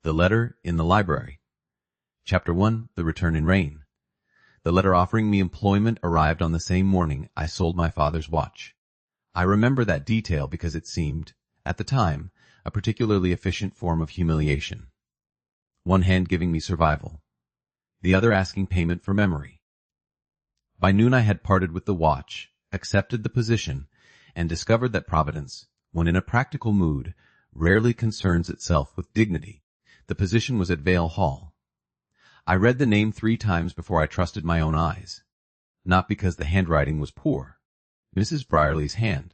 The Letter in the Library. Chapter 1. The Return in Rain. The letter offering me employment arrived on the same morning I sold my father's watch. I remember that detail because it seemed, at the time, a particularly efficient form of humiliation. One hand giving me survival, the other asking payment for memory. By noon I had parted with the watch, accepted the position, and discovered that Providence, when in a practical mood, rarely concerns itself with dignity. The position was at Vale Hall. I read the name 3 times before I trusted my own eyes. Not because the handwriting was poor. Mrs. Brierly's hand,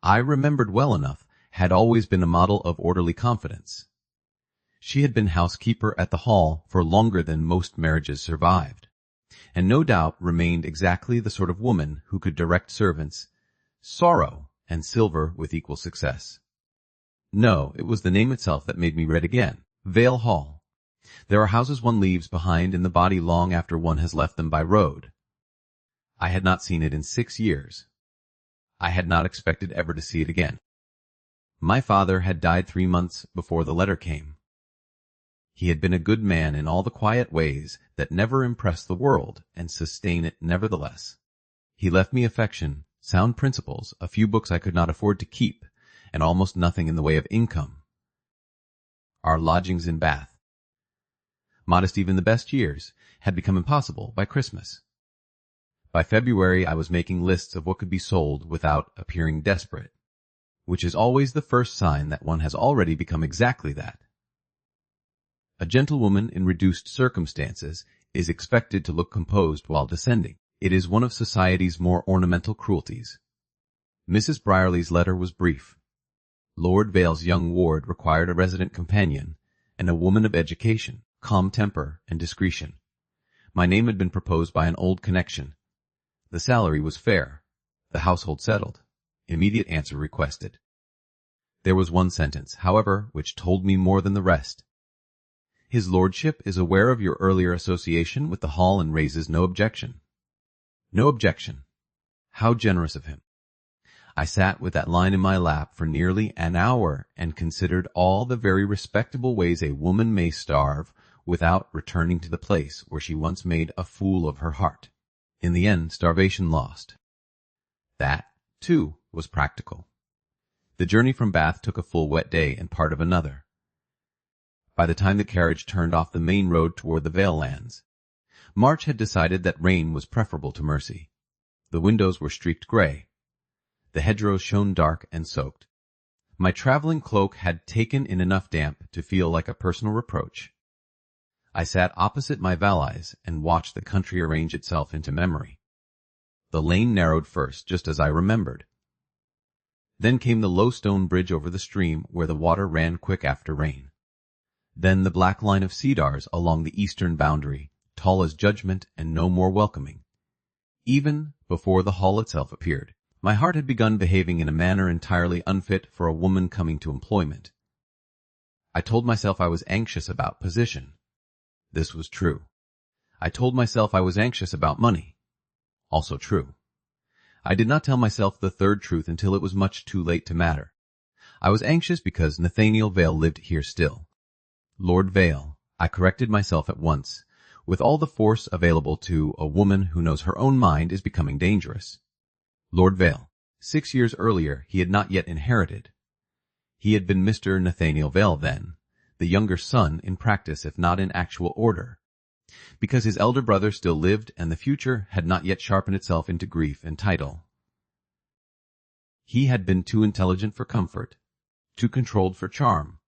I remembered well enough, had always been a model of orderly confidence. She had been housekeeper at the Hall for longer than most marriages survived, and no doubt remained exactly the sort of woman who could direct servants, sorrow, and silver with equal success. No, it was the name itself that made me read again. Vale Hall. There are houses one leaves behind in the body long after one has left them by road. I had not seen it in 6 years. I had not expected ever to see it again. My father had died 3 months before the letter came. He had been a good man in all the quiet ways that never impress the world and sustain it nevertheless. He left me affection, sound principles, a few books I could not afford to keep, and almost nothing in the way of income. Our lodgings in Bath, modest even the best years, had become impossible by Christmas. By February I was making lists of what could be sold without appearing desperate, which is always the first sign that one has already become exactly that. A gentlewoman in reduced circumstances is expected to look composed while descending. It is one of society's more ornamental cruelties. Mrs. Brierly's letter was brief. Lord Vale's young ward required a resident companion and a woman of education, calm temper, and discretion. My name had been proposed by an old connection. The salary was fair. The household settled. Immediate answer requested. There was one sentence, however, which told me more than the rest. His lordship is aware of your earlier association with the Hall and raises no objection. No objection. How generous of him. I sat with that line in my lap for nearly an hour and considered all the very respectable ways a woman may starve without returning to the place where she once made a fool of her heart. In the end, starvation lost. That, too, was practical. The journey from Bath took a full wet day and part of another. By the time the carriage turned off the main road toward the Vale lands, March had decided that rain was preferable to mercy. The windows were streaked gray. The hedgerows shone dark and soaked. My traveling cloak had taken in enough damp to feel like a personal reproach. I sat opposite my valise and watched the country arrange itself into memory. The lane narrowed first, just as I remembered. Then came the low stone bridge over the stream where the water ran quick after rain. Then the black line of cedars along the eastern boundary, tall as judgment and no more welcoming. Even before the Hall itself appeared, my heart had begun behaving in a manner entirely unfit for a woman coming to employment. I told myself I was anxious about position. This was true. I told myself I was anxious about money. Also true. I did not tell myself the third truth until it was much too late to matter. I was anxious because Nathaniel Vale lived here still. Lord Vale, I corrected myself at once, with all the force available to a woman who knows her own mind is becoming dangerous. Lord Vale. 6 years earlier he had not yet inherited. He had been Mr. Nathaniel Vale then, the younger son in practice if not in actual order, because his elder brother still lived and the future had not yet sharpened itself into grief and title. He had been too intelligent for comfort, too controlled for charm,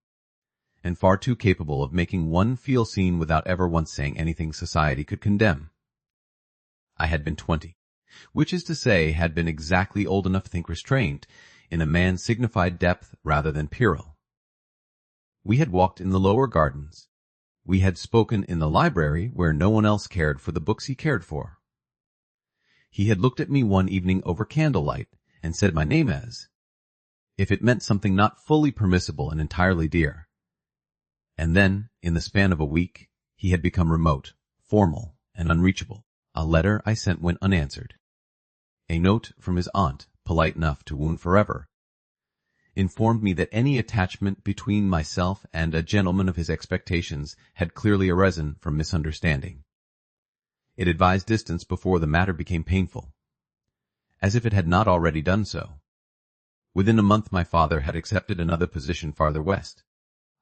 and far too capable of making one feel seen without ever once saying anything society could condemn. I had been 20. Which is to say, had been exactly old enough to think restraint in a man signified depth rather than peril. We had walked in the lower gardens. We had spoken in the library where no one else cared for the books he cared for. He had looked at me one evening over candlelight and said my name as, if it meant something not fully permissible and entirely dear. And then, in the span of a week, he had become remote, formal, and unreachable. A letter I sent went unanswered. A note from his aunt, polite enough to wound forever. informed me that any attachment between myself and a gentleman of his expectations had clearly arisen from misunderstanding. It advised distance before the matter became painful, as if it had not already done so. Within a month my father had accepted another position farther west.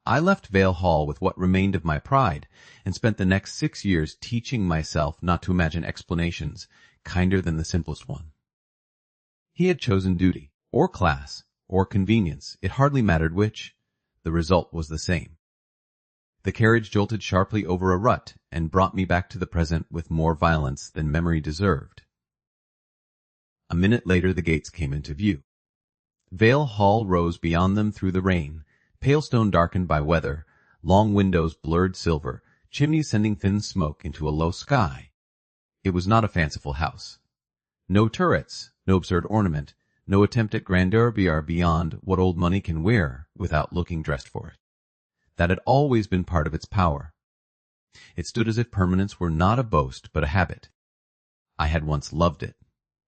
I left Vale Hall with what remained of my pride, and spent the next 6 years teaching myself not to imagine explanations kinder than the simplest one. He had chosen duty, or class, or convenience, it hardly mattered which. The result was the same. The carriage jolted sharply over a rut and brought me back to the present with more violence than memory deserved. A minute later the gates came into view. Vale Hall rose beyond them through the rain, pale stone darkened by weather, long windows blurred silver, chimneys sending thin smoke into a low sky. It was not a fanciful house. No turrets, no absurd ornament, no attempt at grandeur beyond what old money can wear without looking dressed for it. That had always been part of its power. It stood as if permanence were not a boast but a habit. I had once loved it.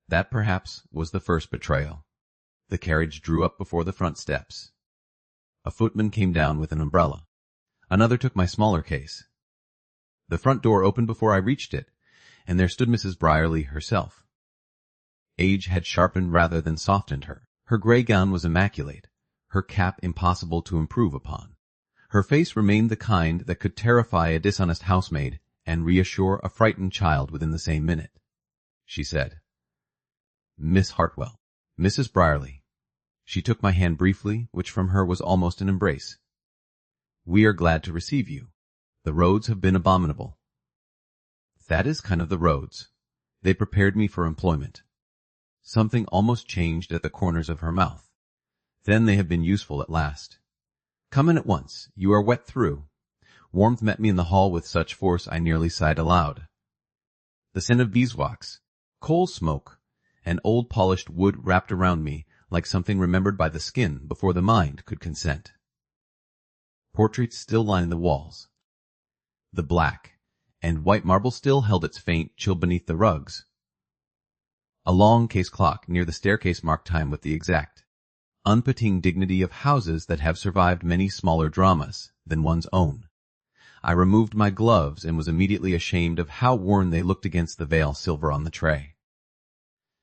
That perhaps was the first betrayal. The carriage drew up before the front steps. A footman came down with an umbrella. Another took my smaller case. The front door opened before I reached it, and there stood Mrs. Brierly herself. Age had sharpened rather than softened her. Her grey gown was immaculate, her cap impossible to improve upon. Her face remained the kind that could terrify a dishonest housemaid and reassure a frightened child within the same minute. She said, "Miss Hartwell." "Mrs. Brierly." She took my hand briefly, which from her was almost an embrace. "We are glad to receive you. The roads have been abominable." "That is kind of the roads. They prepared me for employment." Something almost changed at the corners of her mouth. "Then they have been useful at last. Come in at once. You are wet through." Warmth met me in the hall with such force I nearly sighed aloud. The scent of beeswax, coal smoke, and old polished wood wrapped around me like something remembered by the skin before the mind could consent. Portraits still lined the walls. The black and white marble still held its faint chill beneath the rugs. A long case clock near the staircase marked time with the exact, unpitying dignity of houses that have survived many smaller dramas than one's own. I removed my gloves and was immediately ashamed of how worn they looked against the Vale silver on the tray.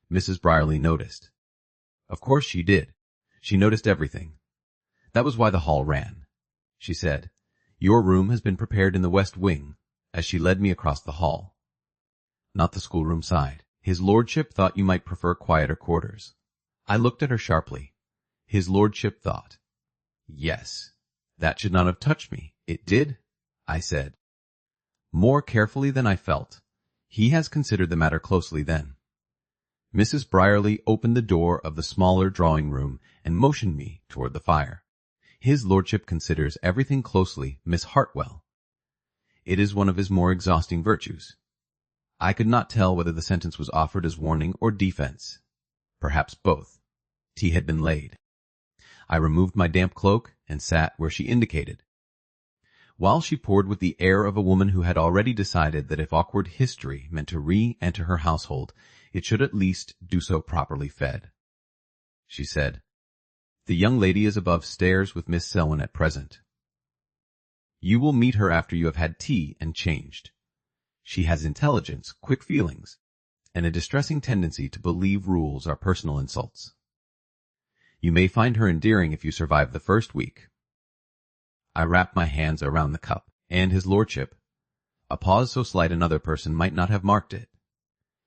Mrs. Brierly noticed. Of course she did. She noticed everything. That was why the hall ran. She said, "Your room has been prepared in the west wing," as she led me across the hall. Not the schoolroom side. "His lordship thought you might prefer quieter quarters." I looked at her sharply. His lordship thought. Yes, that should not have touched me. It did, I said. More carefully than I felt. He has considered the matter closely then. Mrs. Brierly opened the door of the smaller drawing-room and motioned me toward the fire. His lordship considers everything closely, Miss Hartwell. It is one of his more exhausting virtues. I could not tell whether the sentence was offered as warning or defense. Perhaps both. Tea had been laid. I removed my damp cloak and sat where she indicated. While she poured with the air of a woman who had already decided that if awkward history meant to re-enter her household, it should at least do so properly fed. She said, "The young lady is above stairs with Miss Selwyn at present. You will meet her after you have had tea and changed. She has intelligence, quick feelings, and a distressing tendency to believe rules are personal insults. You may find her endearing if you survive the first week." I wrapped my hands around the cup, and his lordship. A pause so slight another person might not have marked it.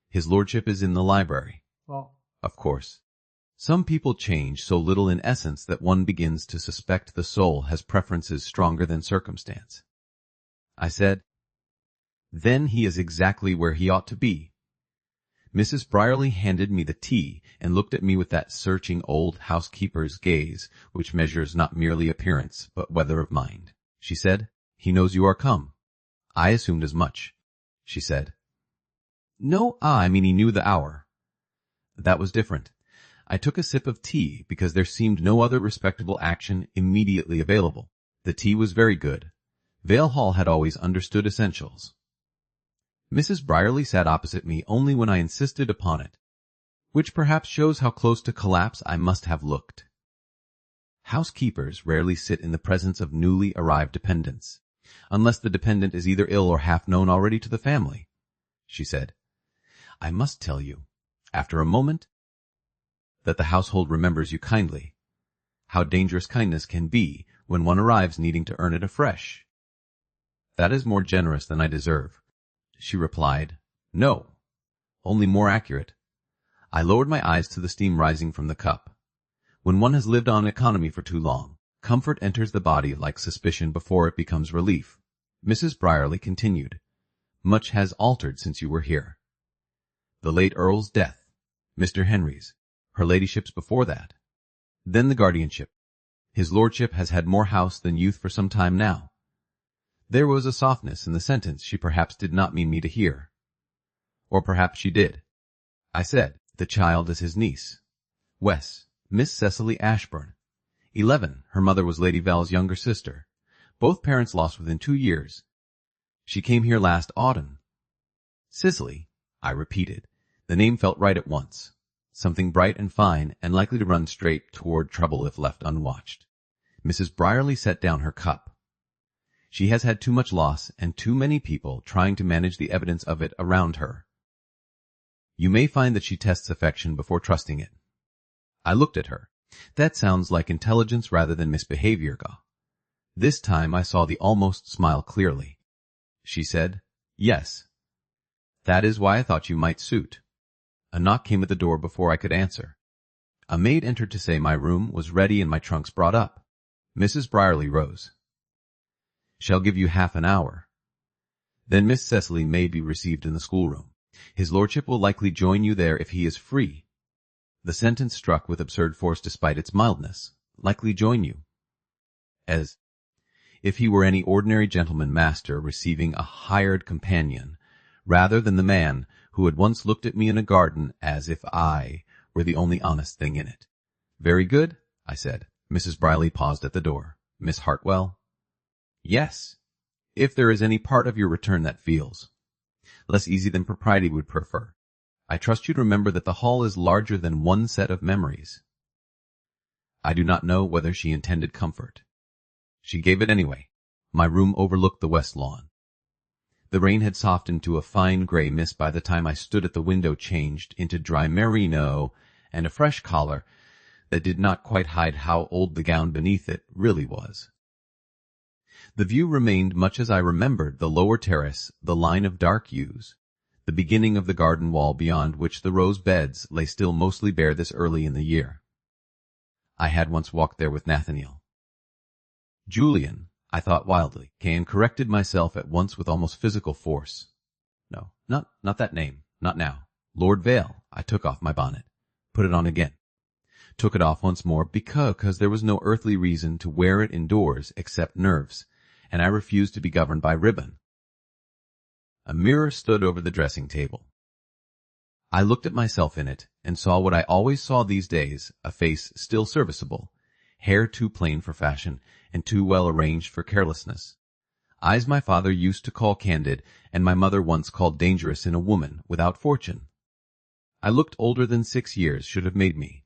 His lordship is in the library. Well, of course. Some people change so little in essence that one begins to suspect the soul has preferences stronger than circumstance. I said, "Then he is exactly where he ought to be." Mrs. Brierly handed me the tea and looked at me with that searching old housekeeper's gaze which measures not merely appearance but weather of mind. She said, "He knows you are come." I assumed as much. She said, "No, I mean he knew the hour." That was different. I took a sip of tea because there seemed no other respectable action immediately available. The tea was very good. Vale Hall had always understood essentials. Mrs. Brierly sat opposite me only when I insisted upon it, which perhaps shows how close to collapse I must have looked. Housekeepers rarely sit in the presence of newly arrived dependents, unless the dependent is either ill or half known already to the family, she said. I must tell you, after a moment, that the household remembers you kindly. How dangerous kindness can be when one arrives needing to earn it afresh. That is more generous than I deserve, she replied. No, only more accurate. I lowered my eyes to the steam rising from the cup. When one has lived on economy for too long, comfort enters the body like suspicion before it becomes relief. Mrs. Brierly continued. Much has altered since you were here. The late Earl's death, Mr. Henry's, her ladyship's before that. Then the guardianship. His lordship has had more house than youth for some time now. There was a softness in the sentence she perhaps did not mean me to hear. Or perhaps she did. I said, the child is his niece. Wes, Miss Cecily Ashburn. 11, her mother was Lady Val's younger sister. Both parents lost within 2 years. She came here last autumn. Cicely, I repeated. The name felt right at once. Something bright and fine and likely to run straight toward trouble if left unwatched. Mrs. Brierly set down her cup. She has had too much loss and too many people trying to manage the evidence of it around her. You may find that she tests affection before trusting it. I looked at her. That sounds like intelligence rather than misbehavior, Ga. This time I saw the almost smile clearly. She said, Yes. That is why I thought you might suit. A knock came at the door before I could answer. A maid entered to say my room was ready and my trunks brought up. Mrs. Brierly rose. Shall give you half an hour. Then Miss Cecily may be received in the schoolroom. His lordship will likely join you there if he is free. The sentence struck with absurd force despite its mildness. Likely join you. As if he were any ordinary gentleman master receiving a hired companion, rather than the man who had once looked at me in a garden as if I were the only honest thing in it. Very good, I said. Mrs. Brierly paused at the door. Miss Hartwell? Yes, if there is any part of your return that feels less easy than propriety would prefer. I trust you to remember that the hall is larger than one set of memories. I do not know whether she intended comfort. She gave it anyway. My room overlooked the west lawn. The rain had softened to a fine gray mist by the time I stood at the window, changed into dry merino and a fresh collar that did not quite hide how old the gown beneath it really was. The view remained much as I remembered the lower terrace, the line of dark yews, the beginning of the garden wall beyond which the rose beds lay still mostly bare this early in the year. I had once walked there with Nathaniel. Julian, I thought wildly, and corrected myself at once with almost physical force. No, not that name, not now. Lord Vale. I took off my bonnet, put it on again. Took it off once more because there was no earthly reason to wear it indoors except nerves, and I refused to be governed by ribbon. A mirror stood over the dressing table. I looked at myself in it and saw what I always saw these days, a face still serviceable, hair too plain for fashion and too well arranged for carelessness, eyes my father used to call candid and my mother once called dangerous in a woman without fortune. I looked older than 6 years should have made me.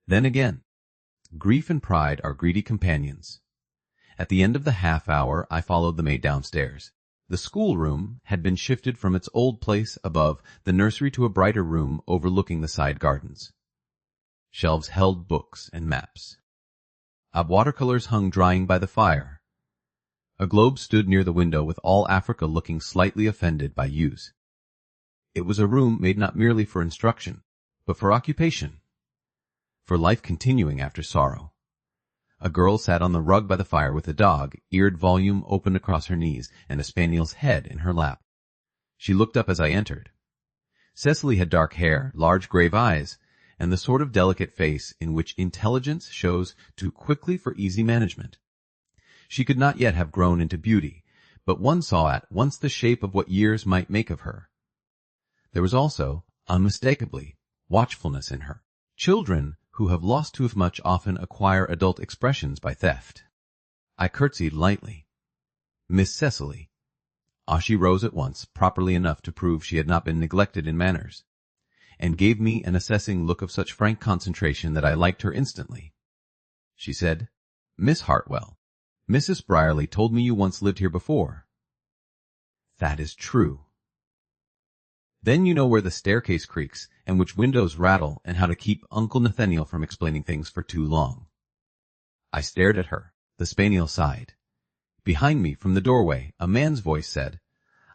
Then again, grief and pride are greedy companions. At the end of the half hour I followed the maid downstairs. The schoolroom had been shifted from its old place above the nursery to a brighter room overlooking the side gardens. Shelves held books and maps. Watercolors hung drying by the fire. A globe stood near the window with all Africa looking slightly offended by use. It was a room made not merely for instruction, but for occupation, for life continuing after sorrow. A girl sat on the rug by the fire with a dog, eared volume open across her knees, and a spaniel's head in her lap. She looked up as I entered. Cecily had dark hair, large grave eyes, and the sort of delicate face in which intelligence shows too quickly for easy management. She could not yet have grown into beauty, but one saw at once the shape of what years might make of her. There was also, unmistakably, watchfulness in her. Children who have lost too much often acquire adult expressions by theft. I curtsied lightly. Miss Cecily. She rose at once, properly enough to prove she had not been neglected in manners, and gave me an assessing look of such frank concentration that I liked her instantly. she said. "Miss Hartwell, Mrs. Brierly told me you once lived here before." "That is true." "Then you know where the staircase creaks and which windows rattle and how to keep Uncle Nathaniel from explaining things for too long." I stared at her. The spaniel sighed. Behind me, from the doorway, a man's voice said,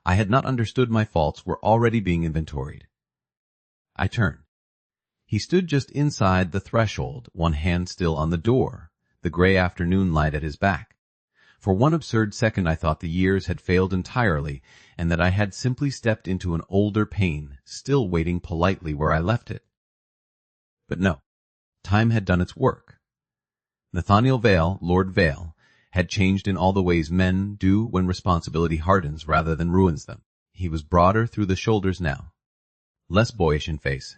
I had not understood my faults were already being inventoried. I turned. He stood just inside the threshold, one hand still on the door, the gray afternoon light at his back. For one absurd second I thought the years had failed entirely, and that I had simply stepped into an older pain, still waiting politely where I left it. But no, time had done its work. Nathaniel Vale, Lord Vale, had changed in all the ways men do when responsibility hardens rather than ruins them. He was broader through the shoulders now, less boyish in face.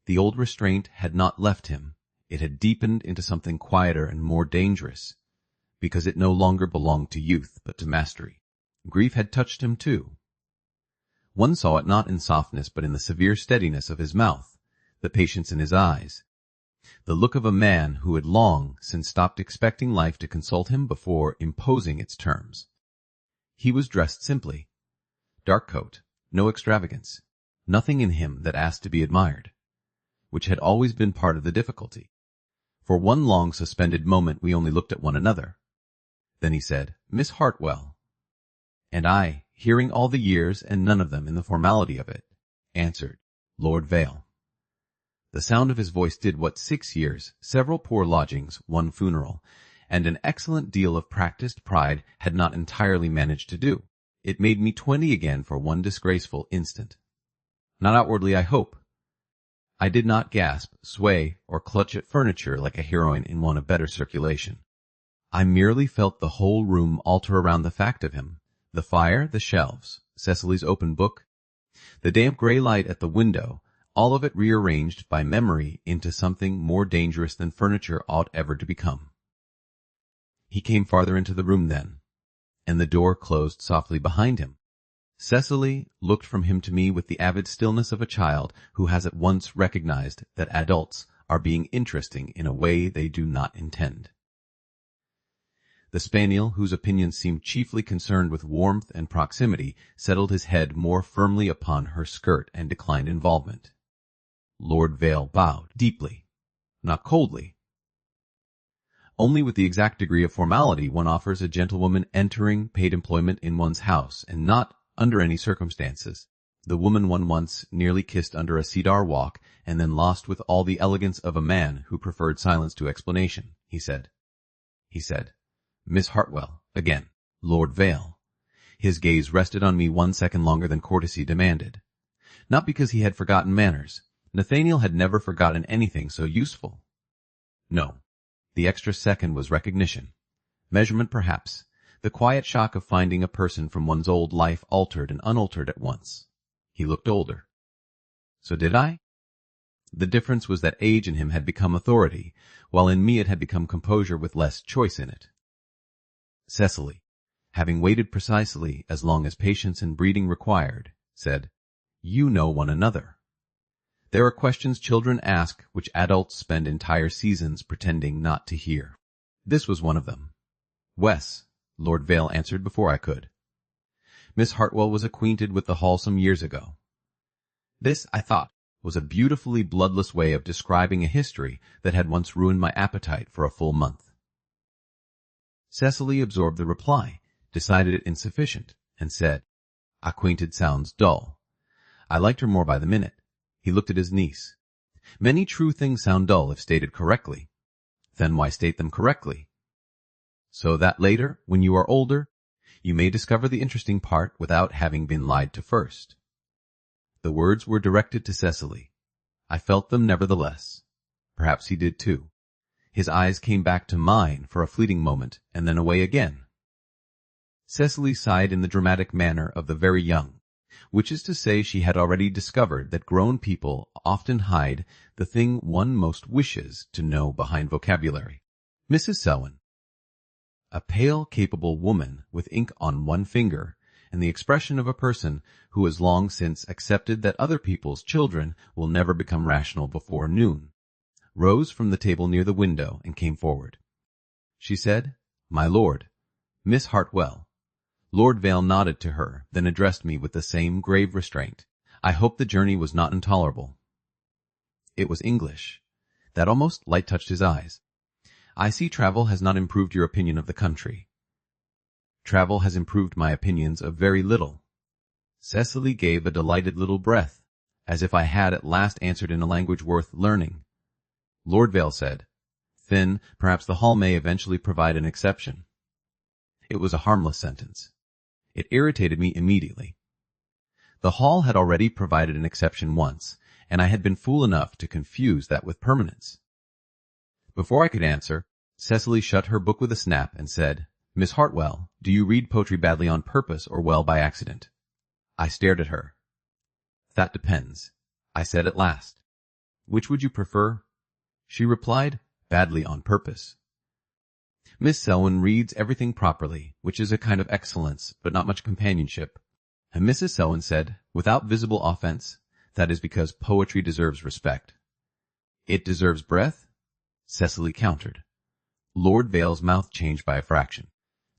The old restraint had not left him. It had deepened into something quieter and more dangerous, because it no longer belonged to youth, but to mastery. Grief had touched him too. One saw it not in softness, but in the severe steadiness of his mouth, the patience in his eyes, the look of a man who had long since stopped expecting life to consult him before imposing its terms. He was dressed simply. Dark coat, no extravagance, nothing in him that asked to be admired, which had always been part of the difficulty. For one long suspended moment we only looked at one another. Then he said, Miss Hartwell. And I, hearing all the years and none of them in the formality of it, answered, Lord Vale. The sound of his voice did what 6 years, several poor lodgings, one funeral, and an excellent deal of practiced pride had not entirely managed to do. It made me 20 again for one disgraceful instant. Not outwardly, I hope. I did not gasp, sway, or clutch at furniture like a heroine in one of better circulation. I merely felt the whole room alter around the fact of him, the fire, the shelves, Cecily's open book, the damp gray light at the window, all of it rearranged by memory into something more dangerous than furniture ought ever to become. He came farther into the room then, and the door closed softly behind him. Cecily looked from him to me with the avid stillness of a child who has at once recognized that adults are being interesting in a way they do not intend. The spaniel, whose opinions seemed chiefly concerned with warmth and proximity, settled his head more firmly upon her skirt and declined involvement. Lord Vale bowed deeply, not coldly. Only with the exact degree of formality one offers a gentlewoman entering paid employment in one's house, and not under any circumstances. The woman one once nearly kissed under a cedar walk, and then lost with all the elegance of a man who preferred silence to explanation. He said, Miss Hartwell, again. Lord Vale. His gaze rested on me 1 second longer than courtesy demanded. Not because he had forgotten manners. Nathaniel had never forgotten anything so useful. No, the extra second was recognition. Measurement, perhaps. The quiet shock of finding a person from one's old life altered and unaltered at once. He looked older. So did I? The difference was that age in him had become authority, while in me it had become composure with less choice in it. Cecily, having waited precisely as long as patience and breeding required, said, You know one another. There are questions children ask which adults spend entire seasons pretending not to hear. This was one of them. Wes, Lord Vale answered before I could. Miss Hartwell was acquainted with the Hall some years ago. This, I thought, was a beautifully bloodless way of describing a history that had once ruined my appetite for a full month. Cecily absorbed the reply, decided it insufficient, and said, Acquainted sounds dull. I liked her more by the minute. He looked at his niece. Many true things sound dull if stated correctly. Then why state them correctly? So that later, when you are older, you may discover the interesting part without having been lied to first. The words were directed to Cecily. I felt them nevertheless. Perhaps he did too. His eyes came back to mine for a fleeting moment, and then away again. Cecily sighed in the dramatic manner of the very young, which is to say she had already discovered that grown people often hide the thing one most wishes to know behind vocabulary. Mrs. Selwyn, a pale, capable woman with ink on one finger, and the expression of a person who has long since accepted that other people's children will never become rational before noon, rose from the table near the window and came forward. She said, "My lord, Miss Hartwell." Lord Vale nodded to her, then addressed me with the same grave restraint. I hope the journey was not intolerable. It was English. That almost light touched his eyes. "I see travel has not improved your opinion of the country." "Travel has improved my opinions of very little." Cecily gave a delighted little breath, as if I had at last answered in a language worth learning. Lord Vale said, "Then perhaps the hall may eventually provide an exception." It was a harmless sentence. It irritated me immediately. The hall had already provided an exception once, and I had been fool enough to confuse that with permanence. Before I could answer, Cecily shut her book with a snap and said, "Miss Hartwell, do you read poetry badly on purpose or well by accident?" I stared at her. "That depends," I said at last. "Which would you prefer?" She replied, "Badly on purpose." Miss Selwyn reads everything properly, which is a kind of excellence, but not much companionship. And Mrs. Selwyn said, without visible offense, "That is because poetry deserves respect." "It deserves breath?" Cecily countered. Lord Vale's mouth changed by a fraction.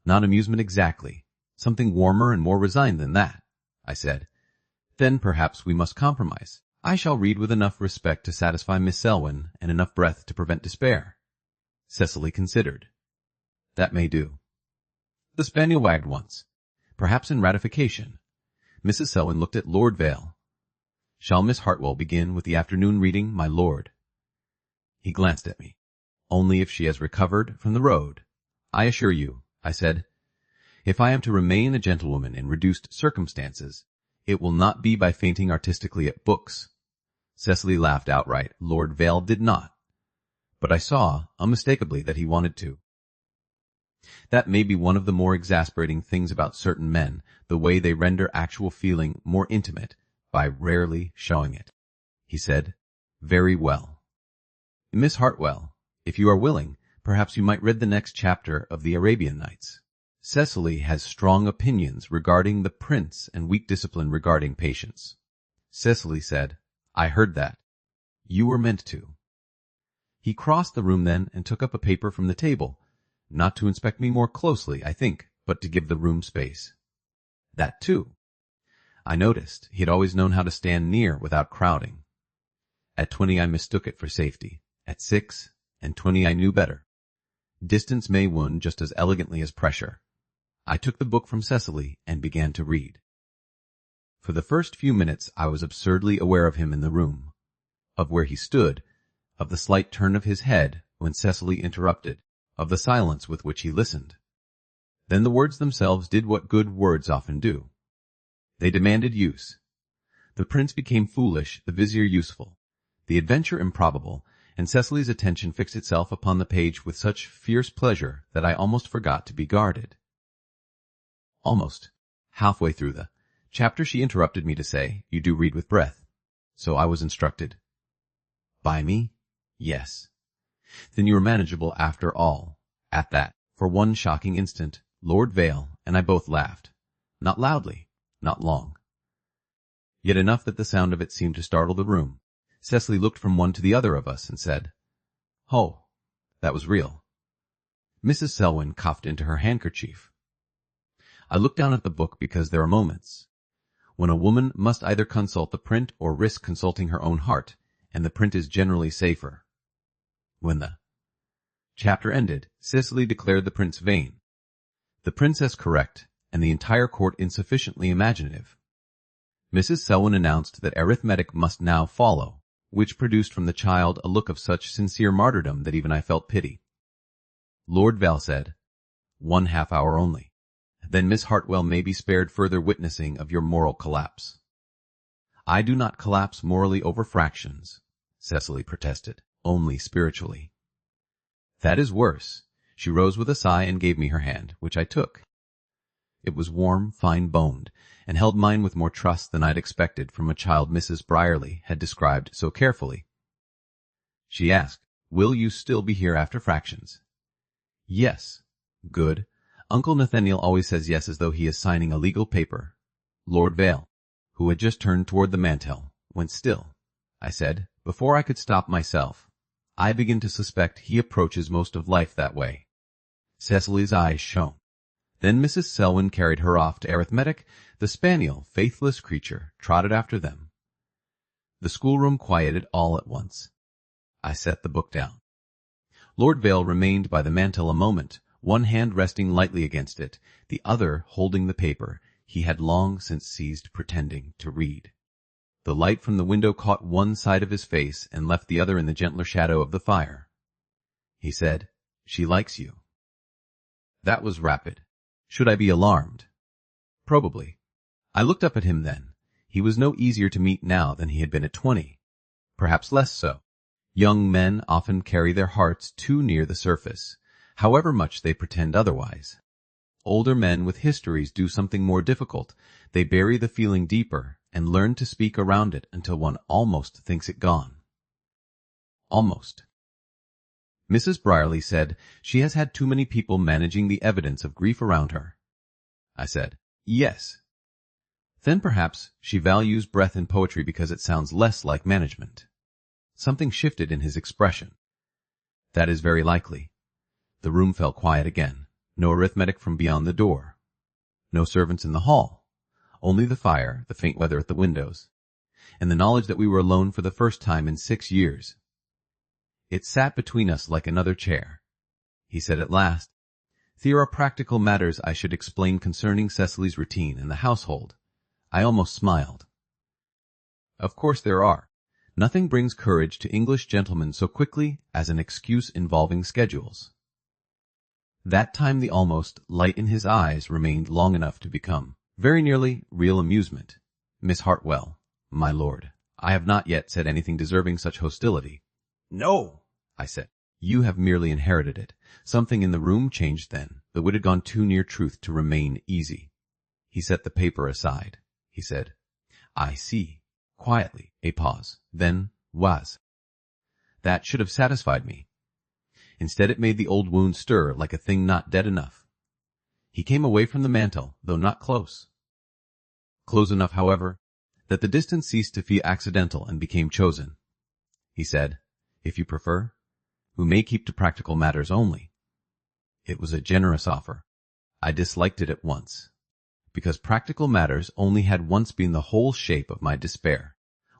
"Not amusement exactly. Something warmer and more resigned than that," I said. "Then perhaps we must compromise. I shall read with enough respect to satisfy Miss Selwyn and enough breath to prevent despair." Cecily considered. "That may do." The spaniel wagged once, perhaps in ratification. Mrs. Selwyn looked at Lord Vale. "Shall Miss Hartwell begin with the afternoon reading, my lord?" He glanced at me. "Only if she has recovered from the road. I assure you," I said, "if I am to remain a gentlewoman in reduced circumstances, it will not be by fainting artistically at books." Cecily laughed outright. Lord Vale did not. But I saw, unmistakably, that he wanted to. That may be one of the more exasperating things about certain men, the way they render actual feeling more intimate by rarely showing it. He said, "Very well. Miss Hartwell, if you are willing, perhaps you might read the next chapter of the Arabian Nights. Cecily has strong opinions regarding the prince and weak discipline regarding patience." Cecily said, "I heard that. You were meant to." He crossed the room then and took up a paper from the table, not to inspect me more closely, I think, but to give the room space. That too. I noticed he had always known how to stand near without crowding. At 20 I mistook it for safety. At 6 and 20 I knew better. Distance may wound just as elegantly as pressure. I took the book from Cecily and began to read. For the first few minutes I was absurdly aware of him in the room, of where he stood, of the slight turn of his head when Cecily interrupted, of the silence with which he listened. Then the words themselves did what good words often do. They demanded use. The prince became foolish, the vizier useful, the adventure improbable, and Cecily's attention fixed itself upon the page with such fierce pleasure that I almost forgot to be guarded. Almost. Halfway through the chapter she interrupted me to say, "You do read with breath." So I was instructed. "By me?" "Yes." "Then you are manageable after all." At that, for one shocking instant, Lord Vale and I both laughed. Not loudly, not long. Yet enough that the sound of it seemed to startle the room. Cecily looked from one to the other of us and said, "Oh, that was real." Mrs. Selwyn coughed into her handkerchief. I looked down at the book because there are moments when a woman must either consult the print or risk consulting her own heart, and the print is generally safer. When the chapter ended, Cecily declared the prince vain, the princess correct, and the entire court insufficiently imaginative. Mrs. Selwyn announced that arithmetic must now follow, which produced from the child a look of such sincere martyrdom that even I felt pity. Lord Vale said, "1 half-hour only. Then Miss Hartwell may be spared further witnessing of your moral collapse." "I do not collapse morally over fractions," Cecily protested, "only spiritually." "That is worse." She rose with a sigh and gave me her hand, which I took. It was warm, fine-boned, and held mine with more trust than I'd expected from a child Mrs. Brierly had described so carefully. She asked, "Will you still be here after fractions?" "Yes." "Good. Uncle Nathaniel always says yes as though he is signing a legal paper." Lord Vale, who had just turned toward the mantel, went still. I said, before I could stop myself, I begin to suspect he approaches most of life that way. Cecily's eyes shone. Then Mrs. Selwyn carried her off to arithmetic. The spaniel, faithless creature, trotted after them. The schoolroom quieted all at once. I set the book down. Lord Vale remained by the mantel a moment, one hand resting lightly against it, the other holding the paper he had long since ceased pretending to read. The light from the window caught one side of his face and left the other in the gentler shadow of the fire. He said, "She likes you." That was rapid. Should I be alarmed? Probably. I looked up at him then. He was no easier to meet now than he had been at 20. Perhaps less so. Young men often carry their hearts too near the surface, however much they pretend otherwise. Older men with histories do something more difficult. They bury the feeling deeper and learn to speak around it until one almost thinks it gone. Almost. Mrs. Brierly said she has had too many people managing the evidence of grief around her. I said, yes. Then perhaps she values breath in poetry because it sounds less like management. Something shifted in his expression. That is very likely. The room fell quiet again. No arithmetic from beyond the door. No servants in the hall. Only the fire, the faint weather at the windows, and the knowledge that we were alone for the first time in 6 years. It sat between us like another chair. He said at last, "There are practical matters I should explain concerning Cecily's routine and the household." I almost smiled. Of course there are. Nothing brings courage to English gentlemen so quickly as an excuse involving schedules. That time the almost light in his eyes remained long enough to become, very nearly, real amusement. "Miss Hartwell, my lord, I have not yet said anything deserving such hostility." "No," I said. "You have merely inherited it." Something in the room changed then, though it had gone too near truth to remain easy. He set the paper aside. He said, "I see." Quietly, a pause. Then, was. That should have satisfied me. Instead it made the old wound stir like a thing not dead enough. He came away from the mantel, though not close. Close enough, however, that the distance ceased to feel accidental and became chosen. He said, "If you prefer, we may keep to practical matters only." It was a generous offer. I disliked it at once, because practical matters only had once been the whole shape of my despair.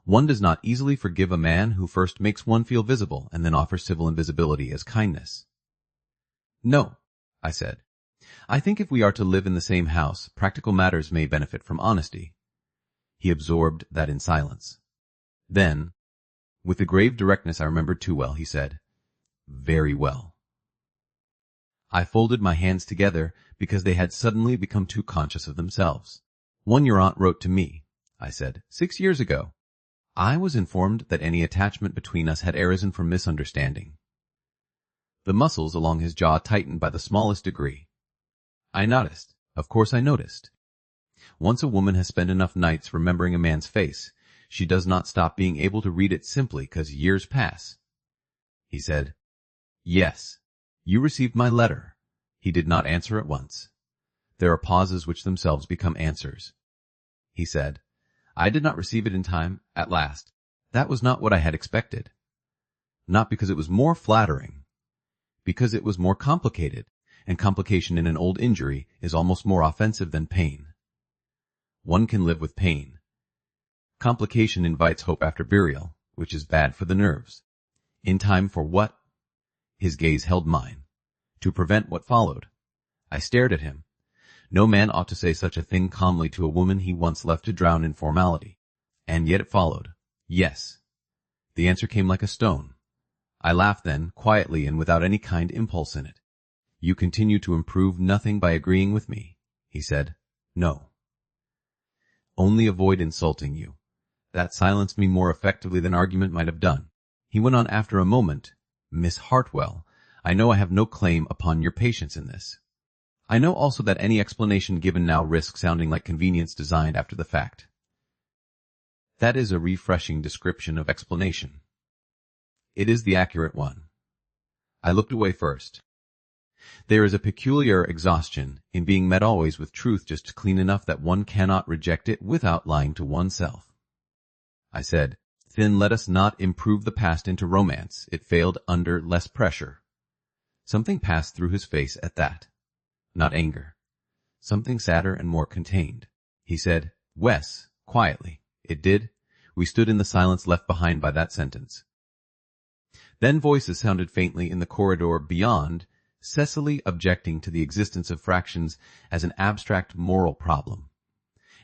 One does not easily forgive a man who first makes one feel visible and then offers civil invisibility as kindness. "No," I said. "I think if we are to live in the same house, practical matters may benefit from honesty." He absorbed that in silence. Then, with the grave directness I remembered too well, he said, "Very well." I folded my hands together because they had suddenly become too conscious of themselves. "One your aunt wrote to me," I said, 6 years ago. I was informed that any attachment between us had arisen from misunderstanding. The muscles along his jaw tightened by the smallest degree. I noticed. Of course I noticed. Once a woman has spent enough nights remembering a man's face, she does not stop being able to read it simply because years pass. He said, "Yes, you received my letter." He did not answer at once. There are pauses which themselves become answers. He said, "I did not receive it in time, at last." That was not what I had expected. Not because it was more flattering, because it was more complicated, and complication in an old injury is almost more offensive than pain. One can live with pain. Complication invites hope after burial, which is bad for the nerves. In time for what? His gaze held mine. To prevent what followed. I stared at him. No man ought to say such a thing calmly to a woman he once left to drown in formality. And yet it followed. Yes. The answer came like a stone. I laughed then, quietly and without any kind impulse in it. "You continue to improve nothing by agreeing with me," he said. "No. Only avoid insulting you." That silenced me more effectively than argument might have done. He went on after a moment, "Miss Hartwell, I know I have no claim upon your patience in this. I know also that any explanation given now risks sounding like convenience designed after the fact. That is a refreshing description of explanation. It is the accurate one." I looked away first. There is a peculiar exhaustion in being met always with truth just clean enough that one cannot reject it without lying to oneself. I said, Then let us not improve the past into romance. It failed under less pressure. Something passed through his face at that. Not anger. Something sadder and more contained. He said, "Wes," quietly. It did. We stood in the silence left behind by that sentence. Then voices sounded faintly in the corridor beyond, Cecily objecting to the existence of fractions as an abstract moral problem.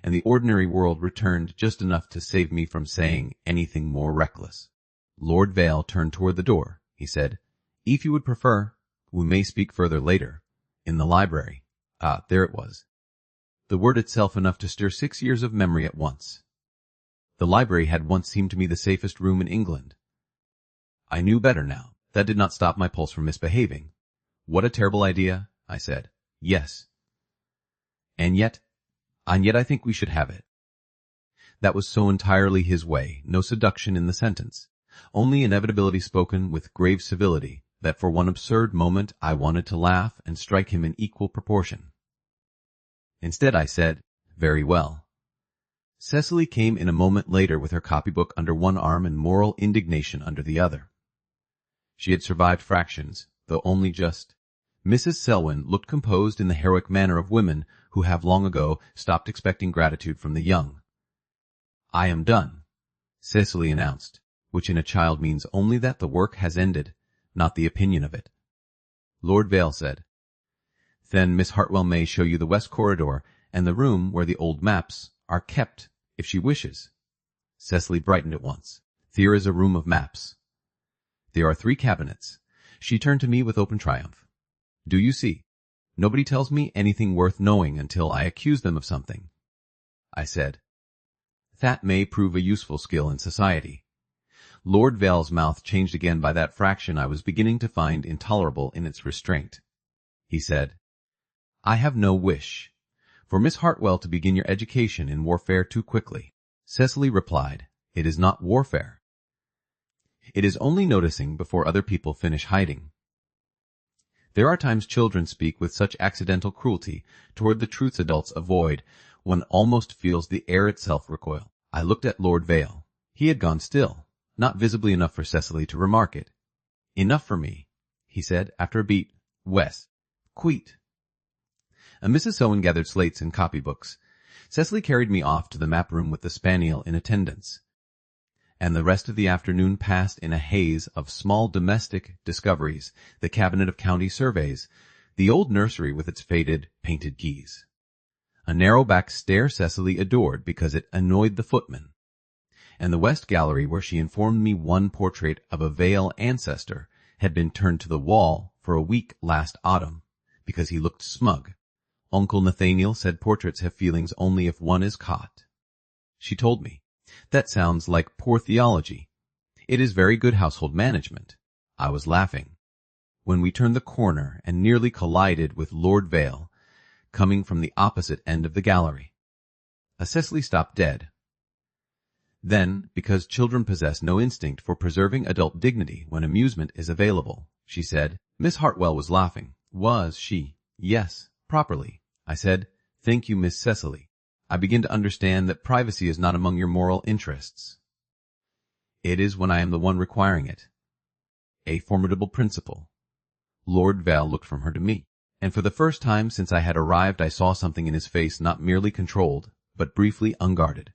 And the ordinary world returned just enough to save me from saying anything more reckless. Lord Vale turned toward the door. He said, "If you would prefer, we may speak further later. In the library." Ah, there it was. The word itself enough to stir 6 years of memory at once. The library had once seemed to me the safest room in England. I knew better now. That did not stop my pulse from misbehaving. "What a terrible idea," I said. "Yes. And yet I think we should have it." That was so entirely his way, no seduction in the sentence, only inevitability spoken with grave civility, that for one absurd moment I wanted to laugh and strike him in equal proportion. Instead I said, "Very well." Cecily came in a moment later with her copybook under one arm and moral indignation under the other. She had survived fractions, though only just. Mrs. Selwyn looked composed in the heroic manner of women who have long ago stopped expecting gratitude from the young. "I am done," Cecily announced, which in a child means only that the work has ended, not the opinion of it. Lord Vale said, "Then Miss Hartwell may show you the west corridor and the room where the old maps are kept, if she wishes." Cecily brightened at once. "There is a room of maps. There are 3 cabinets." She turned to me with open triumph. "Do you see? Nobody tells me anything worth knowing until I accuse them of something." I said, "That may prove a useful skill in society." Lord Vale's mouth changed again by that fraction I was beginning to find intolerable in its restraint. He said, "I have no wish for Miss Hartwell to begin your education in warfare too quickly." Cecily replied, "It is not warfare. It is only noticing before other people finish hiding." There are times children speak with such accidental cruelty toward the truths adults avoid, one almost feels the air itself recoil. I looked at Lord Vale. He had gone still, not visibly enough for Cecily to remark it. "Enough for me," he said after a beat. "Wes. Queet." Mrs. Selwyn gathered slates and copybooks. Cecily carried me off to the map room with the spaniel in attendance. And the rest of the afternoon passed in a haze of small domestic discoveries, the cabinet of county surveys, the old nursery with its faded, painted keys. A narrow-back stair Cecily adored because it annoyed the footman, and the west gallery where she informed me one portrait of a Vale ancestor had been turned to the wall for a week last autumn because he looked smug. Uncle Nathaniel said portraits have feelings only if one is caught. She told me, "That sounds like poor theology. It is very good household management." I was laughing. When we turned the corner and nearly collided with Lord Vale, coming from the opposite end of the gallery. Cecily stopped dead. Then, because children possess no instinct for preserving adult dignity when amusement is available, she said, "Miss Hartwell was laughing." "Was she?" "Yes, properly." I said, "Thank you, Miss Cecily. I begin to understand that privacy is not among your moral interests." "It is when I am the one requiring it." A formidable principle. Lord Vale looked from her to me, and for the first time since I had arrived I saw something in his face not merely controlled, but briefly unguarded.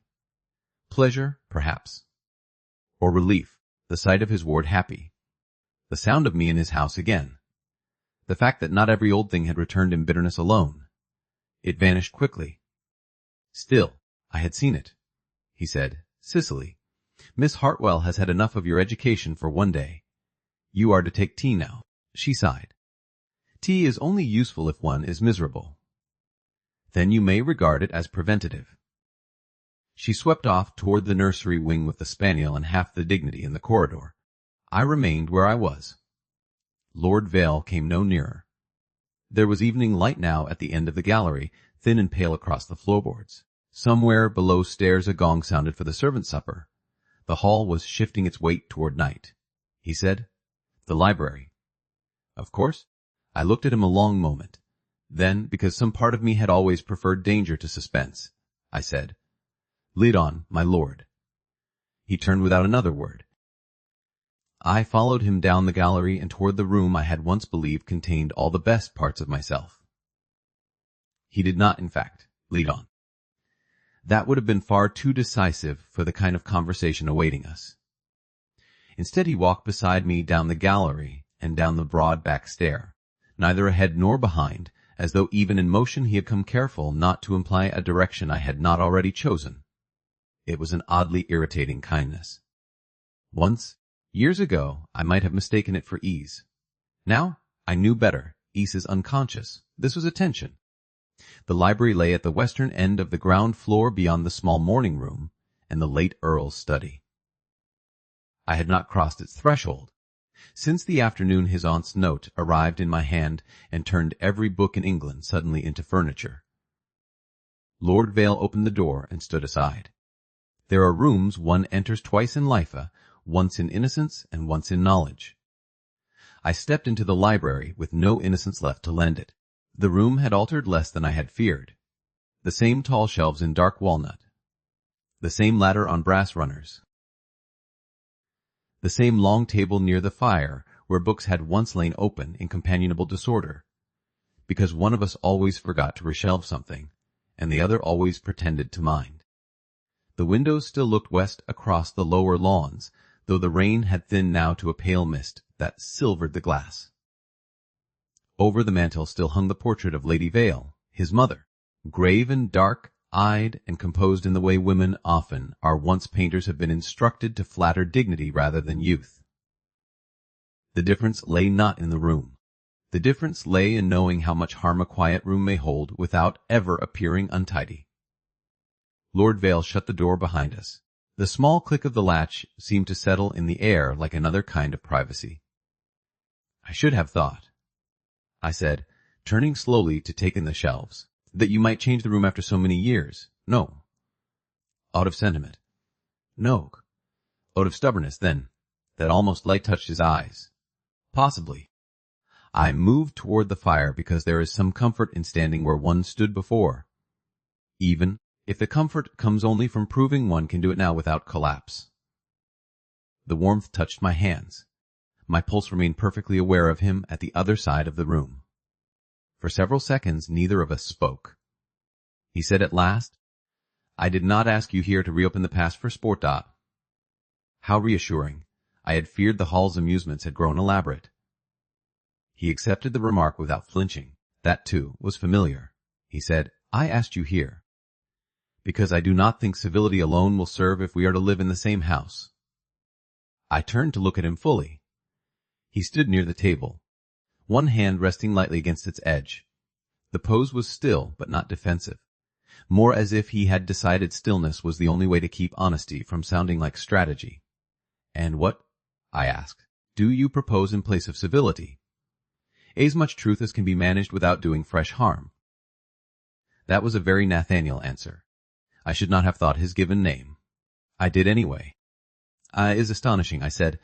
Pleasure, perhaps. Or relief, the sight of his ward happy. The sound of me in his house again. The fact that not every old thing had returned in bitterness alone. It vanished quickly. Still, I had seen it. He said, "Cecily, Miss Hartwell has had enough of your education for one day. You are to take tea now." She sighed. "Tea is only useful if one is miserable." "Then you may regard it as preventative." She swept off toward the nursery wing with the spaniel and half the dignity in the corridor. I remained where I was. Lord Vale came no nearer. There was evening light now at the end of the gallery, thin and pale across the floorboards. Somewhere below stairs a gong sounded for the servants' supper. The hall was shifting its weight toward night. He said, "The library." Of course. I looked at him a long moment. Then, because some part of me had always preferred danger to suspense, I said, "Lead on, my lord." He turned without another word. I followed him down the gallery and toward the room I had once believed contained all the best parts of myself. He did not, in fact, lead on. That would have been far too decisive for the kind of conversation awaiting us. Instead, he walked beside me down the gallery and down the broad back stair, neither ahead nor behind, as though even in motion he had come careful not to imply a direction I had not already chosen. It was an oddly irritating kindness. Once, years ago, I might have mistaken it for ease. Now, I knew better. Ease is unconscious. This was attention. The library lay at the western end of the ground floor beyond the small morning room and the late Earl's study. I had not crossed its threshold. Since the afternoon his aunt's note arrived in my hand and turned every book in England suddenly into furniture. Lord Vale opened the door and stood aside. There are rooms one enters twice in life, once in innocence and once in knowledge. I stepped into the library with no innocence left to lend it. The room had altered less than I had feared. The same tall shelves in dark walnut. The same ladder on brass runners. The same long table near the fire where books had once lain open in companionable disorder, because one of us always forgot to reshelve something, and the other always pretended to mind. The windows still looked west across the lower lawns, though the rain had thinned now to a pale mist that silvered the glass. Over the mantel still hung the portrait of Lady Vale, his mother, grave and dark-eyed and composed in the way women often are once painters have been instructed to flatter dignity rather than youth. The difference lay not in the room. The difference lay in knowing how much harm a quiet room may hold without ever appearing untidy. Lord Vale shut the door behind us. The small click of the latch seemed to settle in the air like another kind of privacy. I should have thought, I said, turning slowly to take in the shelves, that you might change the room after so many years. No. Out of sentiment. No. Out of stubbornness, then. That almost light touched his eyes. Possibly. I moved toward the fire because there is some comfort in standing where one stood before, even if the comfort comes only from proving one can do it now without collapse. The warmth touched my hands. My pulse remained perfectly aware of him at the other side of the room. For several seconds neither of us spoke. He said at last, I did not ask you here to reopen the past for sport. How reassuring. I had feared the hall's amusements had grown elaborate. He accepted the remark without flinching. That, too, was familiar. He said, I asked you here because I do not think civility alone will serve if we are to live in the same house. I turned to look at him fully. He stood near the table, one hand resting lightly against its edge. The pose was still, but not defensive, more as if he had decided stillness was the only way to keep honesty from sounding like strategy. And what, I asked, do you propose in place of civility? As much truth as can be managed without doing fresh harm. That was a very Nathaniel answer. I should not have thought his given name. I did anyway. Is astonishing, I said.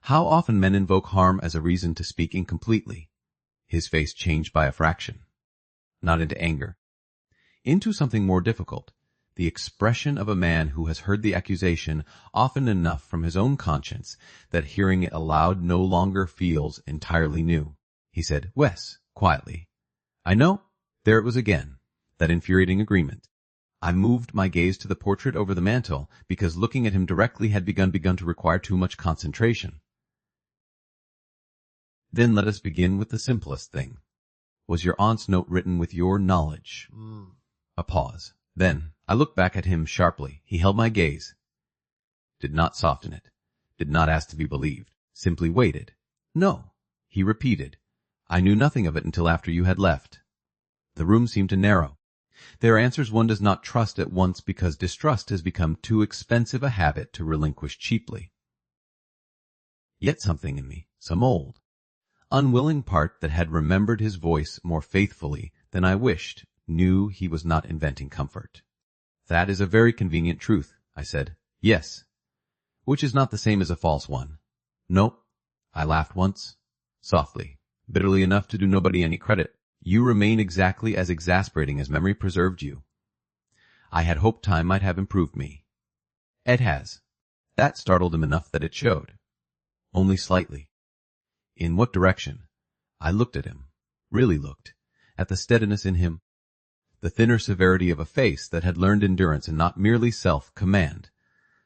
How often men invoke harm as a reason to speak incompletely. His face changed by a fraction. Not into anger. Into something more difficult. The expression of a man who has heard the accusation often enough from his own conscience that hearing it aloud no longer feels entirely new. He said, Wes, quietly. I know. There it was again. That infuriating agreement. I moved my gaze to the portrait over the mantel because looking at him directly had begun to require too much concentration. Then let us begin with the simplest thing. Was your aunt's note written with your knowledge? A pause. Then I looked back at him sharply. He held my gaze. Did not soften it. Did not ask to be believed. Simply waited. No, he repeated. I knew nothing of it until after you had left. The room seemed to narrow. There are answers one does not trust at once because distrust has become too expensive a habit to relinquish cheaply. Yet something in me, some old, unwilling part that had remembered his voice more faithfully than I wished, knew he was not inventing comfort. That is a very convenient truth, I said. Yes. Which is not the same as a false one. No. I laughed once, softly, bitterly enough to do nobody any credit. You remain exactly as exasperating as memory preserved you. I had hoped time might have improved me. It has. That startled him enough that it showed. Only slightly. In what direction? I looked at him, really looked, at the steadiness in him, the thinner severity of a face that had learned endurance and not merely self-command,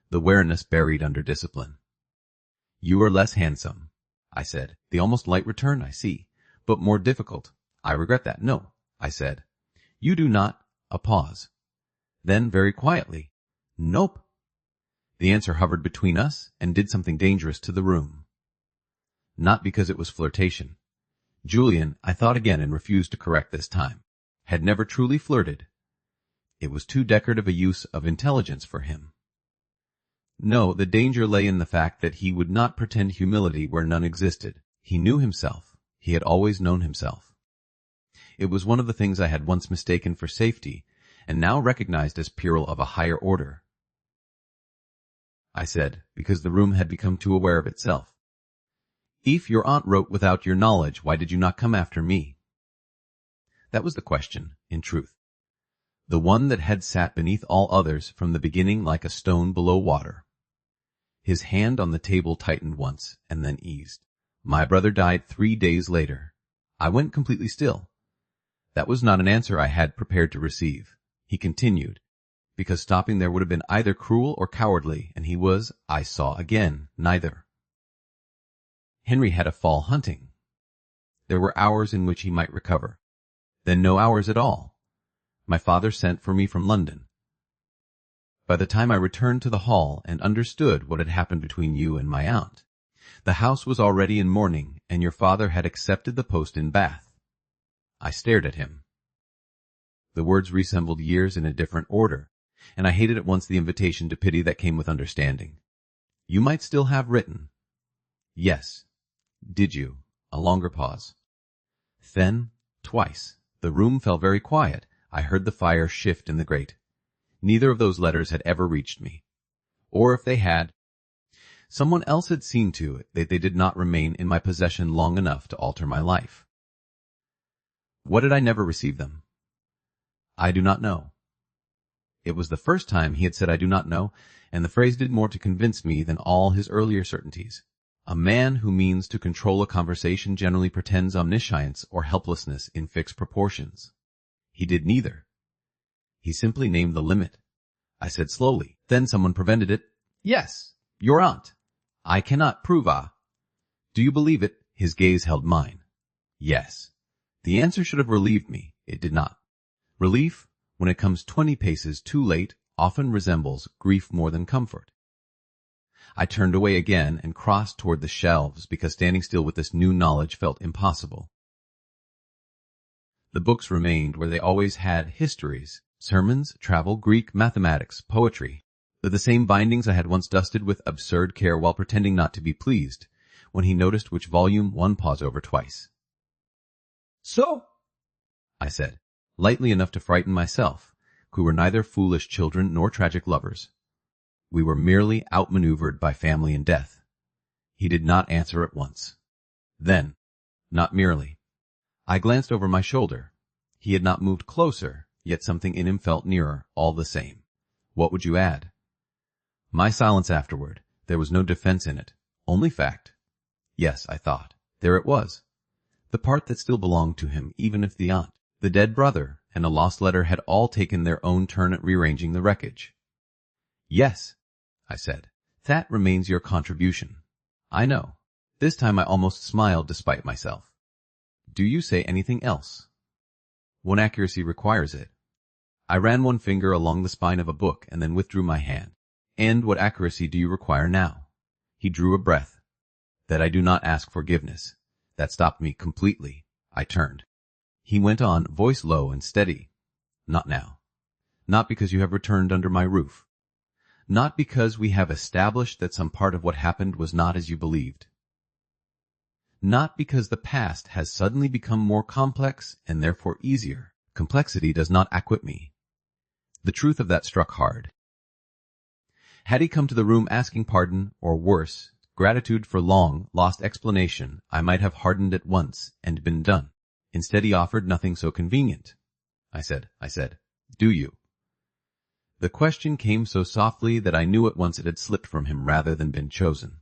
the wariness buried under discipline. You are less handsome, I said. The almost light return, I see, but more difficult. I regret that. No, I said. You do not. A pause. Then very quietly, nope. The answer hovered between us and did something dangerous to the room. Not because it was flirtation. Julian, I thought again and refused to correct this time, had never truly flirted. It was too decorative a use of intelligence for him. No, the danger lay in the fact that he would not pretend humility where none existed. He knew himself. He had always known himself. It was one of the things I had once mistaken for safety and now recognized as peril of a higher order. I said, because the room had become too aware of itself. If your aunt wrote without your knowledge, why did you not come after me? That was the question, in truth. The one that had sat beneath all others from the beginning like a stone below water. His hand on the table tightened once and then eased. My brother died 3 days later. I went completely still. That was not an answer I had prepared to receive. He continued, because stopping there would have been either cruel or cowardly, and he was, I saw again, neither. Henry had a fall hunting. There were hours in which he might recover. Then no hours at all. My father sent for me from London. By the time I returned to the hall and understood what had happened between you and my aunt, the house was already in mourning, and your father had accepted the post in Bath. I stared at him. The words resembled years in a different order, and I hated at once the invitation to pity that came with understanding. You might still have written. Yes. Did you? A longer pause. Then, twice. The room fell very quiet. I heard the fire shift in the grate. Neither of those letters had ever reached me. Or if they had, someone else had seen to it that they did not remain in my possession long enough to alter my life. What did I never receive them? I do not know. It was the first time he had said I do not know, and the phrase did more to convince me than all his earlier certainties. A man who means to control a conversation generally pretends omniscience or helplessness in fixed proportions. He did neither. He simply named the limit. I said slowly. Then someone prevented it. Yes, your aunt. I cannot prove Do you believe it? His gaze held mine. Yes. The answer should have relieved me. It did not. Relief, when it comes 20 paces too late, often resembles grief more than comfort. I turned away again and crossed toward the shelves because standing still with this new knowledge felt impossible. The books remained where they always had: histories, sermons, travel, Greek, mathematics, poetry. The same bindings I had once dusted with absurd care while pretending not to be pleased, when he noticed which volume one paused over twice. So, I said, lightly enough to frighten myself, who were neither foolish children nor tragic lovers. We were merely outmaneuvered by family and death. He did not answer at once. Then, not merely. I glanced over my shoulder. He had not moved closer, yet something in him felt nearer, all the same. What would you add? My silence afterward, there was no defense in it, only fact. Yes, I thought, there it was. The part that still belonged to him, even if the aunt, the dead brother, and a lost letter had all taken their own turn at rearranging the wreckage. Yes, I said, that remains your contribution. I know. This time I almost smiled despite myself. Do you say anything else? When accuracy requires it. I ran one finger along the spine of a book and then withdrew my hand. And what accuracy do you require now? He drew a breath. That I do not ask forgiveness. That stopped me completely. I turned. He went on, voice low and steady. Not now. Not because you have returned under my roof. Not because we have established that some part of what happened was not as you believed. Not because the past has suddenly become more complex and therefore easier. Complexity does not acquit me. The truth of that struck hard. Had he come to the room asking pardon, or worse, gratitude for long, lost explanation, I might have hardened at once and been done. Instead he offered nothing so convenient. I said, do you? The question came so softly that I knew at once it had slipped from him rather than been chosen.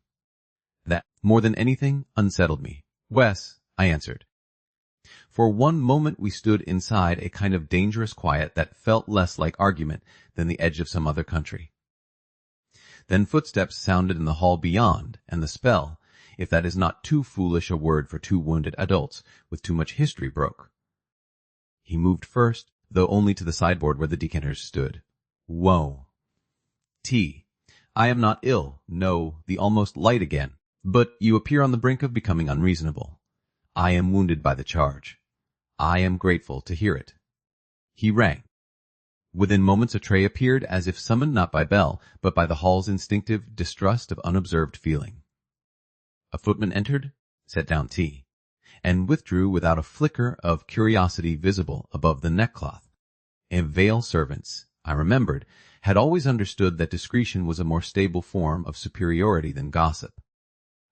That, more than anything, unsettled me. "Wes," I answered. For one moment we stood inside a kind of dangerous quiet that felt less like argument than the edge of some other country. Then footsteps sounded in the hall beyond, and the spell, if that is not too foolish a word for two wounded adults with too much history, broke. He moved first, though only to the sideboard where the decanters stood. "Whoa. Tea. I am not ill, no, the almost light again, but you appear on the brink of becoming unreasonable. I am wounded by the charge. I am grateful to hear it." He rang. Within moments a tray appeared, as if summoned not by bell, but by the hall's instinctive distrust of unobserved feeling. A footman entered, set down tea, and withdrew without a flicker of curiosity visible above the neckcloth. Vale servants, I remembered, had always understood that discretion was a more stable form of superiority than gossip.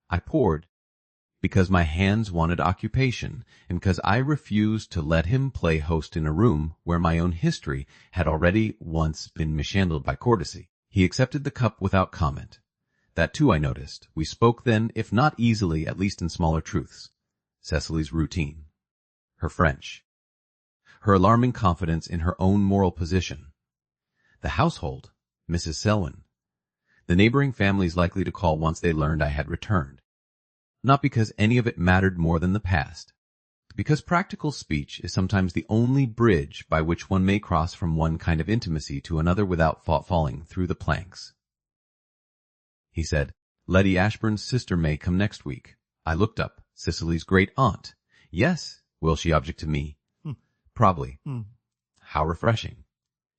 I poured, because my hands wanted occupation, and because I refused to let him play host in a room where my own history had already once been mishandled by courtesy. He accepted the cup without comment. That too I noticed. We spoke then, if not easily, at least in smaller truths. Cecily's routine, her French, her alarming confidence in her own moral position, the household, Mrs. Selwyn, the neighboring families likely to call once they learned I had returned. Not because any of it mattered more than the past, because practical speech is sometimes the only bridge by which one may cross from one kind of intimacy to another without falling through the planks. He said, "Letty Ashburn's sister may come next week." I looked up. Cicely's great-aunt. "Yes." "Will she object to me?" "Probably." "How refreshing."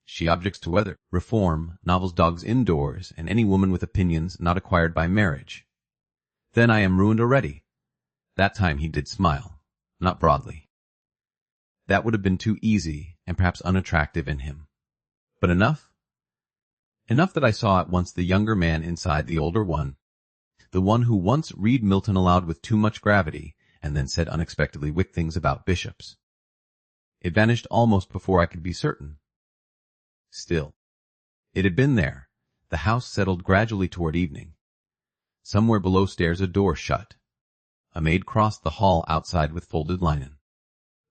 "She objects to weather, reform, novels, dogs indoors, and any woman with opinions not acquired by marriage." "Then I am ruined already." That time he did smile, not broadly. That would have been too easy and perhaps unattractive in him. But enough? Enough that I saw at once the younger man inside the older one, the one who once read Milton aloud with too much gravity and then said unexpectedly wicked things about bishops. It vanished almost before I could be certain. Still, it had been there. The house settled gradually toward evening. Somewhere below stairs a door shut. A maid crossed the hall outside with folded linen.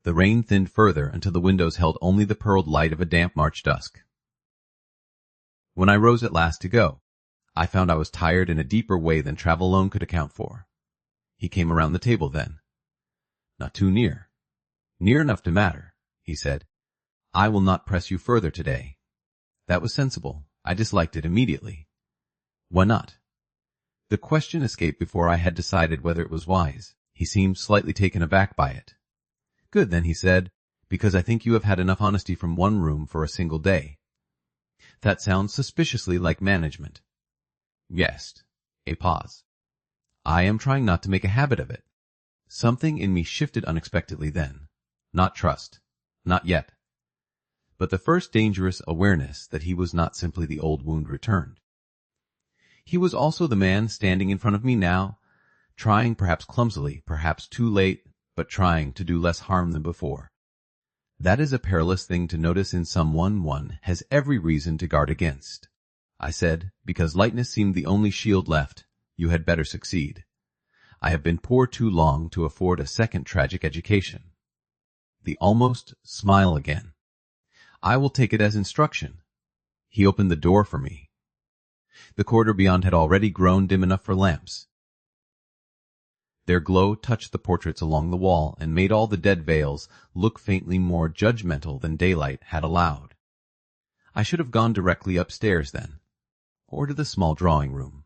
The rain thinned further until the windows held only the pearled light of a damp March dusk. When I rose at last to go, I found I was tired in a deeper way than travel alone could account for. He came around the table then. "Not too near. Near enough to matter," he said. "I will not press you further today." That was sensible. I disliked it immediately. Why not? The question escaped before I had decided whether it was wise. He seemed slightly taken aback by it. "Good, then," he said, "because I think you have had enough honesty from one room for a single day." That sounds suspiciously like management. Yes. A pause. I am trying not to make a habit of it. Something in me shifted unexpectedly then. Not trust. Not yet. But the first dangerous awareness that he was not simply the old wound returned. He was also the man standing in front of me now, trying, perhaps clumsily, perhaps too late, but trying to do less harm than before. That is a perilous thing to notice in someone one has every reason to guard against. I said, because lightness seemed the only shield left, "You had better succeed. I have been poor too long to afford a second tragic education." The almost smile again. "I will take it as instruction." He opened the door for me. The corridor beyond had already grown dim enough for lamps. Their glow touched the portraits along the wall and made all the dead veils look faintly more judgmental than daylight had allowed. I should have gone directly upstairs then, or to the small drawing-room,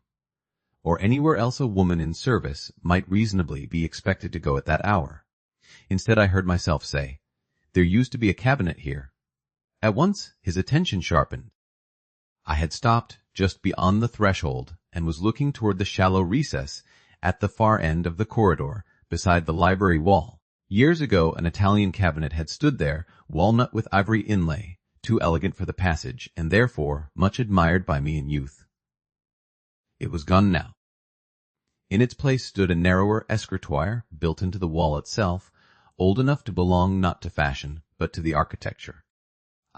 or anywhere else a woman in service might reasonably be expected to go at that hour. Instead I heard myself say, "There used to be a cabinet here." At once his attention sharpened. I had stopped just beyond the threshold and was looking toward the shallow recess at the far end of the corridor beside the library wall. Years ago an Italian cabinet had stood there, walnut with ivory inlay, too elegant for the passage, and therefore much admired by me in youth. It was gone now. In its place stood a narrower escritoire built into the wall itself, old enough to belong not to fashion, but to the architecture.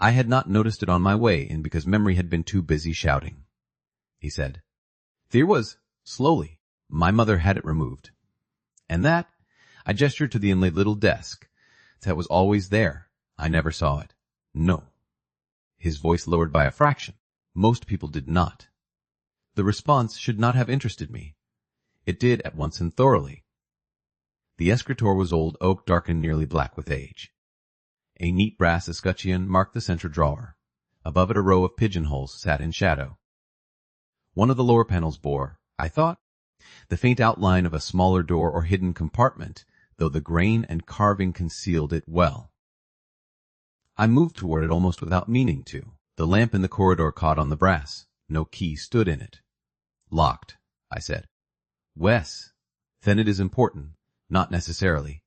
I had not noticed it on my way in because memory had been too busy shouting. He said, "There was, slowly. My mother had it removed. And that," I gestured to the inlaid little desk, "that was always there. I never saw it. No." His voice lowered by a fraction. Most people did not. The response should not have interested me. It did at once and thoroughly. The escritoire was old oak, darkened nearly black with age. A neat brass escutcheon marked the central drawer. Above it a row of pigeonholes sat in shadow. One of the lower panels bore, I thought, the faint outline of a smaller door or hidden compartment, though the grain and carving concealed it well. I moved toward it almost without meaning to. The lamp in the corridor caught on the brass. No key stood in it. "Locked," I said. "Wes, then it is important." "Not necessarily.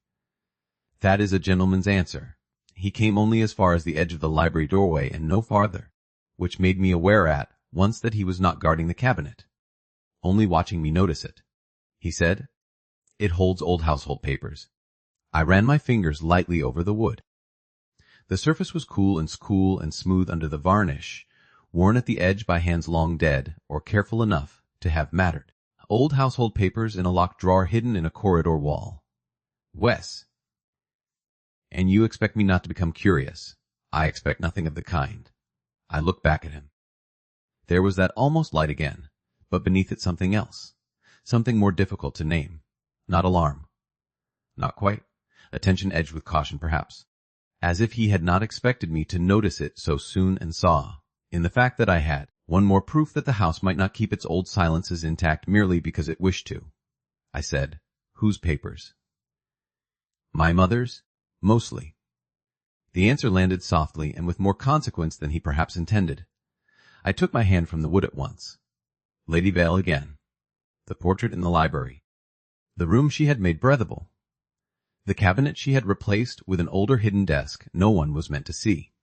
That is a gentleman's answer. He came only as far as the edge of the library doorway and no farther, which made me aware at once that he was not guarding the cabinet, only watching me notice it. He said, "It holds old household papers." I ran my fingers lightly over the wood. The surface was cool and smooth under the varnish, worn at the edge by hands long dead, or careful enough to have mattered. Old household papers in a locked drawer hidden in a corridor wall. "Wes, and you expect me not to become curious?" "I expect nothing of the kind." I looked back at him. There was that almost light again, but beneath it something else, something more difficult to name. Not alarm. Not quite. Attention edged with caution, perhaps. As if he had not expected me to notice it so soon, and saw, in the fact that I had, one more proof that the house might not keep its old silences intact merely because it wished to. I said, "Whose papers?" "My mother's, mostly." The answer landed softly and with more consequence than he perhaps intended. I took my hand from the wood at once. Lady Vale again. The portrait in the library. The room she had made breathable. The cabinet she had replaced with an older hidden desk no one was meant to see.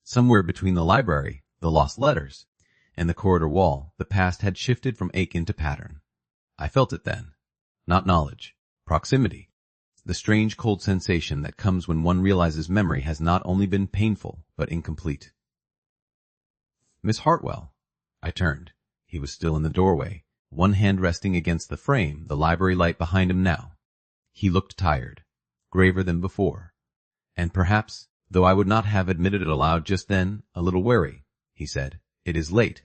Somewhere between the library, the lost letters, and the corridor wall, the past had shifted from ache into pattern. I felt it then. Not knowledge. Proximity. The strange cold sensation that comes when one realizes memory has not only been painful, but incomplete. "Miss Hartwell." I turned. He was still in the doorway, one hand resting against the frame, the library light behind him now. He looked tired, graver than before, and perhaps, though I would not have admitted it aloud just then, a little wary. He said, "It is late."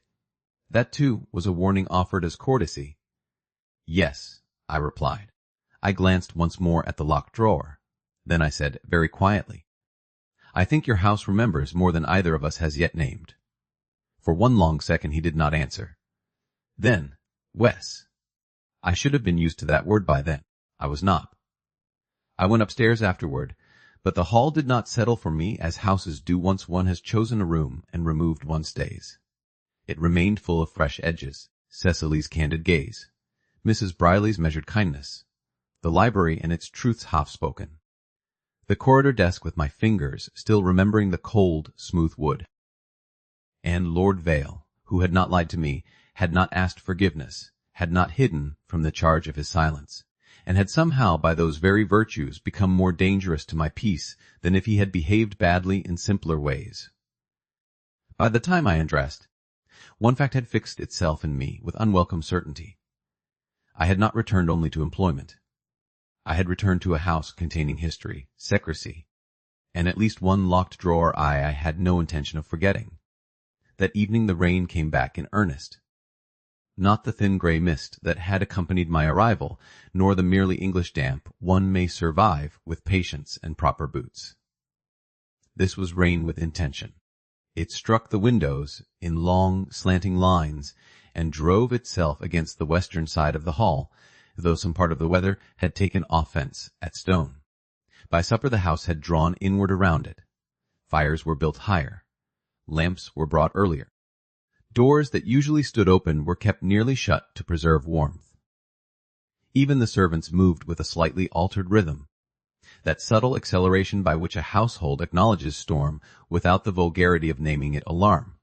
That, too, was a warning offered as courtesy. "Yes," I replied. I glanced once more at the locked drawer. Then I said, very quietly, "I think your house remembers more than either of us has yet named." For one long second he did not answer. Then, "Wes." I should have been used to that word by then. I was not. I went upstairs afterward, but the hall did not settle for me as houses do once one has chosen a room and removed one stays. It remained full of fresh edges, Cecily's candid gaze, Mrs. Briley's measured kindness, the library and its truths half-spoken, the corridor desk with my fingers still remembering the cold, smooth wood. And Lord Vale, who had not lied to me, had not asked forgiveness, had not hidden from the charge of his silence, and had somehow by those very virtues become more dangerous to my peace than if he had behaved badly in simpler ways. By the time I undressed, one fact had fixed itself in me with unwelcome certainty. I had not returned only to employment. I had returned to a house containing history, secrecy, and at least one locked drawer I had no intention of forgetting. That evening the rain came back in earnest. Not the thin gray mist that had accompanied my arrival, nor the merely English damp one may survive with patience and proper boots. This was rain with intention. It struck the windows in long, slanting lines and drove itself against the western side of the hall, though some part of the weather had taken offense at stone. By supper the house had drawn inward around it. Fires were built higher. Lamps were brought earlier. Doors that usually stood open were kept nearly shut to preserve warmth. Even the servants moved with a slightly altered rhythm, that subtle acceleration by which a household acknowledges storm without the vulgarity of naming it alarm.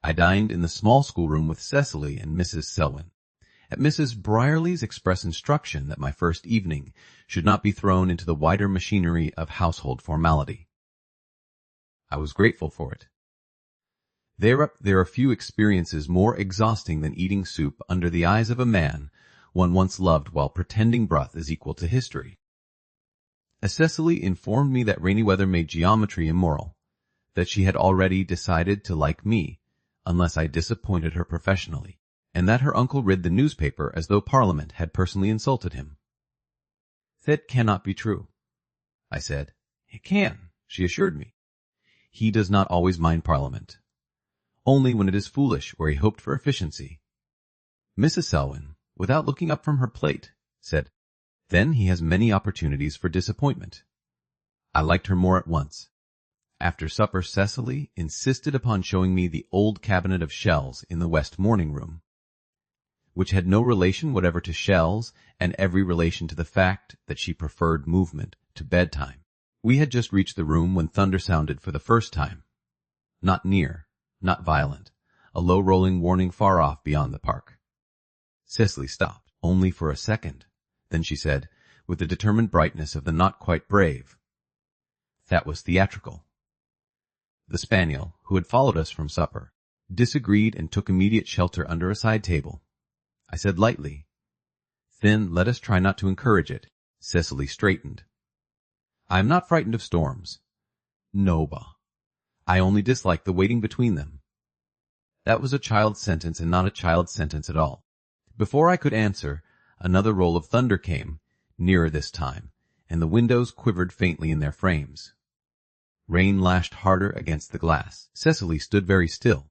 I dined in the small schoolroom with Cecily and Mrs. Selwyn, at Mrs. Brierly's express instruction that my first evening should not be thrown into the wider machinery of household formality. I was grateful for it. There are few experiences more exhausting than eating soup under the eyes of a man one once loved while pretending broth is equal to history. As Cecily informed me that rainy weather made geometry immoral, that she had already decided to like me unless I disappointed her professionally, and that her uncle read the newspaper as though Parliament had personally insulted him. That cannot be true, I said. It can, she assured me. He does not always mind Parliament. Only when it is foolish or he hoped for efficiency. Mrs. Selwyn, without looking up from her plate, said, Then he has many opportunities for disappointment. I liked her more at once. After supper, Cecily insisted upon showing me the old cabinet of shells in the west morning room, which had no relation whatever to shells and every relation to the fact that she preferred movement to bedtime. We had just reached the room when thunder sounded for the first time. Not near, not violent, a low rolling warning far off beyond the park. Cecily stopped, only for a second. Then she said, with the determined brightness of the not quite brave, That was theatrical. The spaniel, who had followed us from supper, disagreed and took immediate shelter under a side table. I said lightly, Then let us try not to encourage it. Cecily straightened. I am not frightened of storms. No, Ba. I only dislike the waiting between them. That was a child's sentence and not a child's sentence at all. Before I could answer, another roll of thunder came, nearer this time, and the windows quivered faintly in their frames. Rain lashed harder against the glass. Cecily stood very still.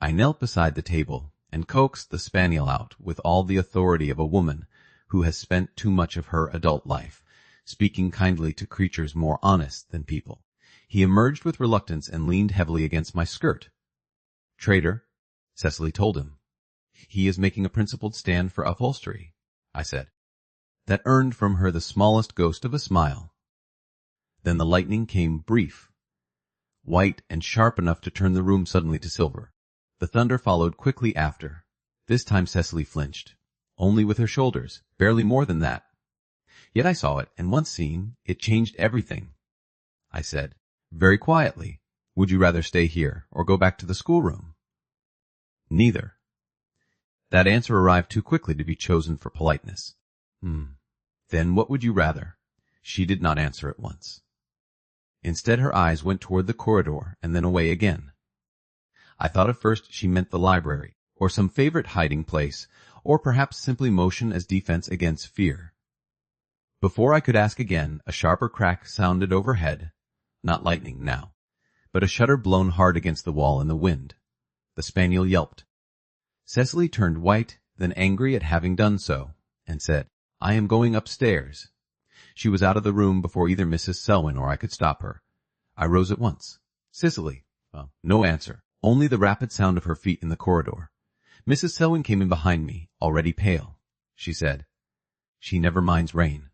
I knelt beside the table and coaxed the spaniel out with all the authority of a woman who has spent too much of her adult life speaking kindly to creatures more honest than people. He emerged with reluctance and leaned heavily against my skirt. Traitor, Cecily told him. He is making a principled stand for upholstery, I said. That earned from her the smallest ghost of a smile. Then the lightning came brief, white and sharp enough to turn the room suddenly to silver. The thunder followed quickly after. This time Cecily flinched, only with her shoulders, barely more than that. Yet I saw it, and once seen, it changed everything. I said, very quietly, Would you rather stay here or go back to the schoolroom? Neither. That answer arrived too quickly to be chosen for politeness. Then what would you rather? She did not answer at once. Instead, her eyes went toward the corridor and then away again. I thought at first she meant the library, or some favorite hiding place, or perhaps simply motion as defense against fear. Before I could ask again, a sharper crack sounded overhead, not lightning now, but a shutter blown hard against the wall in the wind. The spaniel yelped. Cecily turned white, then angry at having done so, and said, I am going upstairs. She was out of the room before either Mrs. Selwyn or I could stop her. I rose at once. Cecily. No answer, only the rapid sound of her feet in the corridor. Mrs. Selwyn came in behind me, already pale. She said, She never minds rain.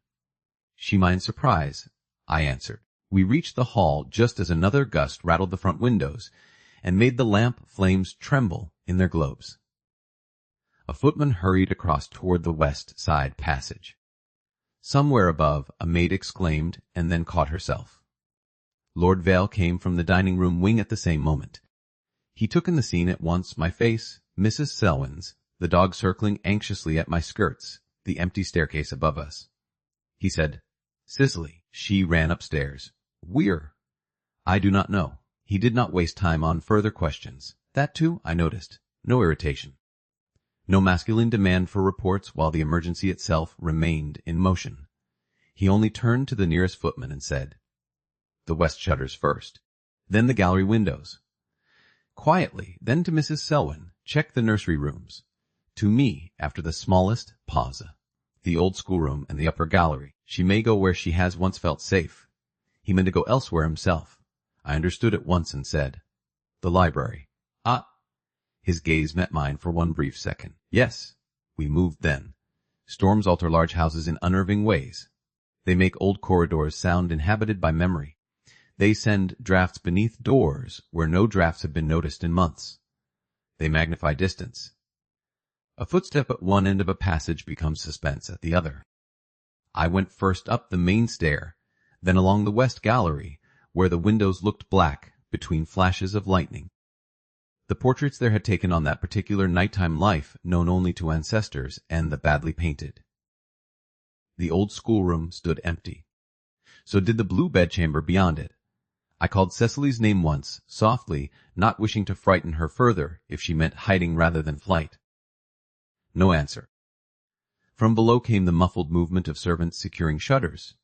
She minds surprise, I answered. We reached the hall just as another gust rattled the front windows and made the lamp flames tremble in their globes. A footman hurried across toward the west side passage. Somewhere above, a maid exclaimed and then caught herself. Lord Vale came from the dining-room wing at the same moment. He took in the scene at once my face, Mrs. Selwyn's, the dog circling anxiously at my skirts, the empty staircase above us. He said, Cecily. She ran upstairs. Where? I do not know. He did not waste time on further questions. That, too, I noticed. No irritation. No masculine demand for reports while the emergency itself remained in motion. He only turned to the nearest footman and said, The west shutters first, then the gallery windows. Quietly, then to Mrs. Selwyn, check the nursery rooms. To me, after the smallest pause, the old schoolroom and the upper gallery. She may go where she has once felt safe. He meant to go elsewhere himself. I understood at once and said, The library. Ah. His gaze met mine for one brief second. Yes, we moved then. Storms alter large houses in unnerving ways. They make old corridors sound inhabited by memory. They send drafts beneath doors where no drafts have been noticed in months. They magnify distance. A footstep at one end of a passage becomes suspense at the other. I went first up the main stair, then along the west gallery, where the windows looked black between flashes of lightning. The portraits there had taken on that particular nighttime life known only to ancestors and the badly painted. The old schoolroom stood empty. So did the blue bedchamber beyond it. I called Cecily's name once, softly, not wishing to frighten her further if she meant hiding rather than flight. No answer. From below came the muffled movement of servants securing shutters.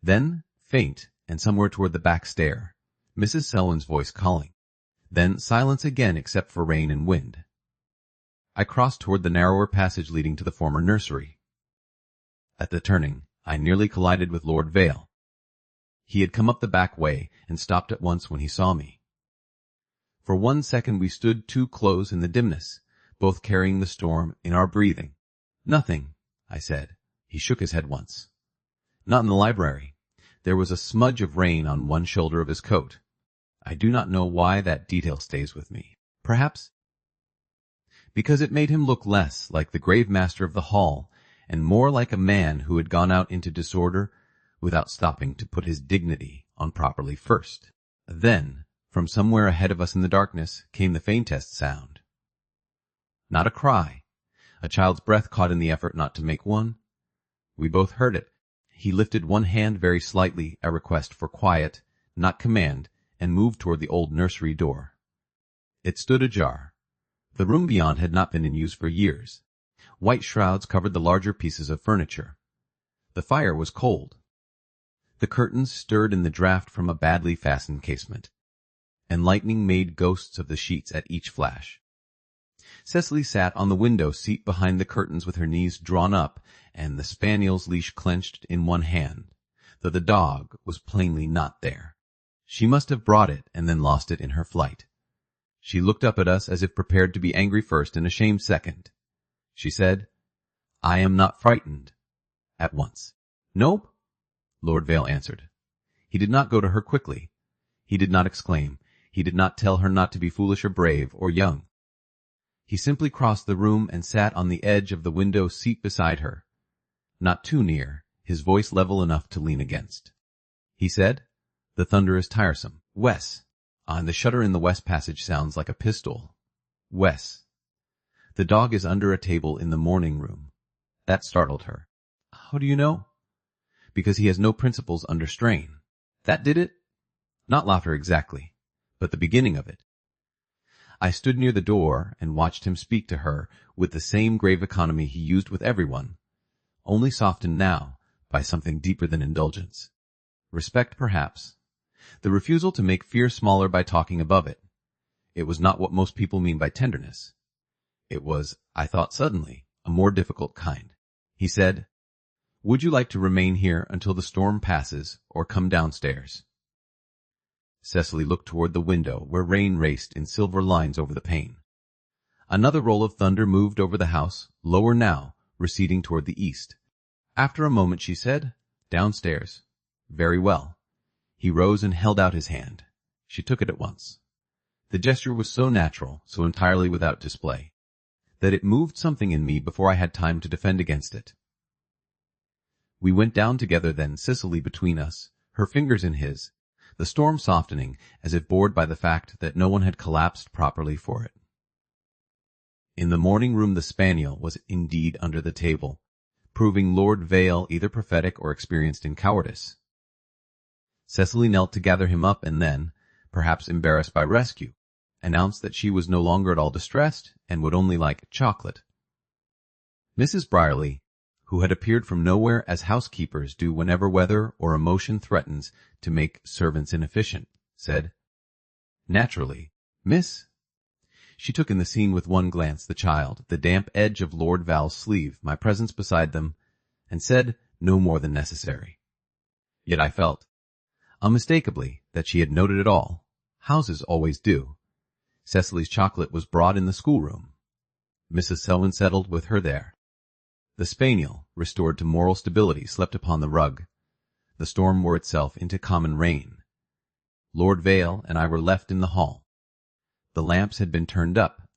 Then, faint, and somewhere toward the back stair, Mrs. Selwyn's voice calling. Then silence again except for rain and wind. I crossed toward the narrower passage leading to the former nursery. At the turning, I nearly collided with Lord Vale. He had come up the back way and stopped at once when he saw me. For 1 second we stood too close in the dimness, both carrying the storm in our breathing. "Nothing," I said. He shook his head once. "Not in the library." There was a smudge of rain on one shoulder of his coat. I do not know why that detail stays with me. Perhaps because it made him look less like the grave master of the hall and more like a man who had gone out into disorder without stopping to put his dignity on properly first. Then, from somewhere ahead of us in the darkness, came the faintest sound. Not a cry. A child's breath caught in the effort not to make one. We both heard it. He lifted one hand very slightly, a request for quiet, not command, and moved toward the old nursery door. It stood ajar. The room beyond had not been in use for years. White shrouds covered the larger pieces of furniture. The fire was cold. The curtains stirred in the draught from a badly fastened casement, and lightning made ghosts of the sheets at each flash. Cecily sat on the window seat behind the curtains with her knees drawn up and the spaniel's leash clenched in one hand, though the dog was plainly not there. She must have brought it and then lost it in her flight. She looked up at us as if prepared to be angry first and ashamed second. She said, "I am not frightened," at once. "Nope," Lord Vale answered. He did not go to her quickly. He did not exclaim. He did not tell her not to be foolish or brave or young. He simply crossed the room and sat on the edge of the window seat beside her. Not too near, his voice level enough to lean against. He said, "The thunder is tiresome. Wes." And the shutter in the west passage sounds like a pistol. "Wes. The dog is under a table in the morning room." That startled her. "How do you know?" "Because he has no principles under strain." That did it? Not laughter exactly, but the beginning of it. I stood near the door and watched him speak to her with the same grave economy he used with everyone, only softened now by something deeper than indulgence. Respect, perhaps. The refusal to make fear smaller by talking above it. It was not what most people mean by tenderness. It was, I thought suddenly, a more difficult kind. He said, "Would you like to remain here until the storm passes, or come downstairs?" Cecily looked toward the window, where rain raced in silver lines over the pane. Another roll of thunder moved over the house, lower now, receding toward the east. After a moment she said, "Downstairs." "Very well." He rose and held out his hand. She took it at once. The gesture was so natural, so entirely without display, that it moved something in me before I had time to defend against it. We went down together then, Cecily between us, her fingers in his, the storm softening as if bored by the fact that no one had collapsed properly for it. In the morning room the spaniel was indeed under the table, proving Lord Vale either prophetic or experienced in cowardice. Cecily knelt to gather him up and then, perhaps embarrassed by rescue, announced that she was no longer at all distressed and would only like chocolate. Mrs. Brierly, who had appeared from nowhere as housekeepers do whenever weather or emotion threatens to make servants inefficient, said, "Naturally, Miss." She took in the scene with one glance, the child, the damp edge of Lord Val's sleeve, my presence beside them, and said no more than necessary. Yet I felt, unmistakably, that she had noted it all. Houses always do. Cecily's chocolate was brought in the schoolroom. Mrs. Selwyn settled with her there. The spaniel, restored to moral stability, slept upon the rug. The storm wore itself into common rain. Lord Vale and I were left in the hall. The lamps had been turned up.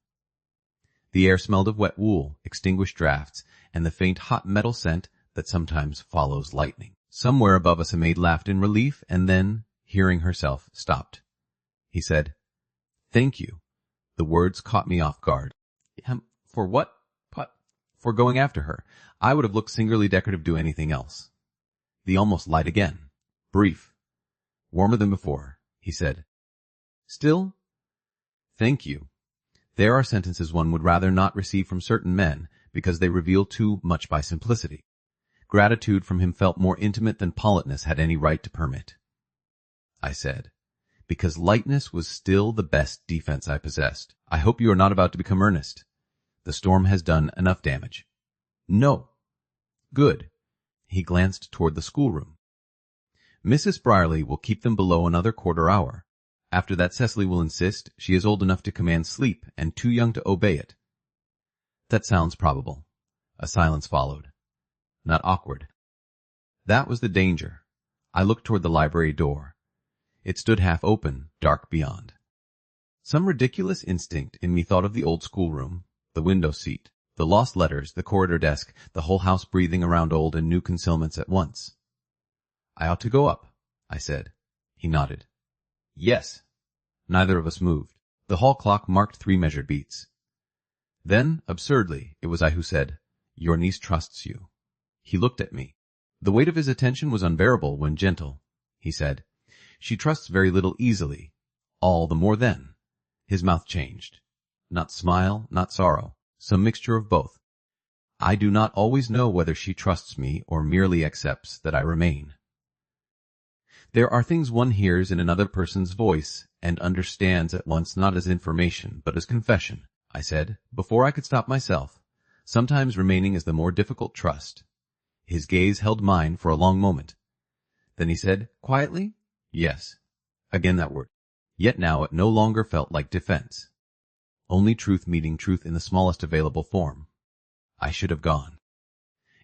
The air smelled of wet wool, extinguished draughts, and the faint hot metal scent that sometimes follows lightning. Somewhere above us a maid laughed in relief, and then hearing herself, stopped. He said, "Thank you." The words caught me off guard. For what? For going after her. I would have looked singularly decorative do anything else. The almost light again. Brief. Warmer than before, he said. Still? Thank you. There are sentences one would rather not receive from certain men because they reveal too much by simplicity. Gratitude from him felt more intimate than politeness had any right to permit. I said, because lightness was still the best defense I possessed. I hope you are not about to become earnest. The storm has done enough damage. No. Good. He glanced toward the schoolroom. Mrs. Brierly will keep them below another quarter hour. After that Cecily will insist she is old enough to command sleep and too young to obey it. That sounds probable. A silence followed. Not awkward. That was the danger. I looked toward the library door. It stood half open, dark beyond. Some ridiculous instinct in me thought of the old schoolroom, the window seat, the lost letters, the corridor desk, the whole house breathing around old and new concealments at once. I ought to go up, I said. He nodded. Yes. Neither of us moved. The hall clock marked 3 measured beats. Then, absurdly, it was I who said, "Your niece trusts you." He looked at me. The weight of his attention was unbearable when gentle. He said, "She trusts very little easily. All the more then." His mouth changed. Not smile, not sorrow, some mixture of both. I do not always know whether she trusts me or merely accepts that I remain. There are things one hears in another person's voice and understands at once not as information but as confession, I said, before I could stop myself. Sometimes remaining is the more difficult trust. His gaze held mine for a long moment. Then he said, quietly, "Yes." Again that word. Yet now it no longer felt like defense. Only truth meeting truth in the smallest available form. I should have gone.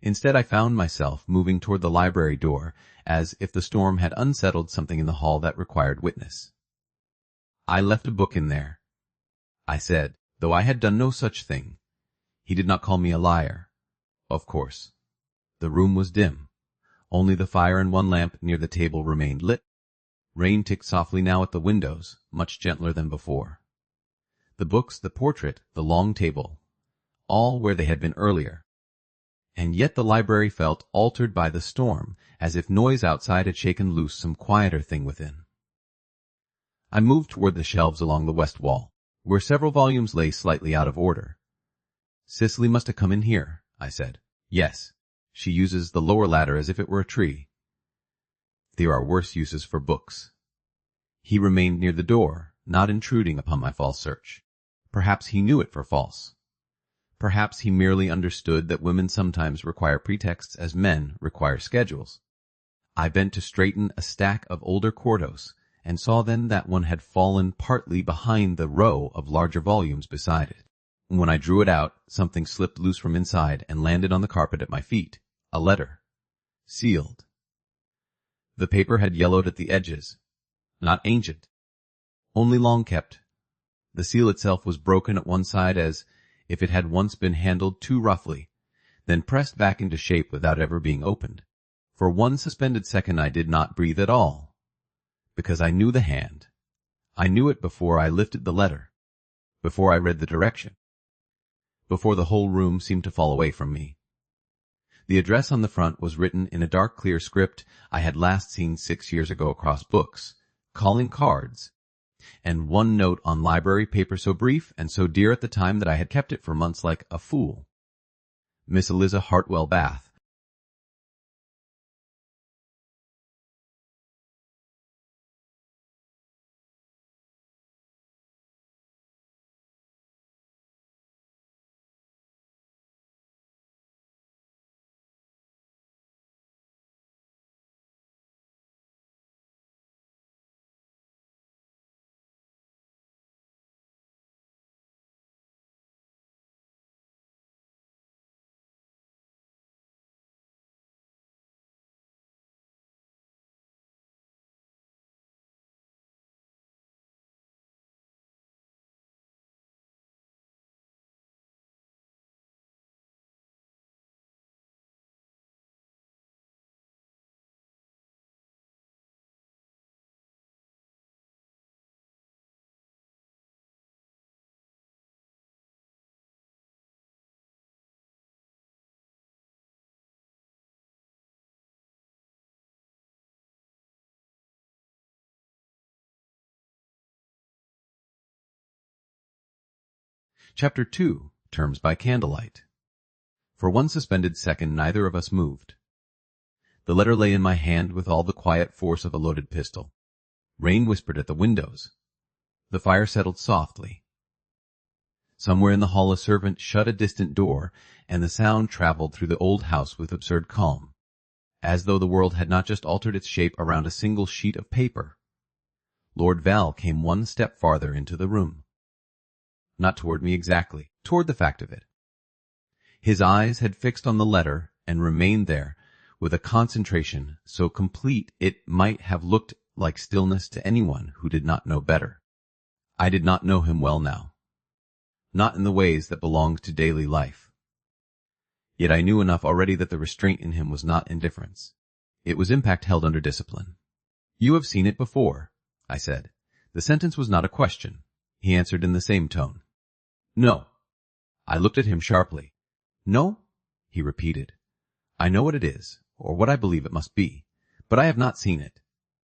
Instead I found myself moving toward the library door as if the storm had unsettled something in the hall that required witness. "I left a book in there," I said, though I had done no such thing. He did not call me a liar. Of course. The room was dim. Only the fire and one lamp near the table remained lit. Rain ticked softly now at the windows, much gentler than before. The books, the portrait, the long table, all where they had been earlier. And yet the library felt altered by the storm, as if noise outside had shaken loose some quieter thing within. I moved toward the shelves along the west wall, where several volumes lay slightly out of order. "Cicely must have come in here," I said. "Yes. She uses the lower ladder as if it were a tree." There are worse uses for books. He remained near the door, not intruding upon my false search. Perhaps he knew it for false. Perhaps he merely understood that women sometimes require pretexts as men require schedules. I bent to straighten a stack of older quartos, and saw then that one had fallen partly behind the row of larger volumes beside it. When I drew it out, something slipped loose from inside and landed on the carpet at my feet. A letter. Sealed. The paper had yellowed at the edges. Not ancient. Only long kept. The seal itself was broken at one side as if it had once been handled too roughly, then pressed back into shape without ever being opened. For one suspended second I did not breathe at all, because I knew the hand. I knew it before I lifted the letter, before I read the direction, before the whole room seemed to fall away from me. The address on the front was written in a dark clear script I had last seen 6 years ago across books, calling cards, and one note on library paper so brief and so dear at the time that I had kept it for months like a fool. Miss Eliza Hartwell Bath, Chapter 2. Terms by Candlelight. For one suspended second neither of us moved. The letter lay in my hand with all the quiet force of a loaded pistol. Rain whispered at the windows. The fire settled softly. Somewhere in the hall a servant shut a distant door, and the sound traveled through the old house with absurd calm, as though the world had not just altered its shape around a single sheet of paper. Lord Val came one step farther into the room. Not toward me exactly, toward the fact of it. His eyes had fixed on the letter and remained there with a concentration so complete it might have looked like stillness to anyone who did not know better. I did not know him well now, not in the ways that belonged to daily life. Yet I knew enough already that the restraint in him was not indifference. It was impact held under discipline. "You have seen it before," I said. The sentence was not a question. He answered in the same tone. "No." I looked at him sharply. "No?" he repeated. "I know what it is, or what I believe it must be, but I have not seen it."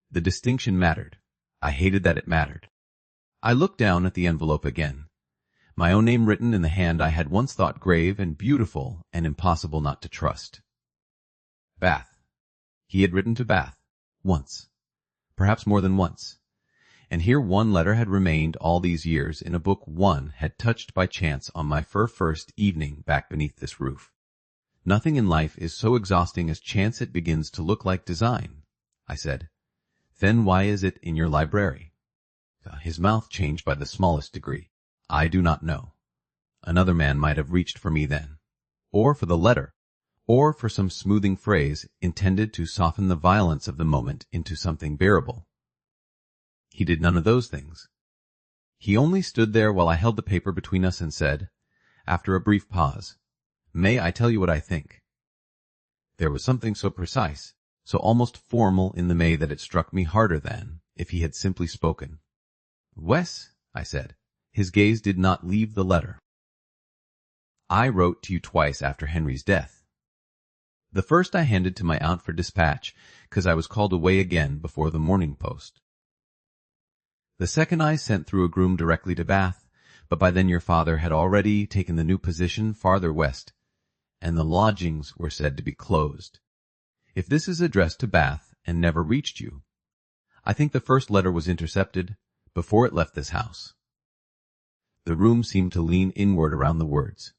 The distinction mattered. I hated that it mattered. I looked down at the envelope again. My own name written in the hand I had once thought grave and beautiful and impossible not to trust. Bath. He had written to Bath. Once. Perhaps more than once. And here one letter had remained all these years in a book one had touched by chance on my first evening back beneath this roof. Nothing in life is so exhausting as chance. It begins to look like design, I said. Then why is it in your library? His mouth changed by the smallest degree. I do not know. Another man might have reached for me then, or for the letter, or for some smoothing phrase intended to soften the violence of the moment into something bearable. He did none of those things. He only stood there while I held the paper between us and said, after a brief pause, "May I tell you what I think?" There was something so precise, so almost formal in the may that it struck me harder than if he had simply spoken. "Wes," I said. His gaze did not leave the letter. "I wrote to you twice after Henry's death. The first I handed to my aunt for dispatch, 'cause I was called away again before the morning post. The second I sent through a groom directly to Bath, but by then your father had already taken the new position farther west, and the lodgings were said to be closed. If this is addressed to Bath and never reached you, I think the first letter was intercepted before it left this house." The room seemed to lean inward around the words.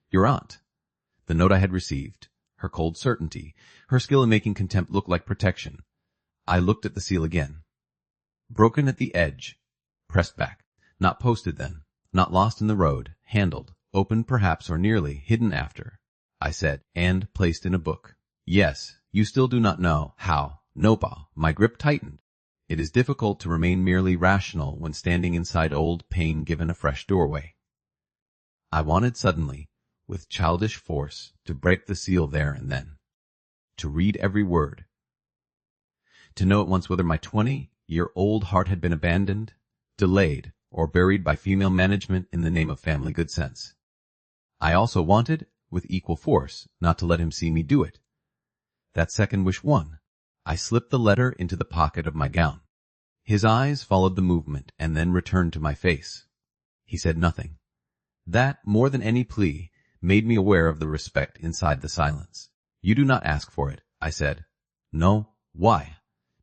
Your aunt. The note I had received, her cold certainty, her skill in making contempt look like protection. I looked at the seal again. Broken at the edge, pressed back, not posted then, not lost in the road, handled, opened perhaps or nearly, hidden after, I said, and placed in a book. Yes, you still do not know how. No, Pa, my grip tightened. It is difficult to remain merely rational when standing inside old pain given a fresh doorway. I wanted suddenly, with childish force, to break the seal there and then. To read every word. To know at once whether my 20-year-old heart had been abandoned, delayed, or buried by female management in the name of family good sense. I also wanted, with equal force, not to let him see me do it. That second wish won. I slipped the letter into the pocket of my gown. His eyes followed the movement and then returned to my face. He said nothing. That, more than any plea, made me aware of the respect inside the silence. "You do not ask for it," I said. "No. Why?"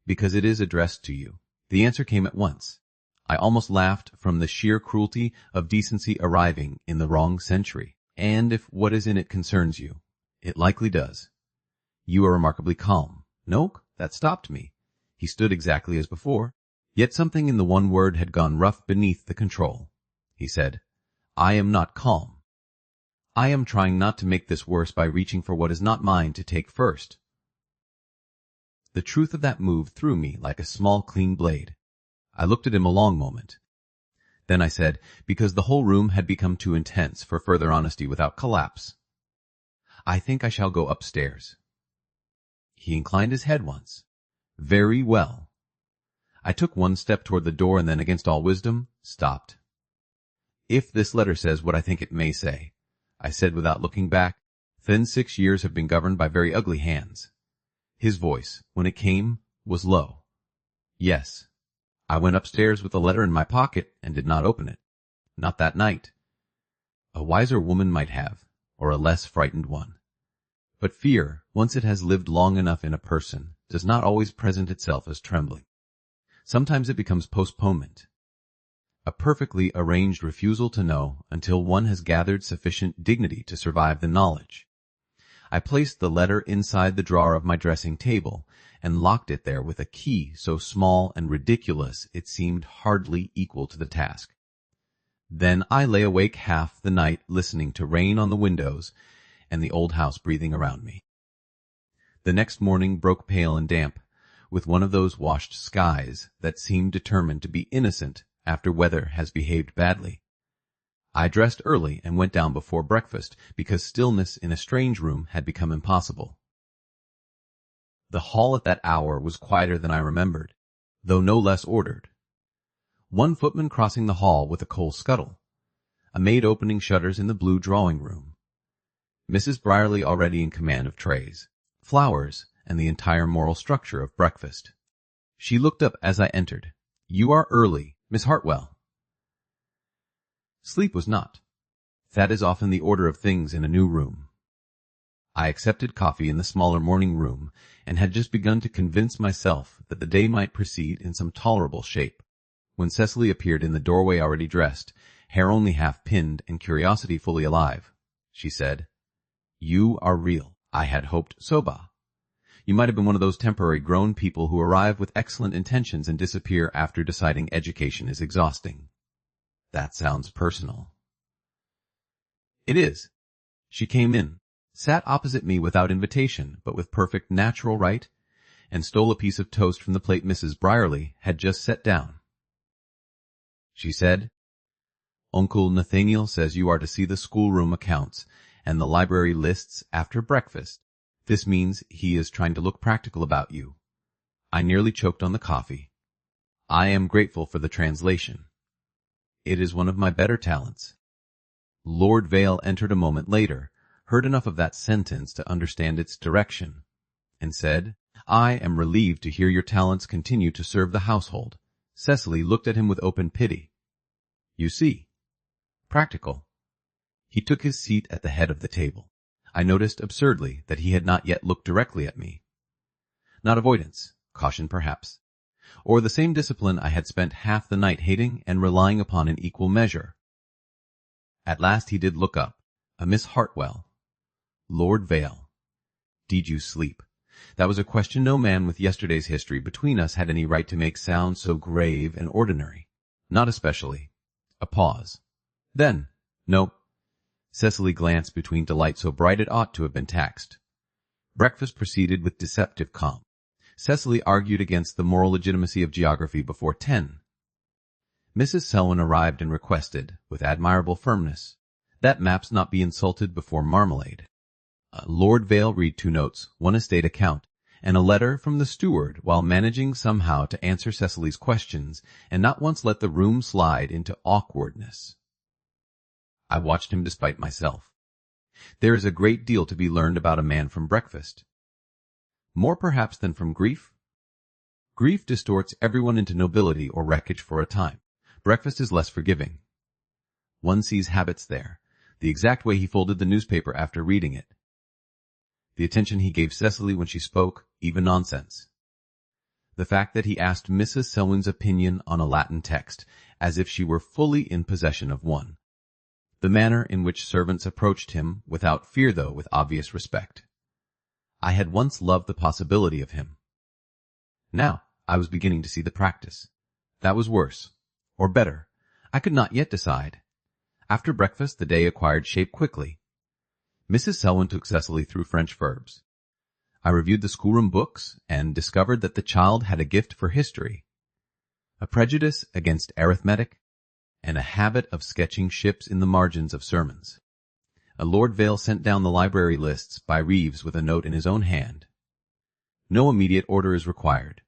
"Because it is addressed to you." The answer came at once. I almost laughed from the sheer cruelty of decency arriving in the wrong century. "And if what is in it concerns you, it likely does. You are remarkably calm." "No, that stopped me." He stood exactly as before, yet something in the one word had gone rough beneath the control. He said, "I am not calm. I am trying not to make this worse by reaching for what is not mine to take first." The truth of that moved through me like a small clean blade. I looked at him a long moment. Then I said, because the whole room had become too intense for further honesty without collapse, "I think I shall go upstairs." He inclined his head once. "Very well." I took one step toward the door and then, against all wisdom, stopped. "If this letter says what I think it may say," I said without looking back, "then 6 years have been governed by very ugly hands." His voice, when it came, was low. "Yes. I went upstairs with the letter in my pocket and did not open it. Not that night." a wiser woman might have, or a less frightened one. But fear, once it has lived long enough in a person, does not always present itself as trembling. Sometimes it becomes postponement, a perfectly arranged refusal to know until one has gathered sufficient dignity to survive the knowledge. I placed the letter inside the drawer of my dressing table and locked it there with a key so small and ridiculous it seemed hardly equal to the task. Then I lay awake half the night listening to rain on the windows and the old house breathing around me. The next morning broke pale and damp, with one of those washed skies that seem determined to be innocent after weather has behaved badly. I dressed early and went down before breakfast because stillness in a strange room had become impossible. The hall at that hour was quieter than I remembered, though no less ordered. One footman crossing the hall with a coal scuttle, a maid opening shutters in the blue drawing-room, Mrs. Brierly already in command of trays, flowers, and the entire moral structure of breakfast. She looked up as I entered. "You are early, Miss Hartwell." Sleep was not. That is often the order of things in a new room. I accepted coffee in the smaller morning room and had just begun to convince myself that the day might proceed in some tolerable shape, when Cecily appeared in the doorway already dressed, hair only half pinned and curiosity fully alive. She said, "You are real. I had hoped soba. You might have been one of those temporary grown people who arrive with excellent intentions and disappear after deciding education is exhausting." That sounds personal. It is. She came in, sat opposite me without invitation, but with perfect natural right, and stole a piece of toast from the plate Mrs. Brierly had just set down. She said, "Uncle Nathaniel says you are to see the schoolroom accounts and the library lists after breakfast. This means he is trying to look practical about you." I nearly choked on the coffee. I am grateful for the translation. It is one of my better talents. Lord Vale entered a moment later, heard enough of that sentence to understand its direction, and said, "I am relieved to hear your talents continue to serve the household." Cecily looked at him with open pity. "You see. Practical." He took his seat at the head of the table. I noticed absurdly that he had not yet looked directly at me. Not avoidance, caution perhaps, or the same discipline I had spent half the night hating and relying upon in equal measure. At last he did look up. A Miss Hartwell. "Lord Vale. Did you sleep?" That was a question no man with yesterday's history between us had any right to make sound so grave and ordinary. Not especially. A pause. Then, "No." Cecily glanced between delight so bright it ought to have been taxed. Breakfast proceeded with deceptive calm. Cecily argued against the moral legitimacy of geography before 10. Mrs. Selwyn arrived and requested, with admirable firmness, that maps not be insulted before marmalade. Lord Vale read 2 notes, 1 estate account, and a letter from the steward while managing somehow to answer Cecily's questions and not once let the room slide into awkwardness. I watched him despite myself. There is a great deal to be learned about a man from breakfast. More perhaps than from grief. Grief distorts everyone into nobility or wreckage for a time. Breakfast is less forgiving. One sees habits there, the exact way he folded the newspaper after reading it, the attention he gave Cecily when she spoke, even nonsense, the fact that he asked Mrs. Selwyn's opinion on a Latin text, as if she were fully in possession of one, the manner in which servants approached him, without fear though with obvious respect. I had once loved the possibility of him. Now I was beginning to see the practice. That was worse, or better. I could not yet decide. After breakfast the day acquired shape quickly. Mrs. Selwyn took Cecily through French verbs. I reviewed the schoolroom books and discovered that the child had a gift for history, a prejudice against arithmetic, and a habit of sketching ships in the margins of sermons. Lord Vale sent down the library lists by Reeves with a note in his own hand. No immediate order is required.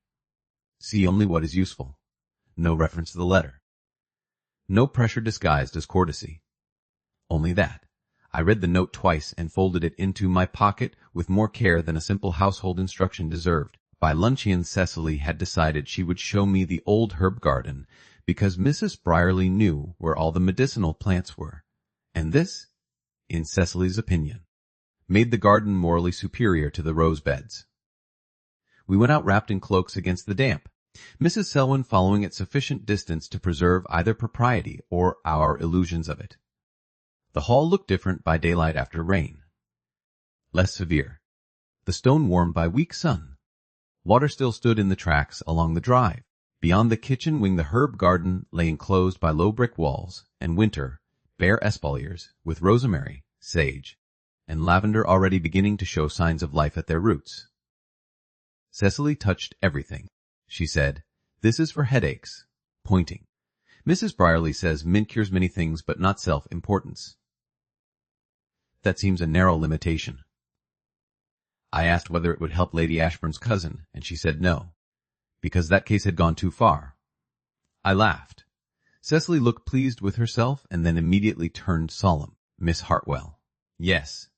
See only what is useful. No reference to the letter. No pressure disguised as courtesy. Only that. I read the note twice and folded it into my pocket with more care than a simple household instruction deserved. By luncheon Cecily had decided she would show me the old herb garden because Mrs. Brierly knew where all the medicinal plants were, And this, in Cecily's opinion, made the garden morally superior to the rose beds. We went out wrapped in cloaks against the damp, Mrs. Selwyn following at sufficient distance to preserve either propriety or our illusions of it. The hall looked different by daylight after rain. Less severe. The stone warmed by weak sun. Water still stood in the tracks along the drive. Beyond the kitchen wing the herb garden lay enclosed by low brick walls, and winter, bare espaliers, with rosemary, sage, and lavender already beginning to show signs of life at their roots. Cecily touched everything. She said, "This is for headaches," pointing. "Mrs. Brierly says mint cures many things but not self-importance." That seems a narrow limitation. I asked whether it would help Lady Ashburn's cousin, and she said no, because that case had gone too far. I laughed. Cecily looked pleased with herself and then immediately turned solemn. "Miss Hartwell." "Yes."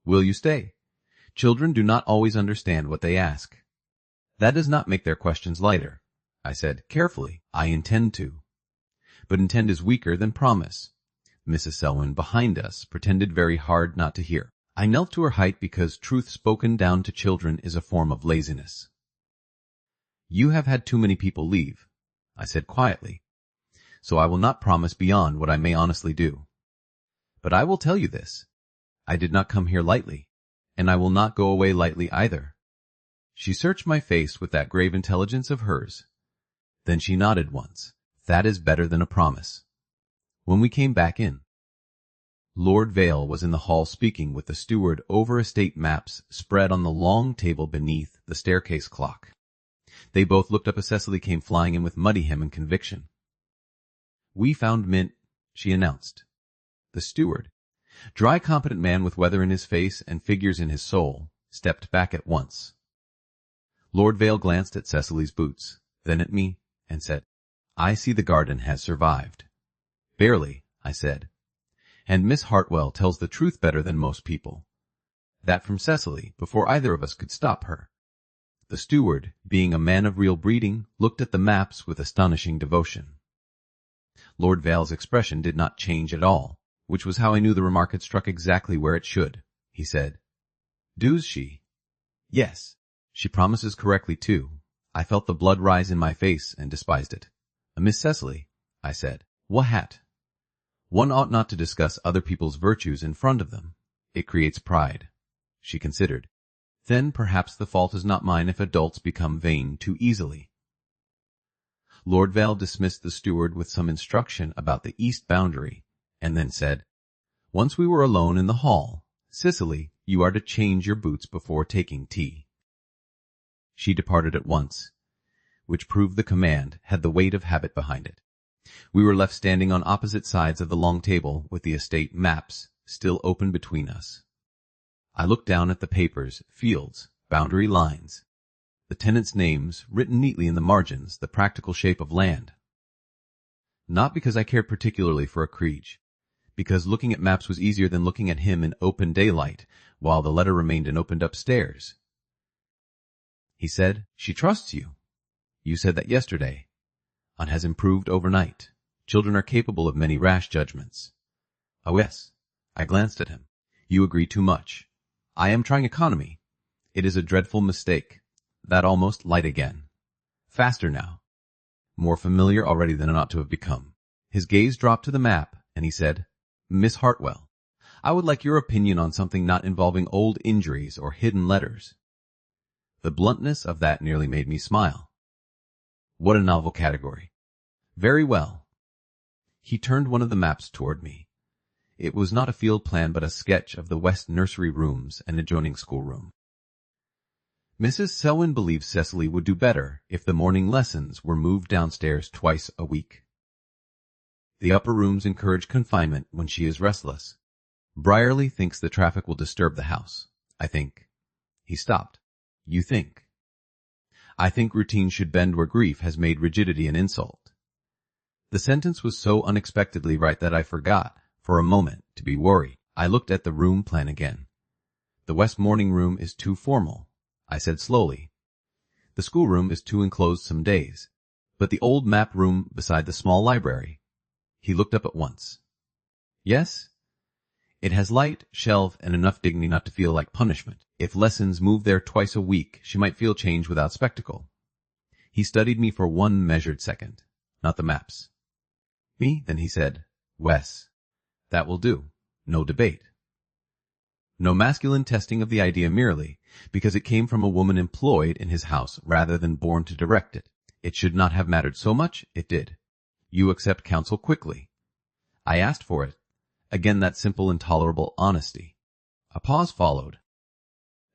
"Will you stay? Children do not always understand what they ask." "That does not make their questions lighter," I said carefully. "I intend to." But intend is weaker than promise. Mrs. Selwyn, behind us, pretended very hard not to hear. I knelt to her height because truth spoken down to children is a form of laziness. "You have had too many people leave," I said quietly, "so I will not promise beyond what I may honestly do. But I will tell you this. I did not come here lightly, and I will not go away lightly either." She searched my face with that grave intelligence of hers. Then she nodded once. "That is better than a promise." When we came back in, Lord Vale was in the hall speaking with the steward over estate maps spread on the long table beneath the staircase clock. They both looked up as Cecily came flying in with muddy hem and conviction. "We found mint," she announced. The steward, dry competent man with weather in his face and figures in his soul, stepped back at once. Lord Vale glanced at Cecily's boots, then at me, and said, "I see the garden has survived." "Barely," I said. "And Miss Hartwell tells the truth better than most people." That from Cecily, before either of us could stop her. The steward, being a man of real breeding, looked at the maps with astonishing devotion. Lord Vale's expression did not change at all, which was how I knew the remark had struck exactly where it should. He said, "Does she?" "Yes. She promises correctly, too." I felt the blood rise in my face and despised it. "Miss Cecily," I said, "what?" "One ought not to discuss other people's virtues in front of them. It creates pride." She considered. "Then perhaps the fault is not mine if adults become vain too easily." Lord Vale dismissed the steward with some instruction about the east boundary, and then said, once we were alone in the hall, "Cecily, you are to change your boots before taking tea." She departed at once, which proved the command had the weight of habit behind it. We were left standing on opposite sides of the long table with the estate maps still open between us. I looked down at the papers, fields, boundary lines, the tenants' names written neatly in the margins, the practical shape of land. Not because I cared particularly for a creage, because looking at maps was easier than looking at him in open daylight, while the letter remained and opened upstairs. He said, "She trusts you. You said that yesterday. And has improved overnight. Children are capable of many rash judgments." "Oh, yes." I glanced at him. "You agree too much. I am trying economy. It is a dreadful mistake. That almost light again. Faster now. More familiar already than it ought to have become." His gaze dropped to the map, and he said, "Miss Hartwell, I would like your opinion on something not involving old injuries or hidden letters." The bluntness of that nearly made me smile. "What a novel category." "Very well." He turned one of the maps toward me. It was not a field plan but a sketch of the west nursery rooms and adjoining schoolroom. Mrs. Selwyn believes Cecily would do better if the morning lessons were moved downstairs twice a week. The upper rooms encourage confinement when she is restless. Brierly thinks the traffic will disturb the house. I think. He stopped. "You think?" "I think routine should bend where grief has made rigidity an insult." The sentence was so unexpectedly right that I forgot, for a moment, to be worried. I looked at the room plan again. "The west morning room is too formal," I said slowly. "The schoolroom is too enclosed some days. But the old map room beside the small library." He looked up at once. "Yes?" It has light, shelf, and enough dignity not to feel like punishment. If lessons moved there twice a week, she might feel change without spectacle. He studied me for one measured second, not the maps. Me? Then he said, Wes, that will do. No debate. No masculine testing of the idea merely, because it came from a woman employed in his house rather than born to direct it. It should not have mattered so much, it did. You accept counsel quickly. I asked for it. Again that simple and tolerable honesty. A pause followed.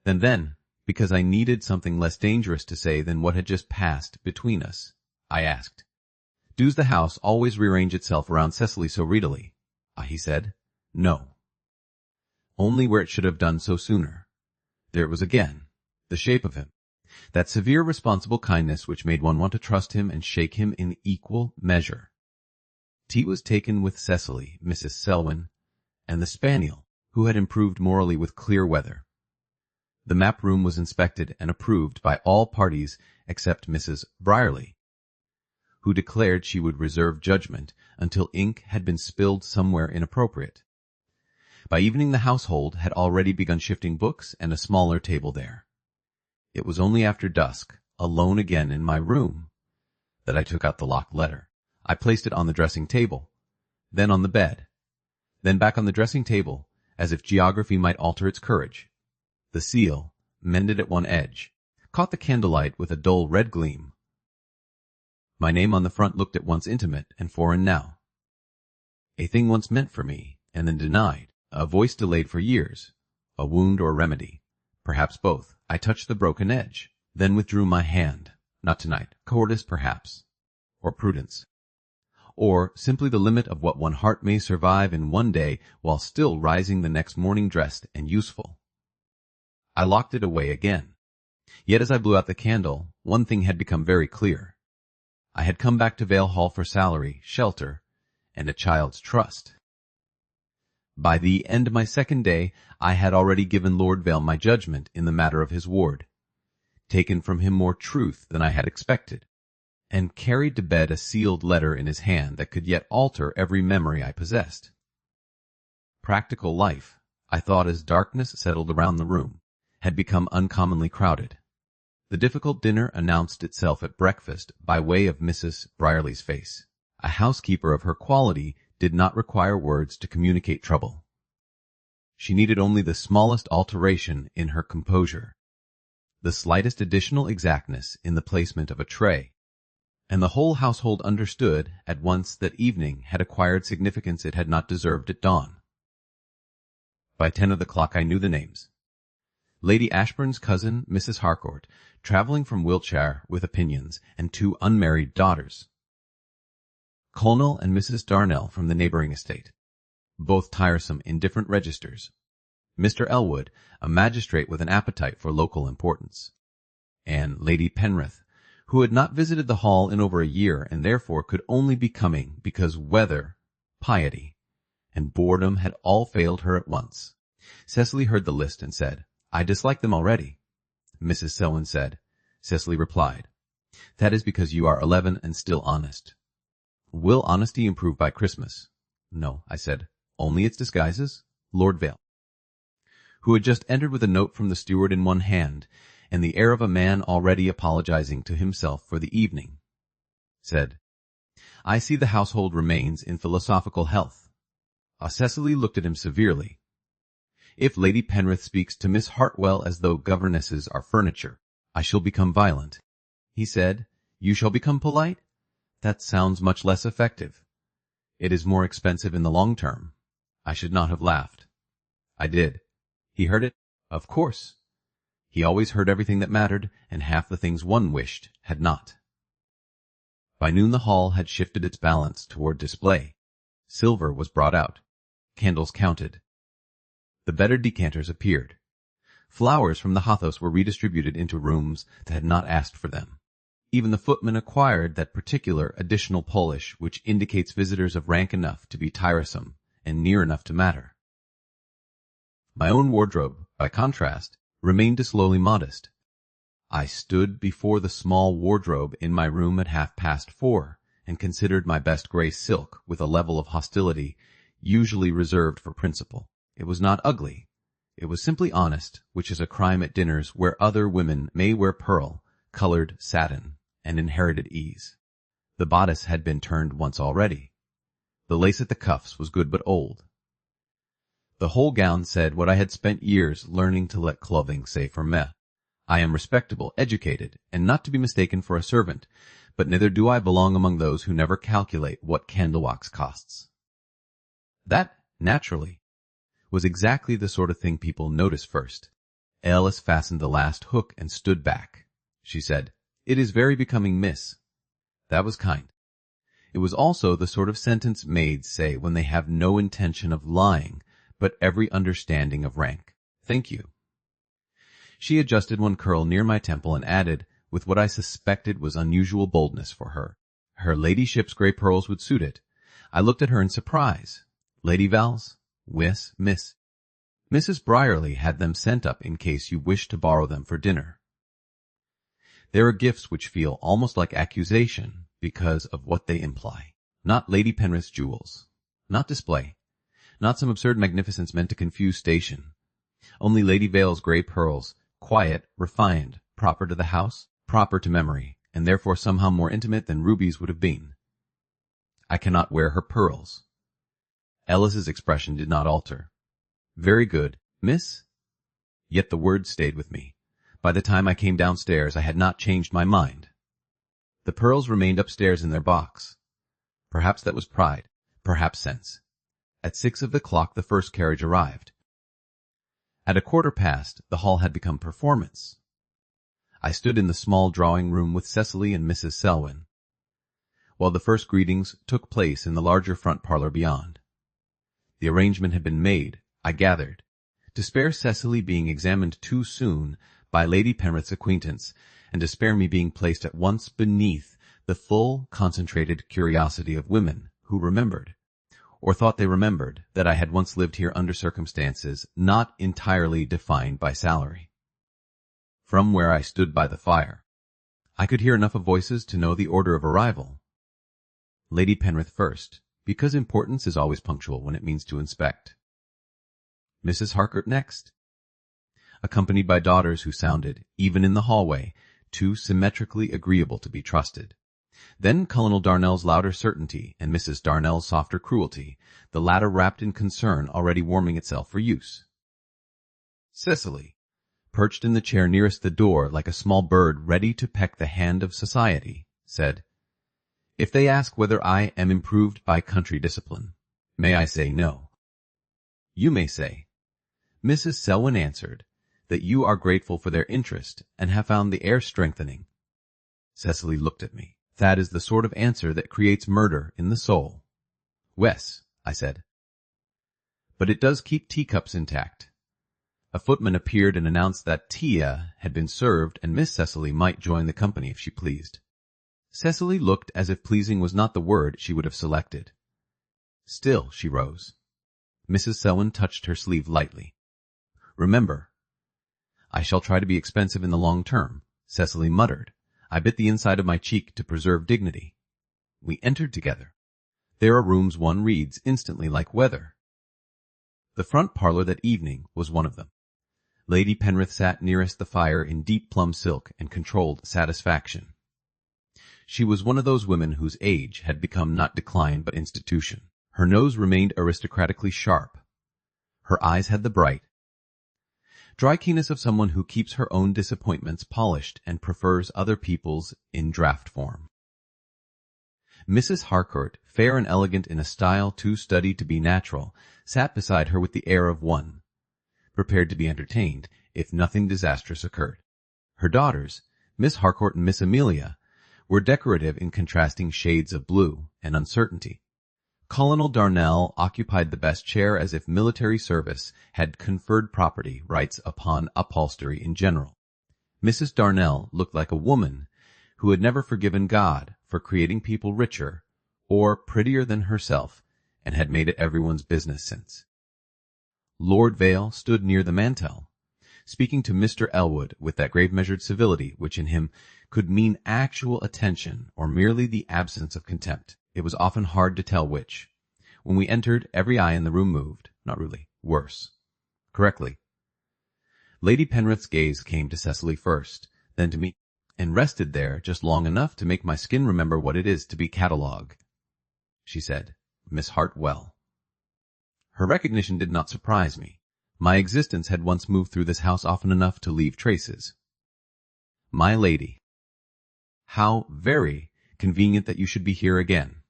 Then, because I needed something less dangerous to say than what had just passed between us, I asked, Does the house always rearrange itself around Cecily so readily? He said, No. Only where it should have done so sooner. There it was again, the shape of him. That severe responsible kindness which made one want to trust him and shake him in equal measure. Tea was taken with Cecily, Mrs. Selwyn, and the spaniel, who had improved morally with clear weather. The map room was inspected and approved by all parties except Mrs. Brierly, who declared she would reserve judgment until ink had been spilled somewhere inappropriate. By evening the household had already begun shifting books and a smaller table there. It was only after dusk, alone again in my room, that I took out the locked letter. I placed it on the dressing table, then on the bed, then back on the dressing table, as if geography might alter its courage. The seal, mended at one edge, caught the candlelight with a dull red gleam. My name on the front looked at once intimate and foreign now. A thing once meant for me, and then denied, a voice delayed for years, a wound or remedy, perhaps both. I touched the broken edge, then withdrew my hand. Not tonight. Cowardice, perhaps, or prudence, or simply the limit of what one heart may survive in one day while still rising the next morning dressed and useful. I locked it away again. Yet as I blew out the candle, one thing had become very clear. I had come back to Vale Hall for salary, shelter, and a child's trust. By the end of my second day, I had already given Lord Vale my judgment in the matter of his ward, taken from him more truth than I had expected, and carried to bed a sealed letter in his hand that could yet alter every memory I possessed. Practical life, I thought as darkness settled around the room, had become uncommonly crowded. The difficult dinner announced itself at breakfast by way of Mrs. Brierly's face. A housekeeper of her quality did not require words to communicate trouble. She needed only the smallest alteration in her composure, the slightest additional exactness in the placement of a tray, and the whole household understood at once that evening had acquired significance it had not deserved at dawn. By 10 of the clock I knew the names. Lady Ashburn's cousin, Mrs. Harcourt, travelling from Wiltshire with opinions, and 2 unmarried daughters. Colonel and Mrs. Darnell from the neighbouring estate, both tiresome in different registers. Mr. Elwood, a magistrate with an appetite for local importance. And Lady Penrith, who had not visited the hall in over a year and therefore could only be coming because weather, piety, and boredom had all failed her at once. Cecily heard the list and said, I dislike them already. Mrs. Selwyn said. Cecily replied, That is because you are 11 and still honest. Will honesty improve by Christmas? No, I said, only its disguises. Lord Vale, who had just entered with a note from the steward in one hand, and the air of a man already apologizing to himself for the evening, said, I see the household remains in philosophical health. Cecily looked at him severely. If Lady Penrith speaks to Miss Hartwell as though governesses are furniture, I shall become violent. He said, You shall become polite? That sounds much less effective. It is more expensive in the long term. I should not have laughed. I did. He heard it? Of course. He always heard everything that mattered, and half the things one wished had not. By noon the hall had shifted its balance toward display. Silver was brought out. Candles counted. The better decanters appeared. Flowers from the hothouse were redistributed into rooms that had not asked for them. Even the footman acquired that particular additional polish which indicates visitors of rank enough to be tiresome and near enough to matter. My own wardrobe, by contrast, remained slowly modest. I stood before the small wardrobe in my room at 4:30 and considered my best grey silk with a level of hostility usually reserved for principal. It was not ugly. It was simply honest, which is a crime at dinners where other women may wear pearl-colored satin and inherited ease. The bodice had been turned once already. The lace at the cuffs was good but old. The whole gown said what I had spent years learning to let clothing say for me. I am respectable, educated, and not to be mistaken for a servant, but neither do I belong among those who never calculate what candle wax costs. That, naturally, was exactly the sort of thing people notice first. Alice fastened the last hook and stood back. She said, "It is very becoming, miss." That was kind. It was also the sort of sentence maids say when they have no intention of lying, but every understanding of rank. "Thank you." She adjusted one curl near my temple and added, with what I suspected was unusual boldness for her, "Her ladyship's grey pearls would suit it." I looked at her in surprise. "Lady Val's?" "Miss. Mrs. Brierly had them sent up in case you wished to borrow them for dinner." There are gifts which feel almost like accusation because of what they imply. Not Lady Penrith's jewels. Not display. Not some absurd magnificence meant to confuse station. Only Lady Vale's grey pearls, quiet, refined, proper to the house, proper to memory, and therefore somehow more intimate than rubies would have been. "I cannot wear her pearls." Ellis's expression did not alter. "Very good, miss?" Yet the words stayed with me. By the time I came downstairs, I had not changed my mind. The pearls remained upstairs in their box. Perhaps that was pride, perhaps sense. At 6 of the clock the first carriage arrived. At 1:15, the hall had become performance. I stood in the small drawing-room with Cecily and Mrs. Selwyn, while the first greetings took place in the larger front parlor beyond. The arrangement had been made, I gathered, to spare Cecily being examined too soon by Lady Penrith's acquaintance, and to spare me being placed at once beneath the full, concentrated curiosity of women who remembered, or thought they remembered, that I had once lived here under circumstances not entirely defined by salary. From where I stood by the fire, I could hear enough of voices to know the order of arrival. Lady Penrith first, because importance is always punctual when it means to inspect. Mrs. Harcourt next, accompanied by daughters who sounded, even in the hallway, too symmetrically agreeable to be trusted. Then Colonel Darnell's louder certainty and Mrs. Darnell's softer cruelty, the latter wrapped in concern already warming itself for use. Cecily, perched in the chair nearest the door like a small bird ready to peck the hand of society, said, "If they ask whether I am improved by country discipline, may I say no?" "You may say," Mrs. Selwyn answered, "that you are grateful for their interest and have found the air strengthening." Cecily looked at me. "That is the sort of answer that creates murder in the soul." "Wes," I said. "But it does keep teacups intact." A footman appeared and announced that tea had been served and Miss Cecily might join the company if she pleased. Cecily looked as if pleasing was not the word she would have selected. Still, she rose. Mrs. Selwyn touched her sleeve lightly. "Remember, I shall try to be expensive in the long term," Cecily muttered. I bit the inside of my cheek to preserve dignity. We entered together. There are rooms one reads instantly like weather. The front parlor that evening was one of them. Lady Penrith sat nearest the fire in deep plum silk and controlled satisfaction. She was one of those women whose age had become not decline but institution. Her nose remained aristocratically sharp. Her eyes had the bright, dry keenness of someone who keeps her own disappointments polished and prefers other people's in draft form. Mrs. Harcourt, fair and elegant in a style too studied to be natural, sat beside her with the air of one prepared to be entertained if nothing disastrous occurred. Her daughters, Miss Harcourt and Miss Amelia, were decorative in contrasting shades of blue and uncertainty. Colonel Darnell occupied the best chair as if military service had conferred property rights upon upholstery in general. Mrs. Darnell looked like a woman who had never forgiven God for creating people richer or prettier than herself and had made it everyone's business since. Lord Vale stood near the mantel, speaking to Mr. Elwood with that grave measured civility which in him could mean actual attention or merely the absence of contempt. It was often hard to tell which. When we entered, every eye in the room moved, not really, Worse. Correctly. Lady Penrith's gaze came to Cecily first, then to me, and rested there just long enough to make my skin remember what it is to be catalogued. She said, Miss Hartwell. Her recognition did not surprise me. My existence had once moved through this house often enough to leave traces. My lady. How very convenient that you should be here again.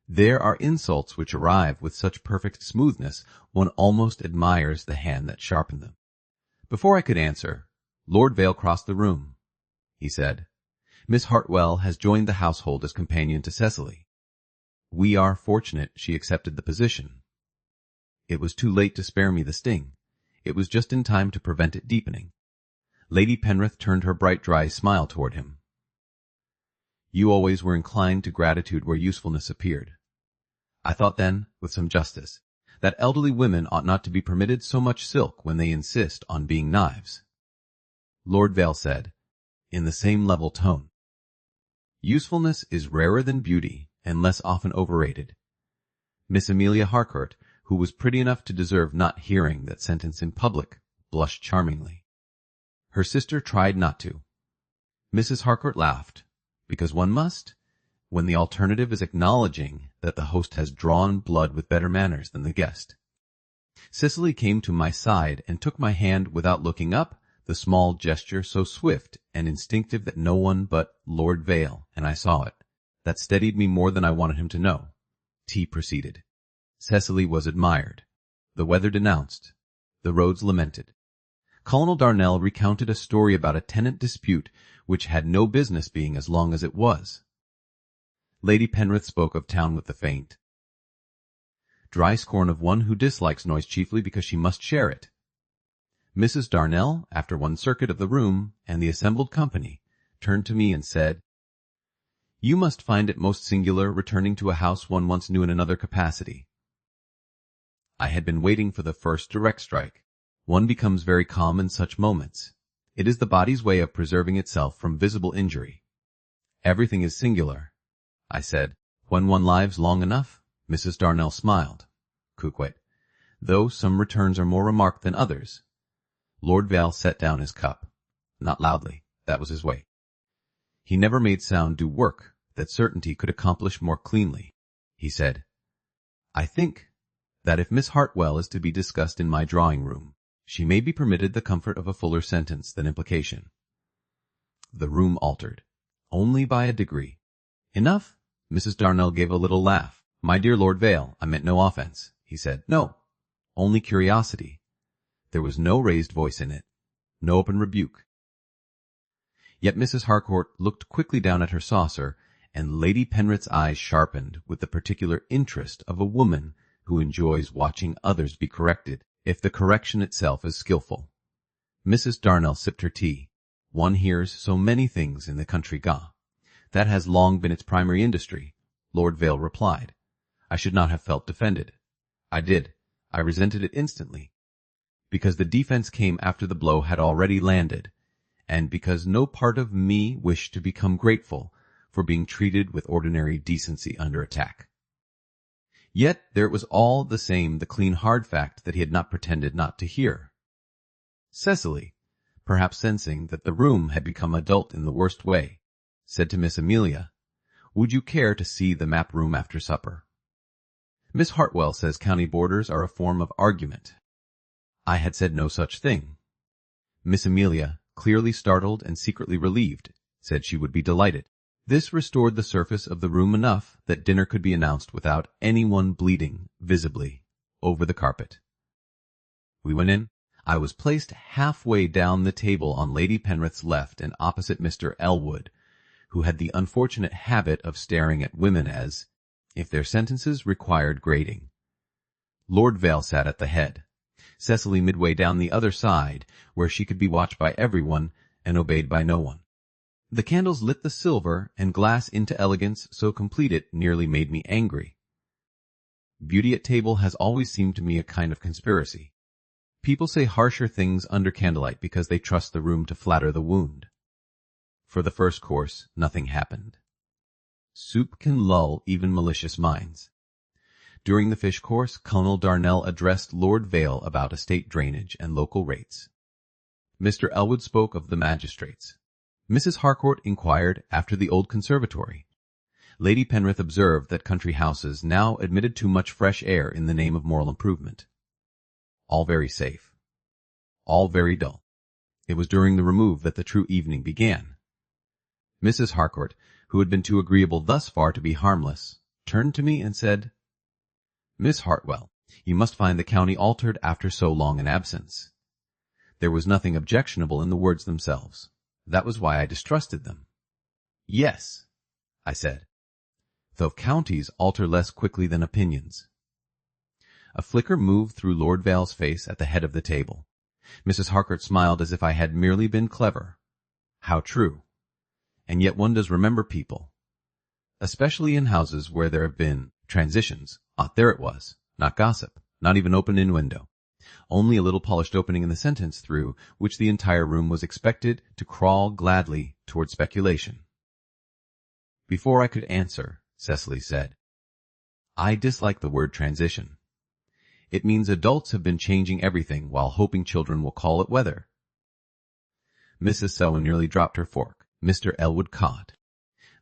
There are insults which arrive with such perfect smoothness, one almost admires the hand that sharpened them. Before I could answer, Lord Vale crossed the room. He said, Miss Hartwell has joined the household as companion to Cecily. We are fortunate she accepted the position. It was too late to spare me the sting. It was just in time to prevent it deepening. Lady Penrith turned her bright, dry smile toward him. You always were inclined to gratitude where usefulness appeared. I thought then, with some justice, that elderly women ought not to be permitted so much silk when they insist on being knives. Lord Vale said, in the same level tone, Usefulness is rarer than beauty and less often overrated. Miss Amelia Harcourt, who was pretty enough to deserve not hearing that sentence in public, blushed charmingly. Her sister tried not to. Mrs. Harcourt laughed, because one must, when the alternative is acknowledging that the host has drawn blood with better manners than the guest. Cecily came to my side and took my hand without looking up, the small gesture so swift and instinctive that no one but Lord Vale, and I saw it, that steadied me more than I wanted him to know. Tea proceeded. Cecily was admired. The weather denounced. The roads lamented. Colonel Darnell recounted a story about a tenant dispute which had no business being as long as it was. Lady Penrith spoke of town with the faint, dry scorn of one who dislikes noise chiefly because she must share it. Mrs. Darnell, after one circuit of the room and the assembled company, turned to me and said, You must find it most singular returning to a house one once knew in another capacity. I had been waiting for the first direct strike. One becomes very calm in such moments. It is the body's way of preserving itself from visible injury. Everything is singular, I said. When one lives long enough, Mrs. Darnell smiled. Quoque, though some returns are more remarked than others. Lord Vale set down his cup. Not loudly, that was his way. He never made sound do work that certainty could accomplish more cleanly. He said, I think that if Miss Hartwell is to be discussed in my drawing-room, she may be permitted the comfort of a fuller sentence than implication. The room altered, only by a degree. Enough? Mrs. Darnell gave a little laugh. My dear Lord Vale, I meant no offense, he said. No, only curiosity. There was no raised voice in it, no open rebuke. Yet Mrs. Harcourt looked quickly down at her saucer, and Lady Penrith's eyes sharpened with the particular interest of a woman who enjoys watching others be corrected, if the correction itself is skilful. Mrs. Darnell sipped her tea. One hears so many things in the country ga. That has long been its primary industry, Lord Vale replied. I should not have felt defended. I did. I resented it instantly, because the defense came after the blow had already landed, and because no part of me wished to become grateful for being treated with ordinary decency under attack. Yet there was all the same the clean hard fact that he had not pretended not to hear. Cecily, perhaps sensing that the room had become adult in the worst way, said to Miss Amelia, Would you care to see the map room after supper? Miss Hartwell says county borders are a form of argument. I had said no such thing. Miss Amelia, clearly startled and secretly relieved, said she would be delighted. This restored the surface of the room enough that dinner could be announced without anyone bleeding, visibly, over the carpet. We went in. I was placed halfway down the table on Lady Penrith's left and opposite Mr. Elwood, who had the unfortunate habit of staring at women as if their sentences required grading. Lord Vale sat at the head, Cecily midway down the other side, where she could be watched by everyone and obeyed by no one. The candles lit the silver and glass into elegance so complete it nearly made me angry. Beauty at table has always seemed to me a kind of conspiracy. People say harsher things under candlelight because they trust the room to flatter the wound. For the first course, nothing happened. Soup can lull even malicious minds. During the fish course, Colonel Darnell addressed Lord Vale about estate drainage and local rates. Mr. Elwood spoke of the magistrates. Mrs. Harcourt inquired after the old conservatory. Lady Penrith observed that country houses now admitted too much fresh air in the name of moral improvement. All very safe. All very dull. It was during the remove that the true evening began. Mrs. Harcourt, who had been too agreeable thus far to be harmless, turned to me and said, "Miss Hartwell, you must find the county altered after so long an absence." There was nothing objectionable in the words themselves. That was why I distrusted them. "Yes," I said, "though counties alter less quickly than opinions." A flicker moved through Lord Vale's face at the head of the table. Mrs. Harcourt smiled as if I had merely been clever. How true. And yet one does remember people, especially in houses where there have been transitions. There it was, not gossip, not even open innuendo, only a little polished opening in the sentence through which the entire room was expected to crawl gladly toward speculation. Before I could answer, Cecily said, "I dislike the word transition. It means adults have been changing everything while hoping children will call it weather." Mrs. Selwyn nearly dropped her fork. Mr. Elwood caught.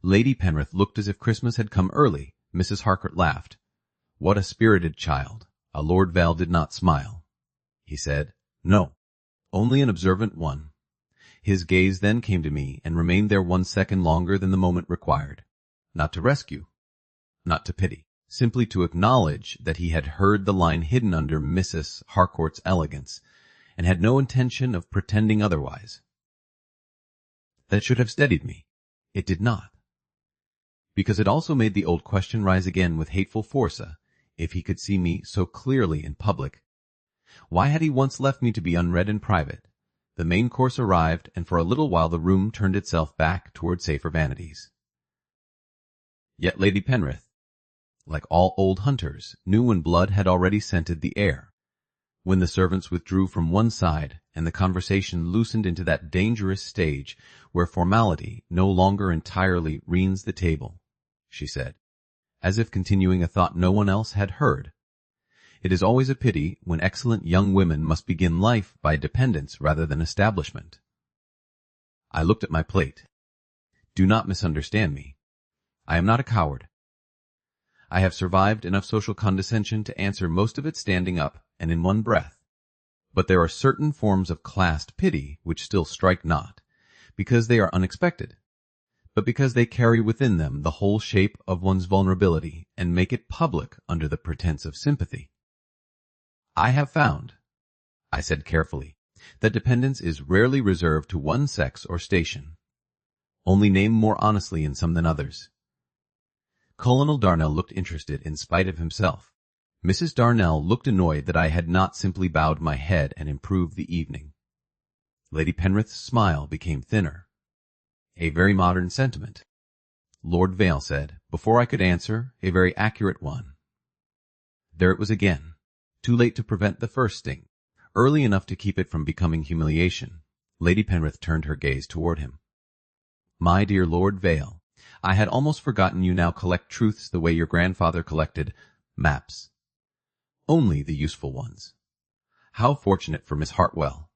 Lady Penrith looked as if Christmas had come early. Mrs. Harcourt laughed. "What a spirited child." Lord Vale did not smile. He said, "No, only an observant one." His gaze then came to me and remained there 1 second longer than the moment required. Not to rescue, not to pity, simply to acknowledge that he had heard the line hidden under Mrs. Harcourt's elegance, and had no intention of pretending otherwise. That should have steadied me. It did not. Because it also made the old question rise again with hateful force. If he could see me so clearly in public, why had he once left me to be unread in private? The main course arrived, and for a little while the room turned itself back toward safer vanities. Yet Lady Penrith, like all old hunters, knew when blood had already scented the air. When the servants withdrew from one side, and the conversation loosened into that dangerous stage where formality no longer entirely reins the table, she said, as if continuing a thought no one else had heard, "It is always a pity when excellent young women must begin life by dependence rather than establishment." I looked at my plate. Do not misunderstand me. I am not a coward. I have survived enough social condescension to answer most of it standing up and in one breath. But there are certain forms of classed pity which still strike not, because they are unexpected, but because they carry within them the whole shape of one's vulnerability and make it public under the pretense of sympathy. I have found, I said carefully, that dependence is rarely reserved to one sex or station, only named more honestly in some than others. Colonel Darnell looked interested in spite of himself. Mrs. Darnell looked annoyed that I had not simply bowed my head and improved the evening. Lady Penrith's smile became thinner. "A very modern sentiment," Lord Vale said. Before I could answer, "A very accurate one." There it was again, too late to prevent the first sting, early enough to keep it from becoming humiliation. Lady Penrith turned her gaze toward him. "My dear Lord Vale, I had almost forgotten you now collect truths the way your grandfather collected maps. Only the useful ones. How fortunate for Miss Hartwell."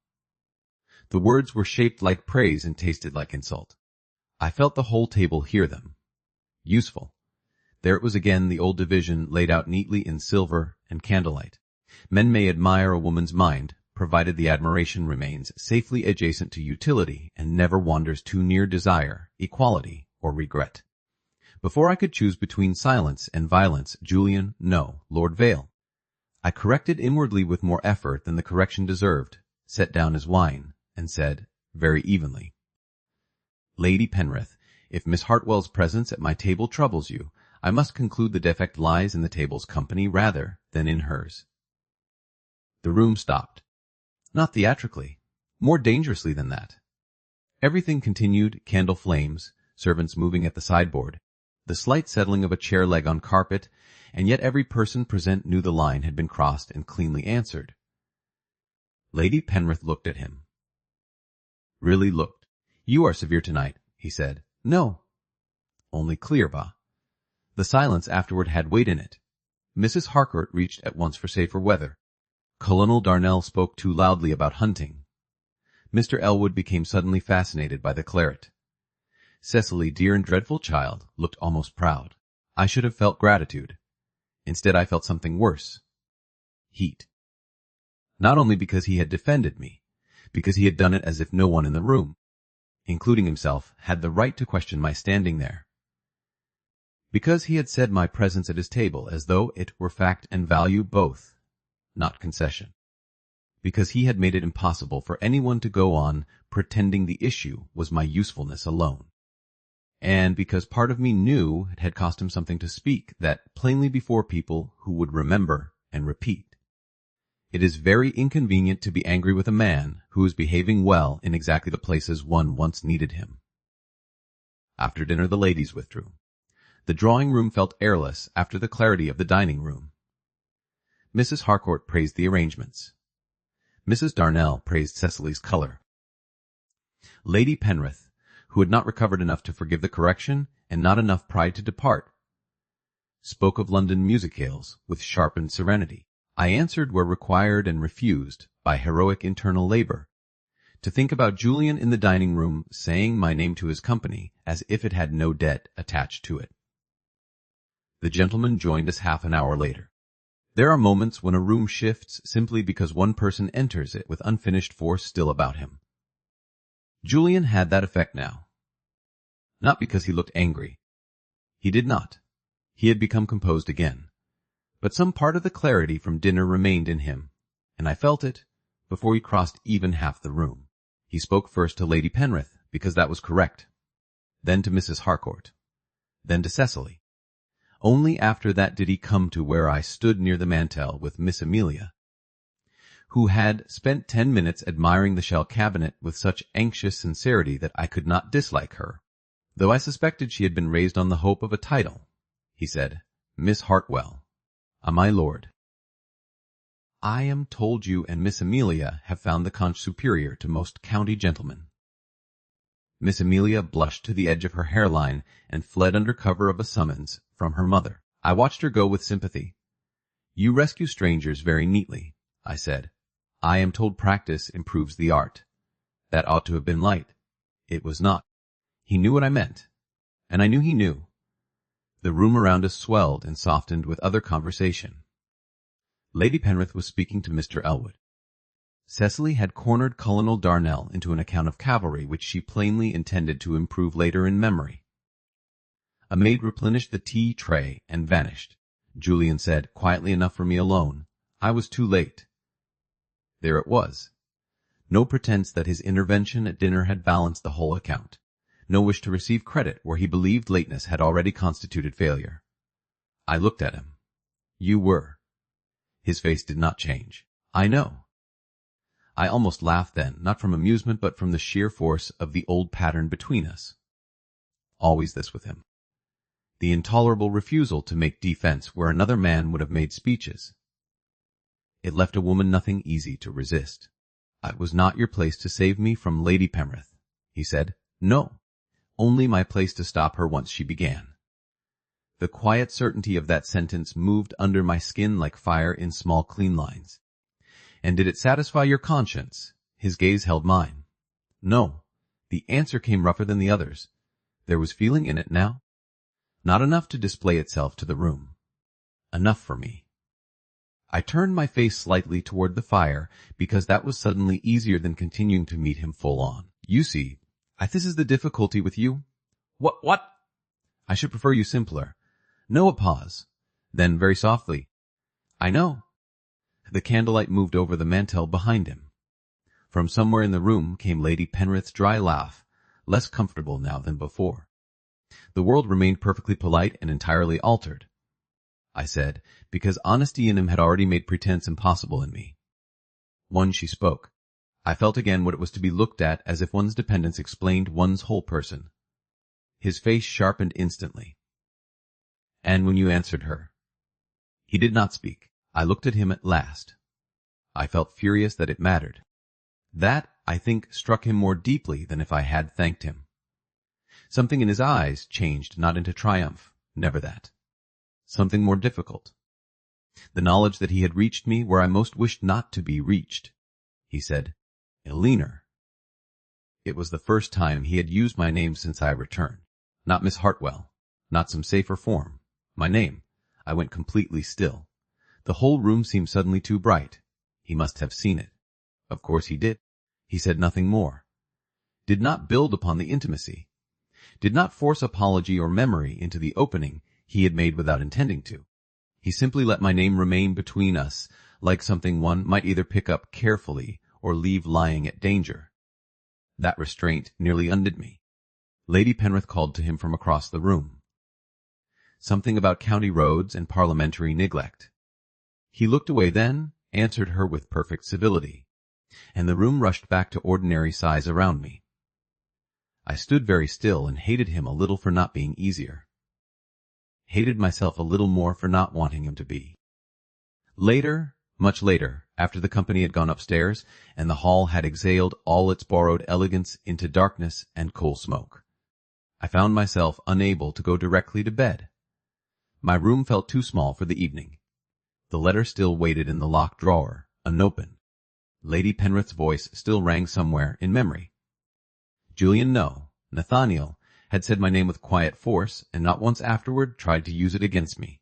The words were shaped like praise and tasted like insult. I felt the whole table hear them. Useful. There it was again, the old division laid out neatly in silver and candlelight. Men may admire a woman's mind, provided the admiration remains safely adjacent to utility and never wanders too near desire, equality, or regret. Before I could choose between silence and violence, Julian, no, Lord Vale. I corrected inwardly with more effort than the correction deserved, set down his wine, and said, very evenly, "Lady Penrith, if Miss Hartwell's presence at my table troubles you, I must conclude the defect lies in the table's company rather than in hers." The room stopped. Not theatrically, more dangerously than that. Everything continued, candle flames, servants moving at the sideboard, the slight settling of a chair leg on carpet, and yet every person present knew the line had been crossed and cleanly answered. Lady Penrith looked at him. Really looked. "You are severe tonight," he said. "No." Only clear, bah. The silence afterward had weight in it. Mrs. Harcourt reached at once for safer weather. Colonel Darnell spoke too loudly about hunting. Mr. Elwood became suddenly fascinated by the claret. Cecily, dear and dreadful child, looked almost proud. I should have felt gratitude. Instead, I felt something worse. Heat. Not only because he had defended me, because he had done it as if no one in the room, including himself, had the right to question my standing there. Because he had said my presence at his table as though it were fact and value both, not concession. Because he had made it impossible for anyone to go on pretending the issue was my usefulness alone. And because part of me knew it had cost him something to speak that plainly before people who would remember and repeat. It is very inconvenient to be angry with a man who is behaving well in exactly the places one once needed him. After dinner the ladies withdrew. The drawing-room felt airless after the clarity of the dining-room. Mrs. Harcourt praised the arrangements. Mrs. Darnell praised Cecily's color. Lady Penrith, who had not recovered enough to forgive the correction and not enough pride to depart, spoke of London musicales with sharpened serenity. I answered where required and refused by heroic internal labor. To think about Julian in the dining-room saying my name to his company as if it had no debt attached to it. The gentleman joined us half an hour later. There are moments when a room shifts simply because one person enters it with unfinished force still about him. Julian had that effect now. Not because he looked angry. He did not. He had become composed again. But some part of the clarity from dinner remained in him, and I felt it before he crossed even half the room. He spoke first to Lady Penrith, because that was correct, then to Mrs. Harcourt, then to Cecily. Only after that did he come to where I stood near the mantel with Miss Amelia, who had spent 10 minutes admiring the shell cabinet with such anxious sincerity that I could not dislike her, though I suspected she had been raised on the hope of a title. He said, "Miss Hartwell, my lord, I am told you and Miss Amelia have found the conch superior to most county gentlemen." Miss Amelia blushed to the edge of her hairline and fled under cover of a summons from her mother. I watched her go with sympathy. "You rescue strangers very neatly," I said. "I am told practice improves the art." That ought to have been light. It was not. He knew what I meant, and I knew he knew. The room around us swelled and softened with other conversation. Lady Penrith was speaking to Mr. Elwood. Cecily had cornered Colonel Darnell into an account of cavalry which she plainly intended to improve later in memory. A maid replenished the tea tray and vanished. Julian said, quietly enough for me alone, I was too late. There it was. No pretense that his intervention at dinner had balanced the whole account. No wish to receive credit where he believed lateness had already constituted failure. I looked at him. You were. His face did not change. I know. I almost laughed then, not from amusement but from the sheer force of the old pattern between us. Always this with him. The intolerable refusal to make defense where another man would have made speeches. It left a woman nothing easy to resist. It was not your place to save me from Lady Penrith, he said. No, only my place to stop her once she began. The quiet certainty of that sentence moved under my skin like fire in small clean lines. And did it satisfy your conscience? His gaze held mine. No, the answer came rougher than the others. There was feeling in it now. Not enough to display itself to the room. Enough for me. I turned my face slightly toward the fire because that was suddenly easier than continuing to meet him full on. You see, this is the difficulty with you. What? I should prefer you simpler. No, a pause. Then very softly. I know. The candlelight moved over the mantel behind him. From somewhere in the room came Lady Penrith's dry laugh, less comfortable now than before. The world remained perfectly polite and entirely altered, I said, because honesty in him had already made pretense impossible in me. One she spoke. I felt again what it was to be looked at as if one's dependence explained one's whole person. His face sharpened instantly. And when you answered her? He did not speak. I looked at him at last. I felt furious that it mattered. That, I think, struck him more deeply than if I had thanked him. Something in his eyes changed not into triumph, never that. Something more difficult. The knowledge that he had reached me where I most wished not to be reached. He said, "Eleanor." It was the first time he had used my name since I returned. Not Miss Hartwell, not some safer form. My name. I went completely still. The whole room seemed suddenly too bright. He must have seen it. Of course he did. He said nothing more. Did not build upon the intimacy. Did not force apology or memory into the opening he had made without intending to. He simply let my name remain between us, like something one might either pick up carefully or leave lying at danger. That restraint nearly undid me. Lady Penrith called to him from across the room. Something about county roads and parliamentary neglect. He looked away then, answered her with perfect civility, and the room rushed back to ordinary size around me. I stood very still and hated him a little for not being easier. Hated myself a little more for not wanting him to be. Later, much later, after the company had gone upstairs and the hall had exhaled all its borrowed elegance into darkness and coal smoke, I found myself unable to go directly to bed. My room felt too small for the evening. The letter still waited in the locked drawer, unopened. Lady Penrith's voice still rang somewhere in memory. Julian, no. Nathaniel had said my name with quiet force and not once afterward tried to use it against me.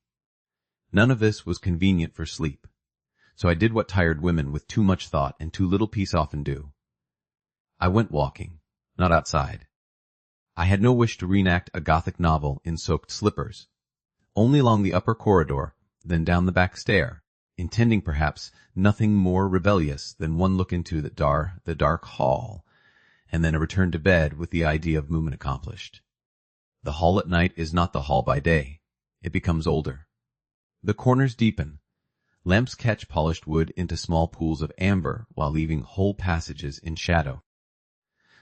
None of this was convenient for sleep, so I did what tired women with too much thought and too little peace often do. I went walking, not outside. I had no wish to reenact a Gothic novel in soaked slippers. Only along the upper corridor, then down the back stair, intending perhaps nothing more rebellious than one look into the dark hall, and then a return to bed with the idea of movement accomplished. The hall at night is not the hall by day. It becomes older. The corners deepen. Lamps catch polished wood into small pools of amber while leaving whole passages in shadow.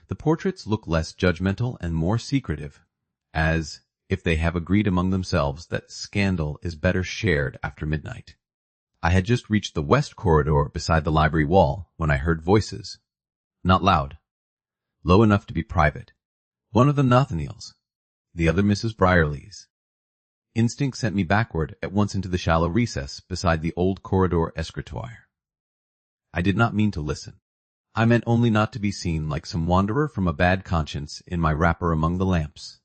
The portraits look less judgmental and more secretive, as if they have agreed among themselves that scandal is better shared after midnight. I had just reached the west corridor beside the library wall when I heard voices. Not loud. Low enough to be private. One of them Nathaniel's, the other Mrs. Brierly's. Instinct sent me backward at once into the shallow recess beside the old corridor escritoire. I did not mean to listen. I meant only not to be seen like some wanderer from a bad conscience in my wrapper among the lamps.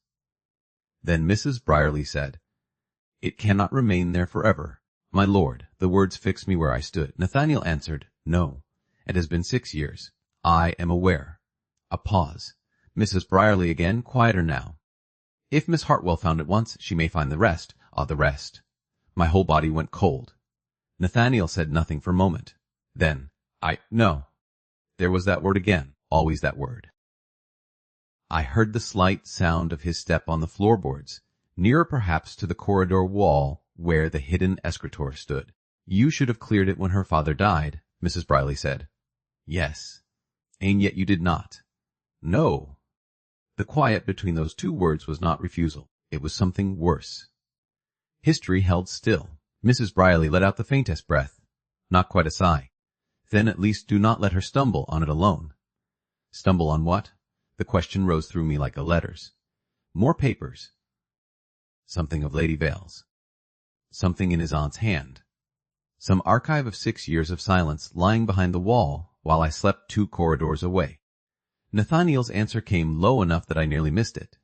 Then Mrs. Brierly said, "It cannot remain there forever. My lord," the words fixed me where I stood. Nathaniel answered, "No, it has been 6 years. I am aware." A pause. Mrs. Brierly again, quieter now. "If Miss Hartwell found it once, she may find the rest." The rest. My whole body went cold. Nathaniel said nothing for a moment. Then, no. There was that word again, always that word. I heard the slight sound of his step on the floorboards, nearer perhaps to the corridor wall where the hidden escritoire stood. "You should have cleared it when her father died," Mrs. Brierly said. "Yes. And yet you did not." "No." The quiet between those two words was not refusal. It was something worse. History held still. Mrs. Brierly let out the faintest breath. Not quite a sigh. Then at least do not let her stumble on it alone. Stumble on what? The question rose through me like letters. More papers. Something of Lady Vale's. Something in his aunt's hand. Some archive of 6 years of silence lying behind the wall while I slept 2 corridors away. Nathaniel's answer came low enough that I nearly missed it.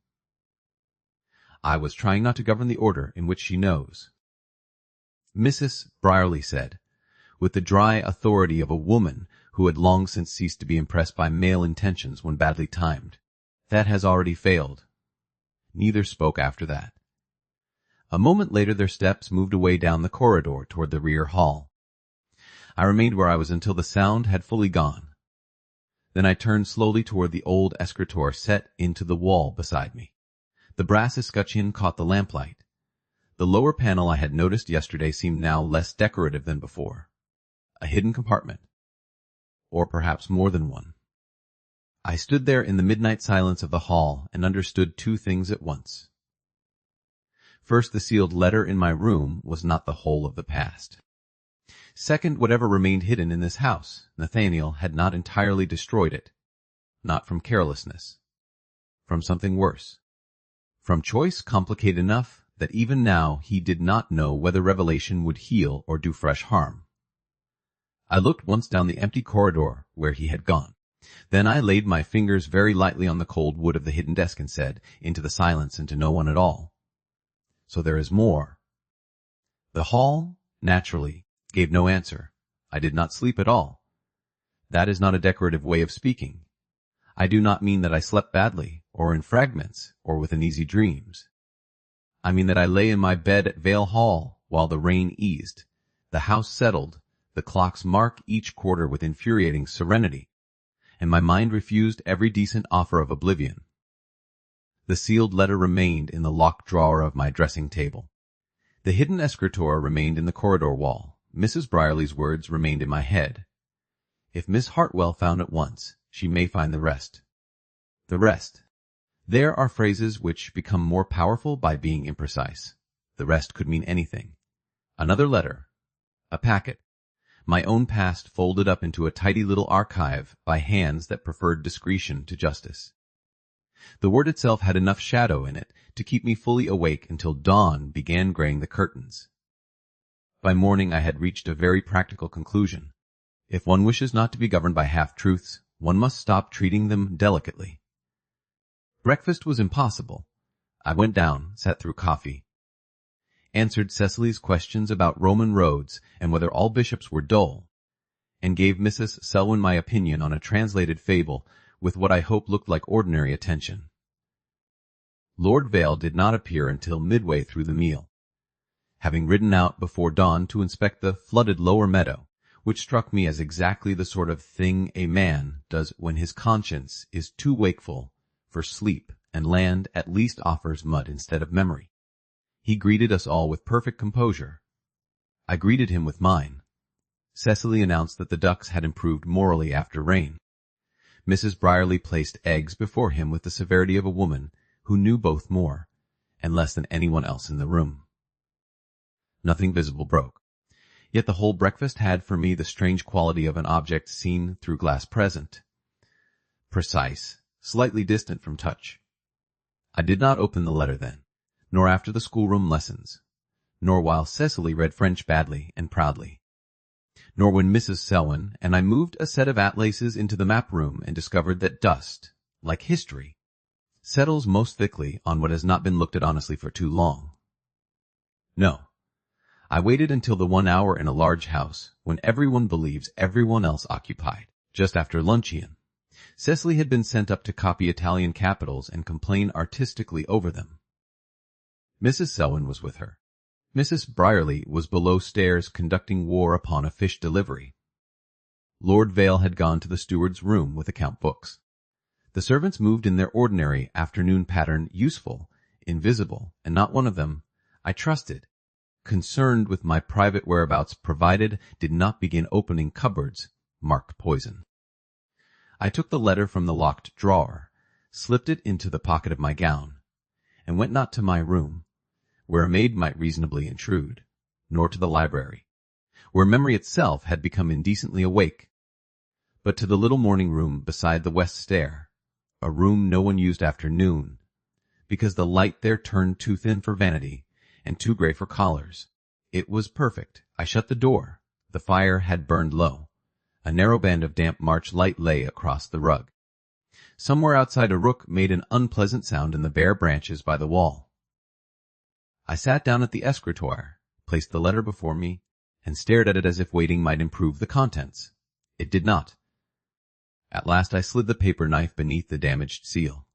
"I was trying not to govern the order in which she knows," Mrs. Brierly said, with the dry authority of a woman who had long since ceased to be impressed by male intentions when badly timed. "That has already failed." Neither spoke after that. A moment later their steps moved away down the corridor toward the rear hall. I remained where I was until the sound had fully gone. Then I turned slowly toward the old escritoire set into the wall beside me. The brass escutcheon caught the lamplight. The lower panel I had noticed yesterday seemed now less decorative than before. A hidden compartment. Or perhaps more than one. I stood there in the midnight silence of the hall and understood 2 things at once. First, the sealed letter in my room was not the whole of the past. Second, whatever remained hidden in this house, Nathaniel had not entirely destroyed it. Not from carelessness. From something worse. From choice complicated enough that even now he did not know whether revelation would heal or do fresh harm. I looked once down the empty corridor where he had gone. Then I laid my fingers very lightly on the cold wood of the hidden desk and said, into the silence and to no one at all, "So there is more." The hall, naturally, gave no answer. I did not sleep at all. That is not a decorative way of speaking. I do not mean that I slept badly, or in fragments, or with uneasy dreams. I mean that I lay in my bed at Vale Hall while the rain eased, the house settled, the clocks mark each quarter with infuriating serenity, and my mind refused every decent offer of oblivion. The sealed letter remained in the locked drawer of my dressing table. The hidden escritoire remained in the corridor wall. Mrs. Brierly's words remained in my head. If Miss Hartwell found it once, she may find the rest. The rest. There are phrases which become more powerful by being imprecise. The rest could mean anything. Another letter. A packet. My own past folded up into a tidy little archive by hands that preferred discretion to justice. The word itself had enough shadow in it to keep me fully awake until dawn began graying the curtains. By morning I had reached a very practical conclusion. If one wishes not to be governed by half-truths, one must stop treating them delicately. Breakfast was impossible. I went down, sat through coffee, answered Cecily's questions about Roman roads and whether all bishops were dull, and gave Mrs. Selwyn my opinion on a translated fable with what I hope looked like ordinary attention. Lord Vale did not appear until midway through the meal, having ridden out before dawn to inspect the flooded lower meadow, which struck me as exactly the sort of thing a man does when his conscience is too wakeful for sleep and land at least offers mud instead of memory. He greeted us all with perfect composure. I greeted him with mine. Cecily announced that the ducks had improved morally after rain. Mrs. Brierly placed eggs before him with the severity of a woman who knew both more and less than anyone else in the room. Nothing visible broke. Yet the whole breakfast had for me the strange quality of an object seen through glass present. Precise, slightly distant from touch. I did not open the letter then, nor after the schoolroom lessons, nor while Cecily read French badly and proudly, nor when Mrs. Selwyn and I moved a set of atlases into the map room and discovered that dust, like history, settles most thickly on what has not been looked at honestly for too long. No. I waited until the 1 hour in a large house, when everyone believes everyone else occupied, just after luncheon. Cecily had been sent up to copy Italian capitals and complain artistically over them. Mrs. Selwyn was with her. Mrs. Brierly was below stairs conducting war upon a fish delivery. Lord Vale had gone to the steward's room with account books. The servants moved in their ordinary afternoon pattern, useful, invisible, and not one of them, I trusted, concerned with my private whereabouts provided did not begin opening cupboards marked poison. I took the letter from the locked drawer, slipped it into the pocket of my gown, and went not to my room, where a maid might reasonably intrude, nor to the library, where memory itself had become indecently awake, but to the little morning room beside the west stair, a room no one used after noon, because the light there turned too thin for vanity and too gray for collars. It was perfect. I shut the door. The fire had burned low. A narrow band of damp March light lay across the rug. Somewhere outside a rook made an unpleasant sound in the bare branches by the wall. I sat down at the escritoire, placed the letter before me, and stared at it as if waiting might improve the contents. It did not. At last I slid the paper knife beneath the damaged seal.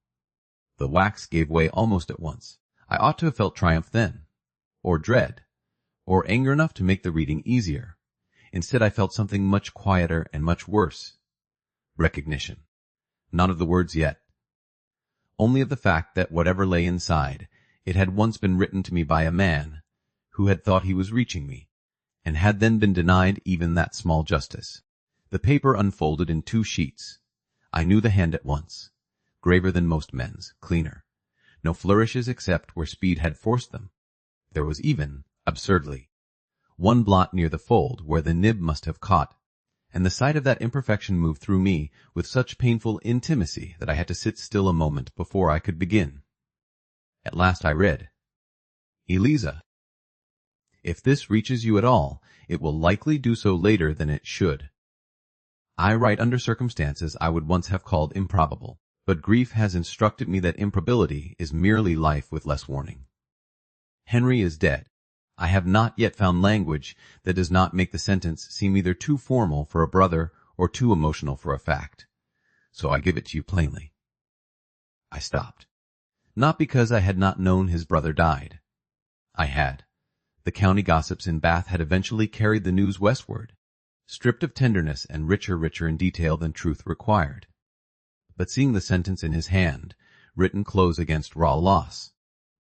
The wax gave way almost at once. I ought to have felt triumph then, or dread, or anger enough to make the reading easier. Instead I felt something much quieter and much worse. Recognition. Not of the words yet. Only of the fact that whatever lay inside, it had once been written to me by a man who had thought he was reaching me, and had then been denied even that small justice. The paper unfolded in 2 sheets. I knew the hand at once. Graver than most men's, cleaner. No flourishes except where speed had forced them. There was even, absurdly, 1 blot near the fold where the nib must have caught, and the sight of that imperfection moved through me with such painful intimacy that I had to sit still a moment before I could begin. At last I read, Eliza. If this reaches you at all, it will likely do so later than it should. I write under circumstances I would once have called improbable, but grief has instructed me that improbability is merely life with less warning. Henry is dead. I have not yet found language that does not make the sentence seem either too formal for a brother or too emotional for a fact, so I give it to you plainly. I stopped. Not because I had not known his brother died. I had. The county gossips in Bath had eventually carried the news westward, stripped of tenderness and richer in detail than truth required. But seeing the sentence in his hand, written close against raw loss,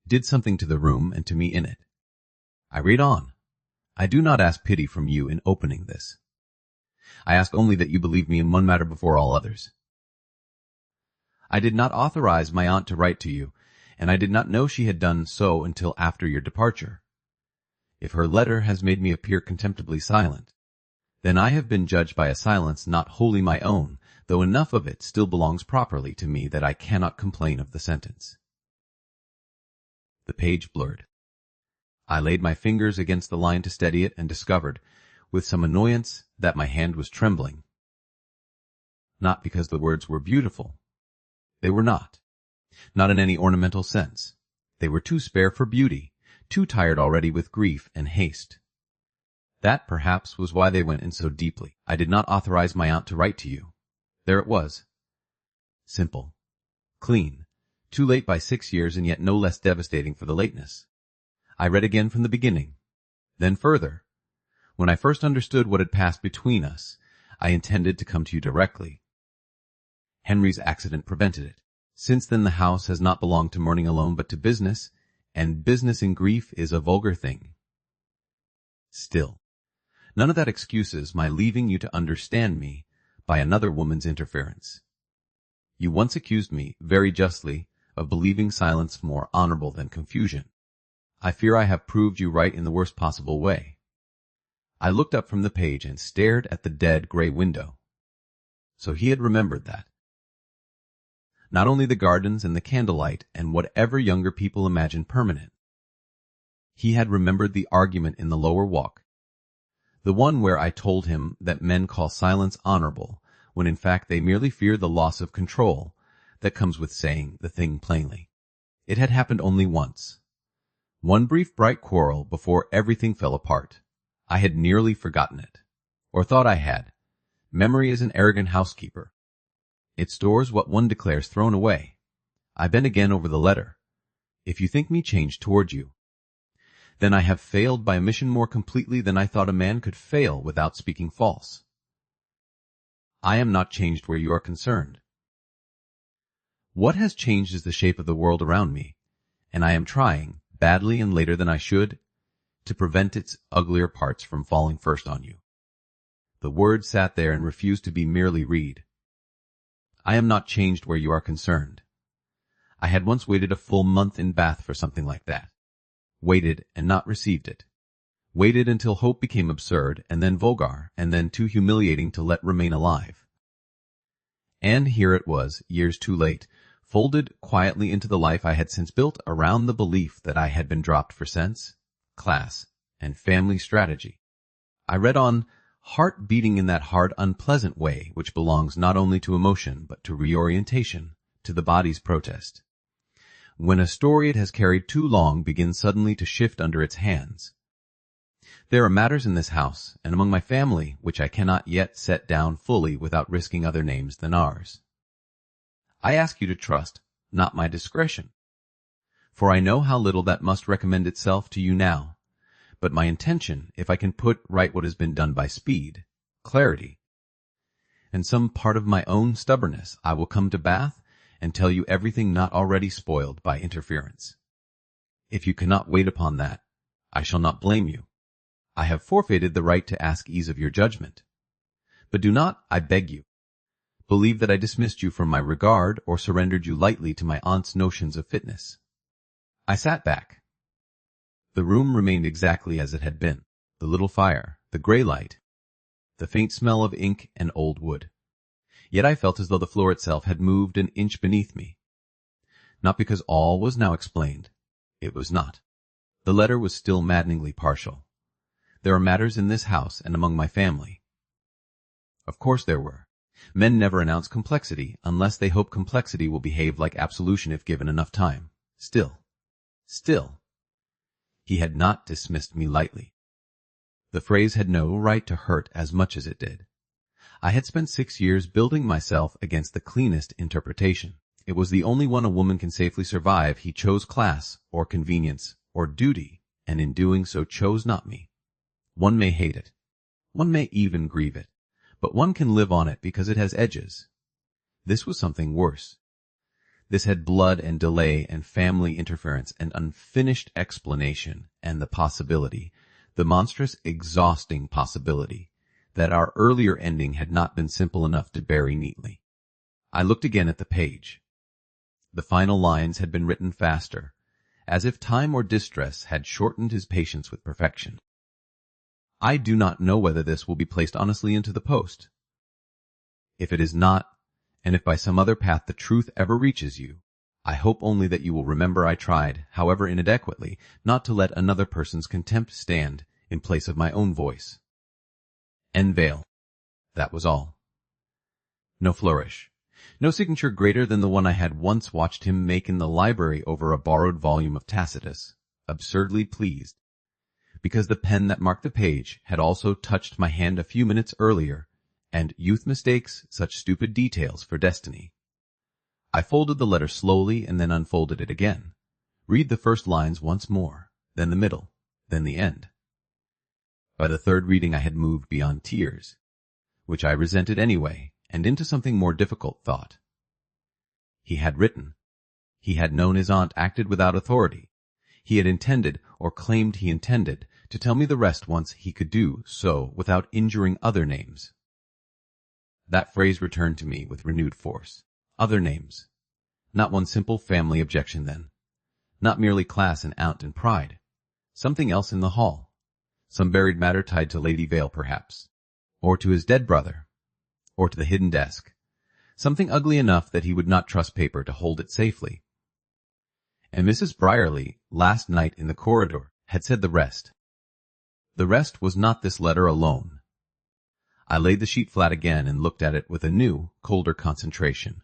did something to the room and to me in it. I read on. I do not ask pity from you in opening this. I ask only that you believe me in one matter before all others. I did not authorize my aunt to write to you, and I did not know she had done so until after your departure. If her letter has made me appear contemptibly silent, then I have been judged by a silence not wholly my own, though enough of it still belongs properly to me that I cannot complain of the sentence. The page blurred. I laid my fingers against the line to steady it and discovered, with some annoyance, that my hand was trembling. Not because the words were beautiful. They were not. Not in any ornamental sense. They were too spare for beauty, too tired already with grief and haste. That, perhaps, was why they went in so deeply. I did not authorize my aunt to write to you. There it was. Simple. Clean. Too late by 6 years and yet no less devastating for the lateness. I read again from the beginning. Then further. When I first understood what had passed between us, I intended to come to you directly. Henry's accident prevented it. Since then the house has not belonged to mourning alone but to business, and business in grief is a vulgar thing. Still, none of that excuses my leaving you to understand me by another woman's interference. You once accused me, very justly, of believing silence more honorable than confusion. I fear I have proved you right in the worst possible way. I looked up from the page and stared at the dead gray window. So he had remembered that. Not only the gardens and the candlelight and whatever younger people imagine permanent. He had remembered the argument in the lower walk, the one where I told him that men call silence honorable, when in fact they merely fear the loss of control that comes with saying the thing plainly. It had happened only once. One brief bright quarrel before everything fell apart. I had nearly forgotten it, or thought I had. Memory is an arrogant housekeeper. It stores what one declares thrown away. I bent again over the letter. If you think me changed toward you, then I have failed by omission more completely than I thought a man could fail without speaking false. I am not changed where you are concerned. What has changed is the shape of the world around me, and I am trying, badly and later than I should, to prevent its uglier parts from falling first on you. The word sat there and refused to be merely read. I am not changed where you are concerned. I had once waited a full month in Bath for something like that. Waited and not received it. Waited until hope became absurd, and then vulgar, and then too humiliating to let remain alive. And here it was, years too late, folded quietly into the life I had since built around the belief that I had been dropped for sense, class, and family strategy. I read on, heart beating in that hard, unpleasant way which belongs not only to emotion but to reorientation, to the body's protest. When a story it has carried too long begins suddenly to shift under its hands. There are matters in this house and among my family which I cannot yet set down fully without risking other names than ours. I ask you to trust, not my discretion, for I know how little that must recommend itself to you now, but my intention, if I can put right what has been done by speed, clarity, and some part of my own stubbornness, I will come to Bath and tell you everything not already spoiled by interference. If you cannot wait upon that, I shall not blame you. I have forfeited the right to ask ease of your judgment. But do not, I beg you, believe that I dismissed you from my regard or surrendered you lightly to my aunt's notions of fitness. I sat back. The room remained exactly as it had been, the little fire, the gray light, the faint smell of ink and old wood. Yet I felt as though the floor itself had moved an inch beneath me. Not because all was now explained. It was not. The letter was still maddeningly partial. There are matters in this house and among my family. Of course there were. Men never announce complexity unless they hope complexity will behave like absolution if given enough time. Still, he had not dismissed me lightly. The phrase had no right to hurt as much as it did. I had spent 6 years building myself against the cleanest interpretation. It was the only one a woman can safely survive. He chose class, or convenience, or duty, and in doing so chose not me. One may hate it. One may even grieve it. But one can live on it because it has edges. This was something worse. This had blood and delay and family interference and unfinished explanation and the possibility, the monstrous, exhausting possibility, that our earlier ending had not been simple enough to bury neatly. I looked again at the page. The final lines had been written faster, as if time or distress had shortened his patience with perfection. I do not know whether this will be placed honestly into the post. If it is not, and if by some other path the truth ever reaches you, I hope only that you will remember I tried, however inadequately, not to let another person's contempt stand in place of my own voice. N. Vale. That was all. No flourish. No signature greater than the one I had once watched him make in the library over a borrowed volume of Tacitus, absurdly pleased, because the pen that marked the page had also touched my hand a few minutes earlier, and youth mistakes such stupid details for destiny. I folded the letter slowly and then unfolded it again. Read the first lines once more, then the middle, then the end. By the third reading I had moved beyond tears, which I resented anyway, and into something more difficult thought. He had written. He had known his aunt acted without authority. He had intended, or claimed he intended, to tell me the rest once he could do so without injuring other names. That phrase returned to me with renewed force. Other names. Not one simple family objection then. Not merely class and aunt and pride. Something else in the hall. Some buried matter tied to Lady Vale perhaps. Or to his dead brother. Or to the hidden desk. Something ugly enough that he would not trust paper to hold it safely. And Mrs. Brierly, last night in the corridor, had said the rest. The rest was not this letter alone. I laid the sheet flat again and looked at it with a new, colder concentration.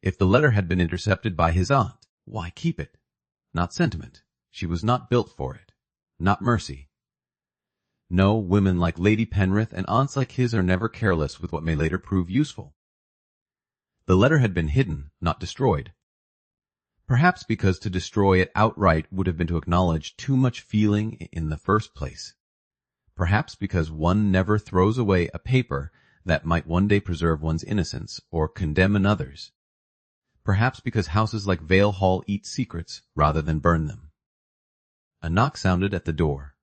If the letter had been intercepted by his aunt, why keep it? Not sentiment. She was not built for it. Not mercy. No, women like Lady Penrith and aunts like his are never careless with what may later prove useful. The letter had been hidden, not destroyed. Perhaps because to destroy it outright would have been to acknowledge too much feeling in the first place. Perhaps because one never throws away a paper that might one day preserve one's innocence or condemn another's. Perhaps because houses like Vale Hall eat secrets rather than burn them. A knock sounded at the door.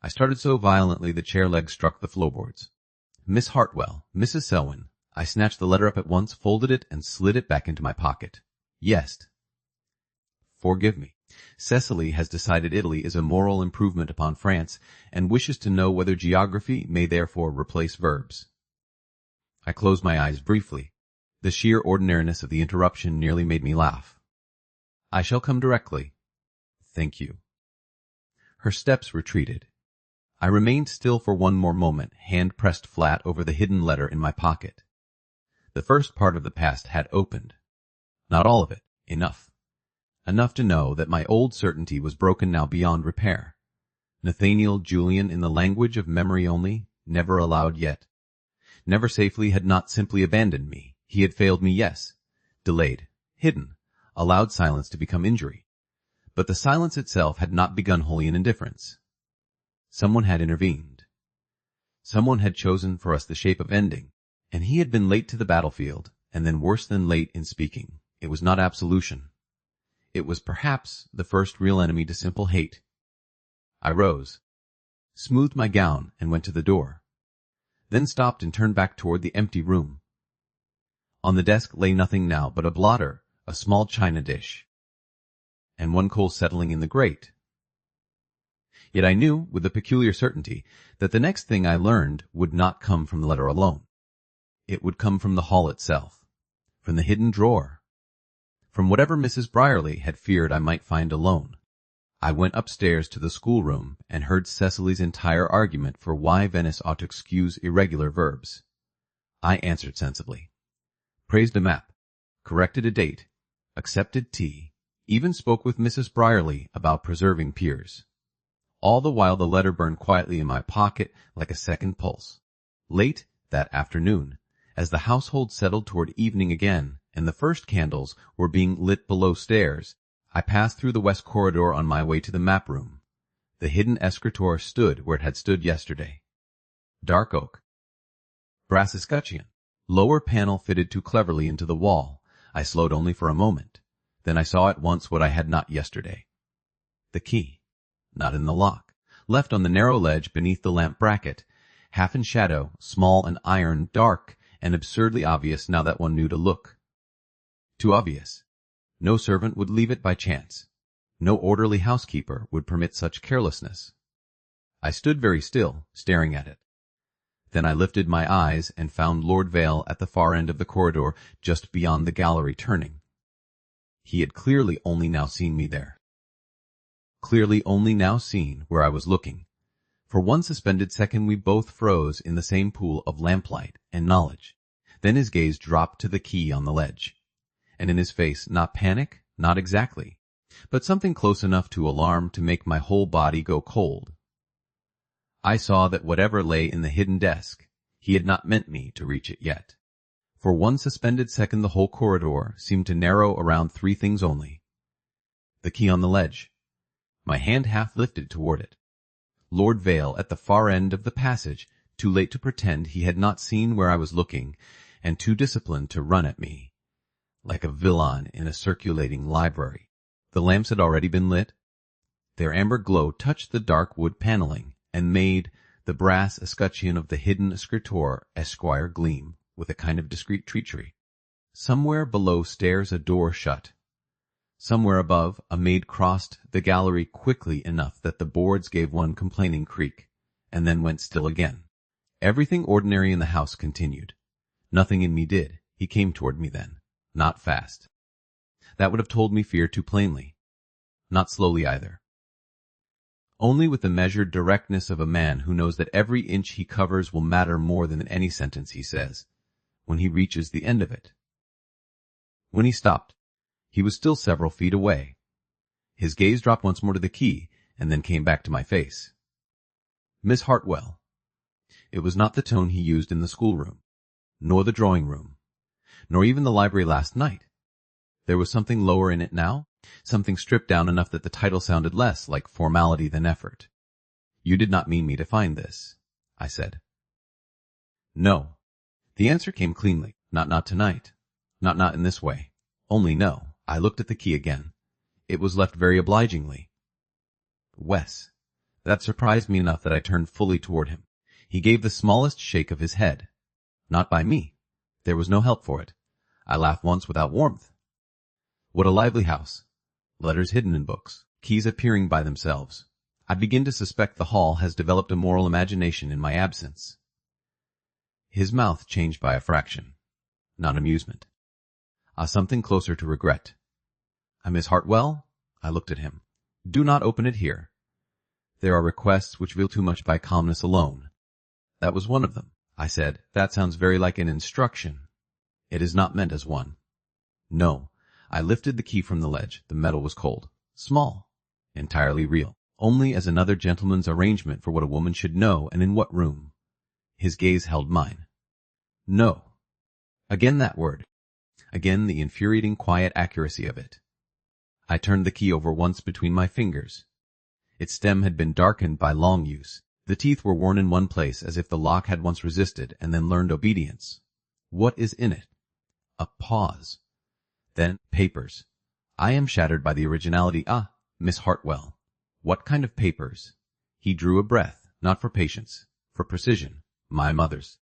I started so violently the chair legs struck the floorboards. Miss Hartwell, Mrs. Selwyn. I snatched the letter up at once, folded it, and slid it back into my pocket. Yes. Forgive me. Cecily has decided Italy is a moral improvement upon France, and wishes to know whether geography may therefore replace verbs. I closed my eyes briefly. The sheer ordinariness of the interruption nearly made me laugh. I shall come directly. Thank you. Her steps retreated. I remained still for one more moment, hand pressed flat over the hidden letter in my pocket. The first part of the past had opened. Not all of it. Enough. Enough to know that my old certainty was broken now beyond repair. Nathaniel Julian, in the language of memory only, never allowed yet. Never safely had not simply abandoned me. He had failed me, yes. Delayed. Hidden. Allowed silence to become injury. But the silence itself had not begun wholly in indifference. Someone had intervened. Someone had chosen for us the shape of ending, and he had been late to the battlefield, and then worse than late in speaking. It was not absolution. It was perhaps the first real enemy to simple hate. I rose, smoothed my gown, and went to the door, then stopped and turned back toward the empty room. On the desk lay nothing now but a blotter, a small china dish, and one coal settling in the grate. Yet I knew, with a peculiar certainty, that the next thing I learned would not come from the letter alone. It would come from the hall itself, from the hidden drawer, from whatever Mrs. Brierly had feared I might find alone. I went upstairs to the schoolroom and heard Cecily's entire argument for why Venice ought to excuse irregular verbs. I answered sensibly, praised a map, corrected a date, accepted tea, even spoke with Mrs. Brierly about preserving piers. All the while the letter burned quietly in my pocket like a second pulse. Late that afternoon, as the household settled toward evening again, and the first candles were being lit below stairs, I passed through the west corridor on my way to the map room. The hidden escritoire stood where it had stood yesterday. Dark oak. Brass escutcheon. Lower panel fitted too cleverly into the wall. I slowed only for a moment. Then I saw at once what I had not yesterday. The key. Not in the lock. Left on the narrow ledge beneath the lamp bracket. Half in shadow, small and iron, dark, and absurdly obvious now that one knew to look. Too obvious. No servant would leave it by chance. No orderly housekeeper would permit such carelessness. I stood very still, staring at it. Then I lifted my eyes and found Lord Vale at the far end of the corridor, just beyond the gallery turning. He had clearly only now seen me there. Clearly only now seen where I was looking. For one suspended second we both froze in the same pool of lamplight and knowledge. Then his gaze dropped to the key on the ledge. And in his face, not panic, not exactly, but something close enough to alarm to make my whole body go cold. I saw that whatever lay in the hidden desk, he had not meant me to reach it yet. For one suspended second the whole corridor seemed to narrow around three things only. The key on the ledge. My hand half lifted toward it. Lord Vale at the far end of the passage, too late to pretend he had not seen where I was looking, and too disciplined to run at me. Like a villain in a circulating library. The lamps had already been lit. Their amber glow touched the dark wood paneling and made the brass escutcheon of the hidden escritoire Esquire gleam with a kind of discreet treachery. Somewhere below stairs a door shut. Somewhere above a maid crossed the gallery quickly enough that the boards gave one complaining creak, and then went still again. Everything ordinary in the house continued. Nothing in me did. He came toward me then. Not fast. That would have told me fear too plainly. Not slowly either. Only with the measured directness of a man who knows that every inch he covers will matter more than any sentence he says, when he reaches the end of it. When he stopped, he was still several feet away. His gaze dropped once more to the key, and then came back to my face. Miss Hartwell. It was not the tone he used in the schoolroom, nor the drawing-room, nor even the library last night. There was something lower in it now, something stripped down enough that the title sounded less like formality than effort. You did not mean me to find this, I said. No. The answer came cleanly. Not tonight. Not in this way. Only no. I looked at the key again. It was left very obligingly. Wes. That surprised me enough that I turned fully toward him. He gave the smallest shake of his head. Not by me. There was no help for it. I laughed once without warmth. What a lively house. Letters hidden in books, keys appearing by themselves. I begin to suspect the hall has developed a moral imagination in my absence. His mouth changed by a fraction. Not amusement. Something closer to regret. Miss Hartwell? I looked at him. Do not open it here. There are requests which reveal too much by calmness alone. That was one of them. I said, that sounds very like an instruction. It is not meant as one. No. I lifted the key from the ledge. The metal was cold. Small. Entirely real. Only as another gentleman's arrangement for what a woman should know and in what room. His gaze held mine. No. Again that word. Again the infuriating quiet accuracy of it. I turned the key over once between my fingers. Its stem had been darkened by long use. The teeth were worn in one place as if the lock had once resisted and then learned obedience. What is in it? A pause. Then, papers. I am shattered by the originality. Miss Hartwell. What kind of papers? He drew a breath, not for patience, for precision. My mother's.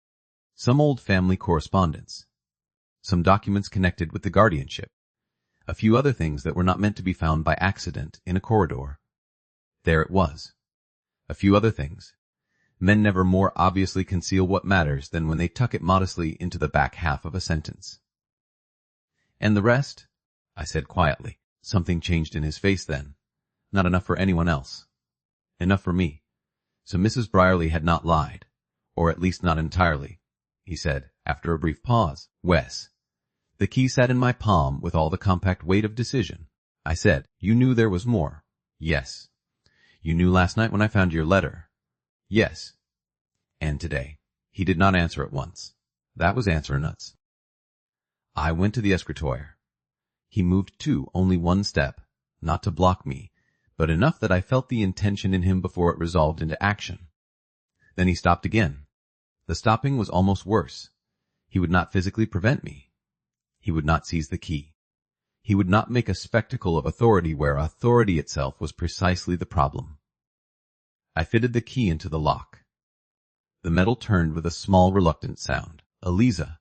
Some old family correspondence. Some documents connected with the guardianship. A few other things that were not meant to be found by accident in a corridor. There it was. A few other things. Men never more obviously conceal what matters than when they tuck it modestly into the back half of a sentence. And the rest? I said quietly. Something changed in his face then. not enough for anyone else. Enough for me. So Mrs. Brierly had not lied, or at least not entirely, he said, after a brief pause. Wes. The key sat in my palm with all the compact weight of decision. I said, you knew there was more. Yes. You knew last night when I found your letter. Yes. And today. He did not answer at once. That was answer nuts. I went to the escritoire. He moved too, only one step, not to block me, but enough that I felt the intention in him before it resolved into action. Then he stopped again. The stopping was almost worse. He would not physically prevent me. He would not seize the key. He would not make a spectacle of authority where authority itself was precisely the problem. I fitted the key into the lock. The metal turned with a small reluctant sound. Eliza.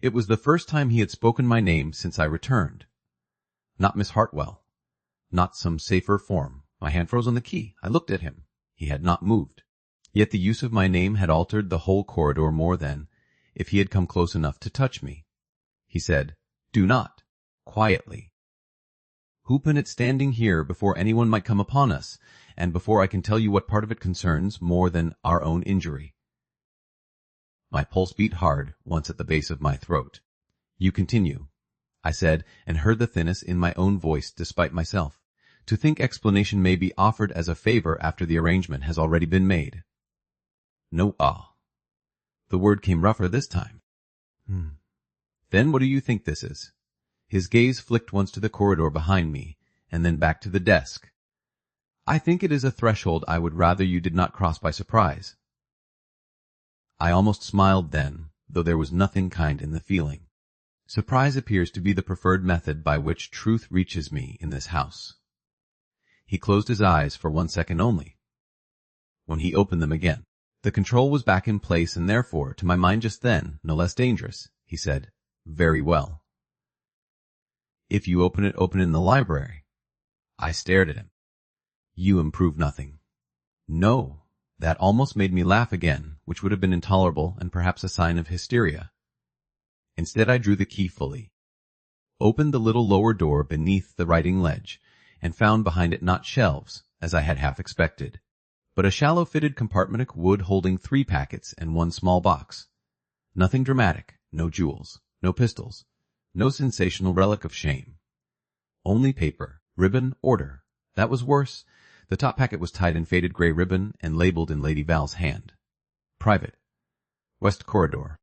It was the first time he had spoken my name since I returned. Not Miss Hartwell. Not some safer form. My hand froze on the key. I looked at him. He had not moved. Yet the use of my name had altered the whole corridor more than if he had come close enough to touch me. He said, do not. Quietly. Open it standing here before anyone might come upon us, and before I can tell you what part of it concerns more than our own injury. My pulse beat hard, once at the base of my throat. You continue, I said, and heard the thinness in my own voice despite myself. To think explanation may be offered as a favor after the arrangement has already been made. No, The word came rougher this time. Then what do you think this is? His gaze flicked once to the corridor behind me, and then back to the desk. I think it is a threshold I would rather you did not cross by surprise. I almost smiled then, though there was nothing kind in the feeling. Surprise appears to be the preferred method by which truth reaches me in this house. He closed his eyes for 1 second only. When he opened them again, the control was back in place and therefore, to my mind just then, no less dangerous. He said, very well. If you open it in the library. I stared at him. You improve nothing. No. That almost made me laugh again, which would have been intolerable and perhaps a sign of hysteria. Instead I drew the key fully, opened the little lower door beneath the writing ledge, and found behind it not shelves, as I had half expected, but a shallow-fitted compartment of wood holding 3 packets and 1 small box. Nothing dramatic, no jewels, no pistols, no sensational relic of shame. Only paper, ribbon, order. That was worse. The top packet was tied in faded gray ribbon and labeled in Lady Val's hand. Private. West Corridor.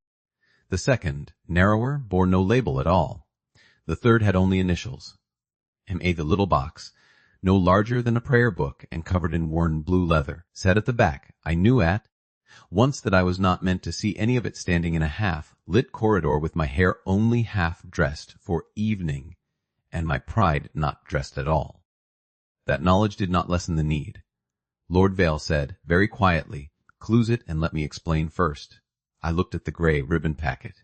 The second, narrower, bore no label at all. The third had only initials. M.A. The little box, no larger than a prayer book and covered in worn blue leather, sat at the back. I knew at once that I was not meant to see any of it standing in a half-lit corridor with my hair only half-dressed for evening and my pride not dressed at all. That knowledge did not lessen the need. Lord Vale said, very quietly, close it and let me explain first. I looked at the gray ribbon packet,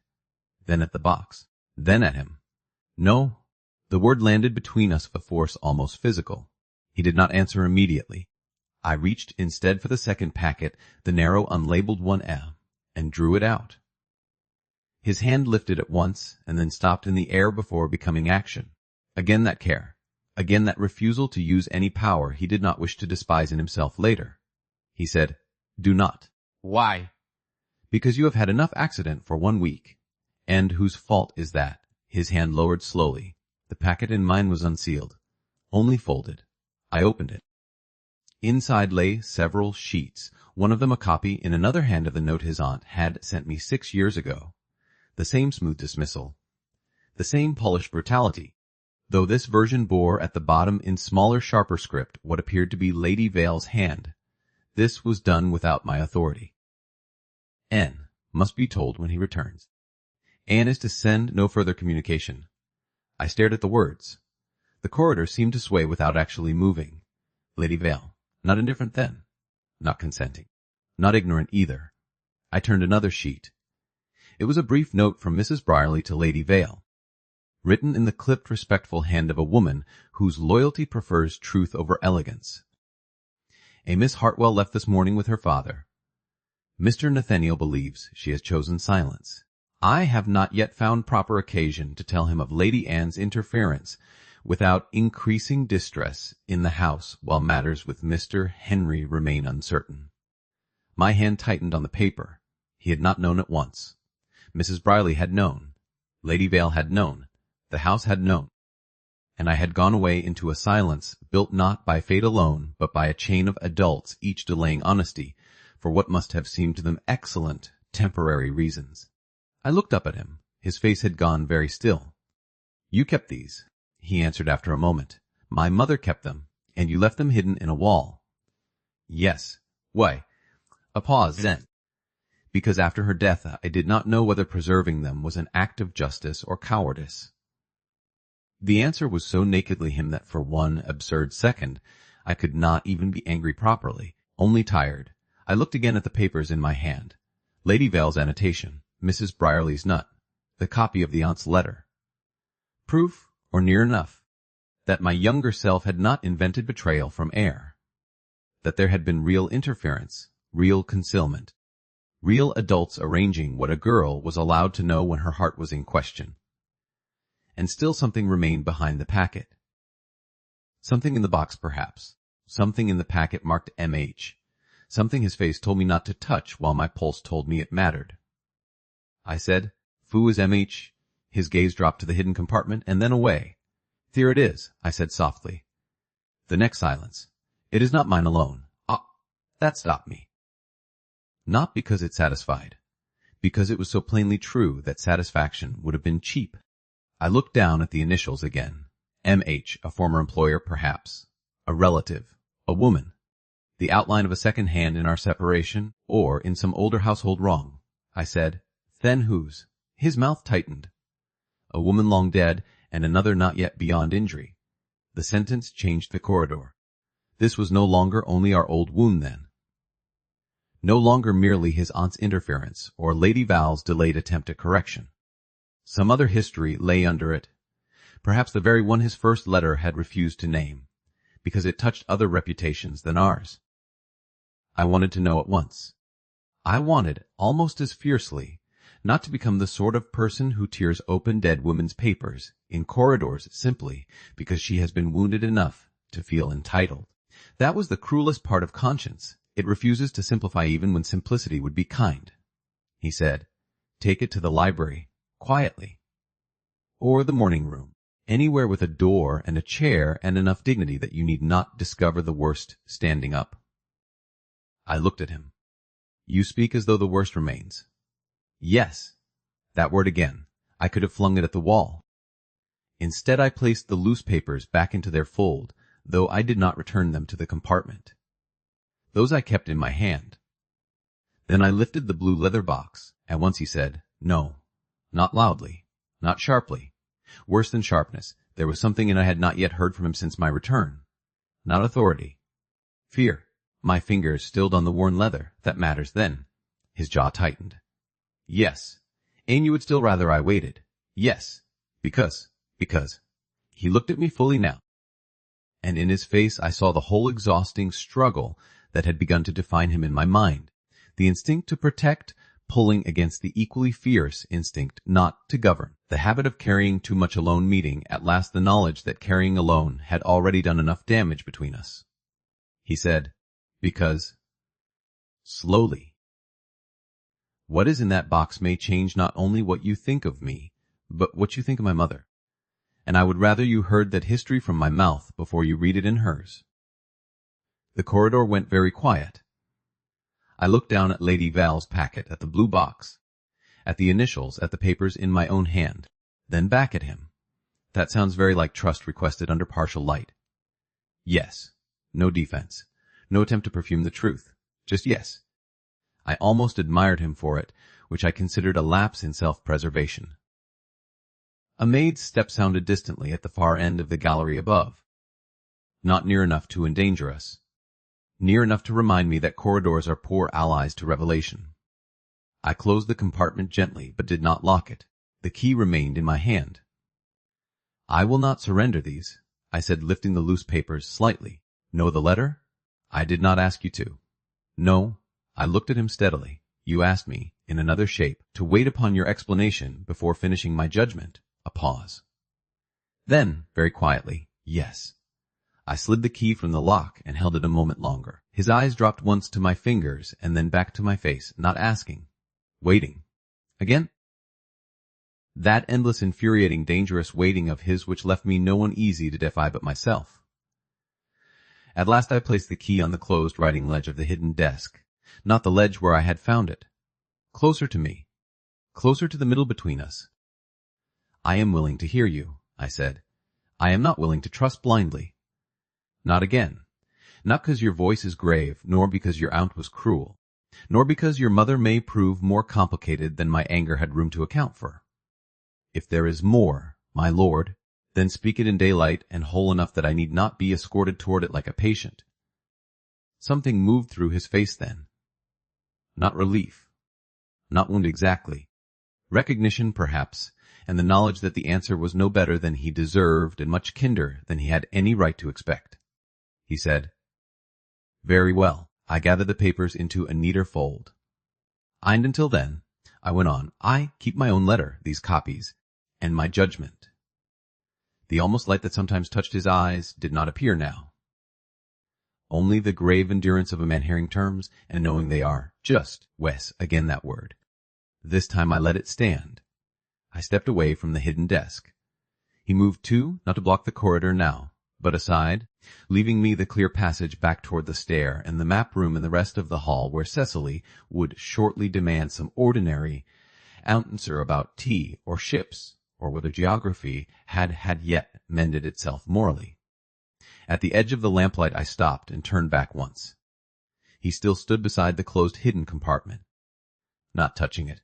then at the box, then at him. No. The word landed between us with a force almost physical. He did not answer immediately. I reached instead for the second packet, the narrow unlabeled one, and drew it out. His hand lifted at once and then stopped in the air before becoming action. Again that care. Again that refusal to use any power he did not wish to despise in himself later. He said, do not. Why? Because you have had enough accident for 1 week. And whose fault is that? His hand lowered slowly. The packet in mine was unsealed, only folded. I opened it. Inside lay several sheets, one of them a copy in another hand of the note his aunt had sent me 6 years ago. The same smooth dismissal. The same polished brutality. Though this version bore at the bottom in smaller, sharper script what appeared to be Lady Vale's hand, this was done without my authority. N. must be told when he returns. Anne is to send no further communication. I stared at the words. The corridor seemed to sway without actually moving. Lady Vale, not indifferent then, not consenting, not ignorant either. I turned another sheet. It was a brief note from Mrs. Brierly to Lady Vale, written in the clipped, respectful hand of a woman whose loyalty prefers truth over elegance. A Miss Hartwell left this morning with her father. Mr. Nathaniel believes she has chosen silence. I have not yet found proper occasion to tell him of Lady Anne's interference without increasing distress in the house while matters with Mr. Henry remain uncertain. My hand tightened on the paper. He had not known at once. Mrs. Brierly had known. Lady Vale had known. The house had known. And I had gone away into a silence built not by fate alone, but by a chain of adults, each delaying honesty for what must have seemed to them excellent, temporary reasons. I looked up at him. His face had gone very still. "You kept these," he answered after a moment. "My mother kept them, and you left them hidden in a wall." "Yes." "Why?" A pause, then. "Because after her death I did not know whether preserving them was an act of justice or cowardice." The answer was so nakedly him that for one absurd second I could not even be angry properly, only tired. I looked again at the papers in my hand. Lady Vale's annotation, Mrs. Brierly's nut, the copy of the aunt's letter. Proof, or near enough, that my younger self had not invented betrayal from air. That there had been real interference, real concealment, real adults arranging what a girl was allowed to know when her heart was in question. And still something remained behind the packet. Something in the box, perhaps. Something in the packet marked M.H. Something his face told me not to touch while my pulse told me it mattered. I said, "Who is M.H.?" His gaze dropped to the hidden compartment and then away. "Here it is," I said softly. The next silence. "It is not mine alone." Ah, that stopped me. Not because it satisfied. Because it was so plainly true that satisfaction would have been cheap. I looked down at the initials again. M.H., a former employer, perhaps. A relative. A woman. The outline of a second hand in our separation, or in some older household wrong. I said, "Then whose?" His mouth tightened. A woman long dead, and another not yet beyond injury. The sentence changed the corridor. This was no longer only our old wound then. No longer merely his aunt's interference, or Lady Val's delayed attempt at correction. Some other history lay under it, perhaps the very one his first letter had refused to name, because it touched other reputations than ours. I wanted to know at once. I wanted, almost as fiercely, not to become the sort of person who tears open dead women's papers in corridors simply because she has been wounded enough to feel entitled. That was the cruelest part of conscience. It refuses to simplify even when simplicity would be kind. He said, "Take it to the library, quietly. Or the morning room. Anywhere with a door and a chair and enough dignity that you need not discover the worst standing up." I looked at him. "You speak as though the worst remains." Yes. That word again. I could have flung it at the wall. Instead I placed the loose papers back into their fold, though I did not return them to the compartment. Those I kept in my hand. Then I lifted the blue leather box. At once he said, "No." Not loudly, not sharply. Worse than sharpness, there was something in it I had not yet heard from him since my return. Not authority. Fear. My fingers stilled on the worn leather. That matters then. His jaw tightened. "Yes. And you would still rather I waited." "Yes. Because. He looked at me fully now. And in his face I saw the whole exhausting struggle that had begun to define him in my mind. The instinct to protect, pulling against the equally fierce instinct not to govern. The habit of carrying too much alone meeting at last the knowledge that carrying alone had already done enough damage between us. He said, "Because." Slowly. "What is in that box may change not only what you think of me, but what you think of my mother. And I would rather you heard that history from my mouth before you read it in hers." The corridor went very quiet. I looked down at Lady Val's packet, at the blue box, at the initials, at the papers in my own hand, then back at him. That sounds very like trust requested under partial light. Yes. No defense. No attempt to perfume the truth. Just yes. I almost admired him for it, which I considered a lapse in self-preservation. A maid's step sounded distantly at the far end of the gallery above. Not near enough to endanger us. Near enough to remind me that corridors are poor allies to revelation. I closed the compartment gently, but did not lock it. The key remained in my hand. "I will not surrender these," I said, lifting the loose papers slightly. "Know the letter?" "I did not ask you to." "No." I looked at him steadily. "You asked me, in another shape, to wait upon your explanation before finishing my judgment." A pause. Then, very quietly, yes. I slid the key from the lock and held it a moment longer. His eyes dropped once to my fingers and then back to my face, not asking. Waiting. Again? That endless, infuriating, dangerous waiting of his which left me no one easy to defy but myself. At last I placed the key on the closed writing ledge of the hidden desk, not the ledge where I had found it. Closer to me. Closer to the middle between us. I am willing to hear you, I said. I am not willing to trust blindly. Not again. Not because your voice is grave, nor because your aunt was cruel, nor because your mother may prove more complicated than my anger had room to account for. If there is more, my lord, then speak it in daylight and whole enough that I need not be escorted toward it like a patient. Something moved through his face then. Not relief. Not wound exactly. Recognition, perhaps, and the knowledge that the answer was no better than he deserved and much kinder than he had any right to expect. He said, Very well. I gathered the papers into a neater fold. And until then, I went on, I keep my own letter, these copies, and my judgment. The almost light that sometimes touched his eyes did not appear now. Only the grave endurance of a man hearing terms and knowing they are just, Wes, again that word. This time I let it stand. I stepped away from the hidden desk. He moved too, not to block the corridor now, but aside, leaving me the clear passage back toward the stair and the map room and the rest of the hall where Cecily would shortly demand some ordinary answer about tea or ships, or whether geography had yet mended itself morally. At the edge of the lamplight I stopped and turned back once. He still stood beside the closed hidden compartment, not touching it,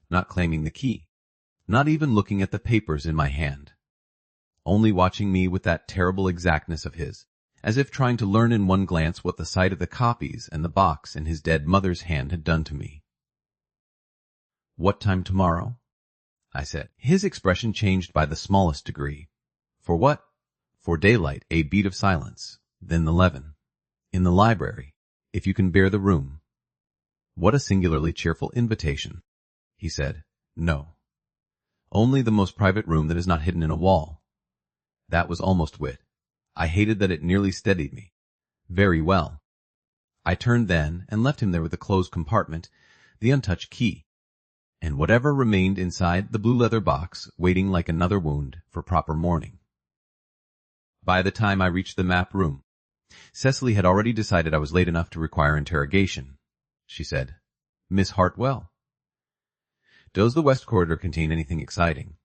not claiming the key, not even looking at the papers in my hand, only watching me with that terrible exactness of his, as if trying to learn in one glance what the sight of the copies and the box in his dead mother's hand had done to me. What time tomorrow? I said. His expression changed by the smallest degree. For what? For daylight, a beat of silence, then 11. In the library, if you can bear the room. What a singularly cheerful invitation. He said, No. Only the most private room that is not hidden in a wall. That was almost wit. I hated that it nearly steadied me. Very well. I turned then and left him there with the closed compartment, the untouched key, and whatever remained inside the blue leather box waiting like another wound for proper mourning. By the time I reached the map room, Cecily had already decided I was late enough to require interrogation. She said, Miss Hartwell. Does the west corridor contain anything exciting?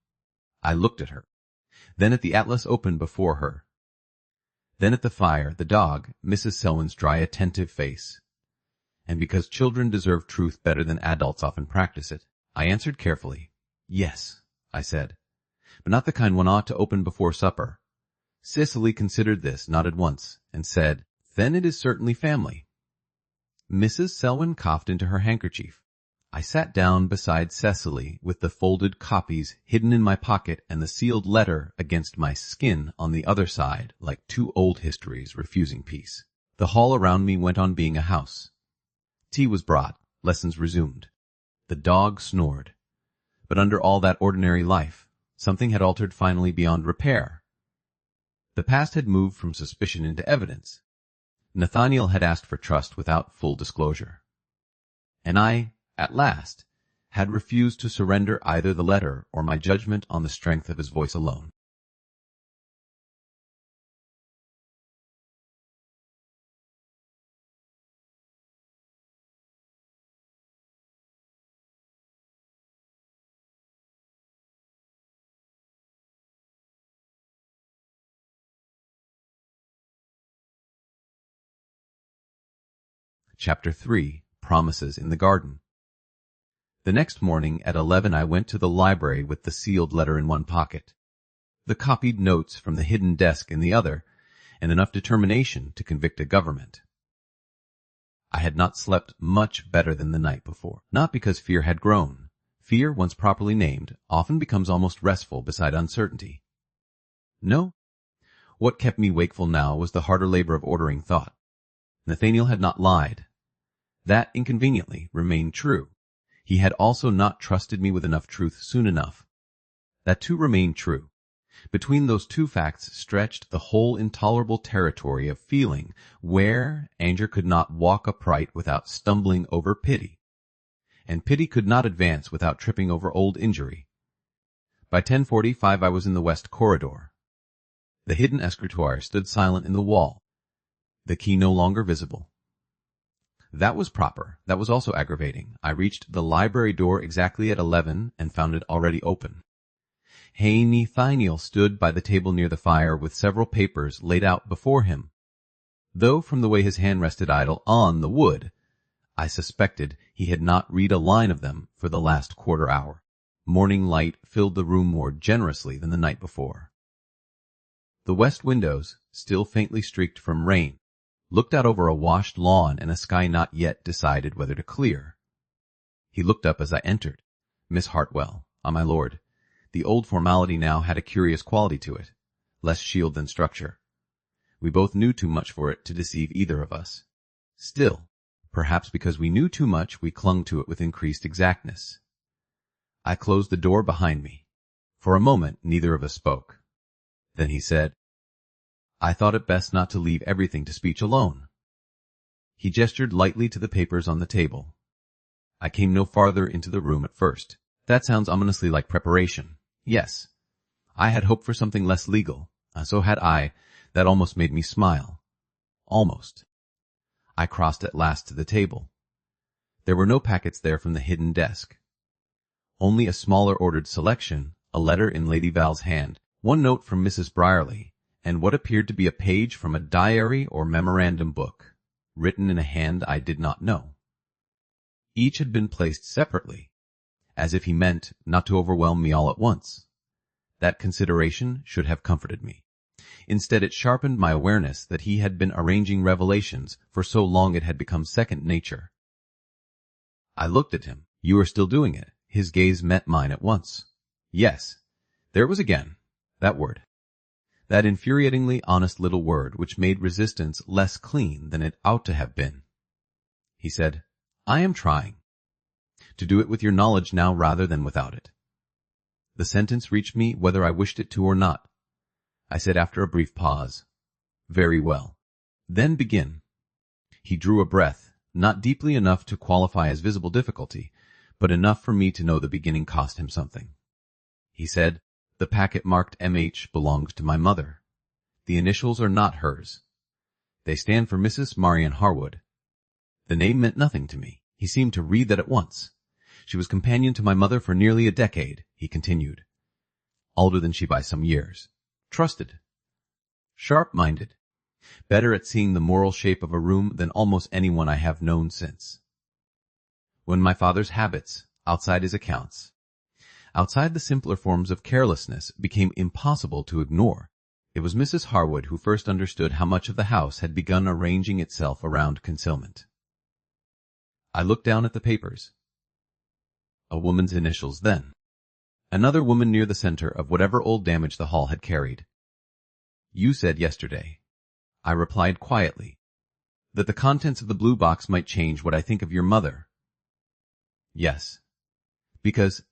I looked at her, then at the atlas open before her, then at the fire, the dog, Mrs. Selwyn's dry, attentive face. And because children deserve truth better than adults often practice it, I answered carefully. Yes, I said, but not the kind one ought to open before supper. Cecily considered this, nodded once, and said, Then it is certainly family. Mrs. Selwyn coughed into her handkerchief. I sat down beside Cecily with the folded copies hidden in my pocket and the sealed letter against my skin on the other side, like two old histories refusing peace. The hall around me went on being a house. Tea was brought, lessons resumed. The dog snored. But under all that ordinary life, something had altered finally beyond repair. The past had moved from suspicion into evidence. Nathaniel had asked for trust without full disclosure. And I, at last, had refused to surrender either the letter or my judgment on the strength of his voice alone. Chapter 3. Promises in the Garden. The next morning at 11 I went to the library with the sealed letter in one pocket, the copied notes from the hidden desk in the other, and enough determination to convict a government. I had not slept much better than the night before, not because fear had grown. Fear, once properly named, often becomes almost restful beside uncertainty. No, what kept me wakeful now was the harder labor of ordering thought. Nathaniel had not lied. That, inconveniently, remained true. He had also not trusted me with enough truth soon enough. That too remained true. Between those two facts stretched the whole intolerable territory of feeling, where anger could not walk upright without stumbling over pity, and pity could not advance without tripping over old injury. By 10:45 I was in the west corridor. The hidden escritoire stood silent in the wall, the key no longer visible. That was proper. That was also aggravating. I reached the library door exactly at 11 and found it already open. Nathaniel stood by the table near the fire with several papers laid out before him. Though from the way his hand rested idle on the wood, I suspected he had not read a line of them for the last quarter hour. Morning light filled the room more generously than the night before. The west windows, still faintly streaked from rain, looked out over a washed lawn and a sky not yet decided whether to clear. He looked up as I entered. Miss Hartwell, my lord. The old formality now had a curious quality to it, less shield than structure. We both knew too much for it to deceive either of us. Still, perhaps because we knew too much, we clung to it with increased exactness. I closed the door behind me. For a moment, neither of us spoke. Then he said, I thought it best not to leave everything to speech alone. He gestured lightly to the papers on the table. I came no farther into the room at first. That sounds ominously like preparation. Yes. I had hoped for something less legal. So had I. That almost made me smile. Almost. I crossed at last to the table. There were no packets there from the hidden desk. Only a smaller ordered selection, a letter in Lady Val's hand, one note from Mrs. Brierly, and what appeared to be a page from a diary or memorandum book, written in a hand I did not know. Each had been placed separately, as if he meant not to overwhelm me all at once. That consideration should have comforted me. Instead, it sharpened my awareness that he had been arranging revelations for so long it had become second nature. I looked at him. You are still doing it. His gaze met mine at once. Yes. There it was again. That word. That infuriatingly honest little word which made resistance less clean than it ought to have been. He said, I am trying to do it with your knowledge now rather than without it. The sentence reached me whether I wished it to or not. I said after a brief pause, Very well. Then begin. He drew a breath, not deeply enough to qualify as visible difficulty, but enough for me to know the beginning cost him something. He said, The packet marked M.H. belongs to my mother. The initials are not hers. They stand for Mrs. Marian Harwood. The name meant nothing to me. He seemed to read that at once. She was companion to my mother for nearly a decade, he continued. Older than she by some years. Trusted. Sharp-minded. Better at seeing the moral shape of a room than almost anyone I have known since. When my father's habits, outside his accounts, outside the simpler forms of carelessness, became impossible to ignore, it was Mrs. Harwood who first understood how much of the house had begun arranging itself around concealment. I looked down at the papers. A woman's initials then. Another woman near the center of whatever old damage the hall had carried. You said yesterday, I replied quietly, that the contents of the blue box might change what I think of your mother. Yes, because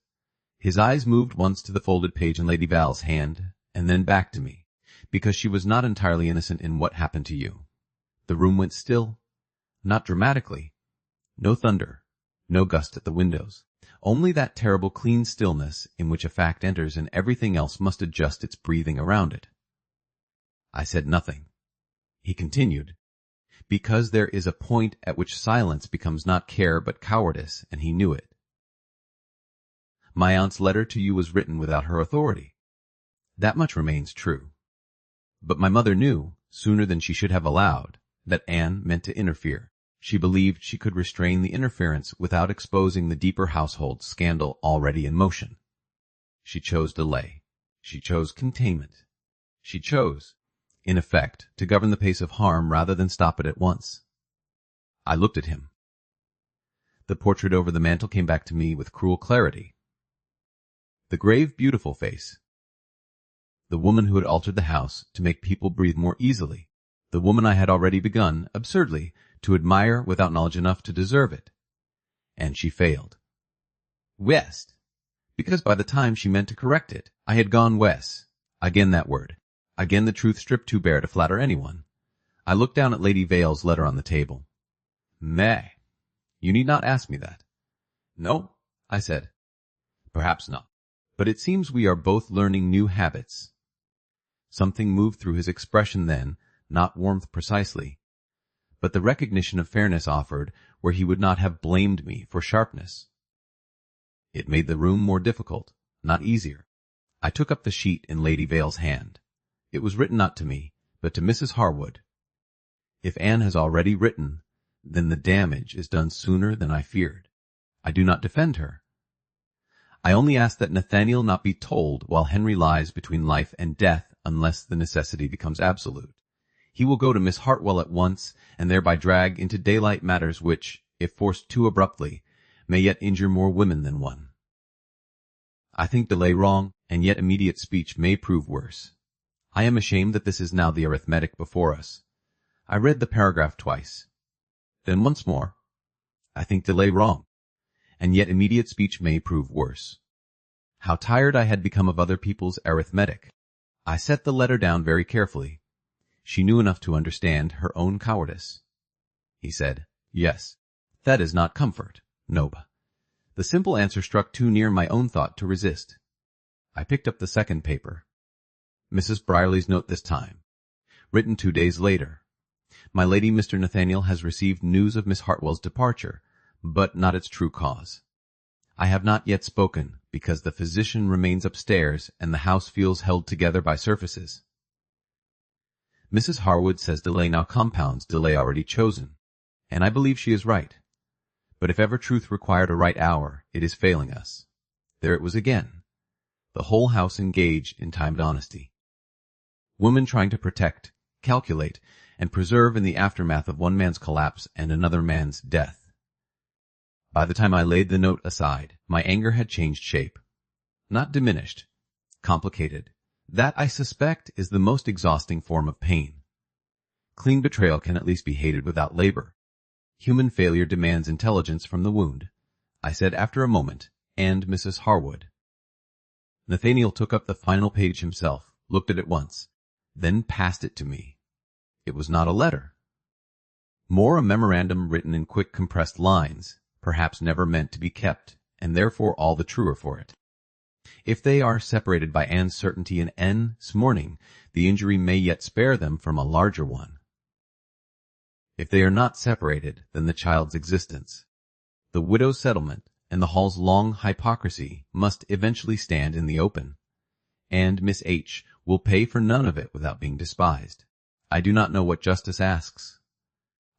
his eyes moved once to the folded page in Lady Val's hand, and then back to me, because she was not entirely innocent in what happened to you. The room went still, not dramatically, no thunder, no gust at the windows, only that terrible clean stillness in which a fact enters and everything else must adjust its breathing around it. I said nothing. He continued, because there is a point at which silence becomes not care but cowardice, and he knew it. My aunt's letter to you was written without her authority. That much remains true. But my mother knew, sooner than she should have allowed, that Anne meant to interfere. She believed she could restrain the interference without exposing the deeper household scandal already in motion. She chose delay. She chose containment. She chose, in effect, to govern the pace of harm rather than stop it at once. I looked at him. The portrait over the mantel came back to me with cruel clarity. The grave, beautiful face. The woman who had altered the house to make people breathe more easily. The woman I had already begun, absurdly, to admire without knowledge enough to deserve it. And she failed. West. Because by the time she meant to correct it, I had gone west. Again that word. Again the truth stripped too bare to flatter anyone. I looked down at Lady Vale's letter on the table. May. You need not ask me that. No, I said. Perhaps not. But it seems we are both learning new habits. Something moved through his expression then, not warmth precisely, but the recognition of fairness offered where he would not have blamed me for sharpness. It made the room more difficult, not easier. I took up the sheet in Lady Vale's hand. It was written not to me, but to Mrs. Harwood. If Anne has already written, then the damage is done sooner than I feared. I do not defend her. I only ask that Nathaniel not be told while Henry lies between life and death unless the necessity becomes absolute. He will go to Miss Hartwell at once and thereby drag into daylight matters which, if forced too abruptly, may yet injure more women than one. I think delay wrong, and yet immediate speech may prove worse. I am ashamed that this is now the arithmetic before us. I read the paragraph twice. Then once more. I think delay wrong, and yet immediate speech may prove worse. How tired I had become of other people's arithmetic. I set the letter down very carefully. She knew enough to understand her own cowardice. He said, Yes, that is not comfort, Nob. The simple answer struck too near my own thought to resist. I picked up the second paper. Mrs. Brierly's note this time. Written 2 days later. My lady, Mr. Nathaniel has received news of Miss Hartwell's departure, but not its true cause. I have not yet spoken, because the physician remains upstairs and the house feels held together by surfaces. Mrs. Harwood says delay now compounds delay already chosen, and I believe she is right. But if ever truth required a right hour, it is failing us. There it was again. The whole house engaged in timed honesty. Women trying to protect, calculate, and preserve in the aftermath of one man's collapse and another man's death. By the time I laid the note aside, my anger had changed shape. Not diminished, complicated. That, I suspect, is the most exhausting form of pain. Clean betrayal can at least be hated without labor. Human failure demands intelligence from the wound, I said after a moment, and Mrs. Harwood. Nathaniel took up the final page himself, looked at it once, then passed it to me. It was not a letter. More a memorandum written in quick compressed lines, perhaps never meant to be kept, and therefore all the truer for it. If they are separated by Anne's certainty in N's mourning, the injury may yet spare them from a larger one. If they are not separated, then the child's existence, the widow's settlement, and the Hall's long hypocrisy must eventually stand in the open, and Miss H. will pay for none of it without being despised. I do not know what justice asks.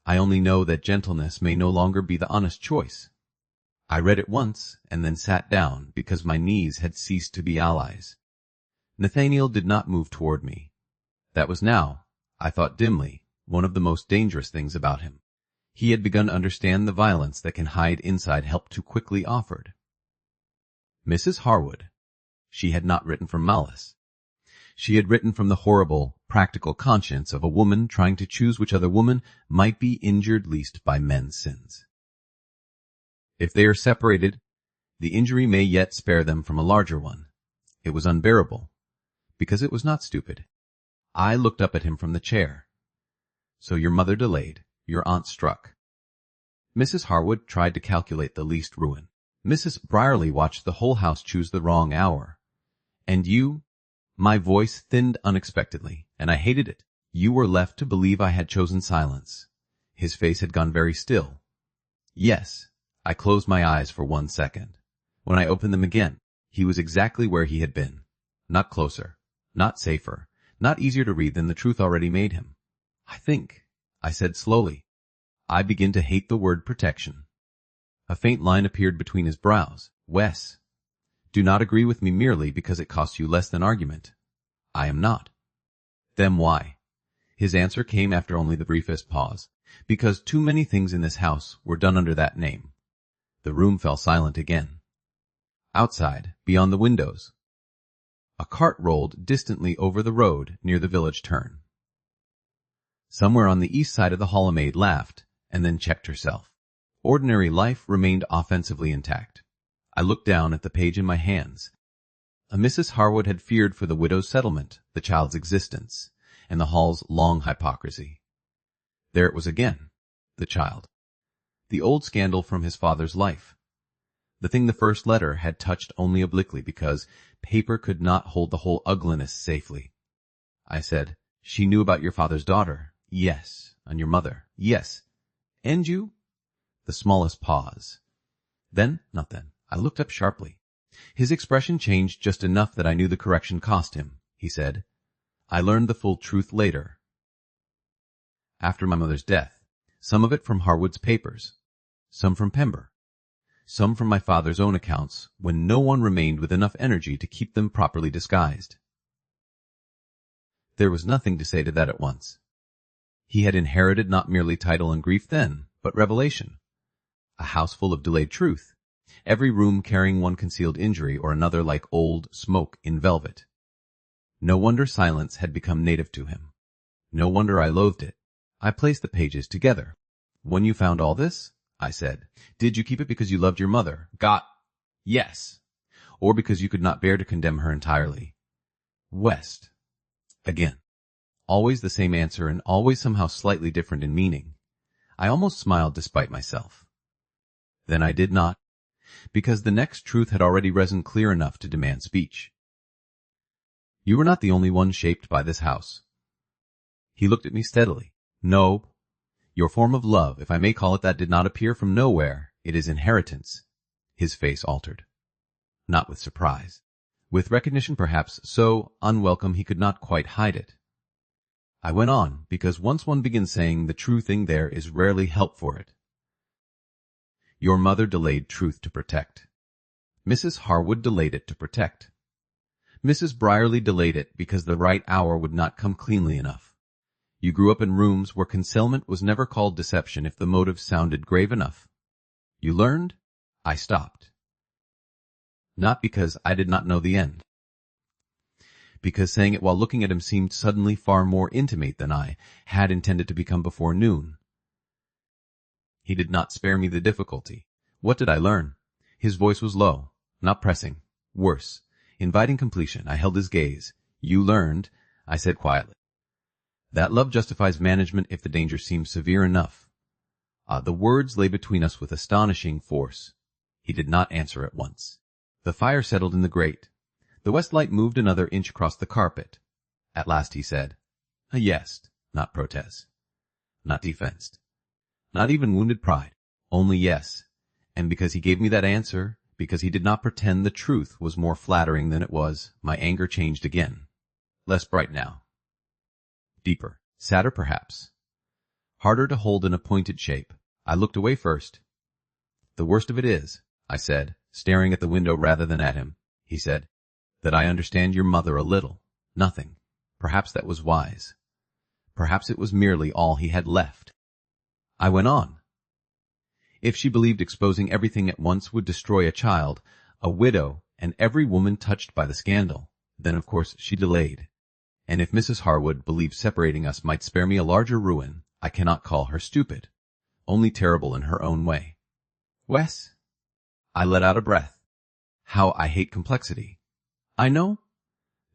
I only know that gentleness may no longer be the honest choice. I read it once and then sat down because my knees had ceased to be allies. Nathaniel did not move toward me. That was now, I thought dimly, one of the most dangerous things about him. He had begun to understand the violence that can hide inside help too quickly offered. Mrs. Harwood. She had not written from malice. She had written from the horrible, practical conscience of a woman trying to choose which other woman might be injured least by men's sins. If they are separated, the injury may yet spare them from a larger one. It was unbearable, because it was not stupid. I looked up at him from the chair. So your mother delayed, your aunt struck. Mrs. Harwood tried to calculate the least ruin. Mrs. Brierly watched the whole house choose the wrong hour. And you? My voice thinned unexpectedly, and I hated it. You were left to believe I had chosen silence. His face had gone very still. Yes, I closed my eyes for 1 second. When I opened them again, he was exactly where he had been. Not closer, not safer, not easier to read than the truth already made him. I think, I said slowly, I begin to hate the word protection. A faint line appeared between his brows. Wes, do not agree with me merely because it costs you less than argument. I am not. Then why? His answer came after only the briefest pause. Because too many things in this house were done under that name. The room fell silent again. Outside, beyond the windows, a cart rolled distantly over the road near the village turn. Somewhere on the east side of the Hall a maid laughed, and then checked herself. Ordinary life remained offensively intact. I looked down at the page in my hands. A Mrs. Harwood had feared for the widow's settlement, the child's existence, and the Hall's long hypocrisy. There it was again, the child. The old scandal from his father's life. The thing the first letter had touched only obliquely because paper could not hold the whole ugliness safely. I said, "She knew about your father's daughter." "Yes." "And your mother." "Yes." "And you?" The smallest pause. Then, not then. I looked up sharply. His expression changed just enough that I knew the correction cost him. He said, "I learned the full truth later. After my mother's death. Some of it from Harwood's papers. Some from Pember. Some from my father's own accounts, when no one remained with enough energy to keep them properly disguised." There was nothing to say to that at once. He had inherited not merely title and grief then, but revelation. A house full of delayed truth, every room carrying one concealed injury or another like old smoke in velvet. No wonder silence had become native to him. No wonder I loathed it. I placed the pages together. "When you found all this," I said, "did you keep it because you loved your mother?" Yes. "Or because you could not bear to condemn her entirely?" West. Again. Always the same answer and always somehow slightly different in meaning. I almost smiled despite myself. Then I did not, because the next truth had already risen clear enough to demand speech. "You were not the only one shaped by this house." He looked at me steadily. "No. Your form of love, if I may call it that, did not appear from nowhere. It is inheritance." His face altered. Not with surprise. With recognition perhaps, so unwelcome he could not quite hide it. I went on, because once one begins saying the true thing there is rarely help for it. "Your mother delayed truth to protect. Mrs. Harwood delayed it to protect. Mrs. Brierly delayed it because the right hour would not come cleanly enough. You grew up in rooms where concealment was never called deception if the motive sounded grave enough. You learned?" I stopped. Not because I did not know the end. Because saying it while looking at him seemed suddenly far more intimate than I had intended to become before noon. He did not spare me the difficulty. What did I learn? His voice was low, not pressing, worse, inviting completion. I held his gaze. "You learned," I said quietly, "that love justifies management if the danger seems severe enough." The words lay between us with astonishing force. He did not answer at once. The fire settled in the grate. The west light moved another inch across the carpet. At last he said, "A yes, not protest, not defense, not even wounded pride, only yes." And because he gave me that answer, because he did not pretend the truth was more flattering than it was, my anger changed again. Less bright now. Deeper, sadder perhaps. Harder to hold in a pointed shape. I looked away first. "The worst of it is," I said, staring at the window rather than at him. He said, "that I understand your mother a little. Nothing. Perhaps that was wise. Perhaps it was merely all he had left." I went on. "If she believed exposing everything at once would destroy a child, a widow, and every woman touched by the scandal, then of course she delayed. And if Mrs. Harwood believed separating us might spare me a larger ruin, I cannot call her stupid, only terrible in her own way." "Wes?" I let out a breath. How I hate complexity. "I know."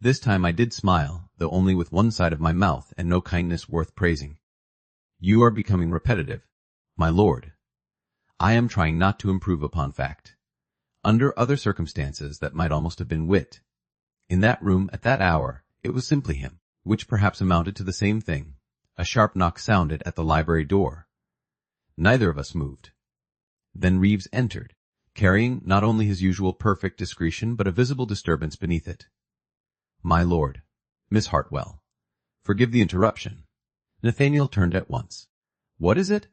This time I did smile, though only with one side of my mouth and no kindness worth praising. "You are becoming repetitive, my lord. I am trying not to improve upon fact. Under other circumstances that might almost have been wit. In that room at that hour, it was simply him, which perhaps amounted to the same thing. A sharp knock sounded at the library door. Neither of us moved. Then Reeves entered, carrying not only his usual perfect discretion but a visible disturbance beneath it. "My lord, Miss Hartwell. Forgive the interruption." Nathaniel turned at once. "What is it?"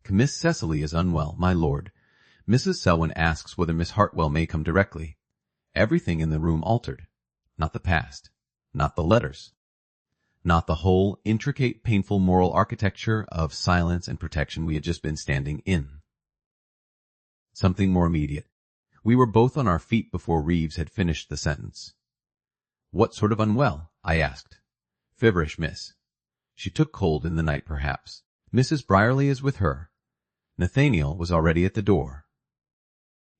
"Miss Cecily is unwell, my lord. Mrs. Selwyn asks whether Miss Hartwell may come directly." Everything in the room altered. Not the past. Not the letters. Not the whole intricate, painful moral architecture of silence and protection we had just been standing in. Something more immediate. We were both on our feet before Reeves had finished the sentence. "What sort of unwell?" I asked. "Feverish, miss. She took cold in the night, perhaps. Mrs. Brierly is with her." Nathaniel was already at the door.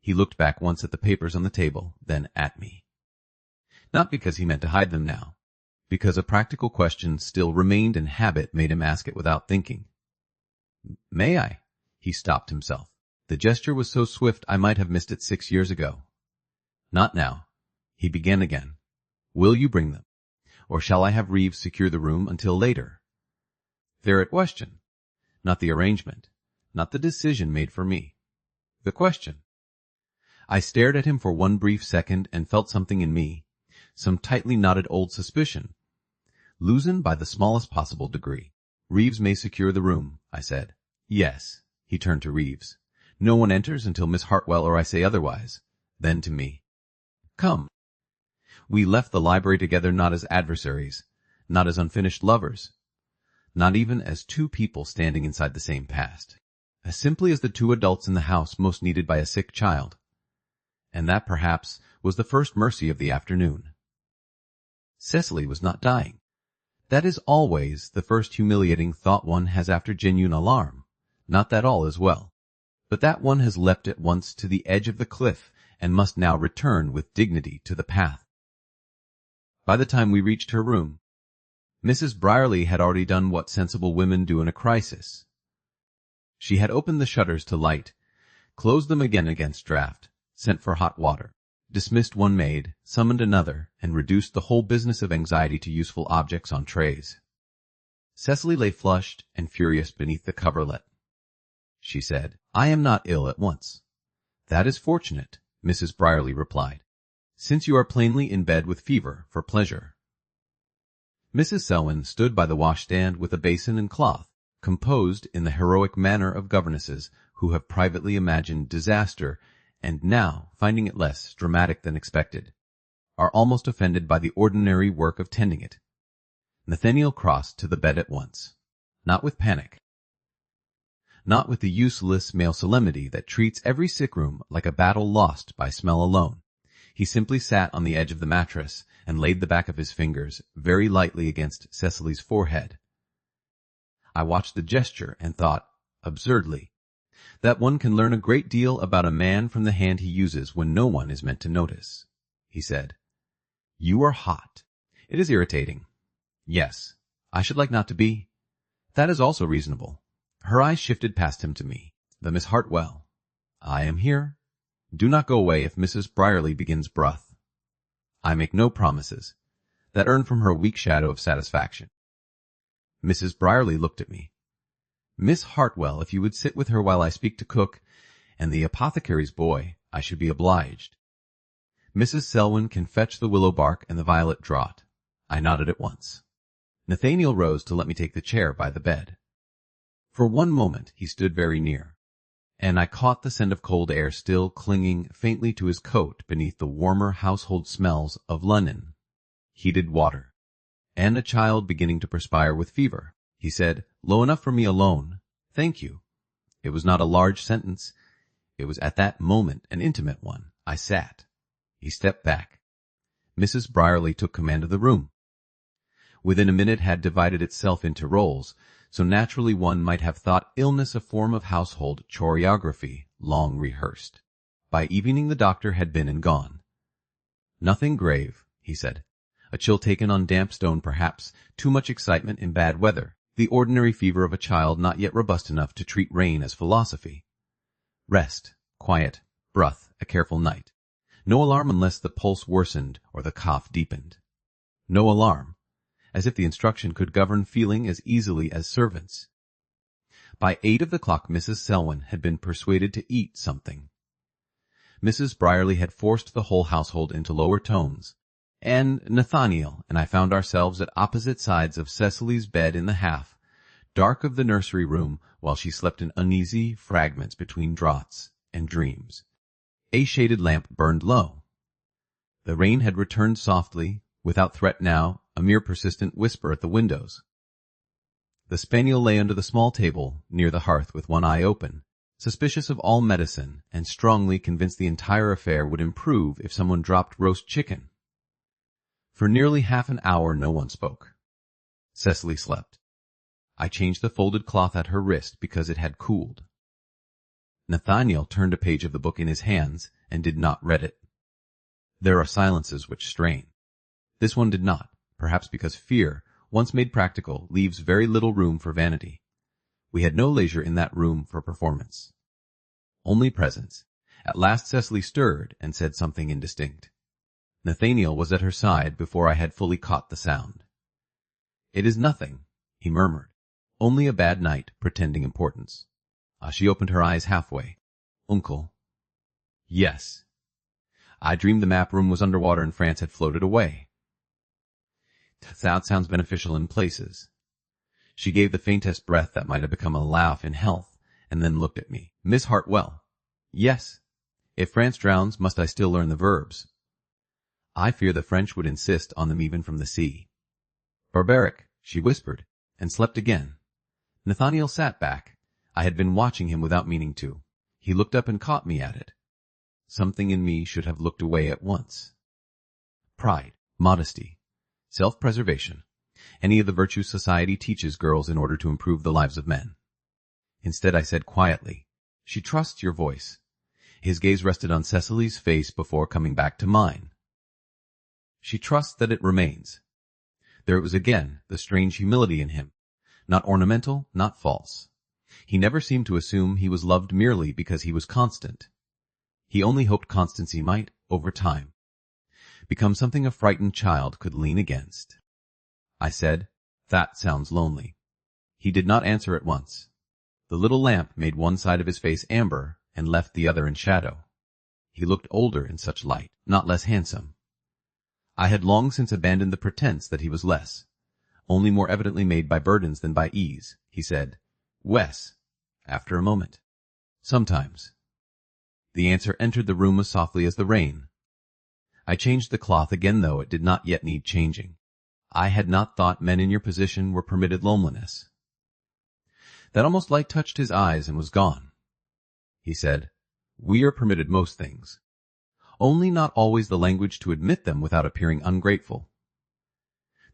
He looked back once at the papers on the table, then at me. Not because he meant to hide them now, because a practical question still remained and habit made him ask it without thinking. "May I?" He stopped himself. The gesture was so swift I might have missed it 6 years ago. "Not now." He began again. "Will you bring them? Or shall I have Reeves secure the room until later?" They're at question. Not the arrangement. Not the decision made for me. The question. I stared at him for one brief second and felt something in me, some tightly knotted old suspicion, loosened by the smallest possible degree. "Reeves may secure the room," I said. "Yes." He turned to Reeves. "No one enters until Miss Hartwell or I say otherwise." Then to me. "Come." We left the library together, not as adversaries, not as unfinished lovers, not even as two people standing inside the same past, as simply as the two adults in the house most needed by a sick child. And that, perhaps, was the first mercy of the afternoon. Cecily was not dying. That is always the first humiliating thought one has after genuine alarm. Not that all is well, but that one has leapt at once to the edge of the cliff and must now return with dignity to the path. By the time we reached her room, Mrs. Brierly had already done what sensible women do in a crisis. She had opened the shutters to light, closed them again against draught, sent for hot water, dismissed one maid, summoned another, and reduced the whole business of anxiety to useful objects on trays. Cecily lay flushed and furious beneath the coverlet. She said, "I am not ill at once." "That is fortunate," Mrs. Brierly replied, "since you are plainly in bed with fever for pleasure." Mrs. Selwyn stood by the washstand with a basin and cloth, composed in the heroic manner of governesses who have privately imagined disaster and now, finding it less dramatic than expected, are almost offended by the ordinary work of tending it. Nathaniel crossed to the bed at once, not with panic, not with the useless male solemnity that treats every sick room like a battle lost by smell alone. He simply sat on the edge of the mattress and laid the back of his fingers very lightly against Cecily's forehead. I watched the gesture and thought, absurdly, that one can learn a great deal about a man from the hand he uses when no one is meant to notice. He said, "You are hot. It is irritating." "Yes, I should like not to be." "That is also reasonable." Her eyes shifted past him to me. "The Miss Hartwell." "I am here. Do not go away if Mrs. Brierly begins broth." I make no promises. That earned from her a weak shadow of satisfaction. Mrs. Brierly looked at me. "Miss Hartwell, if you would sit with her while I speak to cook, and the apothecary's boy, I should be obliged. Mrs. Selwyn can fetch the willow bark and the violet draught." I nodded at once. Nathaniel rose to let me take the chair by the bed. For one moment he stood very near, and I caught the scent of cold air still clinging faintly to his coat beneath the warmer household smells of linen, heated water, and a child beginning to perspire with fever. He said, "Low enough for me alone. Thank you." It was not a large sentence. It was at that moment an intimate one. I sat. He stepped back. Mrs. Brierly took command of the room. Within a minute had divided itself into roles, so naturally one might have thought illness a form of household choreography long rehearsed. By evening the doctor had been and gone. "Nothing grave," he said. "A chill taken on damp stone perhaps, too much excitement in bad weather, the ordinary fever of a child not yet robust enough to treat rain as philosophy. Rest, quiet, broth, a careful night. No alarm unless the pulse worsened or the cough deepened. No alarm, as if the instruction could govern feeling as easily as servants." By 8 of the clock Mrs. Selwyn had been persuaded to eat something. Mrs. Brierly had forced the whole household into lower tones, and Nathaniel and I found ourselves at opposite sides of Cecily's bed in the half, dark of the nursery room while she slept in uneasy fragments between draughts and dreams. A shaded lamp burned low. The rain had returned softly, without threat now, a mere persistent whisper at the windows. The spaniel lay under the small table near the hearth with one eye open, suspicious of all medicine and strongly convinced the entire affair would improve if someone dropped roast chicken. For nearly half an hour no one spoke. Cecily slept. I changed the folded cloth at her wrist because it had cooled. Nathaniel turned a page of the book in his hands and did not read it. There are silences which strain. This one did not, perhaps because fear, once made practical, leaves very little room for vanity. We had no leisure in that room for performance. Only presence. At last Cecily stirred and said something indistinct. Nathaniel was at her side before I had fully caught the sound. "It is nothing," he murmured. "Only a bad night, pretending importance." She opened her eyes halfway. "Uncle." "Yes." "I dreamed the map room was underwater and France had floated away." That sounds beneficial in places. She gave the faintest breath that might have become a laugh in health, and then looked at me. "Miss Hartwell." "Yes." "If France drowns, must I still learn the verbs?" I fear the French would insist on them even from the sea. "Barbaric," she whispered, and slept again. Nathaniel sat back. I had been watching him without meaning to. He looked up and caught me at it. Something in me should have looked away at once. Pride, modesty, self-preservation, any of the virtues society teaches girls in order to improve the lives of men. Instead I said quietly, "She trusts your voice." His gaze rested on Cecily's face before coming back to mine. "She trusts that it remains." There was again the strange humility in him. Not ornamental, not false. He never seemed to assume he was loved merely because he was constant. He only hoped constancy might, over time, become something a frightened child could lean against. I said, "That sounds lonely." He did not answer at once. The little lamp made one side of his face amber and left the other in shadow. He looked older in such light, not less handsome. I had long since abandoned the pretense that he was less, only more evidently made by burdens than by ease. He said, "Wes," after a moment. "Sometimes." The answer entered the room as softly as the rain. I changed the cloth again, though it did not yet need changing. I had not thought men in your position were permitted loneliness. That almost light touched his eyes and was gone. He said, "We are permitted most things. Only not always the language to admit them without appearing ungrateful.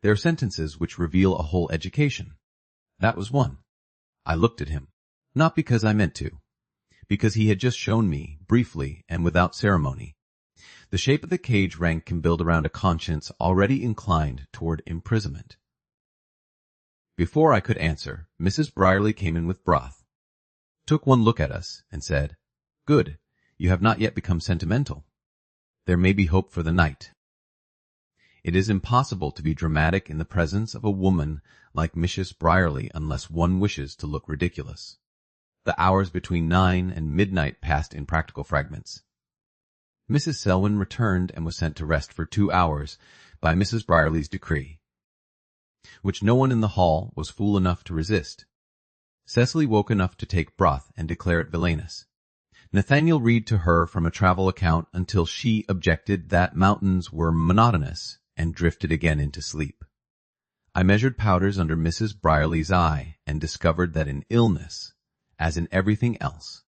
There are sentences which reveal a whole education. That was one." I looked at him, not because I meant to, because he had just shown me, briefly and without ceremony, the shape of the cage rank can build around a conscience already inclined toward imprisonment. Before I could answer, Mrs. Brierly came in with broth, took one look at us, and said, "Good, you have not yet become sentimental. There may be hope for the night." It is impossible to be dramatic in the presence of a woman like Mrs. Brierly unless one wishes to look ridiculous. The hours between 9 and midnight passed in practical fragments. Mrs. Selwyn returned and was sent to rest for 2 hours by Mrs. Brierly's decree, which no one in the hall was fool enough to resist. Cecily woke enough to take broth and declare it villainous. Nathaniel read to her from a travel account until she objected that mountains were monotonous and drifted again into sleep. I measured powders under Mrs. Brierly's eye and discovered that in illness, as in everything else,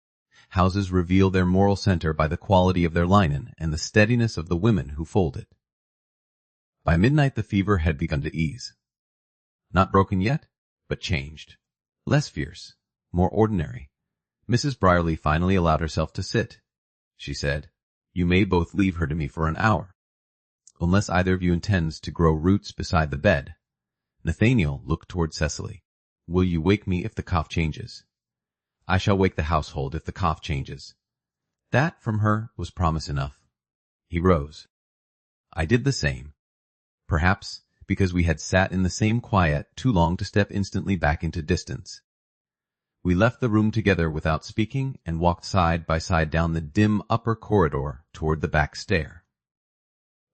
houses reveal their moral center by the quality of their linen and the steadiness of the women who fold it. By midnight the fever had begun to ease. Not broken yet, but changed. Less fierce, more ordinary. Mrs. Brierly finally allowed herself to sit. She said, "You may both leave her to me for an hour, unless either of you intends to grow roots beside the bed." Nathaniel looked toward Cecily. "Will you wake me if the cough changes?" "I shall wake the household if the cough changes." That, from her, was promise enough. He rose. I did the same. Perhaps because we had sat in the same quiet too long to step instantly back into distance. We left the room together without speaking and walked side by side down the dim upper corridor toward the back stair.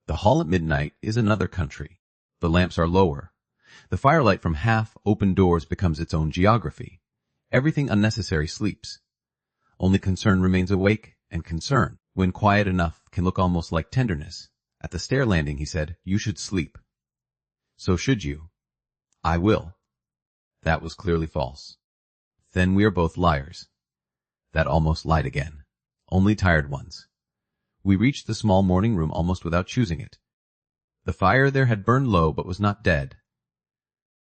The hall at midnight is another country. The lamps are lower. The firelight from half-open doors becomes its own geography. Everything unnecessary sleeps. Only concern remains awake, and concern, when quiet enough, can look almost like tenderness. At the stair landing, he said, "You should sleep." "So should you." "I will." That was clearly false. Then we are both liars. That almost lied again. Only tired ones. We reached the small morning room almost without choosing it. The fire there had burned low but was not dead.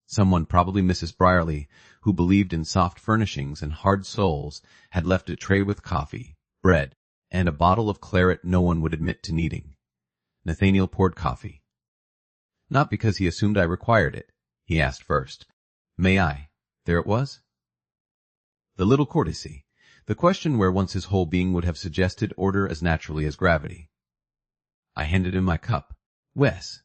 Someone, probably Mrs. Brierly, who believed in soft furnishings and hard souls, had left a tray with coffee, bread, and a bottle of claret no one would admit to needing. Nathaniel poured coffee. Not because he assumed I required it. He asked first, "May I?" There it was. The little courtesy. The question where once his whole being would have suggested order as naturally as gravity. I handed him my cup. Wes.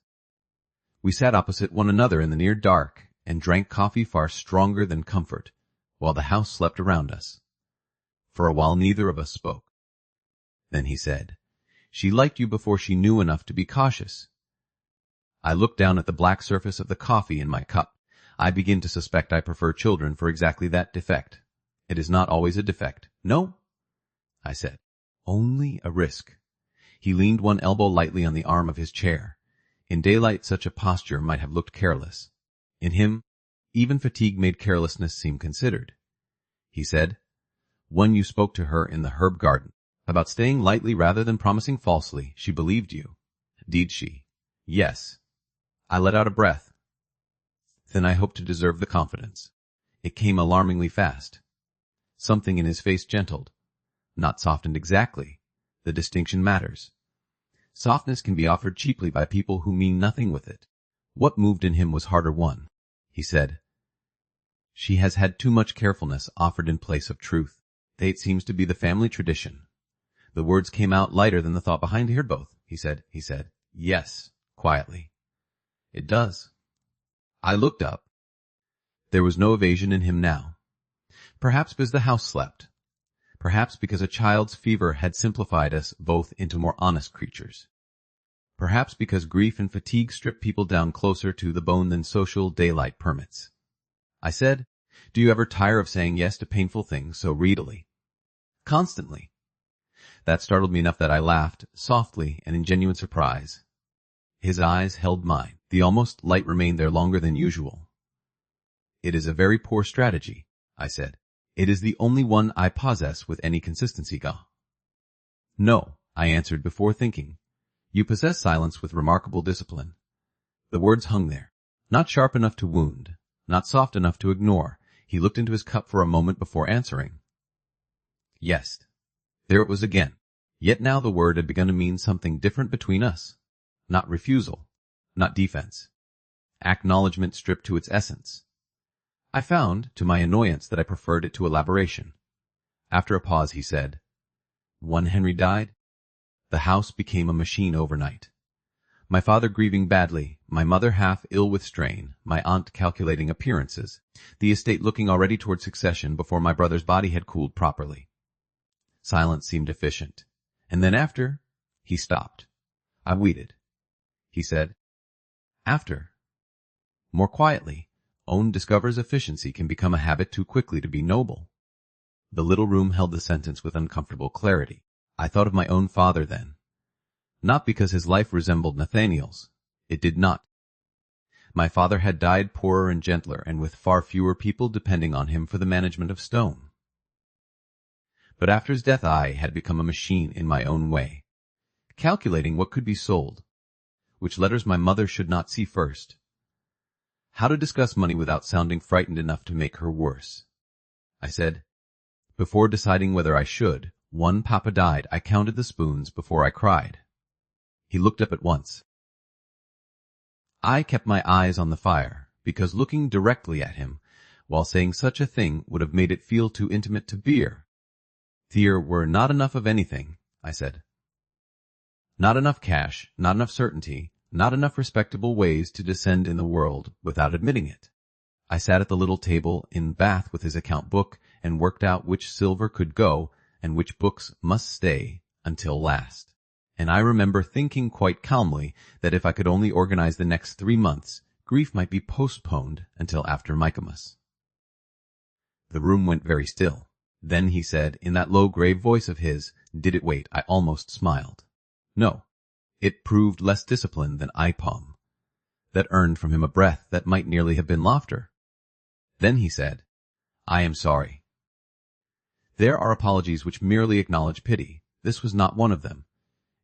We sat opposite one another in the near dark and drank coffee far stronger than comfort, while the house slept around us. For a while neither of us spoke. Then he said, "She liked you before she knew enough to be cautious." I looked down at the black surface of the coffee in my cup. I begin to suspect I prefer children for exactly that defect. It is not always a defect. No, I said. Only a risk. He leaned one elbow lightly on the arm of his chair. In daylight such a posture might have looked careless. In him, even fatigue made carelessness seem considered. He said, "When you spoke to her in the herb garden, about staying lightly rather than promising falsely, she believed you. Did she?" "Yes." I let out a breath. Then I hoped to deserve the confidence. It came alarmingly fast. Something in his face gentled. Not softened exactly. The distinction matters. Softness can be offered cheaply by people who mean nothing with it. What moved in him was harder won. He said, "She has had too much carefulness offered in place of truth. It seems to be the family tradition." The words came out lighter than the thought behind. He heard both. He said, "Yes," quietly. "It does." I looked up. There was no evasion in him now. Perhaps because the house slept. Perhaps because a child's fever had simplified us both into more honest creatures. Perhaps because grief and fatigue strip people down closer to the bone than social daylight permits. I said, "Do you ever tire of saying yes to painful things so readily?" "Constantly." That startled me enough that I laughed, softly and in genuine surprise. His eyes held mine. The almost light remained there longer than usual. "It is a very poor strategy," I said. "It is the only one I possess with any consistency, Ga." "No," I answered before thinking. "You possess silence with remarkable discipline." The words hung there, not sharp enough to wound, not soft enough to ignore. He looked into his cup for a moment before answering. "Yes." There it was again. Yet now the word had begun to mean something different between us. Not refusal, not defense. Acknowledgment stripped to its essence. I found, to my annoyance, that I preferred it to elaboration. After a pause he said, "When Henry died, the house became a machine overnight. My father grieving badly, my mother half ill with strain, my aunt calculating appearances, the estate looking already toward succession before my brother's body had cooled properly." Silence seemed efficient. And then after, he stopped. I waited. He said, "After." More quietly, Owen discovers efficiency can become a habit too quickly to be noble. The little room held the sentence with uncomfortable clarity. I thought of my own father then. Not because his life resembled Nathaniel's. It did not. My father had died poorer and gentler, and with far fewer people depending on him for the management of Stone. But after his death I had become a machine in my own way, calculating what could be sold, which letters my mother should not see first, how to discuss money without sounding frightened enough to make her worse. I said, before deciding whether I should, "When Papa died, I counted the spoons before I cried." He looked up at once. I kept my eyes on the fire, because looking directly at him, while saying such a thing, would have made it feel too intimate to bear. "There were not enough of anything," I said. "Not enough cash, not enough certainty, not enough respectable ways to descend in the world without admitting it." I sat at the little table in Bath with his account book and worked out which silver could go and which books must stay until last. And I remember thinking quite calmly that if I could only organize the next 3 months, grief might be postponed until after Michaelmas. The room went very still. Then he said, in that low, grave voice of his, "Did it wait?" I almost smiled. No. It proved less discipline than eye-palm. That earned from him a breath that might nearly have been laughter. Then he said, "I am sorry." There are apologies which merely acknowledge pity. This was not one of them.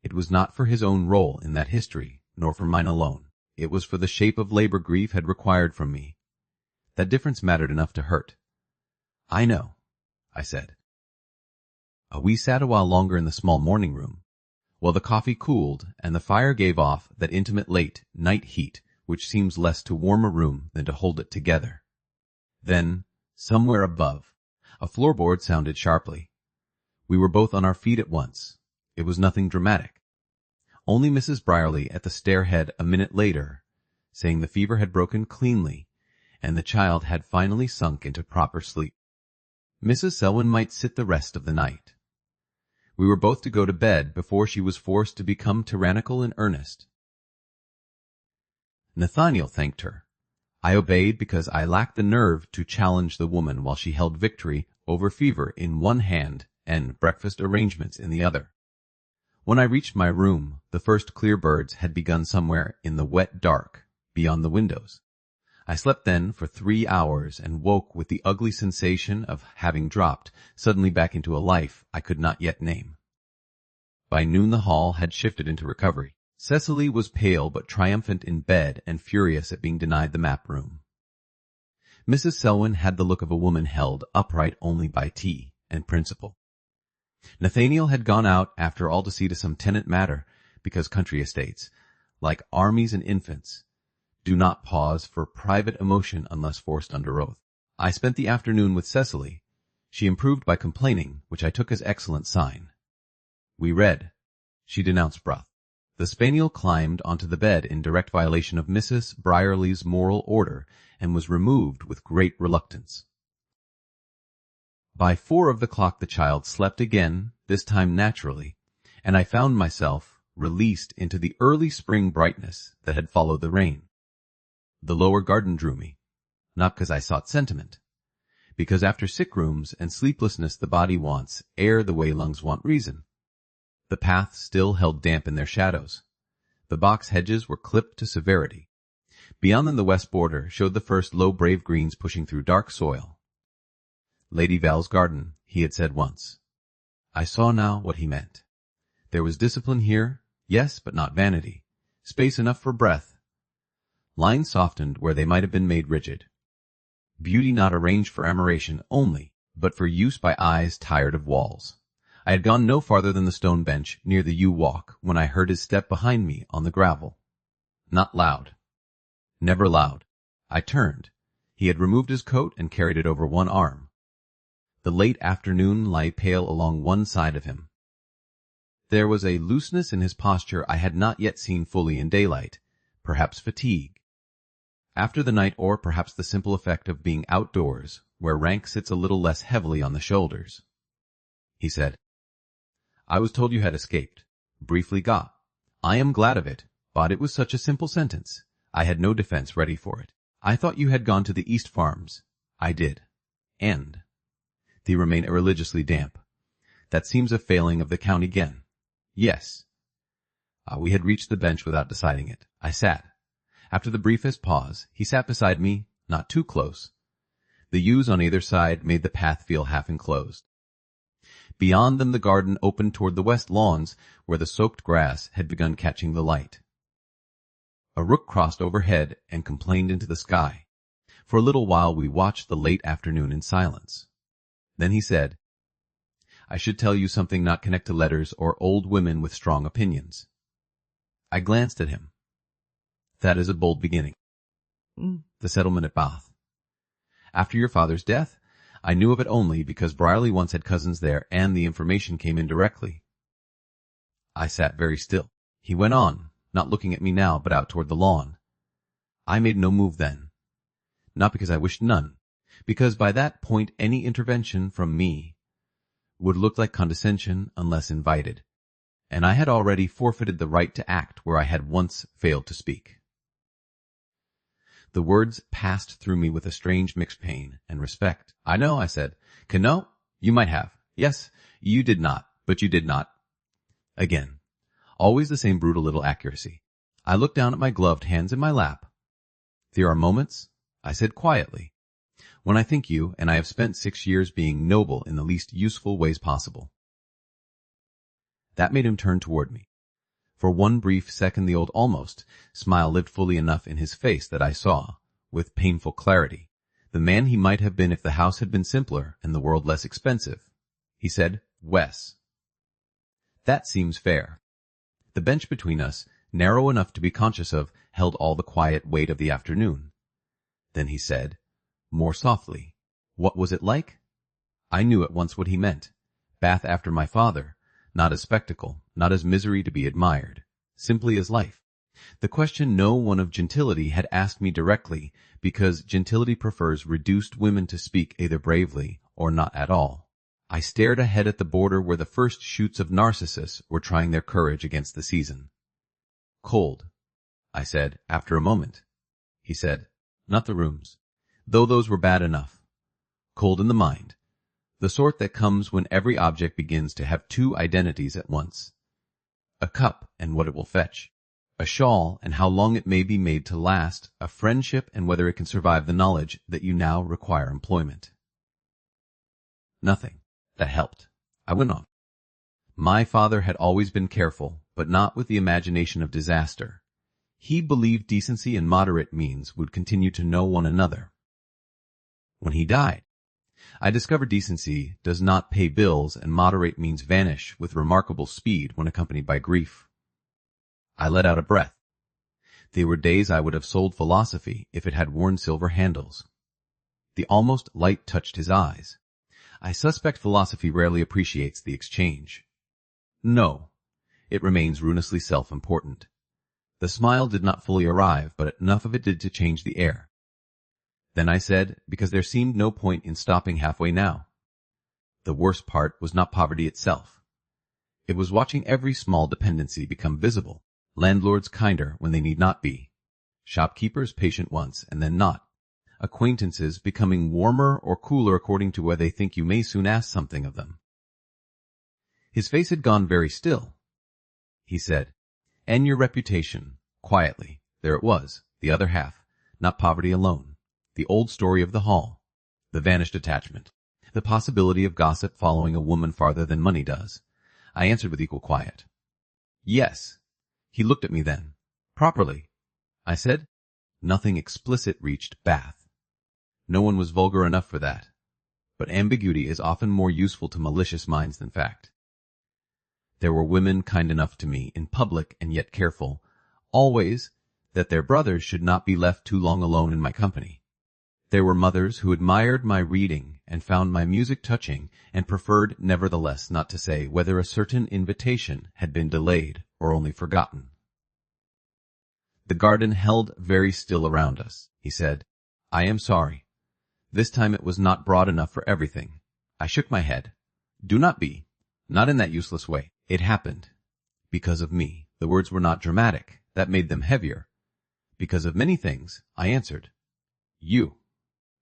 It was not for his own role in that history, nor for mine alone. It was for the shape of labor grief had required from me. That difference mattered enough to hurt. "I know," I said. We sat a while longer in the small morning room, while the coffee cooled and the fire gave off that intimate late night heat which seems less to warm a room than to hold it together. Then, somewhere above, a floorboard sounded sharply. We were both on our feet at once. It was nothing dramatic. Only Mrs. Brierly at the stairhead a minute later, saying the fever had broken cleanly, and the child had finally sunk into proper sleep. Mrs. Selwyn might sit the rest of the night. We were both to go to bed before she was forced to become tyrannical in earnest. Nathaniel thanked her. I obeyed because I lacked the nerve to challenge the woman while she held victory over fever in one hand and breakfast arrangements in the other. When I reached my room, the first clear birds had begun somewhere in the wet dark beyond the windows. I slept then for 3 hours and woke with the ugly sensation of having dropped suddenly back into a life I could not yet name. By noon the hall had shifted into recovery. Cecily was pale but triumphant in bed and furious at being denied the map room. Mrs. Selwyn had the look of a woman held upright only by tea and principle. Nathaniel had gone out after all to see to some tenant matter, because country estates, like armies and infants, do not pause for private emotion unless forced under oath. I spent the afternoon with Cecily. She improved by complaining, which I took as excellent sign. We read. She denounced broth. The spaniel climbed onto the bed in direct violation of Mrs. Brierly's moral order and was removed with great reluctance. By 4 of the clock the child slept again, this time naturally, and I found myself released into the early spring brightness that had followed the rain. The lower garden drew me, not because I sought sentiment, because after sick rooms and sleeplessness the body wants air the way lungs want reason. The paths still held damp in their shadows. The box hedges were clipped to severity. Beyond them the west border showed the first low brave greens pushing through dark soil. Lady Val's garden, he had said once. I saw now what he meant. There was discipline here, yes, but not vanity. Space enough for breath. Lines softened where they might have been made rigid. Beauty not arranged for admiration only, but for use by eyes tired of walls. I had gone no farther than the stone bench near the yew walk when I heard his step behind me on the gravel. Not loud. Never loud. I turned. He had removed his coat and carried it over one arm. The late afternoon lay pale along one side of him. There was a looseness in his posture I had not yet seen fully in daylight, perhaps fatigue. After the night, or perhaps the simple effect of being outdoors, where rank sits a little less heavily on the shoulders. He said, I was told you had escaped. Briefly got. I am glad of it, but it was such a simple sentence. I had no defense ready for it. I thought you had gone to the East Farms. I did. And they remain irreligiously damp. That seems a failing of the count again. Yes. We had reached the bench without deciding it. I sat. After the briefest pause, he sat beside me, not too close. The yews on either side made the path feel half enclosed. Beyond them the garden opened toward the west lawns, where the soaked grass had begun catching the light. A rook crossed overhead and complained into the sky. For a little while we watched the late afternoon in silence. Then he said, I should tell you something not connected to letters or old women with strong opinions. I glanced at him. That is a bold beginning. The settlement at Bath. After your father's death, I knew of it only because Brierly once had cousins there and the information came in directly. I sat very still. He went on, not looking at me now but out toward the lawn. I made no move then. Not because I wished none, because by that point any intervention from me would look like condescension unless invited, and I had already forfeited the right to act where I had once failed to speak. The words passed through me with a strange mixed pain and respect. I know, I said. No, you might have. Yes, you did not, but you did not. Again. Always the same brutal little accuracy. I looked down at my gloved hands in my lap. There are moments, I said quietly, when I think you and I have spent 6 years being noble in the least useful ways possible. That made him turn toward me. For one brief second the old almost smile lived fully enough in his face that I saw, with painful clarity, the man he might have been if the house had been simpler and the world less expensive. He said, Wes. That seems fair. The bench between us narrow enough to be conscious of, held all the quiet weight of the afternoon. Then he said, more softly, "What was it like?" I knew at once what he meant. Bath after my father, not as spectacle, not as misery to be admired, simply as life. The question no one of gentility had asked me directly, because gentility prefers reduced women to speak either bravely or not at all. I stared ahead at the border where the first shoots of narcissus were trying their courage against the season. Cold, I said, after a moment. He said, not the rooms, though those were bad enough. Cold in the mind, the sort that comes when every object begins to have two identities at once. A cup and what it will fetch. A shawl and how long it may be made to last, a friendship and whether it can survive the knowledge that you now require employment. Nothing. That helped. I went on. My father had always been careful, but not with the imagination of disaster. He believed decency and moderate means would continue to know one another. When he died, I discovered decency does not pay bills and moderate means vanish with remarkable speed when accompanied by grief. I let out a breath. They were days I would have sold philosophy if it had worn silver handles. The almost light touched his eyes. I suspect philosophy rarely appreciates the exchange. No, it remains ruinously self-important. The smile did not fully arrive, but enough of it did to change the air. Then I said, because there seemed no point in stopping halfway now. The worst part was not poverty itself. It was watching every small dependency become visible. Landlords kinder when they need not be. Shopkeepers patient once and then not. Acquaintances becoming warmer or cooler according to where they think you may soon ask something of them. His face had gone very still. He said, and your reputation, quietly, there it was, the other half, not poverty alone, the old story of the hall, the vanished attachment, the possibility of gossip following a woman farther than money does. I answered with equal quiet. Yes. He looked at me then. Properly. I said. Nothing explicit reached Bath. No one was vulgar enough for that. But ambiguity is often more useful to malicious minds than fact. There were women kind enough to me, in public and yet careful, always, that their brothers should not be left too long alone in my company. There were mothers who admired my reading and found my music touching and preferred nevertheless not to say whether a certain invitation had been delayed or only forgotten. The garden held very still around us. He said, I am sorry. This time it was not broad enough for everything. I shook my head. Do not be. Not in that useless way. It happened. Because of me. The words were not dramatic. That made them heavier. Because of many things, I answered. You.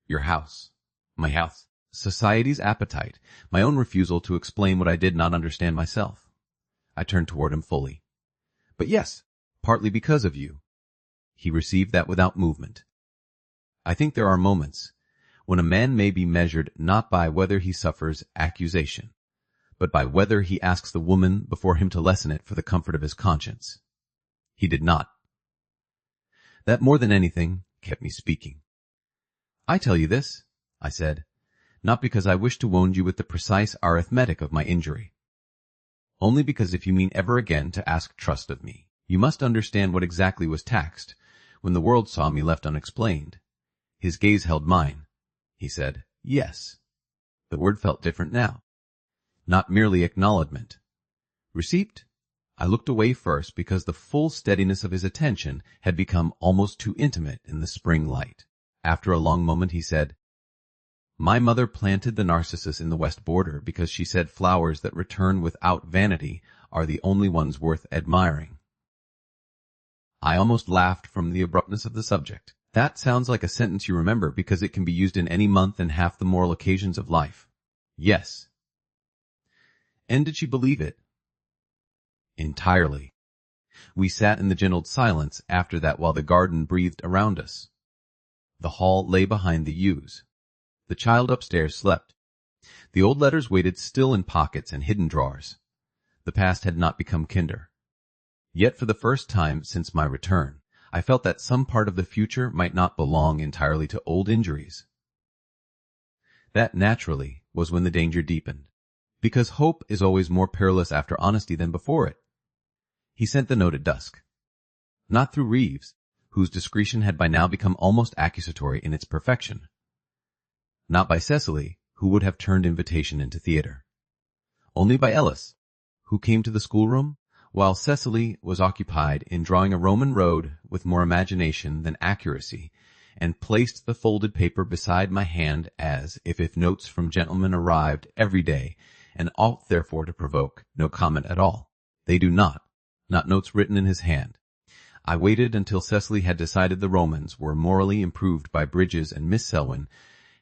Your house. My house. Society's appetite. My own refusal to explain what I did not understand myself. I turned toward him fully. But yes, partly because of you. He received that without movement. I think there are moments when a man may be measured not by whether he suffers accusation, but by whether he asks the woman before him to lessen it for the comfort of his conscience. He did not. That more than anything kept me speaking. I tell you this, I said, not because I wish to wound you with the precise arithmetic of my injury. Only because if you mean ever again to ask trust of me, you must understand what exactly was taxed when the world saw me left unexplained. His gaze held mine. He said, yes. The word felt different now. Not merely acknowledgment. Receipt? I looked away first because the full steadiness of his attention had become almost too intimate in the spring light. After a long moment he said, my mother planted the narcissus in the west border because she said flowers that return without vanity are the only ones worth admiring. I almost laughed from the abruptness of the subject. That sounds like a sentence you remember because it can be used in any month and half the moral occasions of life. Yes. And did she believe it? Entirely. We sat in the gentle silence after that while the garden breathed around us. The hall lay behind the yews. The child upstairs slept. The old letters waited still in pockets and hidden drawers. The past had not become kinder. Yet for the first time since my return, I felt that some part of the future might not belong entirely to old injuries. That, naturally, was when the danger deepened, because hope is always more perilous after honesty than before it. He sent the note at dusk. Not through Reeves, whose discretion had by now become almost accusatory in its perfection. Not by Cecily, who would have turned invitation into theater. Only by Ellis, who came to the schoolroom while Cecily was occupied in drawing a Roman road with more imagination than accuracy, and placed the folded paper beside my hand as if notes from gentlemen arrived every day, and ought therefore to provoke no comment at all. They do not notes written in his hand. I waited until Cecily had decided the Romans were morally improved by Bridges, and Miss Selwyn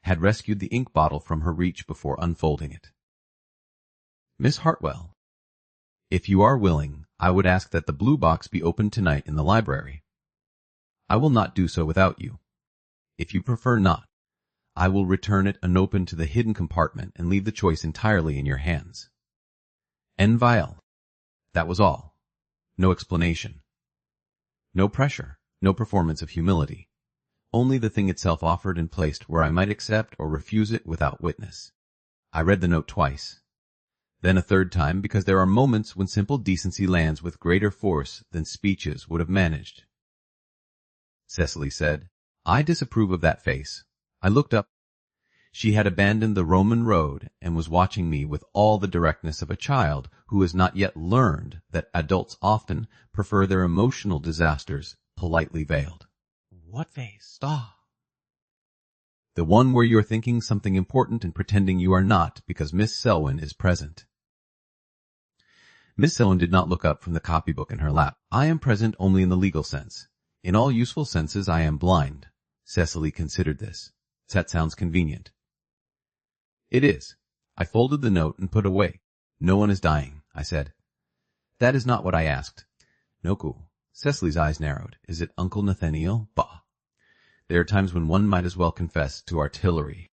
had rescued the ink bottle from her reach before unfolding it. Miss Hartwell, if you are willing, I would ask that the blue box be opened tonight in the library. I will not do so without you. If you prefer not, I will return it unopened to the hidden compartment and leave the choice entirely in your hands. En vial. That was all. No explanation. No pressure, no performance of humility. Only the thing itself offered and placed where I might accept or refuse it without witness. I read the note twice. Then a third time, because there are moments when simple decency lands with greater force than speeches would have managed. Cecily said, I disapprove of that face. I looked up. She had abandoned the Roman road and was watching me with all the directness of a child who has not yet learned that adults often prefer their emotional disasters politely veiled. What face? Stop. The one where you're thinking something important and pretending you are not because Miss Selwyn is present. Miss Selwyn did not look up from the copybook in her lap. I am present only in the legal sense. In all useful senses I am blind. Cecily considered this. That sounds convenient. It is. I folded the note and put away. No one is dying, I said. That is not what I asked. Noku. Cecily's eyes narrowed. Is it Uncle Nathaniel? Bah. There are times when one might as well confess to artillery.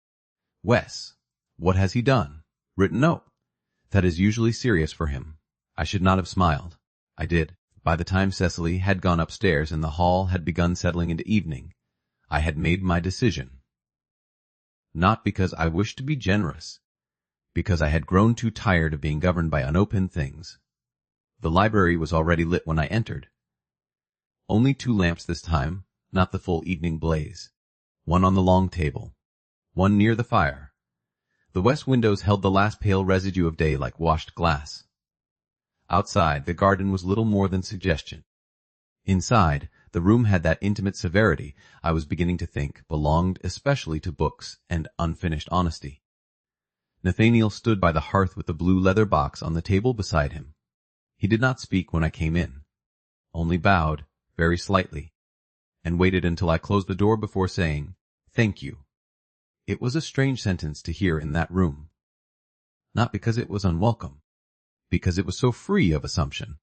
Wes, what has he done? Written note. That is usually serious for him. I should not have smiled. I did. By the time Cecily had gone upstairs and the hall had begun settling into evening, I had made my decision. Not because I wished to be generous, because I had grown too tired of being governed by unopened things. The library was already lit when I entered. Only 2 lamps this time, not the full evening blaze. One on the long table, one near the fire. The west windows held the last pale residue of day like washed glass. Outside, the garden was little more than suggestion. Inside, the room had that intimate severity I was beginning to think belonged especially to books and unfinished honesty. Nathaniel stood by the hearth with the blue leather box on the table beside him. He did not speak when I came in, only bowed, very slightly, and waited until I closed the door before saying, "Thank you." It was a strange sentence to hear in that room. Not because it was unwelcome, because it was so free of assumption.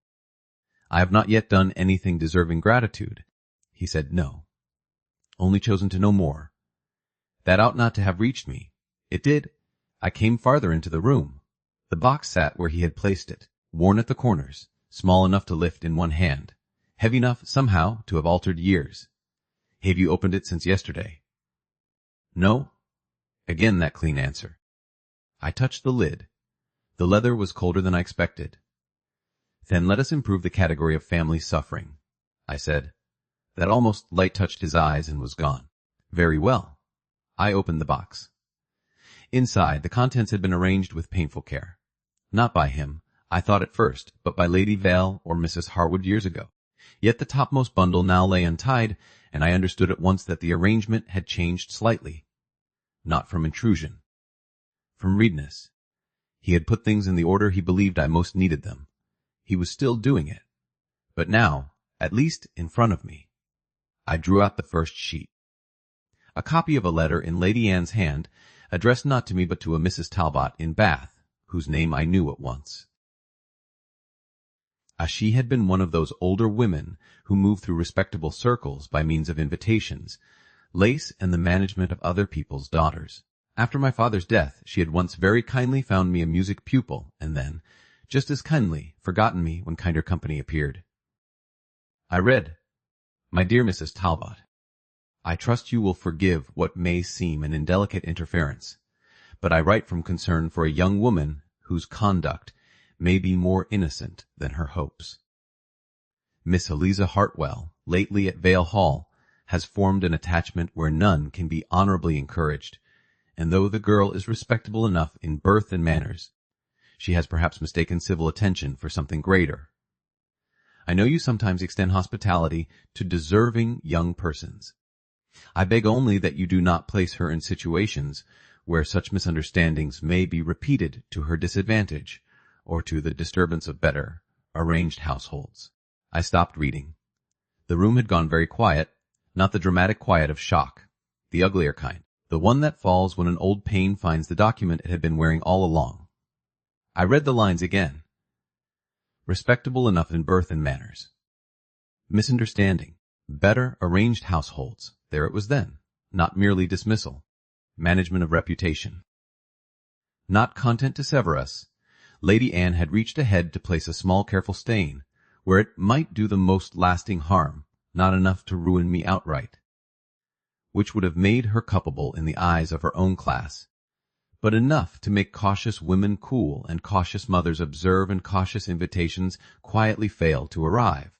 I have not yet done anything deserving gratitude. He said no. Only chosen to know more. That ought not to have reached me. It did. I came farther into the room. The box sat where he had placed it, worn at the corners, small enough to lift in one hand, heavy enough, somehow, to have altered years. Have you opened it since yesterday? No. Again that clean answer. I touched the lid. The leather was colder than I expected. Then let us improve the category of family suffering, I said. That almost light touched his eyes and was gone. Very well. I opened the box. Inside, the contents had been arranged with painful care. Not by him, I thought at first, but by Lady Vale or Mrs. Harwood years ago. Yet the topmost bundle now lay untied, and I understood at once that the arrangement had changed slightly. Not from intrusion. From readiness. He had put things in the order he believed I most needed them. He was still doing it. But now, at least in front of me, I drew out the first sheet. A copy of a letter in Lady Anne's hand, addressed not to me but to a Mrs. Talbot in Bath, whose name I knew at once. She had been one of those older women who move through respectable circles by means of invitations, lace, and the management of other people's daughters. After my father's death, she had once very kindly found me a music pupil, and then, just as kindly, forgotten me when kinder company appeared. I read, "My dear Mrs. Talbot, I trust you will forgive what may seem an indelicate interference, but I write from concern for a young woman whose conduct may be more innocent than her hopes." Miss Eliza Hartwell, lately at Vale Hall, has formed an attachment where none can be honorably encouraged, and though the girl is respectable enough in birth and manners, she has perhaps mistaken civil attention for something greater. I know you sometimes extend hospitality to deserving young persons. I beg only that you do not place her in situations where such misunderstandings may be repeated to her disadvantage or to the disturbance of better arranged households. I stopped reading. The room had gone very quiet, not the dramatic quiet of shock, the uglier kind, the one that falls when an old pain finds the document it had been wearing all along. I read the lines again. Respectable enough in birth and manners. Misunderstanding. Better arranged households. There it was then. Not merely dismissal. Management of reputation. Not content to sever us, Lady Anne had reached ahead to place a small careful stain where it might do the most lasting harm, not enough to ruin me outright, which would have made her culpable in the eyes of her own class, but enough to make cautious women cool and cautious mothers observe and cautious invitations quietly fail to arrive,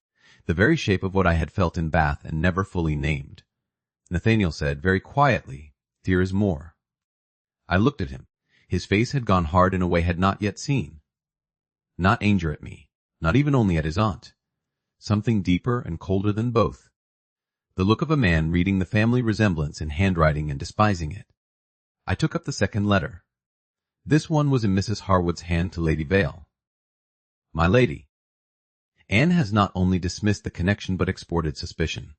the very shape of what I had felt in Bath and never fully named. Nathaniel said very quietly, "There is more." I looked at him. His face had gone hard in a way I had not yet seen. Not anger at me, not even only at his aunt. Something deeper and colder than both. The look of a man reading the family resemblance in handwriting and despising it. I took up the second letter. This one was in Mrs. Harwood's hand to Lady Vale. My lady, Anne has not only dismissed the connection but exported suspicion.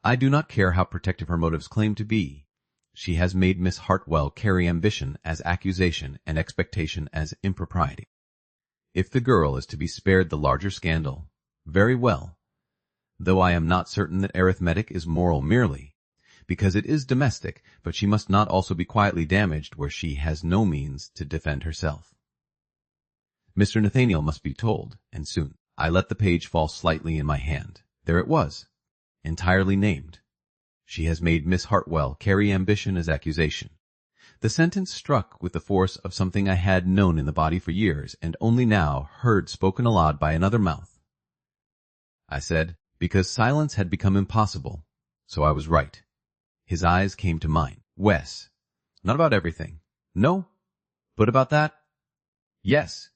I do not care how protective her motives claim to be. She has made Miss Hartwell carry ambition as accusation and expectation as impropriety. If the girl is to be spared the larger scandal, very well, though I am not certain that arithmetic is moral merely, because it is domestic, but she must not also be quietly damaged where she has no means to defend herself. Mr. Nathaniel must be told, and soon. I let the page fall slightly in my hand. There it was, entirely named. She has made Miss Hartwell carry ambition as accusation. The sentence struck with the force of something I had known in the body for years, and only now heard spoken aloud by another mouth. I said, because silence had become impossible, so I was right. His eyes came to mine. Wes, not about everything. No, but about that? Yes.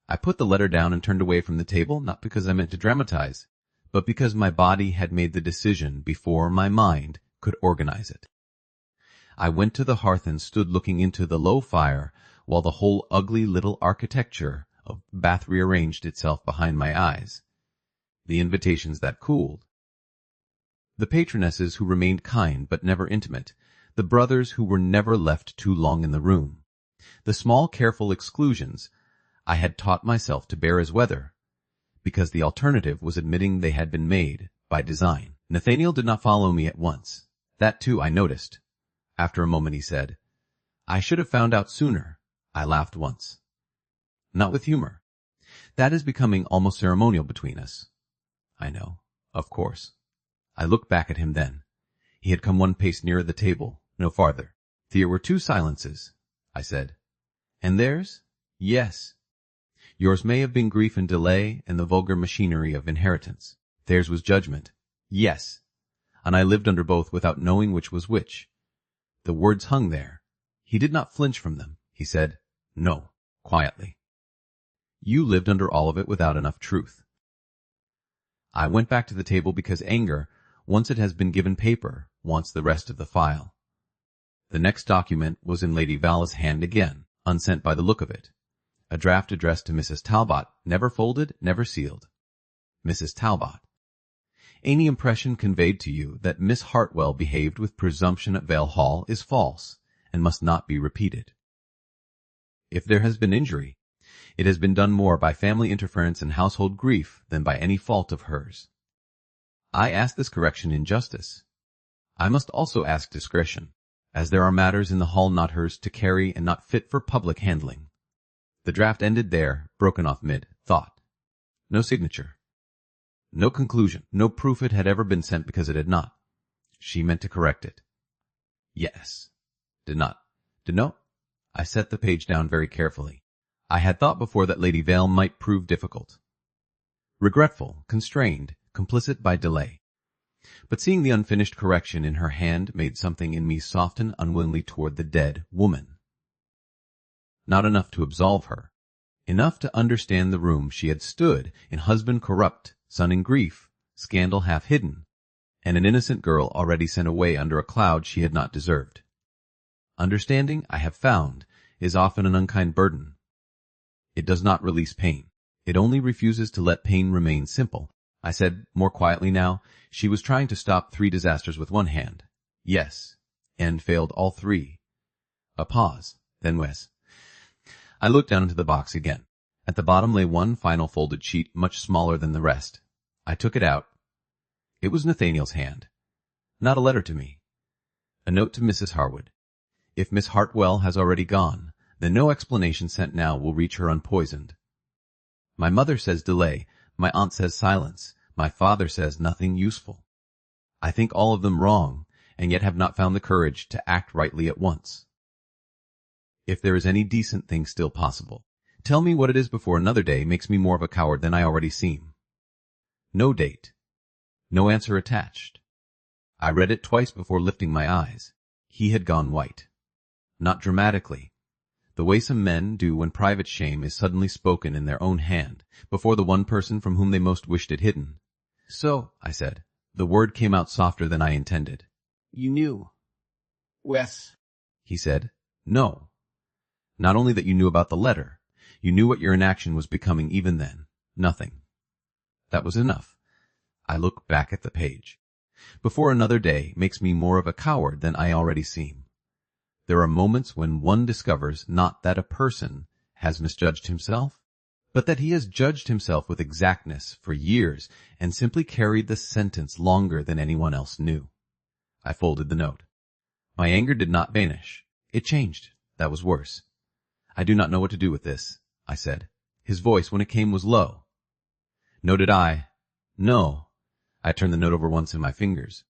I put the letter down and turned away from the table, not because I meant to dramatize, but because my body had made the decision before my mind could organize it. I went to the hearth and stood looking into the low fire while the whole ugly little architecture of Bath rearranged itself behind my eyes. The invitations that cooled. The patronesses who remained kind but never intimate. The brothers who were never left too long in the room. The small careful exclusions I had taught myself to bear as weather, because the alternative was admitting they had been made by design. Nathaniel did not follow me at once. That too I noticed. After a moment he said, "I should have found out sooner." I laughed once. Not with humor. That is becoming almost ceremonial between us. I know, of course. I looked back at him then. He had come one pace nearer the table, no farther. There were two silences, I said. And theirs? Yes. Yours may have been grief and delay and the vulgar machinery of inheritance. Theirs was judgment. Yes. And I lived under both without knowing which was which. The words hung there. He did not flinch from them. He said, "No," quietly. You lived under all of it without enough truth. I went back to the table because anger, once it has been given paper, wants the rest of the file. The next document was in Lady Vala's hand again, unsent by the look of it. A draft addressed to Mrs. Talbot, never folded, never sealed. Mrs. Talbot. Any impression conveyed to you that Miss Hartwell behaved with presumption at Vale Hall is false and must not be repeated. If there has been injury, it has been done more by family interference and household grief than by any fault of hers. I ask this correction in justice. I must also ask discretion, as there are matters in the hall not hers to carry and not fit for public handling. The draft ended there, broken off mid-thought. No signature. No conclusion. No proof it had ever been sent because it had not. She meant to correct it. Yes. Did not. Did no? I set the page down very carefully. I had thought before that Lady Vale might prove difficult. regretful, constrained, complicit by delay. But seeing the unfinished correction in her hand made something in me soften unwillingly toward the dead woman. Not enough to absolve her. Enough to understand the room she had stood in, husband corrupt, son in grief, scandal half hidden, and an innocent girl already sent away under a cloud she had not deserved. Understanding, I have found, is often an unkind burden. It does not release pain. It only refuses to let pain remain simple. I said, more quietly now, she was trying to stop 3 disasters with one hand. Yes, and failed all 3. A pause, then Wes. I looked down into the box again. At the bottom lay one final folded sheet, much smaller than the rest. I took it out. It was Nathaniel's hand. Not a letter to me. A note to Mrs. Harwood. If Miss Hartwell has already gone, then no explanation sent now will reach her unpoisoned. My mother says delay, my aunt says silence, my father says nothing useful. I think all of them wrong, and yet have not found the courage to act rightly at once. If there is any decent thing still possible, tell me what it is before another day makes me more of a coward than I already seem. No date. No answer attached. I read it twice before lifting my eyes. He had gone white. Not dramatically, the way some men do when private shame is suddenly spoken in their own hand, before the one person from whom they most wished it hidden. So, I said, the word came out softer than I intended. You knew. Wes. He said, no. Not only that you knew about the letter, you knew what your inaction was becoming even then. Nothing. That was enough. I look back at the page. Before another day makes me more of a coward than I already seem. There are moments when one discovers not that a person has misjudged himself, but that he has judged himself with exactness for years and simply carried the sentence longer than anyone else knew. I folded the note. My anger did not vanish. It changed. That was worse. I do not know what to do with this, I said. His voice, when it came, was low. No, did I? No. I turned the note over once in my fingers.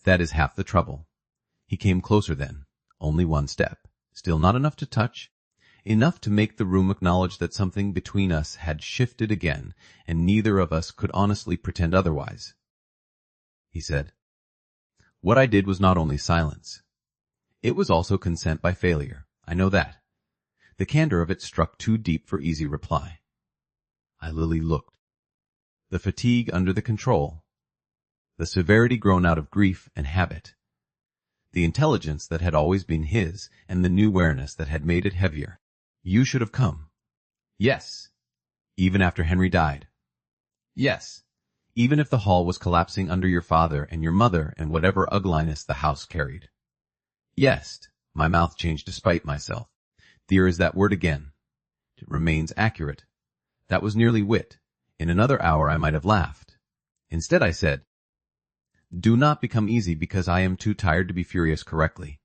That is half the trouble. He came closer then. Only one step. Still not enough to touch. Enough to make the room acknowledge that something between us had shifted again, and neither of us could honestly pretend otherwise. He said, what I did was not only silence. It was also consent by failure. I know that. The candor of it struck too deep for easy reply. I lily looked. The fatigue under the control. The severity grown out of grief and habit. The intelligence that had always been his, and the new awareness that had made it heavier. You should have come. Yes. Even after Henry died. Yes. Even if the hall was collapsing under your father and your mother and whatever ugliness the house carried. Yes. My mouth changed despite myself. There is that word again. It remains accurate. That was nearly wit. In another hour I might have laughed. Instead I said, do not become easy because I am too tired to be furious correctly.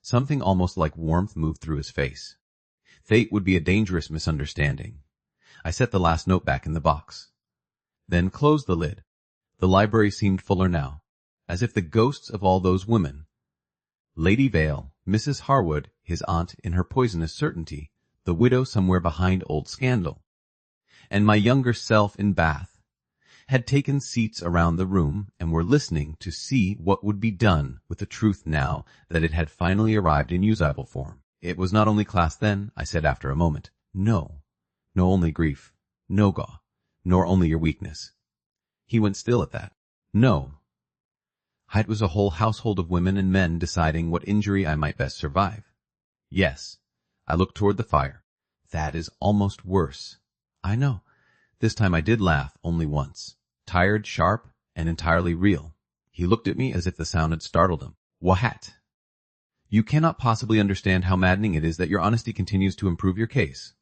Something almost like warmth moved through his face. Fate would be a dangerous misunderstanding. I set the last note back in the box. Then closed the lid. The library seemed fuller now, as if the ghosts of all those women, Lady Vale, Mrs. Harwood, his aunt in her poisonous certainty, the widow somewhere behind old scandal, and my younger self in Bath, had taken seats around the room and were listening to see what would be done with the truth now that it had finally arrived in usable form. It was not only class then, I said after a moment. No. No only grief. No gaw. Nor only your weakness. He went still at that. No. It was a whole household of women and men deciding what injury I might best survive. Yes. I looked toward the fire. That is almost worse. I know. This time I did laugh only once. Tired, sharp, and entirely real. He looked at me as if the sound had startled him. What? You cannot possibly understand how maddening it is that your honesty continues to improve your case.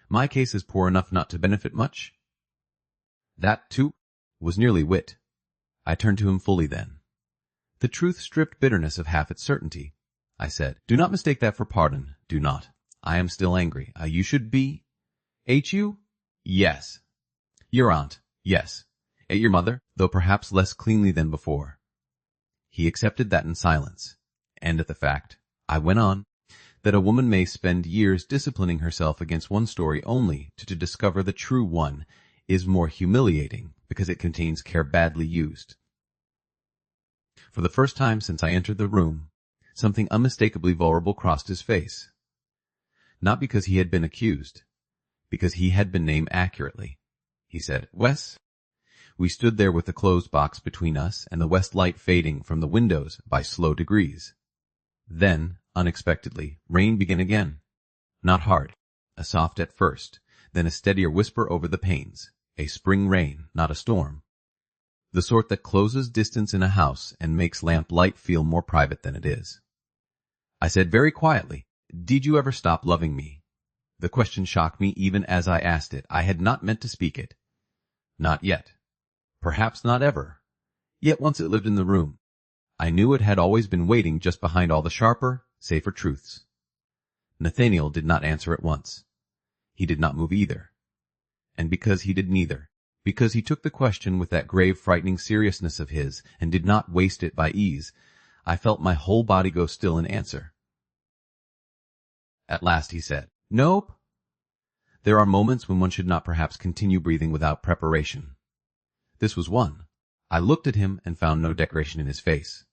My case is poor enough not to benefit much. That, too, was nearly wit. I turned to him fully then. The truth stripped bitterness of half its certainty. I said, do not mistake that for pardon. Do not. I am still angry. You should be. Hate you? Yes. Your aunt. Yes. At your mother, though perhaps less cleanly than before. He accepted that in silence. And at the fact, I went on, that a woman may spend years disciplining herself against one story only to discover the true one is more humiliating because it contains care badly used. For the first time since I entered the room, something unmistakably vulnerable crossed his face. Not because he had been accused, because he had been named accurately. He said, "Wes." We stood there with the closed box between us and the west light fading from the windows by slow degrees. Then, unexpectedly, rain began again. Not hard, a soft at first, then a steadier whisper over the panes, a spring rain, not a storm. The sort that closes distance in a house and makes lamp light feel more private than it is. I said very quietly, "Did you ever stop loving me?" The question shocked me even as I asked it. I had not meant to speak it. Not yet. Perhaps not ever. Yet once it lived in the room. I knew it had always been waiting just behind all the sharper, safer truths. Nathaniel did not answer at once. He did not move either. And because he did neither, because he took the question with that grave, frightening seriousness of his and did not waste it by ease, I felt my whole body go still in answer. At last he said, "Nope." There are moments when one should not perhaps continue breathing without preparation. This was one. I looked at him and found no decoration in his face.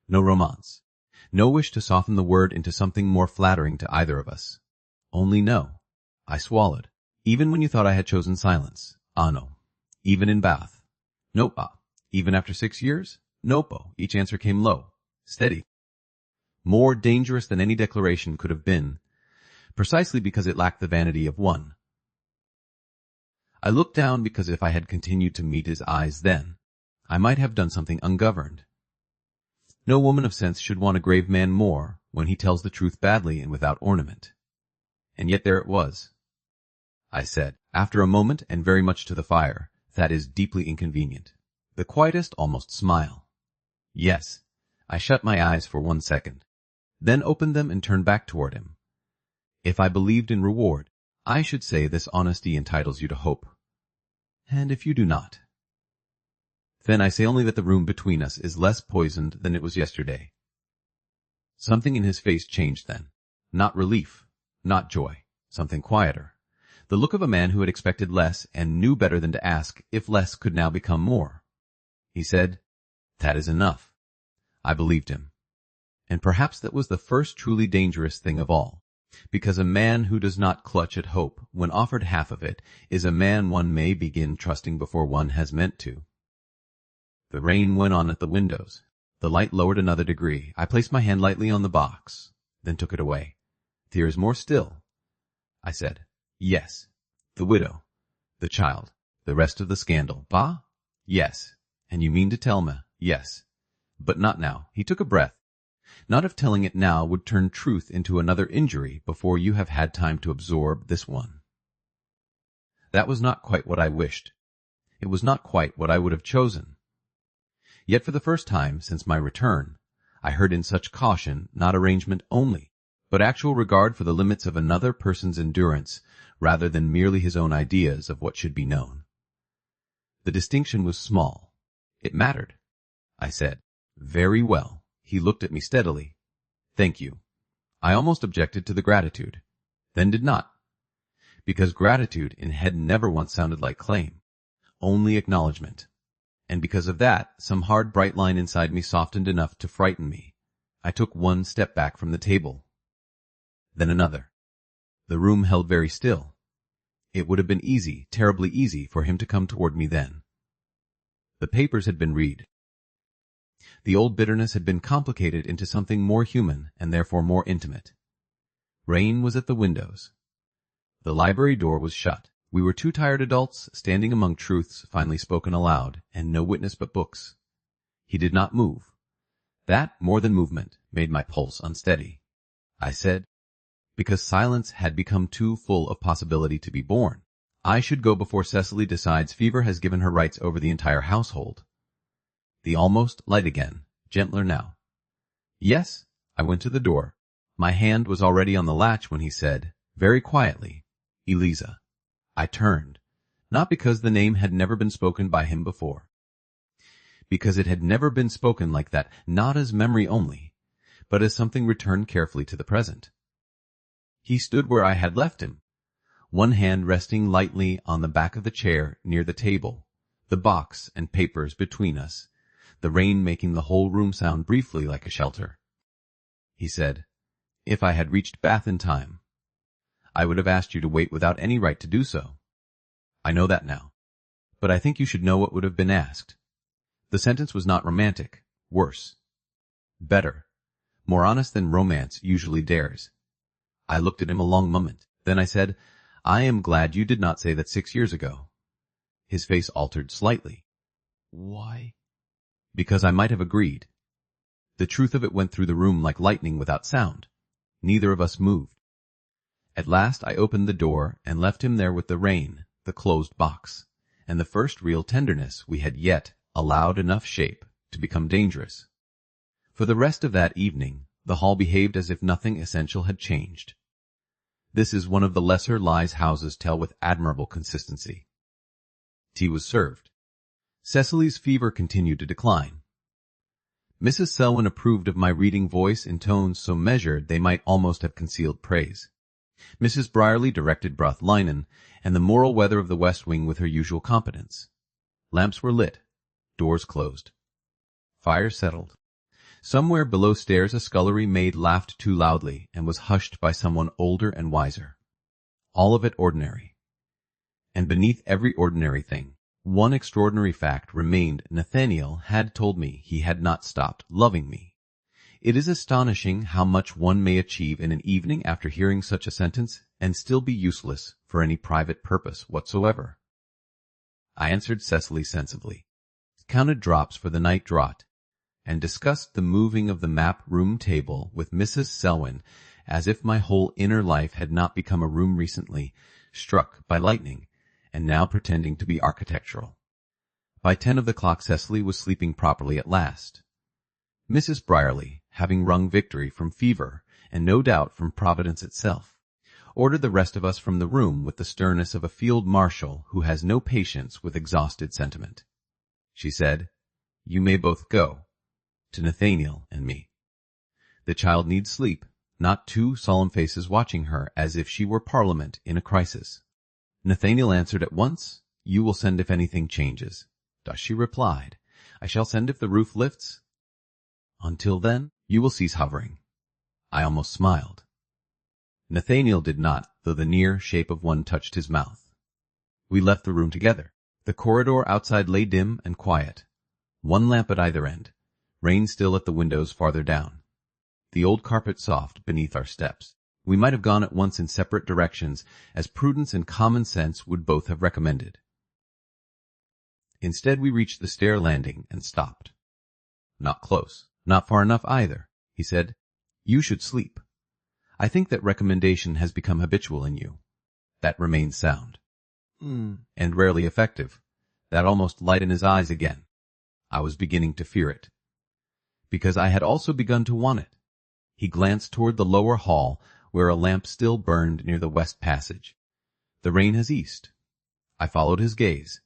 No romance. No wish to soften the word into something more flattering to either of us. Only no. I swallowed. Even when you thought I had chosen silence. Ah, no. Even in Bath. Nope. Ah. Even after 6 years? Nope. Each answer came low. Steady. More dangerous than any declaration could have been, precisely because it lacked the vanity of one. I looked down because if I had continued to meet his eyes then, I might have done something ungoverned. No woman of sense should want a grave man more when he tells the truth badly and without ornament. And yet there it was. I said, after a moment and very much to the fire, "That is deeply inconvenient." The quietest almost smile. Yes. I shut my eyes for 1 second, then opened them and turned back toward him. If I believed in reward, I should say this honesty entitles you to hope. And if you do not, then I say only that the room between us is less poisoned than it was yesterday. Something in his face changed then. Not relief, not joy, something quieter. The look of a man who had expected less and knew better than to ask if less could now become more. He said, "That is enough." I believed him. And perhaps that was the first truly dangerous thing of all, because a man who does not clutch at hope when offered half of it is a man one may begin trusting before one has meant to. The rain went on at the windows. The light lowered another degree. I placed my hand lightly on the box, then took it away. "There is more still." I said, "Yes. The widow, the child, the rest of the scandal." "Bah?" "Yes. And you mean to tell me?" "Yes. But not now." He took a breath. "Not if telling it now would turn truth into another injury before you have had time to absorb this one." That was not quite what I wished. It was not quite what I would have chosen. Yet for the first time since my return, I heard in such caution not arrangement only, but actual regard for the limits of another person's endurance rather than merely his own ideas of what should be known. The distinction was small. It mattered. I said, "Very well." He looked at me steadily. "Thank you." I almost objected to the gratitude, then did not, because gratitude in head never once sounded like claim, only acknowledgement. And because of that, some hard bright line inside me softened enough to frighten me. I took 1 step back from the table. Then another. The room held very still. It would have been easy, terribly easy, for him to come toward me then. The papers had been read. The old bitterness had been complicated into something more human and therefore more intimate. Rain was at the windows. The library door was shut. We were 2 tired adults standing among truths finally spoken aloud, and no witness but books. He did not move. That, more than movement, made my pulse unsteady. I said, because silence had become too full of possibility to be borne, "I should go before Cecily decides fever has given her rights over the entire household." The almost light again, gentler now. "Yes." I went to the door. My hand was already on the latch when he said, very quietly, "Eliza." I turned, not because the name had never been spoken by him before, because it had never been spoken like that, not as memory only, but as something returned carefully to the present. He stood where I had left him, one hand resting lightly on the back of the chair near the table, the box and papers between us, the rain making the whole room sound briefly like a shelter. He said, "If I had reached Bath in time, I would have asked you to wait without any right to do so. I know that now, but I think you should know what would have been asked. The sentence was not romantic, worse. Better, more honest than romance usually dares." I looked at him a long moment. Then I said, "I am glad you did not say that 6 years ago." His face altered slightly. Why? Because I might have agreed. The truth of it went through the room like lightning without sound. Neither of us moved. At last I opened the door and left him there with the rain, the closed box, and the first real tenderness we had yet allowed enough shape to become dangerous. For the rest of that evening, the hall behaved as if nothing essential had changed. This is one of the lesser lies houses tell with admirable consistency. Tea was served. Cecily's fever continued to decline. Mrs. Selwyn approved of my reading voice in tones so measured they might almost have concealed praise. Mrs. Brierly directed broth linen and the moral weather of the West Wing with her usual competence. Lamps were lit, doors closed. Fire settled. Somewhere below stairs a scullery maid laughed too loudly and was hushed by someone older and wiser. All of it ordinary. And beneath every ordinary thing, one extraordinary fact remained. Nathaniel had told me he had not stopped loving me. It is astonishing how much one may achieve in an evening after hearing such a sentence and still be useless for any private purpose whatsoever. I answered Cecily sensibly, counted drops for the night draught, and discussed the moving of the map room table with Mrs. Selwyn as if my whole inner life had not become a room recently struck by lightning and now pretending to be architectural. By 10 of the clock Cecily was sleeping properly at last. Mrs. Brierly, having wrung victory from fever, and no doubt from Providence itself, ordered the rest of us from the room with the sternness of a field marshal who has no patience with exhausted sentiment. She said, "You may both go," to Nathaniel and me. "The child needs sleep, not 2 solemn faces watching her as if she were Parliament in a crisis." Nathaniel answered at once, "You will send if anything changes." She replied, "I shall send if the roof lifts." "Until then, you will cease hovering." I almost smiled. Nathaniel did not, though the near shape of one touched his mouth. We left the room together. The corridor outside lay dim and quiet. One lamp at either end, rain still at the windows farther down. The old carpet soft beneath our steps. We might have gone at once in separate directions, as prudence and common sense would both have recommended. Instead, we reached the stair landing and stopped. "Not close, not far enough either," he said. "You should sleep. I think that recommendation has become habitual in you. That remains sound. And rarely effective. That almost light in his eyes again. I was beginning to fear it. Because I had also begun to want it." He glanced toward the lower hall, where a lamp still burned near the west passage. "The rain has eased." I followed his gaze.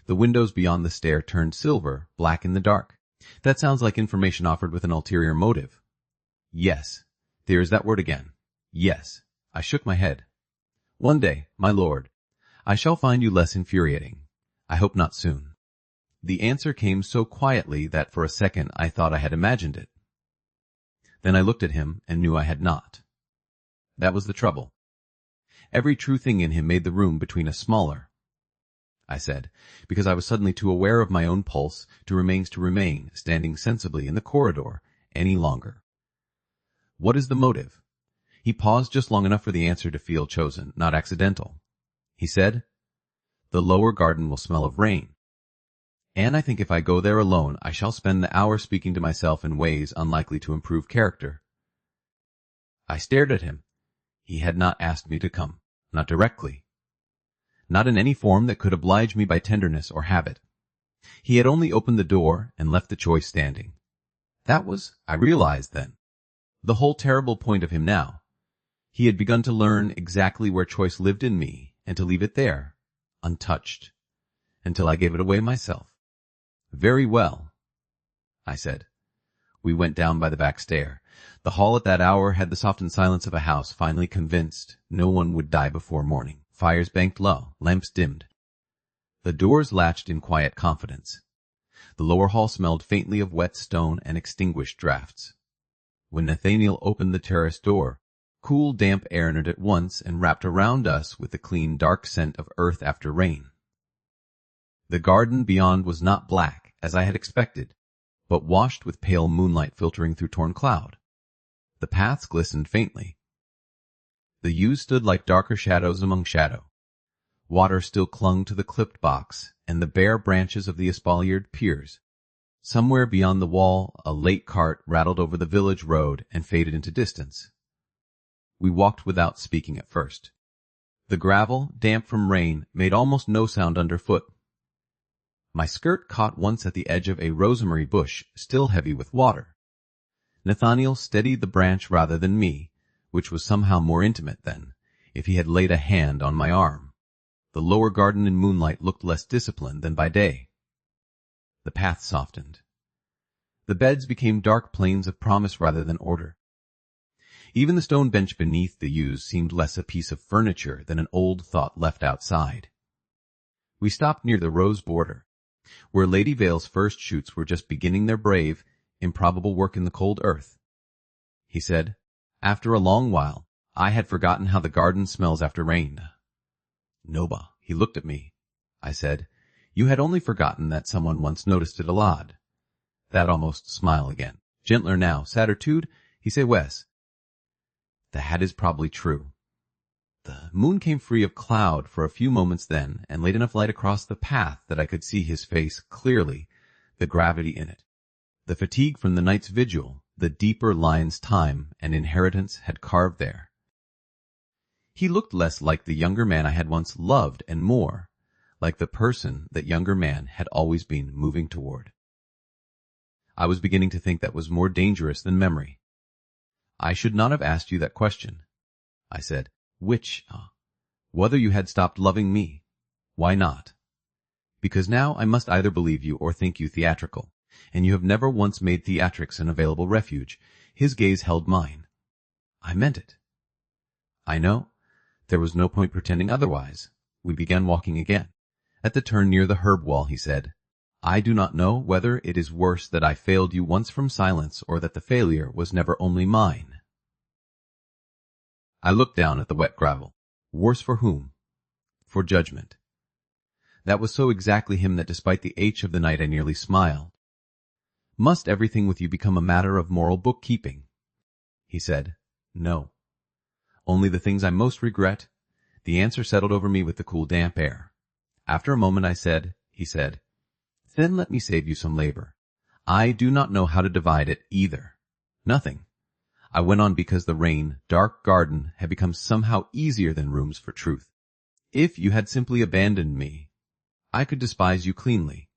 The windows beyond the stair turned silver, black in the dark. "That sounds like information offered with an ulterior motive." "Yes, there is that word again. Yes." I shook my head. "One day, my lord, I shall find you less infuriating. I hope not soon." The answer came so quietly that for a second I thought I had imagined it. Then I looked at him and knew I had not. That was the trouble. Every true thing in him made the room between us smaller. I said, because I was suddenly too aware of my own pulse to remain standing sensibly in the corridor any longer. "What is the motive?" He paused just long enough for the answer to feel chosen, not accidental. He said, "The lower garden will smell of rain. And I think if I go there alone, I shall spend the hour speaking to myself in ways unlikely to improve character." I stared at him. He had not asked me to come, not directly, not in any form that could oblige me by tenderness or habit. He had only opened the door and left the choice standing. That was, I realized then, the whole terrible point of him now. He had begun to learn exactly where choice lived in me and to leave it there, untouched, until I gave it away myself. "Very well," I said. We went down by the back stair. The hall at that hour had the softened silence of a house finally convinced no one would die before morning. Fires banked low, lamps dimmed. The doors latched in quiet confidence. The lower hall smelled faintly of wet stone and extinguished drafts. When Nathaniel opened the terrace door, cool, damp air entered at once and wrapped around us with the clean, dark scent of earth after rain. The garden beyond was not black, as I had expected, but washed with pale moonlight filtering through torn cloud. The paths glistened faintly. The yews stood like darker shadows among shadow. Water still clung to the clipped box and the bare branches of the espaliered piers. Somewhere beyond the wall, a late cart rattled over the village road and faded into distance. We walked without speaking at first. The gravel, damp from rain, made almost no sound underfoot. My skirt caught once at the edge of a rosemary bush, still heavy with water. Nathaniel steadied the branch rather than me, which was somehow more intimate than if he had laid a hand on my arm. The lower garden in moonlight looked less disciplined than by day. The path softened. The beds became dark plains of promise rather than order. Even the stone bench beneath the yews seemed less a piece of furniture than an old thought left outside. We stopped near the rose border, where Lady Vale's first shoots were just beginning their brave, improbable work in the cold earth. He said, "After a long while, I had forgotten how the garden smells after rain." "Noba," he looked at me. I said, "You had only forgotten that someone once noticed it a lot." That almost smile again. Gentler now, sadder too'd, he say, "Wes, that is probably true." The moon came free of cloud for a few moments then and laid enough light across the path that I could see his face clearly, the gravity in it. The fatigue from the night's vigil, the deeper lines time and inheritance had carved there. He looked less like the younger man I had once loved and more like the person that younger man had always been moving toward. I was beginning to think that was more dangerous than memory. "I should not have asked you that question," I said. "Which, whether you had stopped loving me. Why not? Because now I must either believe you or think you theatrical, and you have never once made theatrics an available refuge." His gaze held mine. "I meant it." "I know. There was no point pretending otherwise." We began walking again. At the turn near the herb wall, he said, "I do not know whether it is worse that I failed you once from silence or that the failure was never only mine." I looked down at the wet gravel. Worse for whom? For judgment. That was so exactly him that despite the H of the night I nearly smiled. "Must everything with you become a matter of moral bookkeeping?" He said, "No. Only the things I most regret." The answer settled over me with the cool damp air. After a moment he said, "Then let me save you some labor. I do not know how to divide it either." "Nothing." I went on because the rain, dark garden had become somehow easier than rooms for truth. "If you had simply abandoned me, I could despise you cleanly.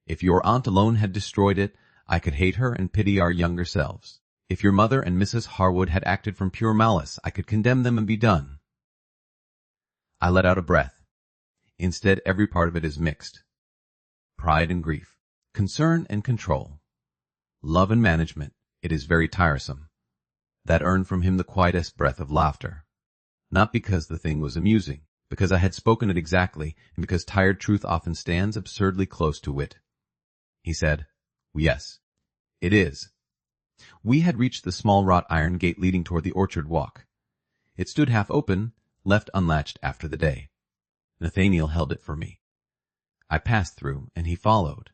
If your aunt alone had destroyed it, I could hate her and pity our younger selves. If your mother and Mrs. Harwood had acted from pure malice, I could condemn them and be done." I let out a breath. Instead, every part of it is mixed. Pride and grief, concern and control, love and management. It is very tiresome. That earned from him the quietest breath of laughter. Not because the thing was amusing, because I had spoken it exactly, and because tired truth often stands absurdly close to wit. He said, "Yes, it is." We had reached the small wrought iron gate leading toward the orchard walk. It stood half open, left unlatched after the day. Nathaniel held it for me. I passed through, and he followed.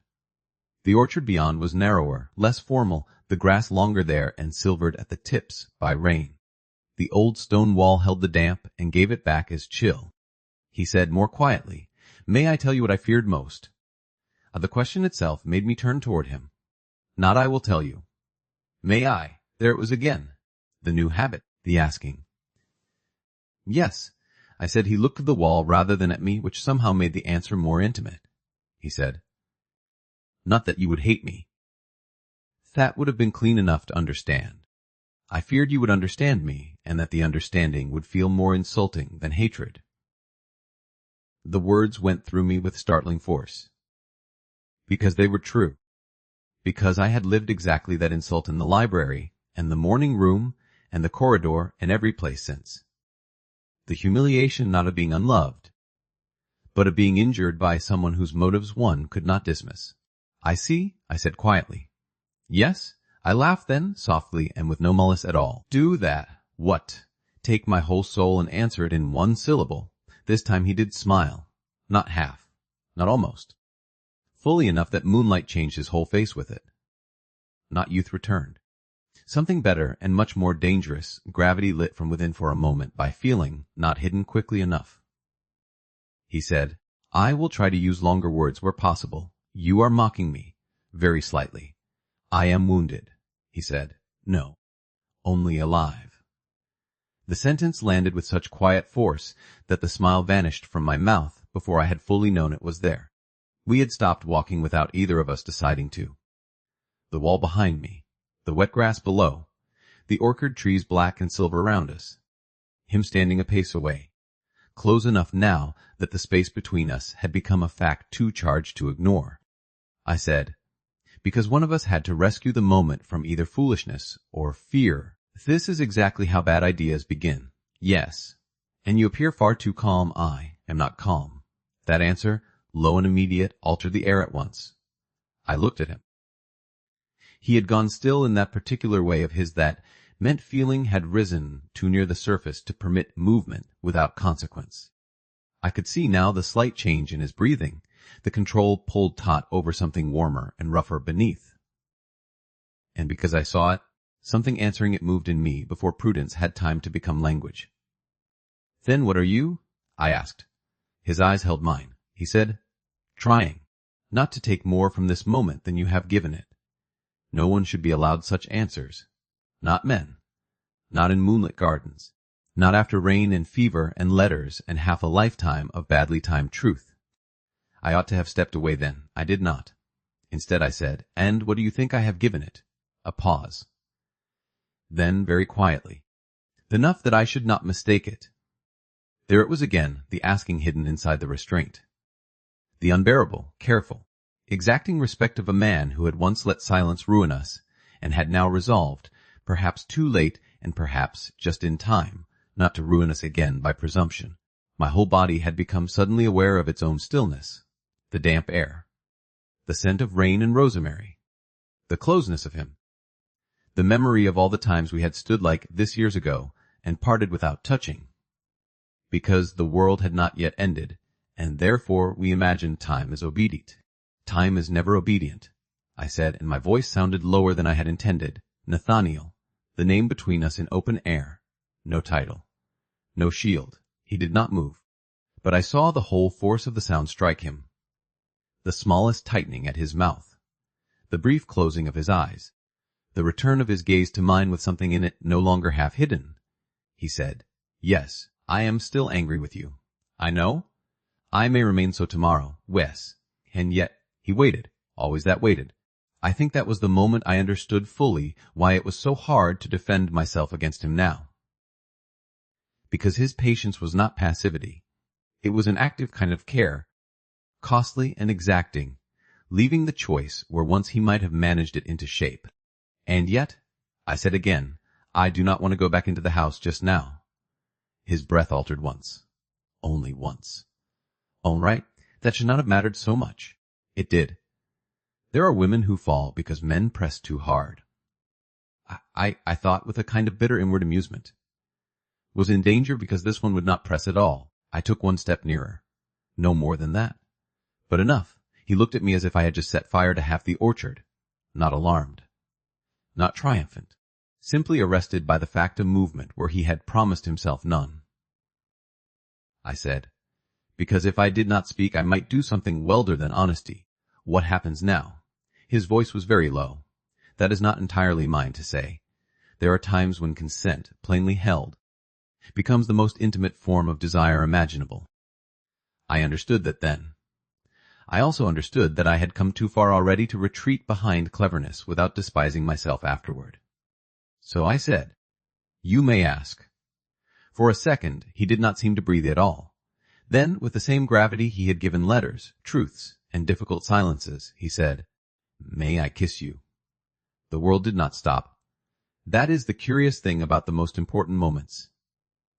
The orchard beyond was narrower, less formal, the grass longer there and silvered at the tips by rain. The old stone wall held the damp and gave it back as chill. He said more quietly, "May I tell you what I feared most?" The question itself made me turn toward him. "Not I will tell you." "May I?" There it was again. The new habit, the asking. "Yes." I said. He looked at the wall rather than at me, which somehow made the answer more intimate. He said, "Not that you would hate me." That would have been clean enough to understand. I feared you would understand me, and that the understanding would feel more insulting than hatred. The words went through me with startling force. Because they were true. Because I had lived exactly that insult in the library, and the morning room, and the corridor, and every place since. The humiliation not of being unloved, but of being injured by someone whose motives one could not dismiss. I see, I said quietly. Yes, I laughed then, softly and with no malice at all. Do that. What? Take my whole soul and answer it in one syllable. This time he did smile. Not half. Not almost. Fully enough that moonlight changed his whole face with it. Not youth returned. Something better and much more dangerous, gravity lit from within for a moment by feeling not hidden quickly enough. He said, I will try to use longer words where possible. You are mocking me, very slightly. I am wounded, he said. No, only alive. The sentence landed with such quiet force that the smile vanished from my mouth before I had fully known it was there. We had stopped walking without either of us deciding to. The wall behind me, the wet grass below, the orchard trees black and silver around us, him standing a pace away, close enough now that the space between us had become a fact too charged to ignore. I said, because one of us had to rescue the moment from either foolishness or fear. This is exactly how bad ideas begin. Yes, and you appear far too calm. I am not calm. That answer, low and immediate, altered the air at once. I looked at him. He had gone still in that particular way of his that meant feeling had risen too near the surface to permit movement without consequence. I could see now the slight change in his breathing, the control pulled taut over something warmer and rougher beneath. And because I saw it, something answering it moved in me before prudence had time to become language. Then what are you? I asked. His eyes held mine. He said, trying not to take more from this moment than you have given it. No one should be allowed such answers. Not men. Not in moonlit gardens. Not after rain and fever and letters and half a lifetime of badly timed truth. I ought to have stepped away then. I did not. Instead I said, and what do you think I have given it? A pause. Then, very quietly, enough that I should not mistake it. There it was again, the asking hidden inside the restraint. The unbearable, careful, exacting respect of a man who had once let silence ruin us, and had now resolved, perhaps too late and perhaps just in time, not to ruin us again by presumption. My whole body had become suddenly aware of its own stillness, the damp air, the scent of rain and rosemary, the closeness of him, the memory of all the times we had stood like this years ago and parted without touching, because the world had not yet ended, and therefore we imagined time is obedient. Time is never obedient, I said, and my voice sounded lower than I had intended. Nathaniel, the name between us in open air, no title, no shield. He did not move, but I saw the whole force of the sound strike him. The smallest tightening at his mouth, the brief closing of his eyes, the return of his gaze to mine with something in it no longer half hidden. He said, yes, I am still angry with you. I know. I may remain so tomorrow, Wes, and yet he waited, always that waited. I think that was the moment I understood fully why it was so hard to defend myself against him now. Because his patience was not passivity. It was an active kind of care, costly and exacting, leaving the choice where once he might have managed it into shape. And yet, I said again, I do not want to go back into the house just now. His breath altered once. Only once. All right, that should not have mattered so much. It did. There are women who fall because men press too hard. I thought with a kind of bitter inward amusement. Was in danger because this one would not press at all. I took one step nearer. No more than that. But enough. He looked at me as if I had just set fire to half the orchard. Not alarmed. Not triumphant. Simply arrested by the fact of movement where he had promised himself none. I said, because if I did not speak I might do something wilder than honesty. What happens now? His voice was very low. That is not entirely mine to say. There are times when consent, plainly held, becomes the most intimate form of desire imaginable. I understood that then. I also understood that I had come too far already to retreat behind cleverness without despising myself afterward. So I said, you may ask. For a second he did not seem to breathe at all. Then, with the same gravity he had given letters, truths, and difficult silences, he said, may I kiss you? The world did not stop. That is the curious thing about the most important moments.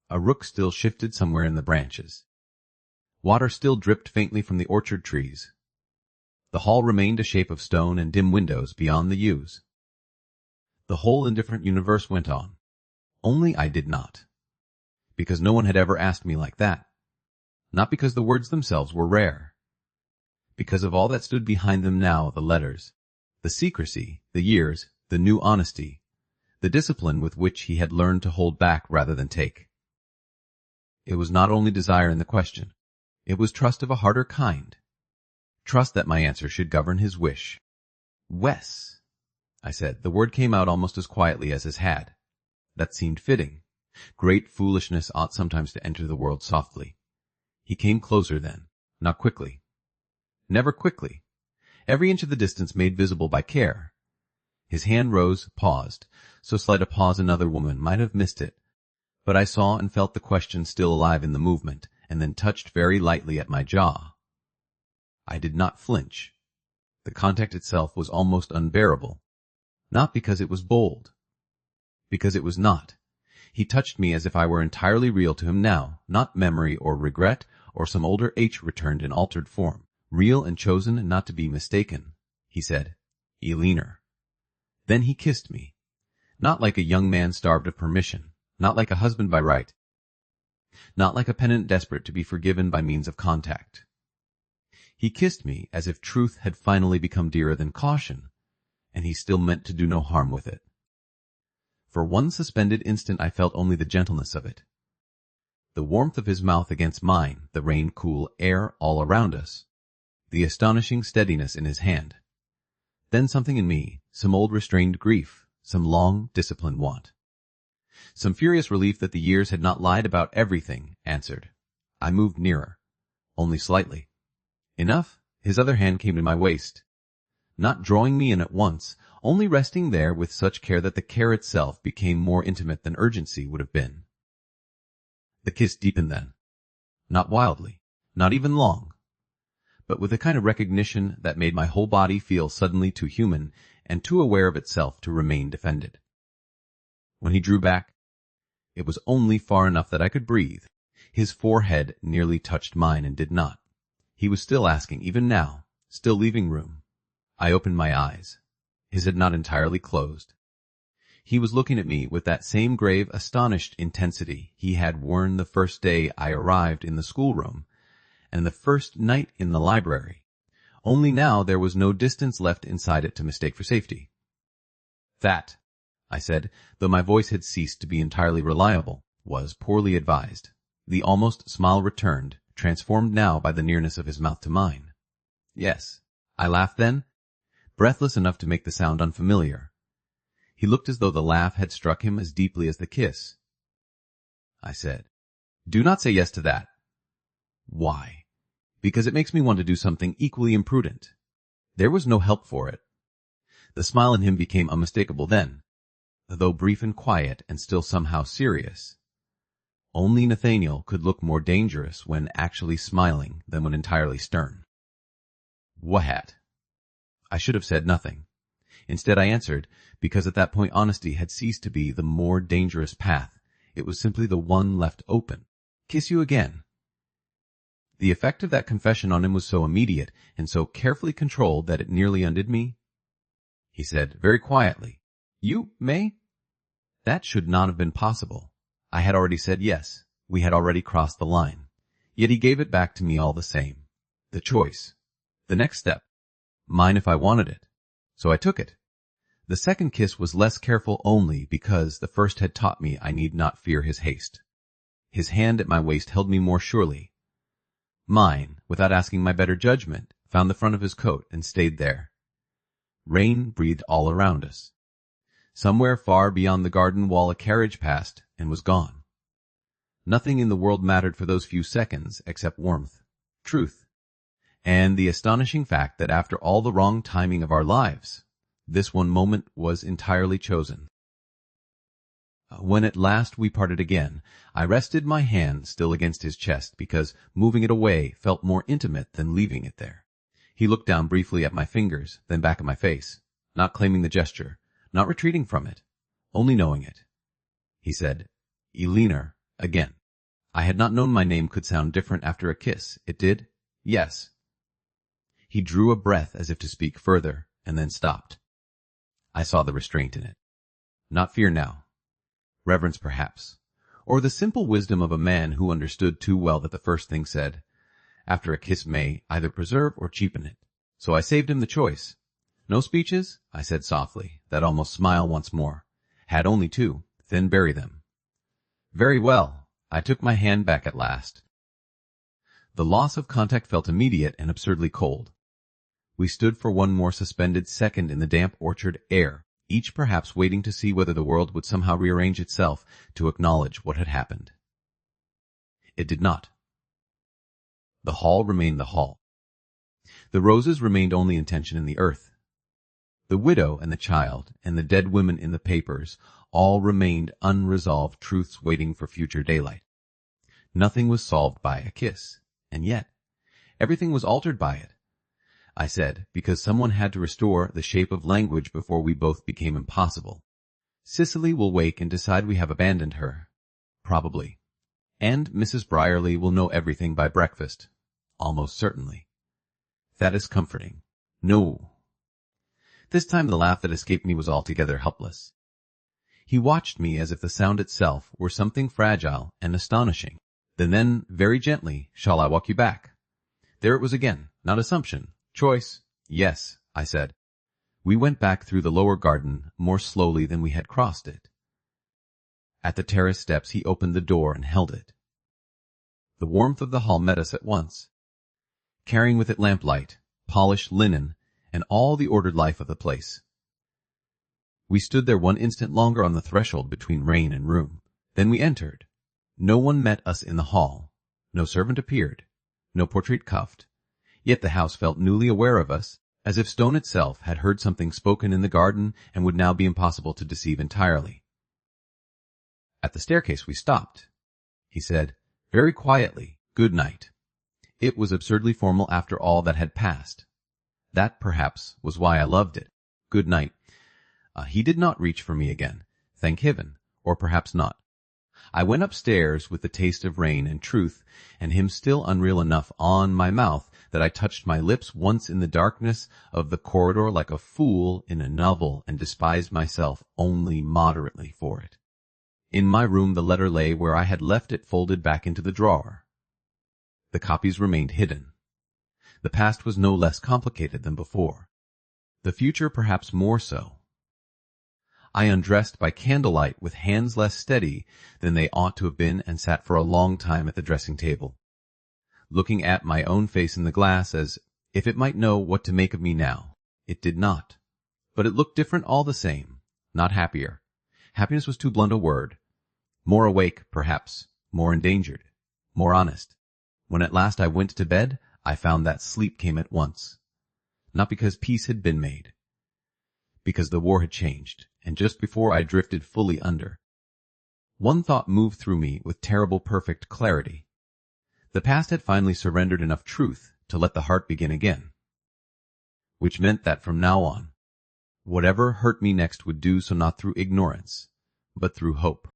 A rook still shifted somewhere in the branches. Water still dripped faintly from the orchard trees. The hall remained a shape of stone and dim windows beyond the yews. The whole indifferent universe went on. Only I did not. Because no one had ever asked me like that. Not because the words themselves were rare. Because of all that stood behind them now, the letters, the secrecy, the years, the new honesty, the discipline with which he had learned to hold back rather than take. It was not only desire in the question. It was trust of a harder kind. Trust that my answer should govern his wish. Wes, I said. The word came out almost as quietly as his had. That seemed fitting. Great foolishness ought sometimes to enter the world softly. He came closer then, not quickly. Never quickly. Every inch of the distance made visible by care. His hand rose, paused. So slight a pause another woman might have missed it. But I saw and felt the question still alive in the movement, and then touched very lightly at my jaw. I did not flinch. The contact itself was almost unbearable. Not because it was bold. Because it was not. He touched me as if I were entirely real to him now, not memory or regret or some older H returned in altered form. Real and chosen and not to be mistaken. He said, Eleanor. Then he kissed me. Not like a young man starved of permission. Not like a husband by right. Not like a penitent desperate to be forgiven by means of contact. He kissed me as if truth had finally become dearer than caution, and he still meant to do no harm with it. For one suspended instant I felt only the gentleness of it. The warmth of his mouth against mine, the rain-cool air all around us, the astonishing steadiness in his hand. Then something in me, some old restrained grief, some long disciplined want. Some furious relief that the years had not lied about everything, answered. I moved nearer, only slightly. Enough, his other hand came to my waist, not drawing me in at once, only resting there with such care that the care itself became more intimate than urgency would have been. The kiss deepened then, not wildly, not even long, but with a kind of recognition that made my whole body feel suddenly too human and too aware of itself to remain defended. When he drew back, it was only far enough that I could breathe. His forehead nearly touched mine and did not. He was still asking, even now, still leaving room. I opened my eyes. His had not entirely closed. He was looking at me with that same grave, astonished intensity he had worn the first day I arrived in the schoolroom, and the first night in the library. Only now there was no distance left inside it to mistake for safety. That, I said, though my voice had ceased to be entirely reliable, was poorly advised. The almost smile returned, transformed now by the nearness of his mouth to mine. Yes, I laughed then, breathless enough to make the sound unfamiliar. He looked as though the laugh had struck him as deeply as the kiss. I said, Do not say yes to that. Why? Because it makes me want to do something equally imprudent. There was no help for it. The smile in him became unmistakable then, though brief and quiet and still somehow serious. Only Nathaniel could look more dangerous when actually smiling than when entirely stern. What? I should have said nothing. Instead I answered, because at that point honesty had ceased to be the more dangerous path. It was simply the one left open. Kiss you again. The effect of that confession on him was so immediate and so carefully controlled that it nearly undid me. He said, very quietly, You may? That should not have been possible. I had already said yes. We had already crossed the line. Yet he gave it back to me all the same. The choice. The next step. Mine if I wanted it. So I took it. The second kiss was less careful only because the first had taught me I need not fear his haste. His hand at my waist held me more surely. Mine, without asking my better judgment, found the front of his coat and stayed there. Rain breathed all around us. Somewhere far beyond the garden wall a carriage passed and was gone. Nothing in the world mattered for those few seconds except warmth, truth, and the astonishing fact that after all the wrong timing of our lives, this one moment was entirely chosen. When at last we parted again, I rested my hand still against his chest because moving it away felt more intimate than leaving it there. He looked down briefly at my fingers, then back at my face, not claiming the gesture, not retreating from it, only knowing it. He said, Eleanor, again. I had not known my name could sound different after a kiss. It did? Yes. He drew a breath as if to speak further, and then stopped. I saw the restraint in it. Not fear now. Reverence perhaps. Or the simple wisdom of a man who understood too well that the first thing said, after a kiss, may either preserve or cheapen it. So I saved him the choice. No speeches? I said softly, that almost smile once more. Had only two, then bury them. Very well. I took my hand back at last. The loss of contact felt immediate and absurdly cold. We stood for one more suspended second in the damp orchard air, each perhaps waiting to see whether the world would somehow rearrange itself to acknowledge what had happened. It did not. The hall remained the hall. The roses remained only intention in the earth. The widow and the child and the dead women in the papers all remained unresolved truths waiting for future daylight. Nothing was solved by a kiss, and yet everything was altered by it. I said, because someone had to restore the shape of language before we both became impossible. Cicely will wake and decide we have abandoned her. Probably. And Mrs. Brierly will know everything by breakfast. Almost certainly. That is comforting. No. This time the laugh that escaped me was altogether helpless. He watched me as if the sound itself were something fragile and astonishing. Then, very gently, shall I walk you back? There it was again, not assumption. Choice. Yes, I said. We went back through the lower garden more slowly than we had crossed it. At the terrace steps he opened the door and held it. The warmth of the hall met us at once, carrying with it lamplight, polished linen, and all the ordered life of the place. We stood there one instant longer on the threshold between rain and room. Then we entered. No one met us in the hall. No servant appeared. No portrait cuffed. Yet the house felt newly aware of us, as if stone itself had heard something spoken in the garden and would now be impossible to deceive entirely. At the staircase we stopped. He said, very quietly, good night. It was absurdly formal after all that had passed. That, perhaps, was why I loved it. Good night. He did not reach for me again. Thank heaven. Or perhaps not. I went upstairs with the taste of rain and truth, and him still unreal enough on my mouth that I touched my lips once in the darkness of the corridor like a fool in a novel and despised myself only moderately for it. In my room the letter lay where I had left it folded back into the drawer. The copies remained hidden. The past was no less complicated than before. The future perhaps more so. I undressed by candlelight with hands less steady than they ought to have been and sat for a long time at the dressing table, looking at my own face in the glass as if it might know what to make of me now. It did not. But it looked different all the same, not happier. Happiness was too blunt a word. More awake, perhaps, more endangered, more honest. When at last I went to bed, I found that sleep came at once. Not because peace had been made. Because the war had changed, and just before I drifted fully under. One thought moved through me with terrible perfect clarity. The past had finally surrendered enough truth to let the heart begin again. Which meant that from now on, whatever hurt me next would do so not through ignorance, but through hope.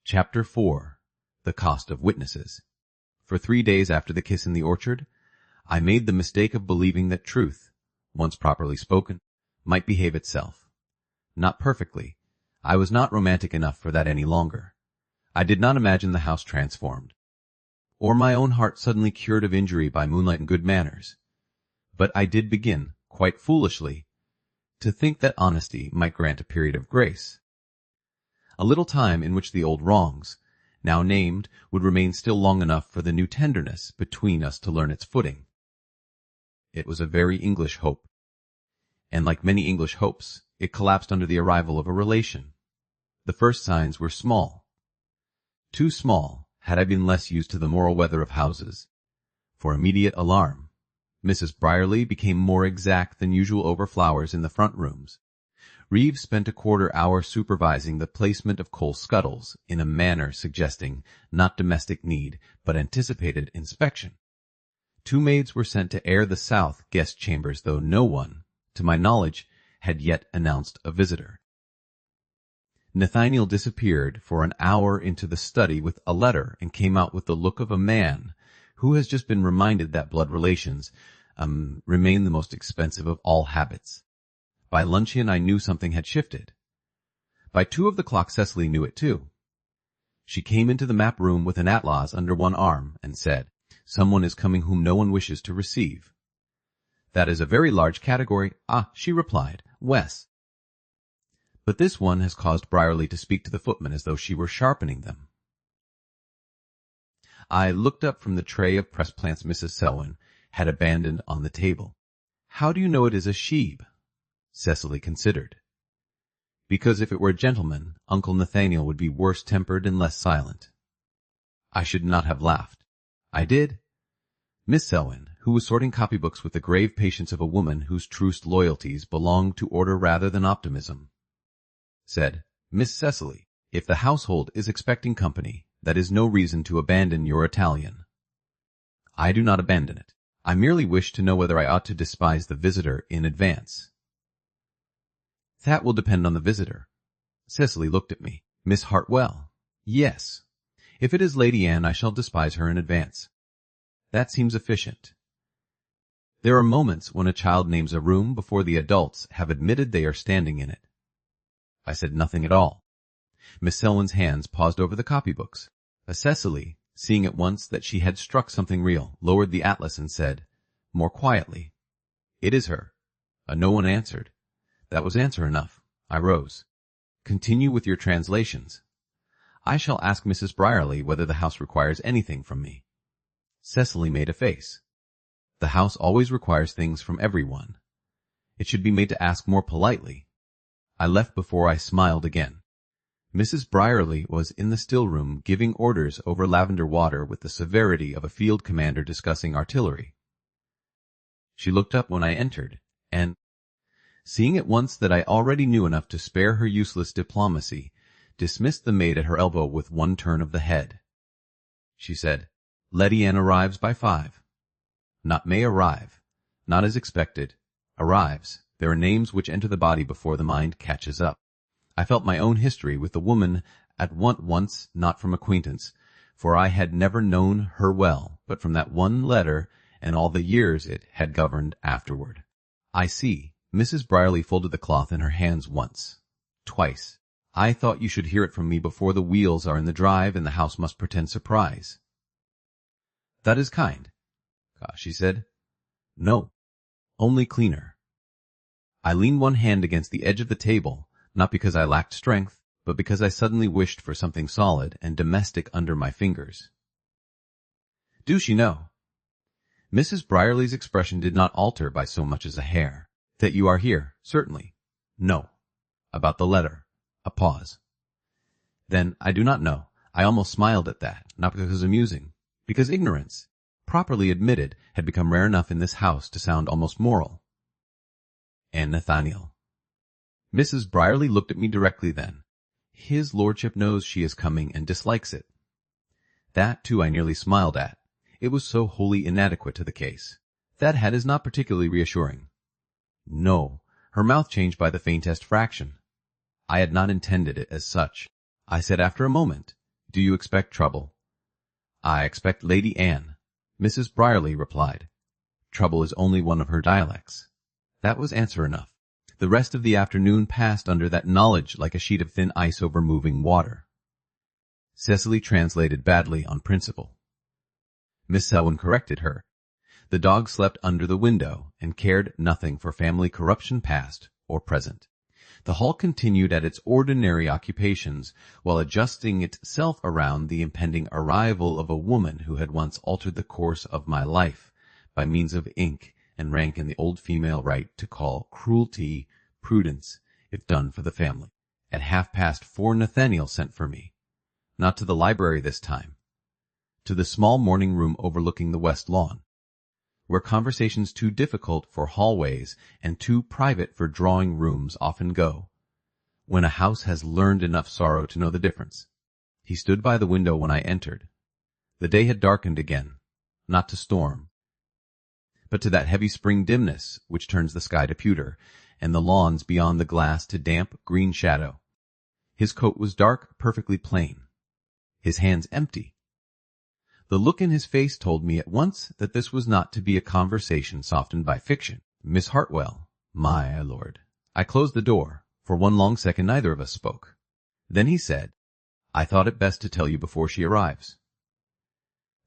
Chapter 4. The Cost of Witnesses. For 3 days after the kiss in the orchard, I made the mistake of believing that truth, once properly spoken, might behave itself. Not perfectly. I was not romantic enough for that any longer. I did not imagine the house transformed, or my own heart suddenly cured of injury by moonlight and good manners. But I did begin, quite foolishly, to think that honesty might grant a period of grace. A little time in which the old wrongs, now named, would remain still long enough for the new tenderness between us to learn its footing. It was a very English hope, and like many English hopes, it collapsed under the arrival of a relation. The first signs were small. Too small, had I been less used to the moral weather of houses, for immediate alarm. Mrs. Brierly became more exact than usual over flowers in the front rooms. Reeves spent a quarter-hour supervising the placement of coal scuttles in a manner suggesting not domestic need, but anticipated inspection. 2 maids were sent to air the south guest chambers, though no one, to my knowledge, had yet announced a visitor. Nathaniel disappeared for an hour into the study with a letter and came out with the look of a man who has just been reminded that blood relations remain the most expensive of all habits. By luncheon I knew something had shifted. By 2 of the clock Cecily knew it too. She came into the map room with an atlas under one arm and said, "Someone is coming whom no one wishes to receive." "That is a very large category." "Ah," she replied, "Wes." But this one has caused Brierly to speak to the footman as though she were sharpening them. I looked up from the tray of pressed plants Mrs. Selwyn had abandoned on the table. "How do you know it is a sheep?" Cecily considered. "Because if it were a gentleman, Uncle Nathaniel would be worse tempered and less silent." I should not have laughed. I did. Miss Selwyn, who was sorting copybooks with the grave patience of a woman whose truest loyalties belong to order rather than optimism, said, "Miss Cecily, if the household is expecting company, that is no reason to abandon your Italian." "I do not abandon it. I merely wish to know whether I ought to despise the visitor in advance." "That will depend on the visitor." Cecily looked at me. "Miss Hartwell?" "Yes. If it is Lady Anne, I shall despise her in advance." That seems efficient. There are moments when a child names a room before the adults have admitted they are standing in it. I said nothing at all. Miss Selwyn's hands paused over the copybooks. Cecily, seeing at once that she had struck something real, lowered the atlas and said, more quietly, "It is her." No one answered. That was answer enough. I rose. "Continue with your translations. I shall ask Mrs. Brierly whether the house requires anything from me." Cecily made a face. The house always requires things from everyone. It should be made to ask more politely. I left before I smiled again. Mrs. Brierly was in the still room giving orders over lavender water with the severity of a field commander discussing artillery. She looked up when I entered, and, seeing at once that I already knew enough to spare her useless diplomacy, dismissed the maid at her elbow with one turn of the head. She said, "Lady Anne arrives by 5. Not may arrive. Not as expected. Arrives. There are names which enter the body before the mind catches up." I felt my own history with the woman at once not from acquaintance, for I had never known her well, but from that one letter and all the years it had governed afterward. "I see." Mrs. Brierly folded the cloth in her hands once, twice. "I thought you should hear it from me before the wheels are in the drive and the house must pretend surprise." "That is kind," she said. "No, only cleaner." I leaned one hand against the edge of the table, not because I lacked strength, but because I suddenly wished for something solid and domestic under my fingers. "Do she know?" Mrs. Brierly's expression did not alter by so much as a hair. "That you are here, certainly." "No." "About the letter." A pause. "Then I do not know." I almost smiled at that, not because it was amusing, because ignorance, properly admitted, had become rare enough in this house to sound almost moral. "And Nathaniel." Mrs. Brierly looked at me directly then. "His lordship knows she is coming and dislikes it." That, too, I nearly smiled at. It was so wholly inadequate to the case. That hat is not particularly reassuring. No, her mouth changed by the faintest fraction. I had not intended it as such. I said after a moment, "Do you expect trouble?" I expect Lady Anne, Mrs. Brierly replied. Trouble is only one of her dialects. That was answer enough. The rest of the afternoon passed under that knowledge like a sheet of thin ice over moving water. Cecily translated badly on principle. Miss Selwyn corrected her. The dog slept under the window and cared nothing for family corruption past or present. The hall continued at its ordinary occupations while adjusting itself around the impending arrival of a woman who had once altered the course of my life by means of ink and rank in the old female right to call cruelty prudence if done for the family. At 4:30 Nathaniel sent for me. Not to the library this time. To the small morning room overlooking the west lawn, where conversations too difficult for hallways and too private for drawing rooms often go, when a house has learned enough sorrow to know the difference. He stood by the window when I entered. The day had darkened again, not to storm, but to that heavy spring dimness which turns the sky to pewter, and the lawns beyond the glass to damp green shadow. His coat was dark, perfectly plain. His hands empty. The look in his face told me at once that this was not to be a conversation softened by fiction. Miss Hartwell, my lord. I closed the door. For one long second neither of us spoke. Then he said, I thought it best to tell you before she arrives.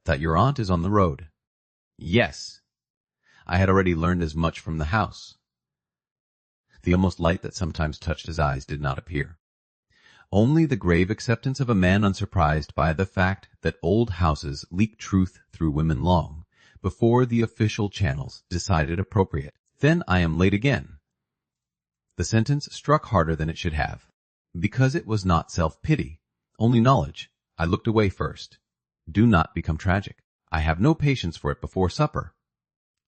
That your aunt is on the road. Yes. I had already learned as much from the house. The almost light that sometimes touched his eyes did not appear. Only the grave acceptance of a man unsurprised by the fact that old houses leak truth through women long, before the official channels decided appropriate. Then I am late again. The sentence struck harder than it should have. Because it was not self-pity, only knowledge, I looked away first. Do not become tragic. I have no patience for it before supper.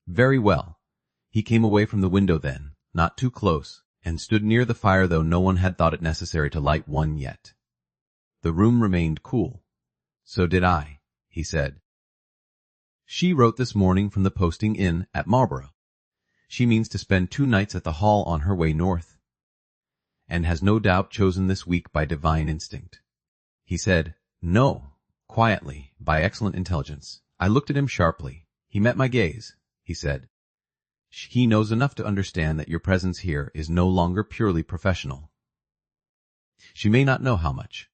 Very well. He came away from the window then, not too close, and stood near the fire though no one had thought it necessary to light one yet. The room remained cool. So did I, he said. She wrote this morning from the posting inn at Marlborough. She means to spend 2 nights at the Hall on her way north, and has no doubt chosen this week by divine instinct. He said, No, quietly, by excellent intelligence. I looked at him sharply. He met my gaze. He said, He knows enough to understand that your presence here is no longer purely professional. She may not know how much,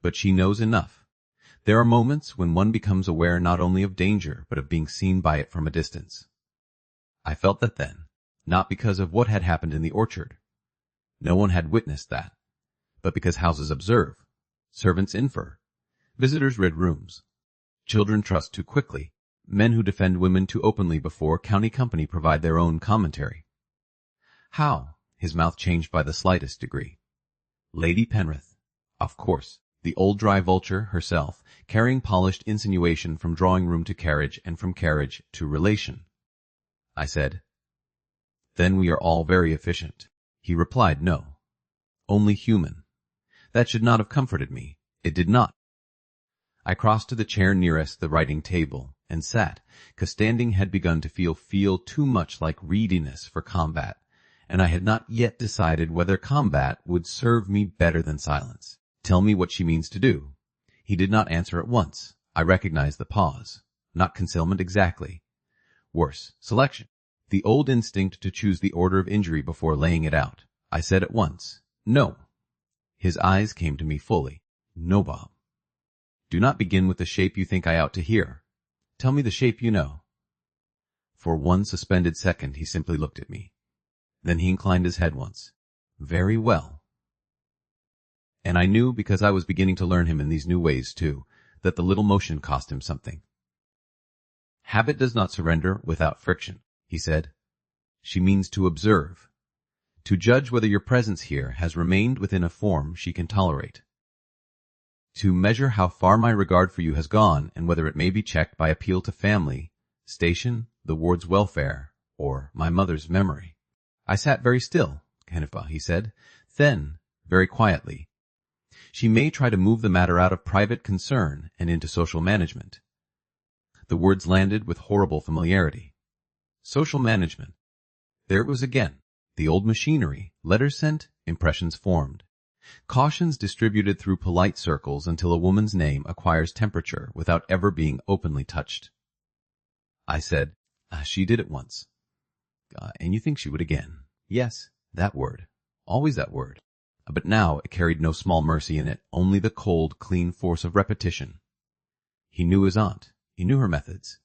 but she knows enough. There are moments when one becomes aware not only of danger, but of being seen by it from a distance. I felt that then, not because of what had happened in the orchard. No one had witnessed that, but because houses observe, servants infer, visitors rid rooms, children trust too quickly, men who defend women too openly before county company provide their own commentary. How? His mouth changed by the slightest degree. Lady Penrith, of course, the old dry vulture herself, carrying polished insinuation from drawing-room to carriage and from carriage to relation. I said, Then we are all very efficient. He replied, No, only human. That should not have comforted me. It did not. I crossed to the chair nearest the writing table and sat, 'cause standing had begun to feel too much like readiness for combat, and I had not yet decided whether combat would serve me better than silence. Tell me what she means to do. He did not answer at once. I recognized the pause. Not concealment exactly. Worse, selection. The old instinct to choose the order of injury before laying it out. I said at once, No. His eyes came to me fully. No, Bob. Do not begin with the shape you think I ought to hear. Tell me the shape you know. For one suspended second he simply looked at me. Then he inclined his head once. Very well. And I knew, because I was beginning to learn him in these new ways too, that the little motion cost him something. Habit does not surrender without friction, he said. She means to observe, to judge whether your presence here has remained within a form she can tolerate, to measure how far my regard for you has gone and whether it may be checked by appeal to family, station, the ward's welfare, or my mother's memory. I sat very still, Kennefa, he said. Then, very quietly, she may try to move the matter out of private concern and into social management. The words landed with horrible familiarity. Social management. There it was again. The old machinery, letters sent, impressions formed. Cautions distributed through polite circles until a woman's name acquires temperature without ever being openly touched. I said, she did it once. And you think she would again. Yes, that word. Always that word. But now it carried no small mercy in it, only the cold, clean force of repetition. He knew his aunt. He knew her methods.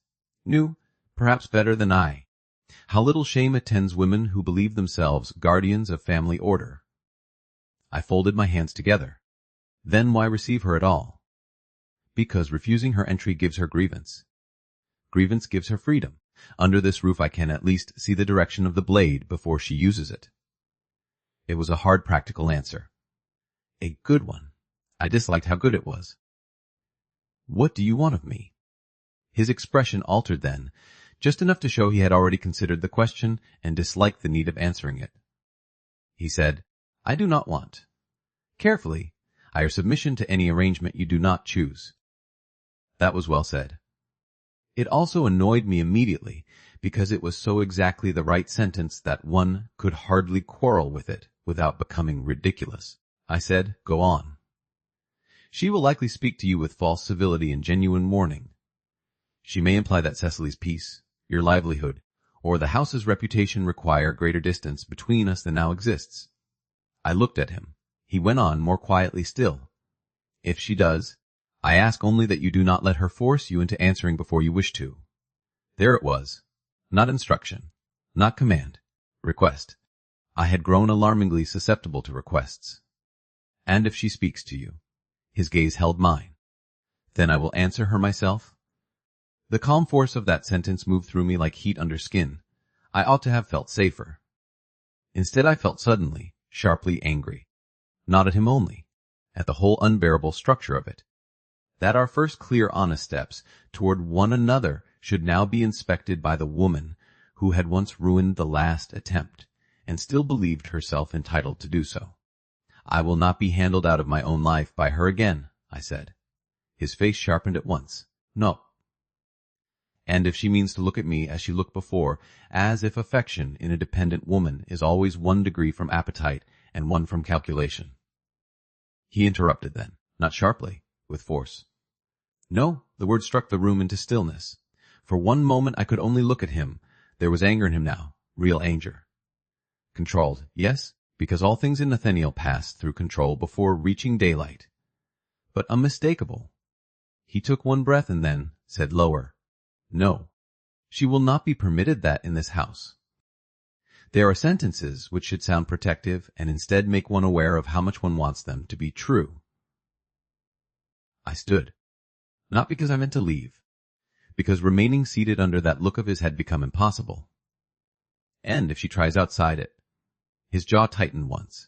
Knew, perhaps better than I, how little shame attends women who believe themselves guardians of family order. I folded my hands together. Then why receive her at all? Because refusing her entry gives her grievance. Grievance gives her freedom. Under this roof I can at least see the direction of the blade before she uses it. It was a hard practical answer. A good one. I disliked how good it was. What do you want of me? His expression altered then, just enough to show he had already considered the question and disliked the need of answering it. He said, I do not want. Carefully, your submission to any arrangement you do not choose. That was well said. It also annoyed me immediately, because it was so exactly the right sentence that one could hardly quarrel with it without becoming ridiculous. I said, go on. She will likely speak to you with false civility and genuine warning. She may imply that Cecily's peace, your livelihood, or the house's reputation require greater distance between us than now exists. I looked at him. He went on more quietly still. If she does, I ask only that you do not let her force you into answering before you wish to. There it was. Not instruction. Not command. Request. I had grown alarmingly susceptible to requests. And if she speaks to you. His gaze held mine. Then I will answer her myself. The calm force of that sentence moved through me like heat under skin. I ought to have felt safer. Instead I felt suddenly, sharply angry. Not at him only, at the whole unbearable structure of it. That our first clear honest steps toward one another should now be inspected by the woman who had once ruined the last attempt, and still believed herself entitled to do so. I will not be handled out of my own life by her again, I said. His face sharpened at once. No. And if she means to look at me as she looked before, as if affection in a dependent woman is always 1 degree from appetite and 1 from calculation. He interrupted then, not sharply, with force. No, the word struck the room into stillness. For one moment I could only look at him. There was anger in him now, real anger. Controlled, yes, because all things in Nathaniel passed through control before reaching daylight. But unmistakable. He took one breath and then said lower, no, she will not be permitted that in this house. There are sentences which should sound protective and instead make one aware of how much one wants them to be true. I stood. Not because I meant to leave, because remaining seated under that look of his had become impossible. And if she tries outside it. His jaw tightened once.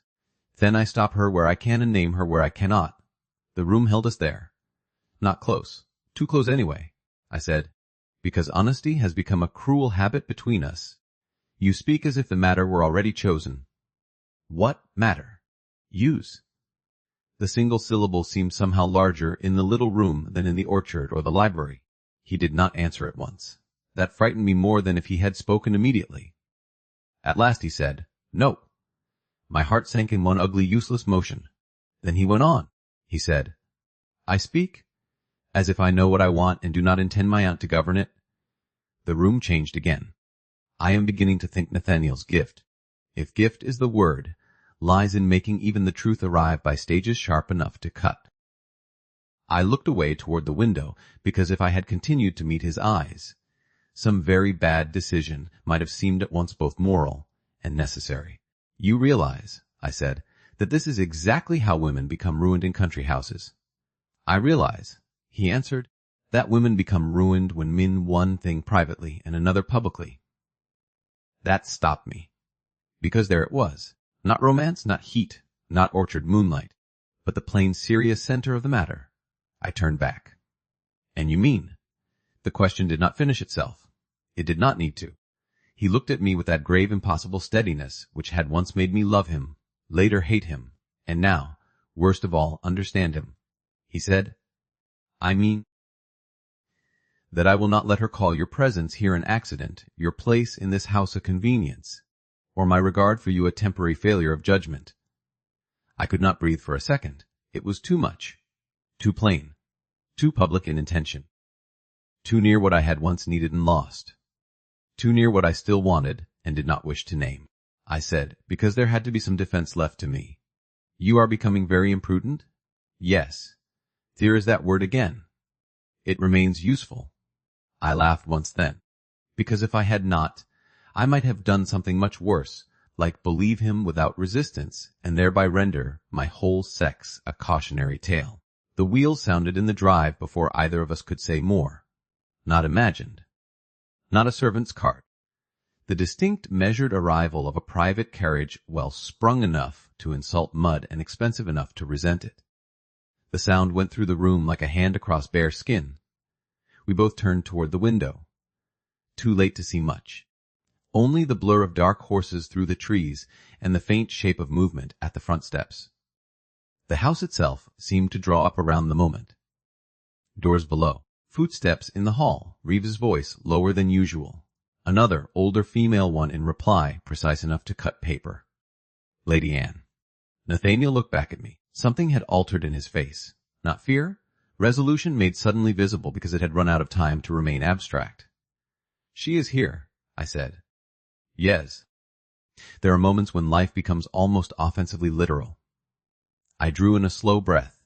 Then I stop her where I can and name her where I cannot. The room held us there. Not close. Too close anyway, I said, because honesty has become a cruel habit between us. You speak as if the matter were already chosen. What matter? Use. The single syllable seemed somehow larger in the little room than in the orchard or the library. He did not answer at once. That frightened me more than if he had spoken immediately. At last he said, no. My heart sank in one ugly, useless motion. Then he went on. He said, I speak as if I know what I want and do not intend my aunt to govern it. The room changed again. I am beginning to think Nathaniel's gift, if gift is the word, lies in making even the truth arrive by stages sharp enough to cut. I looked away toward the window, because if I had continued to meet his eyes, some very bad decision might have seemed at once both moral and necessary. You realize, I said, that this is exactly how women become ruined in country houses. I realize, he answered, that women become ruined when mean one thing privately and another publicly. That stopped me, because there it was, not romance, not heat, not orchard moonlight, but the plain serious center of the matter. I turned back. And you mean? The question did not finish itself. It did not need to. He looked at me with that grave, impossible steadiness which had once made me love him, later hate him, and now, worst of all, understand him. He said, I mean that I will not let her call your presence here an accident, your place in this house a convenience, or my regard for you a temporary failure of judgment. I could not breathe for a second. It was too much. Too plain. Too public in intention. Too near what I had once needed and lost. Too near what I still wanted and did not wish to name. I said, because there had to be some defense left to me. You are becoming very imprudent? Yes. There is that word again. It remains useful. I laughed once then, because if I had not, I might have done something much worse, like believe him without resistance, and thereby render my whole sex a cautionary tale. The wheels sounded in the drive before either of us could say more. Not imagined. Not a servant's cart. The distinct, measured arrival of a private carriage well sprung enough to insult mud and expensive enough to resent it. The sound went through the room like a hand across bare skin. We both turned toward the window. Too late to see much. Only the blur of dark horses through the trees and the faint shape of movement at the front steps. The house itself seemed to draw up around the moment. Doors below. Footsteps in the hall. Reeves's voice lower than usual. Another, older female one in reply, precise enough to cut paper. Lady Anne. Nathaniel looked back at me. Something had altered in his face. Not fear. Resolution made suddenly visible because it had run out of time to remain abstract. She is here, I said. Yes. There are moments when life becomes almost offensively literal. I drew in a slow breath.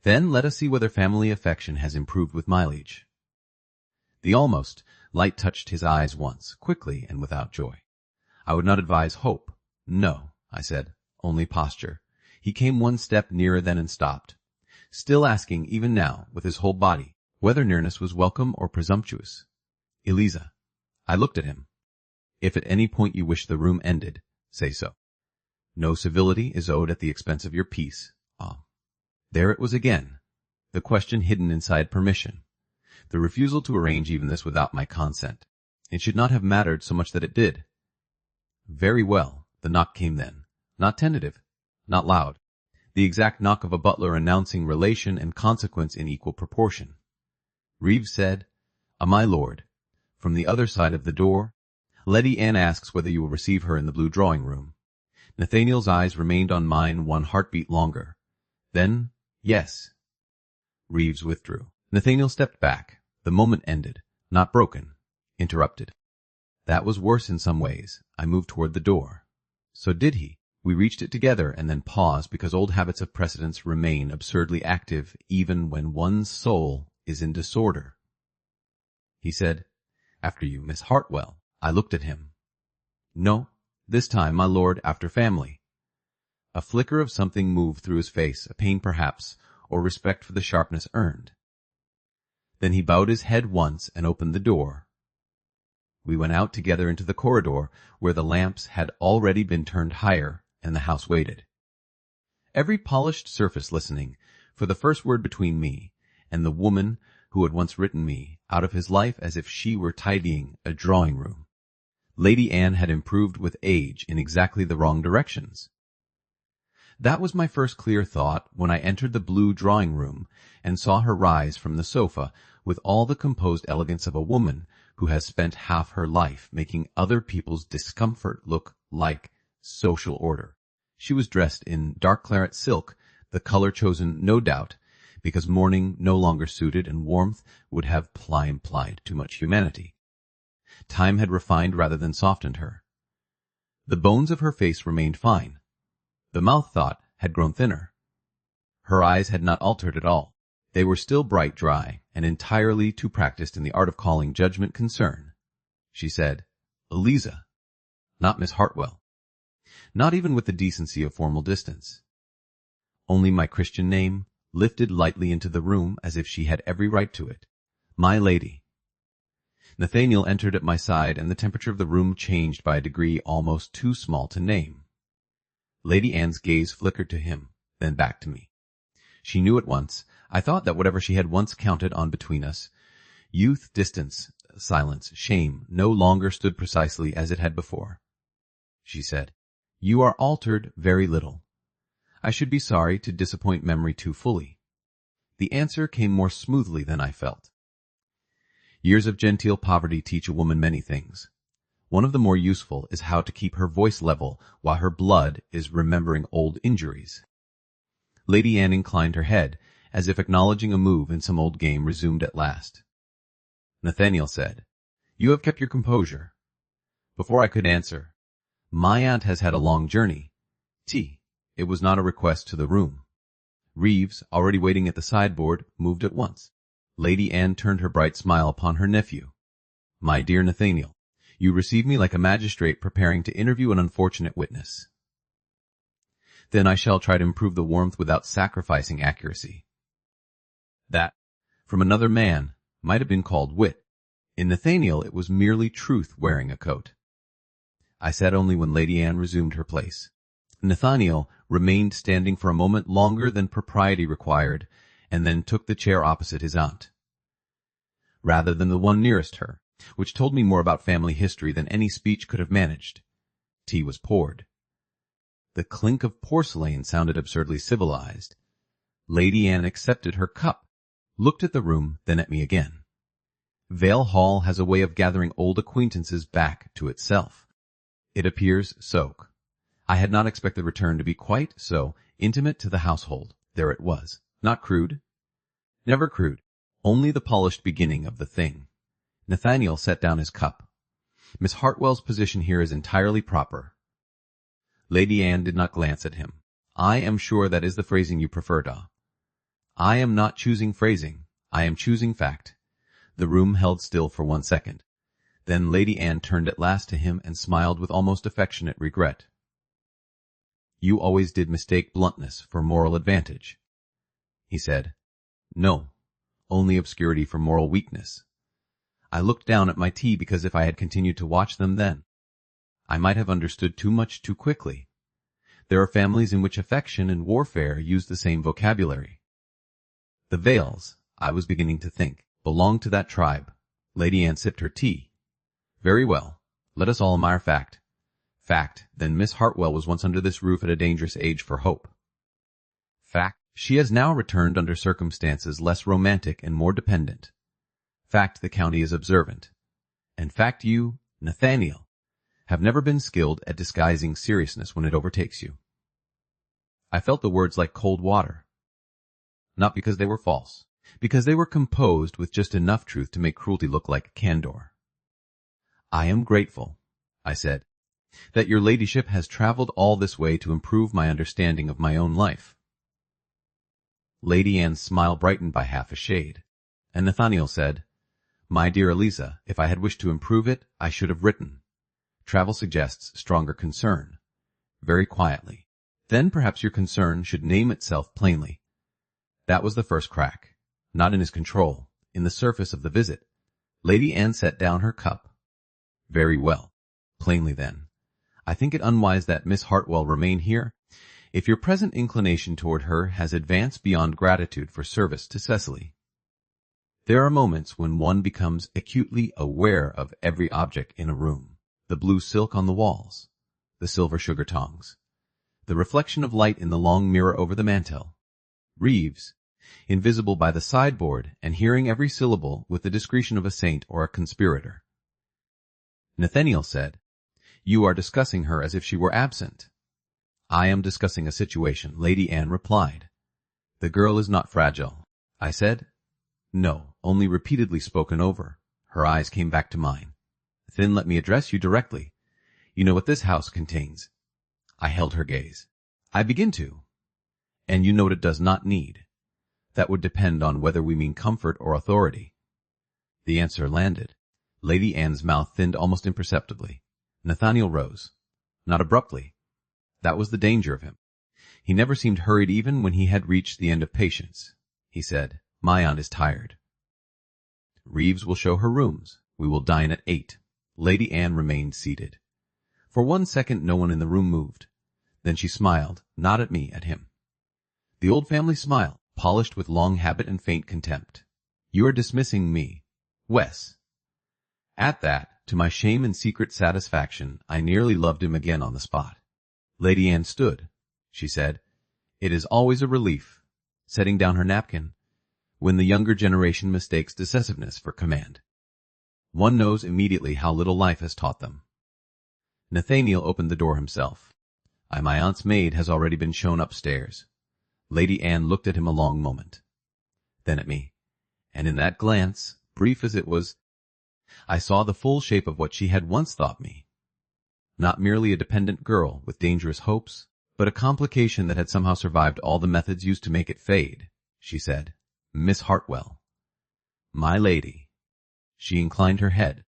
Then let us see whether family affection has improved with mileage. The almost light touched his eyes once, quickly and without joy. I would not advise hope. No, I said, only posture. He came one step nearer then and stopped, still asking even now, with his whole body, whether nearness was welcome or presumptuous. Eliza. I looked at him. If at any point you wish the room ended, say so. No civility is owed at the expense of your peace. Ah. There it was again, the question hidden inside permission, the refusal to arrange even this without my consent. It should not have mattered so much that it did. Very well, the knock came then, not tentative, not loud, the exact knock of a butler announcing relation and consequence in equal proportion. Reeves said, my lord. From the other side of the door, Lady Anne asks whether you will receive her in the blue drawing-room. Nathaniel's eyes remained on mine one heartbeat longer. Then, yes. Reeves withdrew. Nathaniel stepped back. The moment ended, not broken, interrupted. That was worse in some ways. I moved toward the door. So did he. We reached it together and then paused because old habits of precedence remain absurdly active even when one's soul is in disorder. He said, after you, Miss Hartwell. I looked at him. No, this time, my lord, after family. A flicker of something moved through his face, a pain perhaps, or respect for the sharpness earned. Then he bowed his head once and opened the door. We went out together into the corridor where the lamps had already been turned higher and the house waited. Every polished surface listening for the first word between me and the woman who had once written me out of his life as if she were tidying a drawing-room. Lady Anne had improved with age in exactly the wrong directions. That was my first clear thought when I entered the blue drawing-room and saw her rise from the sofa with all the composed elegance of a woman who has spent half her life making other people's discomfort look like social order. She was dressed in dark claret silk, the color chosen, no doubt, because mourning no longer suited and warmth would have implied too much humanity. Time had refined rather than softened her. The bones of her face remained fine. The mouth thought had grown thinner. Her eyes had not altered at all. They were still bright, dry, and entirely too practiced in the art of calling judgment concern. She said, Eliza, not Miss Hartwell. Not even with the decency of formal distance. Only my Christian name, lifted lightly into the room as if she had every right to it. My lady. Nathaniel entered at my side, and the temperature of the room changed by a degree almost too small to name. Lady Anne's gaze flickered to him, then back to me. She knew at once, I thought, that whatever she had once counted on between us, youth, distance, silence, shame, no longer stood precisely as it had before. She said, You are altered very little. I should be sorry to disappoint memory too fully. The answer came more smoothly than I felt. Years of genteel poverty teach a woman many things. One of the more useful is how to keep her voice level while her blood is remembering old injuries. Lady Anne inclined her head, as if acknowledging a move in some old game resumed at last. Nathaniel said, "You have kept your composure." Before I could answer, "My aunt has had a long journey. Tea." It was not a request to the room. Reeves, already waiting at the sideboard, moved at once. Lady Anne turned her bright smile upon her nephew. "My dear Nathaniel, you receive me like a magistrate preparing to interview an unfortunate witness." "Then I shall try to improve the warmth without sacrificing accuracy." That, from another man, might have been called wit. In Nathaniel it was merely truth wearing a coat. I said only when Lady Anne resumed her place. Nathaniel remained standing for a moment longer than propriety required, and then took the chair opposite his aunt, rather than the one nearest her, which told me more about family history than any speech could have managed. Tea was poured. The clink of porcelain sounded absurdly civilized. Lady Anne accepted her cup, looked at the room, then at me again. Vale Hall has a way of gathering old acquaintances back to itself. It appears so. I had not expected the return to be quite so intimate to the household. There it was. Not crude. Never crude. Only the polished beginning of the thing. Nathaniel set down his cup. "Miss Hartwell's position here is entirely proper." Lady Anne did not glance at him. "I am sure that is the phrasing you prefer, Da." "I am not choosing phrasing. I am choosing fact." The room held still for 1 second. Then Lady Anne turned at last to him and smiled with almost affectionate regret. "You always did mistake bluntness for moral advantage." He said, "No, only obscurity for moral weakness." I looked down at my tea because if I had continued to watch them then, I might have understood too much too quickly. There are families in which affection and warfare use the same vocabulary. The Vales, I was beginning to think, belonged to that tribe. Lady Anne sipped her tea. "Very well, let us all admire fact. Fact, then Miss Hartwell was once under this roof at a dangerous age for hope. Fact, she has now returned under circumstances less romantic and more dependent. Fact, the county is observant. And fact, you, Nathaniel, have never been skilled at disguising seriousness when it overtakes you." I felt the words like cold water. Not because they were false, because they were composed with just enough truth to make cruelty look like candor. "I am grateful," I said, "that your ladyship has travelled all this way to improve my understanding of my own life." Lady Anne's smile brightened by half a shade, and Nathaniel said, "My dear Eliza, if I had wished to improve it, I should have written. Travel suggests stronger concern." Very quietly. "Then perhaps your concern should name itself plainly." That was the first crack, not in his control, in the surface of the visit. Lady Anne set down her cup. "Very well. Plainly then. I think it unwise that Miss Hartwell remain here. If your present inclination toward her has advanced beyond gratitude for service to Cecily." There are moments when one becomes acutely aware of every object in a room. The blue silk on the walls, the silver sugar tongs, the reflection of light in the long mirror over the mantel. Reeves, invisible by the sideboard and hearing every syllable with the discretion of a saint or a conspirator. Nathaniel said, "You are discussing her as if she were absent." "I am discussing a situation," Lady Anne replied. "The girl is not fragile." I said, "No, only repeatedly spoken over." Her eyes came back to mine. "Then let me address you directly. You know what this house contains." I held her gaze. "I begin to. And you know what it does not need. That would depend on whether we mean comfort or authority." The answer landed. Lady Anne's mouth thinned almost imperceptibly. Nathaniel rose. Not abruptly. That was the danger of him. He never seemed hurried even when he had reached the end of patience. He said, "My aunt is tired. Reeves will show her rooms. We will dine at 8. Lady Anne remained seated. For 1 second no one in the room moved. Then she smiled, not at me, at him. The old family smile, polished with long habit and faint contempt. "You are dismissing me, Wes." At that, to my shame and secret satisfaction, I nearly loved him again on the spot. Lady Anne stood. She said, "It is always a relief," setting down her napkin, "when the younger generation mistakes decisiveness for command. One knows immediately how little life has taught them. Nathaniel opened the door himself. My aunt's maid has already been shown upstairs. Lady Anne looked at him a long moment, then at me, and in that glance, brief as it was, I saw the full shape of what she had once thought me. Not merely a dependent girl with dangerous hopes, but a complication that had somehow survived all the methods used to make it fade. She said, "Miss Hartwell." "My lady." She inclined her head.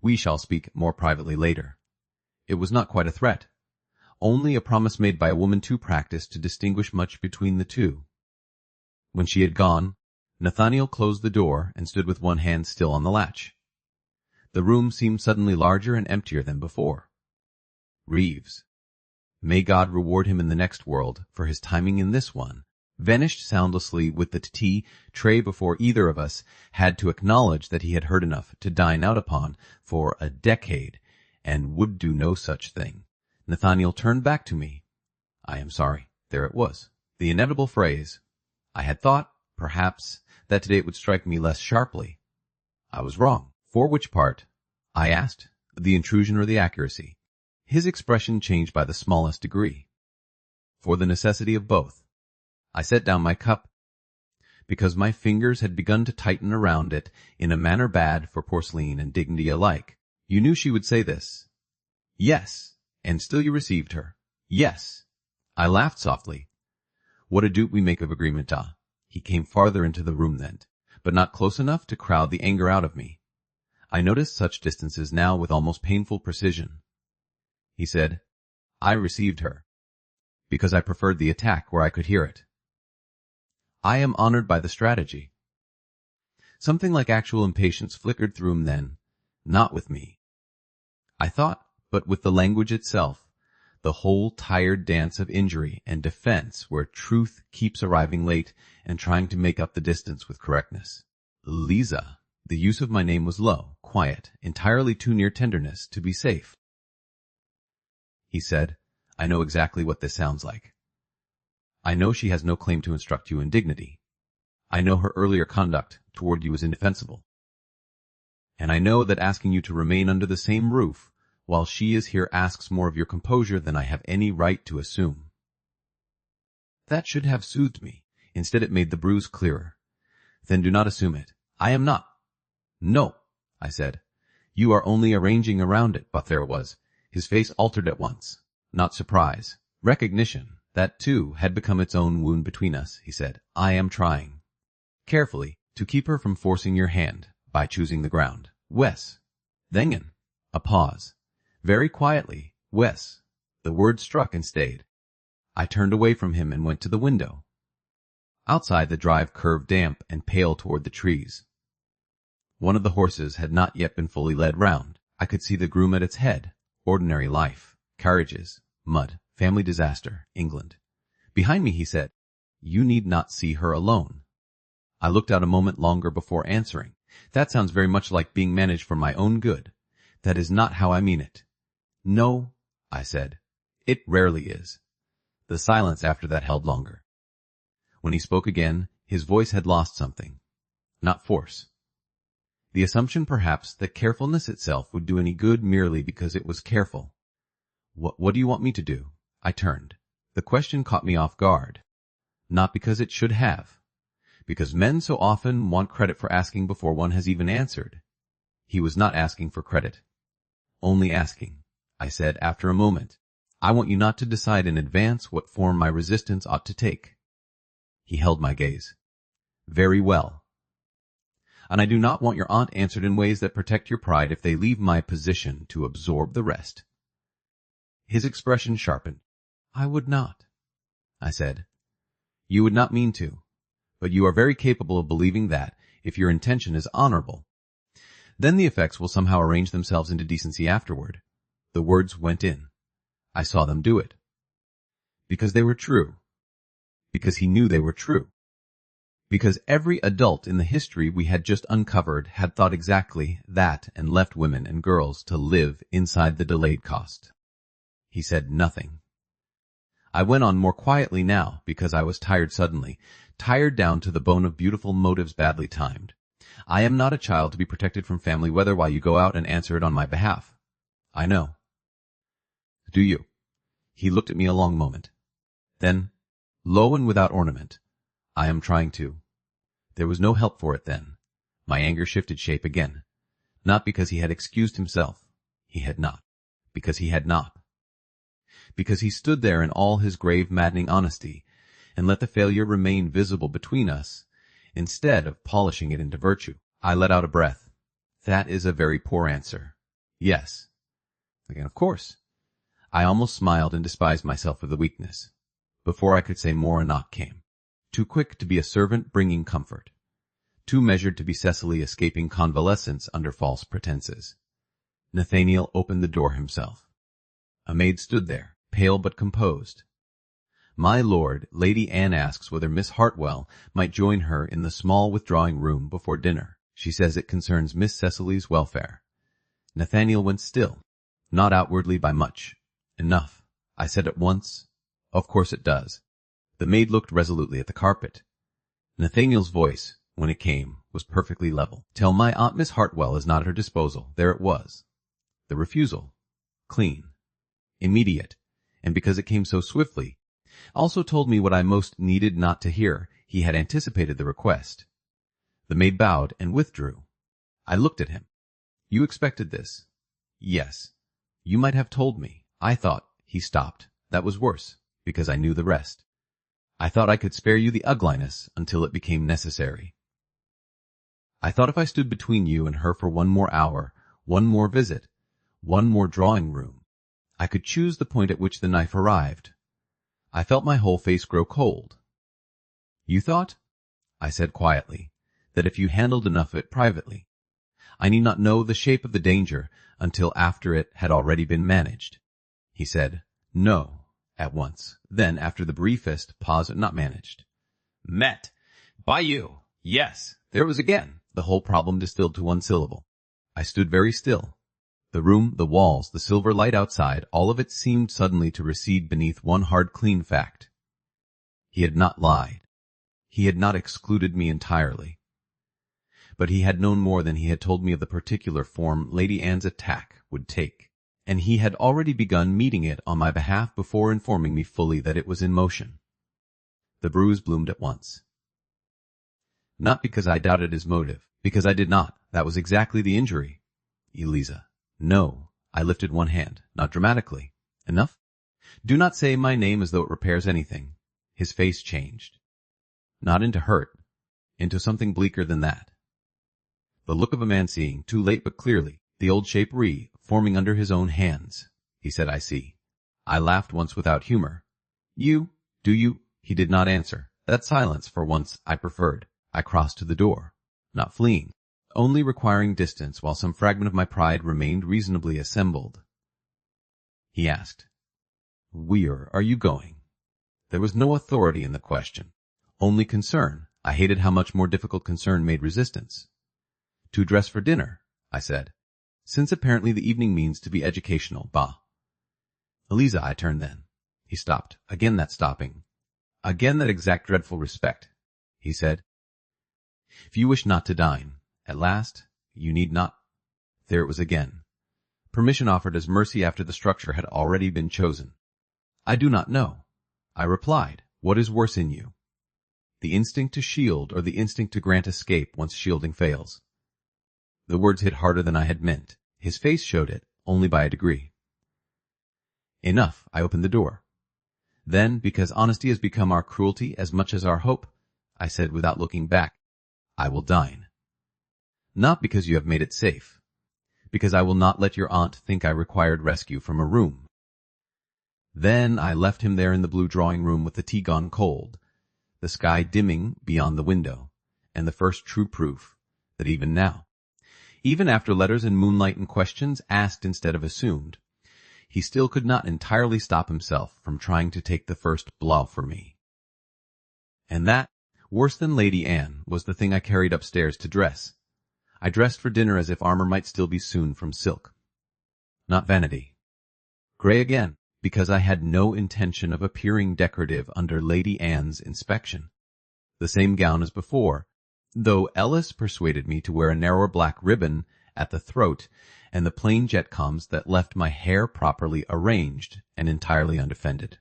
"We shall speak more privately later." It was not quite a threat, only a promise made by a woman too practiced to distinguish much between the two. When she had gone, Nathaniel closed the door and stood with one hand still on the latch. The room seemed suddenly larger and emptier than before. Reeves, may God reward him in the next world for his timing in this one, vanished soundlessly with the tea tray before either of us had to acknowledge that he had heard enough to dine out upon for a decade and would do no such thing. Nathaniel turned back to me. "I am sorry." There it was, the inevitable phrase. I had thought, perhaps, that today it would strike me less sharply. I was wrong. "For which part?" I asked. "The intrusion or the accuracy?" His expression changed by the smallest degree. "For the necessity of both." I set down my cup, because my fingers had begun to tighten around it in a manner bad for porcelain and dignity alike. "You knew she would say this?" "Yes." "And still you received her?" "Yes." I laughed softly. What a dupe we make of agreement, ah! He came farther into the room then, but not close enough to crowd the anger out of me. I noticed such distances now with almost painful precision. He said, "I received her, because I preferred the attack where I could hear it." I am honored by the strategy. Something like actual impatience flickered through him then, not with me, I thought, but with the language itself, the whole tired dance of injury and defense where truth keeps arriving late and trying to make up the distance with correctness. "Lisa." The use of my name was low, quiet, entirely too near tenderness to be safe. He said, "I know exactly what this sounds like. I know she has no claim to instruct you in dignity. I know her earlier conduct toward you is indefensible. And I know that asking you to remain under the same roof while she is here asks more of your composure than I have any right to assume." That should have soothed me. Instead it made the bruise clearer. "Then do not assume it. I am not." "No," I said. "You are only arranging around it." But there it was. His face altered at once. Not surprise. Recognition. That, too, had become its own wound between us, he said. "I am trying, carefully, to keep her from forcing your hand, by choosing the ground. Wes." Then a pause. Very quietly, "Wes." The word struck and stayed. I turned away from him and went to the window. Outside the drive curved damp and pale toward the trees. One of the horses had not yet been fully led round. I could see the groom at its head. Ordinary life. Carriages. Mud. Family disaster. England. Behind me he said, "You need not see her alone." I looked out a moment longer before answering. "That sounds very much like being managed for my own good. That is not how I mean it." "No," I said. "It rarely is." The silence after that held longer. When he spoke again, his voice had lost something. Not force. The assumption, perhaps, that carefulness itself would do any good merely because it was careful. What do you want me to do?" I turned. The question caught me off guard. Not because it should have. Because men so often want credit for asking before one has even answered. He was not asking for credit. "Only asking," I said after a moment. "I want you not to decide in advance what form my resistance ought to take." He held my gaze. "Very well. And I do not want your aunt answered in ways that protect your pride if they leave my position to absorb the rest." His expression sharpened. "I would not," I said. "You would not mean to, but you are very capable of believing that, if your intention is honorable, then the effects will somehow arrange themselves into decency afterward." The words went in. I saw them do it. Because they were true. Because he knew they were true. Because every adult in the history we had just uncovered had thought exactly that and left women and girls to live inside the delayed cost. He said nothing. I went on more quietly now because I was tired suddenly, tired down to the bone of beautiful motives badly timed. I am not a child to be protected from family weather while you go out and answer it on my behalf. I know. Do you? He looked at me a long moment. Then, low and without ornament, I am trying to. There was no help for it then. My anger shifted shape again. Not because he had excused himself. He had not. Because he had not. Because he stood there in all his grave, maddening honesty, and let the failure remain visible between us, instead of polishing it into virtue. I let out a breath. That is a very poor answer. Yes. Again, of course. I almost smiled and despised myself for the weakness. Before I could say more, a knock came. Too quick to be a servant bringing comfort. Too measured to be Cecily escaping convalescence under false pretenses. Nathaniel opened the door himself. A maid stood there, pale but composed. My lord, Lady Anne asks whether Miss Hartwell might join her in the small withdrawing room before dinner. She says it concerns Miss Cecily's welfare. Nathaniel went still, not outwardly by much. Enough, I said at once. Of course it does. The maid looked resolutely at the carpet. Nathaniel's voice, when it came, was perfectly level. Tell my Aunt Miss Hartwell is not at her disposal. There it was. The refusal. Clean. Immediate. And because it came so swiftly, also told me what I most needed not to hear. He had anticipated the request. The maid bowed and withdrew. I looked at him. You expected this? Yes. You might have told me. I thought. He stopped. That was worse, because I knew the rest. I thought I could spare you the ugliness until it became necessary. I thought if I stood between you and her for one more hour, one more visit, one more drawing room, I could choose the point at which the knife arrived. I felt my whole face grow cold. You thought, I said quietly, that if you handled enough of it privately, I need not know the shape of the danger until after it had already been managed. He said, no, at once. Then, after the briefest pause, not managed. Met. By you. Yes. There it was again. The whole problem distilled to one syllable. I stood very still. The room, the walls, the silver light outside, all of it seemed suddenly to recede beneath one hard, clean fact. He had not lied. He had not excluded me entirely. But he had known more than he had told me of the particular form Lady Anne's attack would take, and he had already begun meeting it on my behalf before informing me fully that it was in motion. The bruise bloomed at once. Not because I doubted his motive, because I did not. That was exactly the injury. Eliza. No. I lifted one hand, not dramatically. Enough? Do not say my name as though it repairs anything. His face changed. Not into hurt, into something bleaker than that. The look of a man seeing, too late but clearly, the old shape forming under his own hands. He said, I see. I laughed once without humor. You? Do you? He did not answer. That silence, for once, I preferred. I crossed to the door, not fleeing, only requiring distance while some fragment of my pride remained reasonably assembled. He asked, Where are you going? There was no authority in the question, only concern. I hated how much more difficult concern made resistance. To dress for dinner, I said, since apparently the evening means to be educational. Bah. Eliza, I turned then. He stopped. Again that stopping. Again that exact dreadful respect. He said, If you wish not to dine, at last, you need not. There it was again. Permission offered as mercy after the structure had already been chosen. I do not know. I replied, What is worse in you? The instinct to shield or the instinct to grant escape once shielding fails? The words hit harder than I had meant. His face showed it, only by a degree. Enough. I opened the door. Then, because honesty has become our cruelty as much as our hope, I said without looking back, I will dine. Not because you have made it safe. Because I will not let your aunt think I required rescue from a room. Then I left him there in the blue drawing room with the tea gone cold, the sky dimming beyond the window, and the first true proof that even now, even after letters and moonlight and questions asked instead of assumed, he still could not entirely stop himself from trying to take the first blow for me. And that, worse than Lady Anne, was the thing I carried upstairs to dress. I dressed for dinner as if armor might still be sewn from silk. Not vanity. Gray again, because I had no intention of appearing decorative under Lady Anne's inspection. The same gown as before, though Ellis persuaded me to wear a narrower black ribbon at the throat and the plain jet comms that left my hair properly arranged and entirely undefended.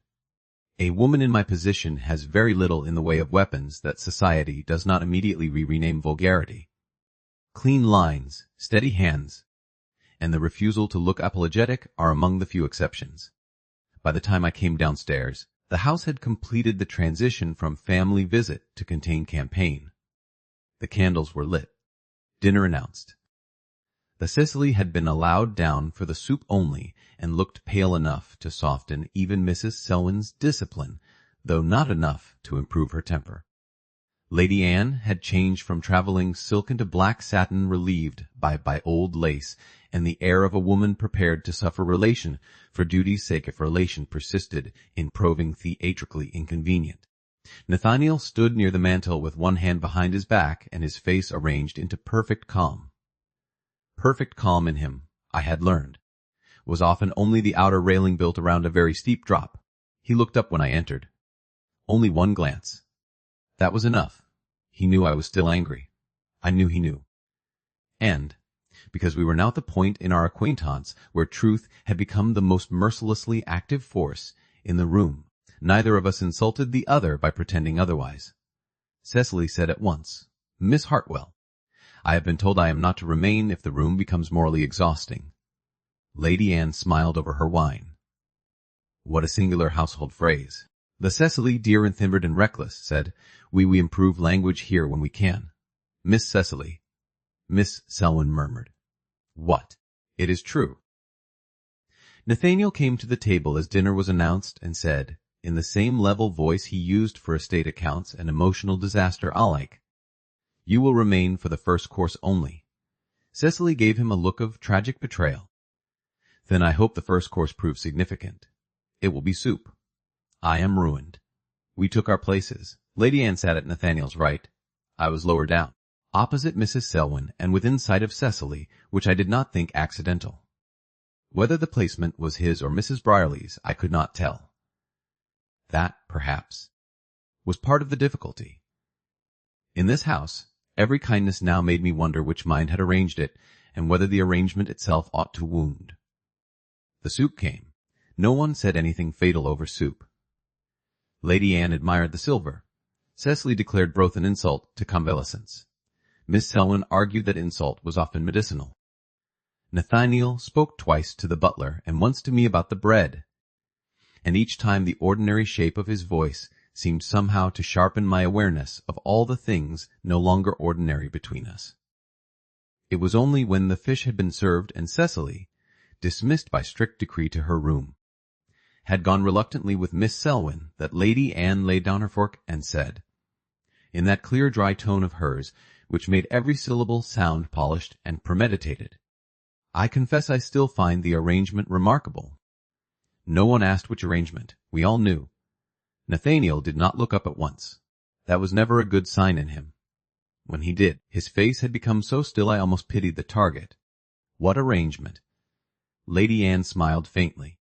A woman in my position has very little in the way of weapons that society does not immediately rename vulgarity. Clean lines, steady hands, and the refusal to look apologetic are among the few exceptions. By the time I came downstairs, the house had completed the transition from family visit to contain campaign. The candles were lit. Dinner announced. The Cecily had been allowed down for the soup only and looked pale enough to soften even Mrs. Selwyn's discipline, though not enough to improve her temper. Lady Anne had changed from traveling silk into black satin relieved by old lace and the air of a woman prepared to suffer relation for duty's sake if relation persisted in proving theatrically inconvenient. Nathaniel stood near the mantel with one hand behind his back and his face arranged into perfect calm. Perfect calm in him, I had learned, was often only the outer railing built around a very steep drop. He looked up when I entered. Only one glance. That was enough. He knew I was still angry. I knew he knew. And, because we were now at the point in our acquaintance where truth had become the most mercilessly active force in the room, neither of us insulted the other by pretending otherwise. Cecily said at once, "Miss Hartwell, I have been told I am not to remain if the room becomes morally exhausting." Lady Anne smiled over her wine. What a singular household phrase. The Cecily, dear and timid and reckless, said, We improve language here when we can. Miss Cecily. Miss Selwyn murmured. What? It is true. Nathaniel came to the table as dinner was announced and said, in the same level voice he used for estate accounts and emotional disaster alike, You will remain for the first course only. Cecily gave him a look of tragic betrayal. Then I hope the first course proves significant. It will be soup. I am ruined. We took our places. Lady Anne sat at Nathaniel's right. I was lower down, opposite Mrs. Selwyn and within sight of Cecily, which I did not think accidental. Whether the placement was his or Mrs. Brierly's, I could not tell. That, perhaps, was part of the difficulty. In this house, every kindness now made me wonder which mind had arranged it, and whether the arrangement itself ought to wound. The soup came. No one said anything fatal over soup. Lady Anne admired the silver. Cecily declared broth an insult to convalescence. Miss Selwyn argued that insult was often medicinal. Nathaniel spoke twice to the butler and once to me about the bread, and each time the ordinary shape of his voice seemed somehow to sharpen my awareness of all the things no longer ordinary between us. It was only when the fish had been served and Cecily, dismissed by strict decree to her room, had gone reluctantly with Miss Selwyn that Lady Anne laid down her fork and said, in that clear dry tone of hers, which made every syllable sound polished and premeditated, I confess I still find the arrangement remarkable. No one asked which arrangement. We all knew. Nathaniel did not look up at once. That was never a good sign in him. When he did, his face had become so still I almost pitied the target. What arrangement? Lady Anne smiled faintly.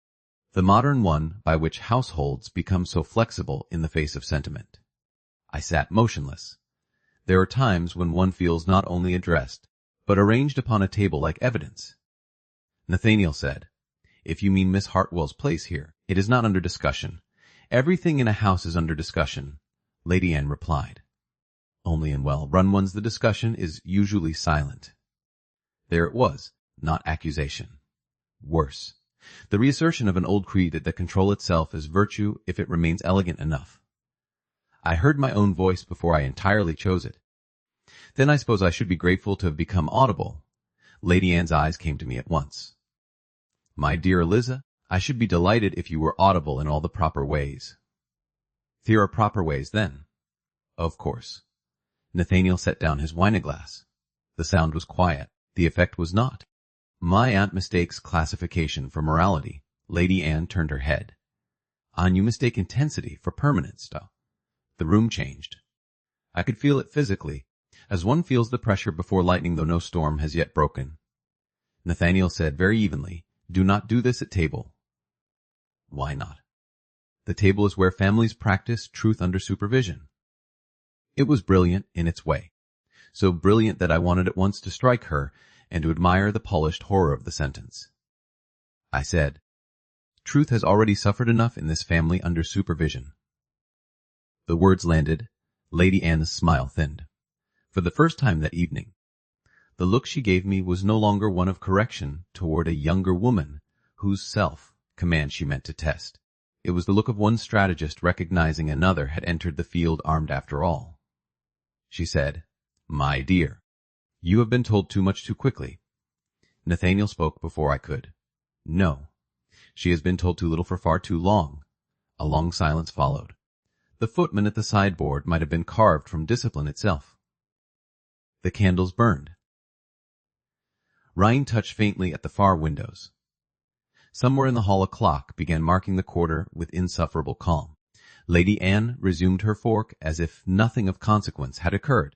The modern one by which households become so flexible in the face of sentiment. I sat motionless. There are times when one feels not only addressed, but arranged upon a table like evidence. Nathaniel said, If you mean Miss Hartwell's place here, it is not under discussion. Everything in a house is under discussion, Lady Anne replied. Only in well-run ones the discussion is usually silent. There it was, not accusation. Worse, the reassertion of an old creed that control itself is virtue if it remains elegant enough. I heard my own voice before I entirely chose it. Then I suppose I should be grateful to have become audible. Lady Anne's eyes came to me at once. My dear Eliza, I should be delighted if you were audible in all the proper ways. There are proper ways, then. Of course. Nathaniel set down his wine-glass. The sound was quiet. The effect was not. My aunt mistakes classification for morality. Lady Anne turned her head. And you mistake intensity for permanence, though. The room changed. I could feel it physically, as one feels the pressure before lightning though no storm has yet broken. Nathaniel said very evenly, Do not do this at table. Why not? The table is where families practice truth under supervision. It was brilliant in its way, so brilliant that I wanted at once to strike her and to admire the polished horror of the sentence. I said, "Truth has already suffered enough in this family under supervision." The words landed. Lady Anne's smile thinned. For the first time that evening, the look she gave me was no longer one of correction toward a younger woman whose self-command she meant to test. It was the look of one strategist recognizing another had entered the field armed after all. She said, "My dear, you have been told too much too quickly." Nathaniel spoke before I could. "No, she has been told too little for far too long." A long silence followed. The footman at the sideboard might have been carved from discipline itself. The candles burned. Rain touched faintly at the far windows. Somewhere in the hall a clock began marking the quarter with insufferable calm. Lady Anne resumed her fork as if nothing of consequence had occurred.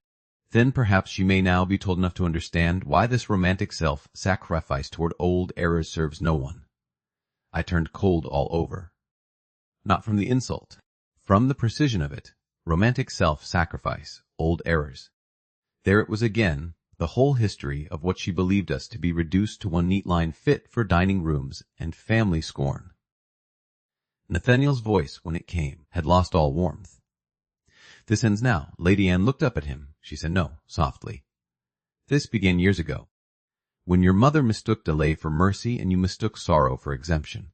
Then perhaps she may now be told enough to understand why this romantic self-sacrifice toward old errors serves no one. I turned cold all over. Not from the insult, from the precision of it. Romantic self-sacrifice, old errors. There it was again, the whole history of what she believed us to be reduced to one neat line fit for dining rooms and family scorn. Nathaniel's voice, when it came, had lost all warmth. "This ends now." Lady Anne looked up at him. She said, "No," softly. "This began years ago, when your mother mistook delay for mercy and you mistook sorrow for exemption.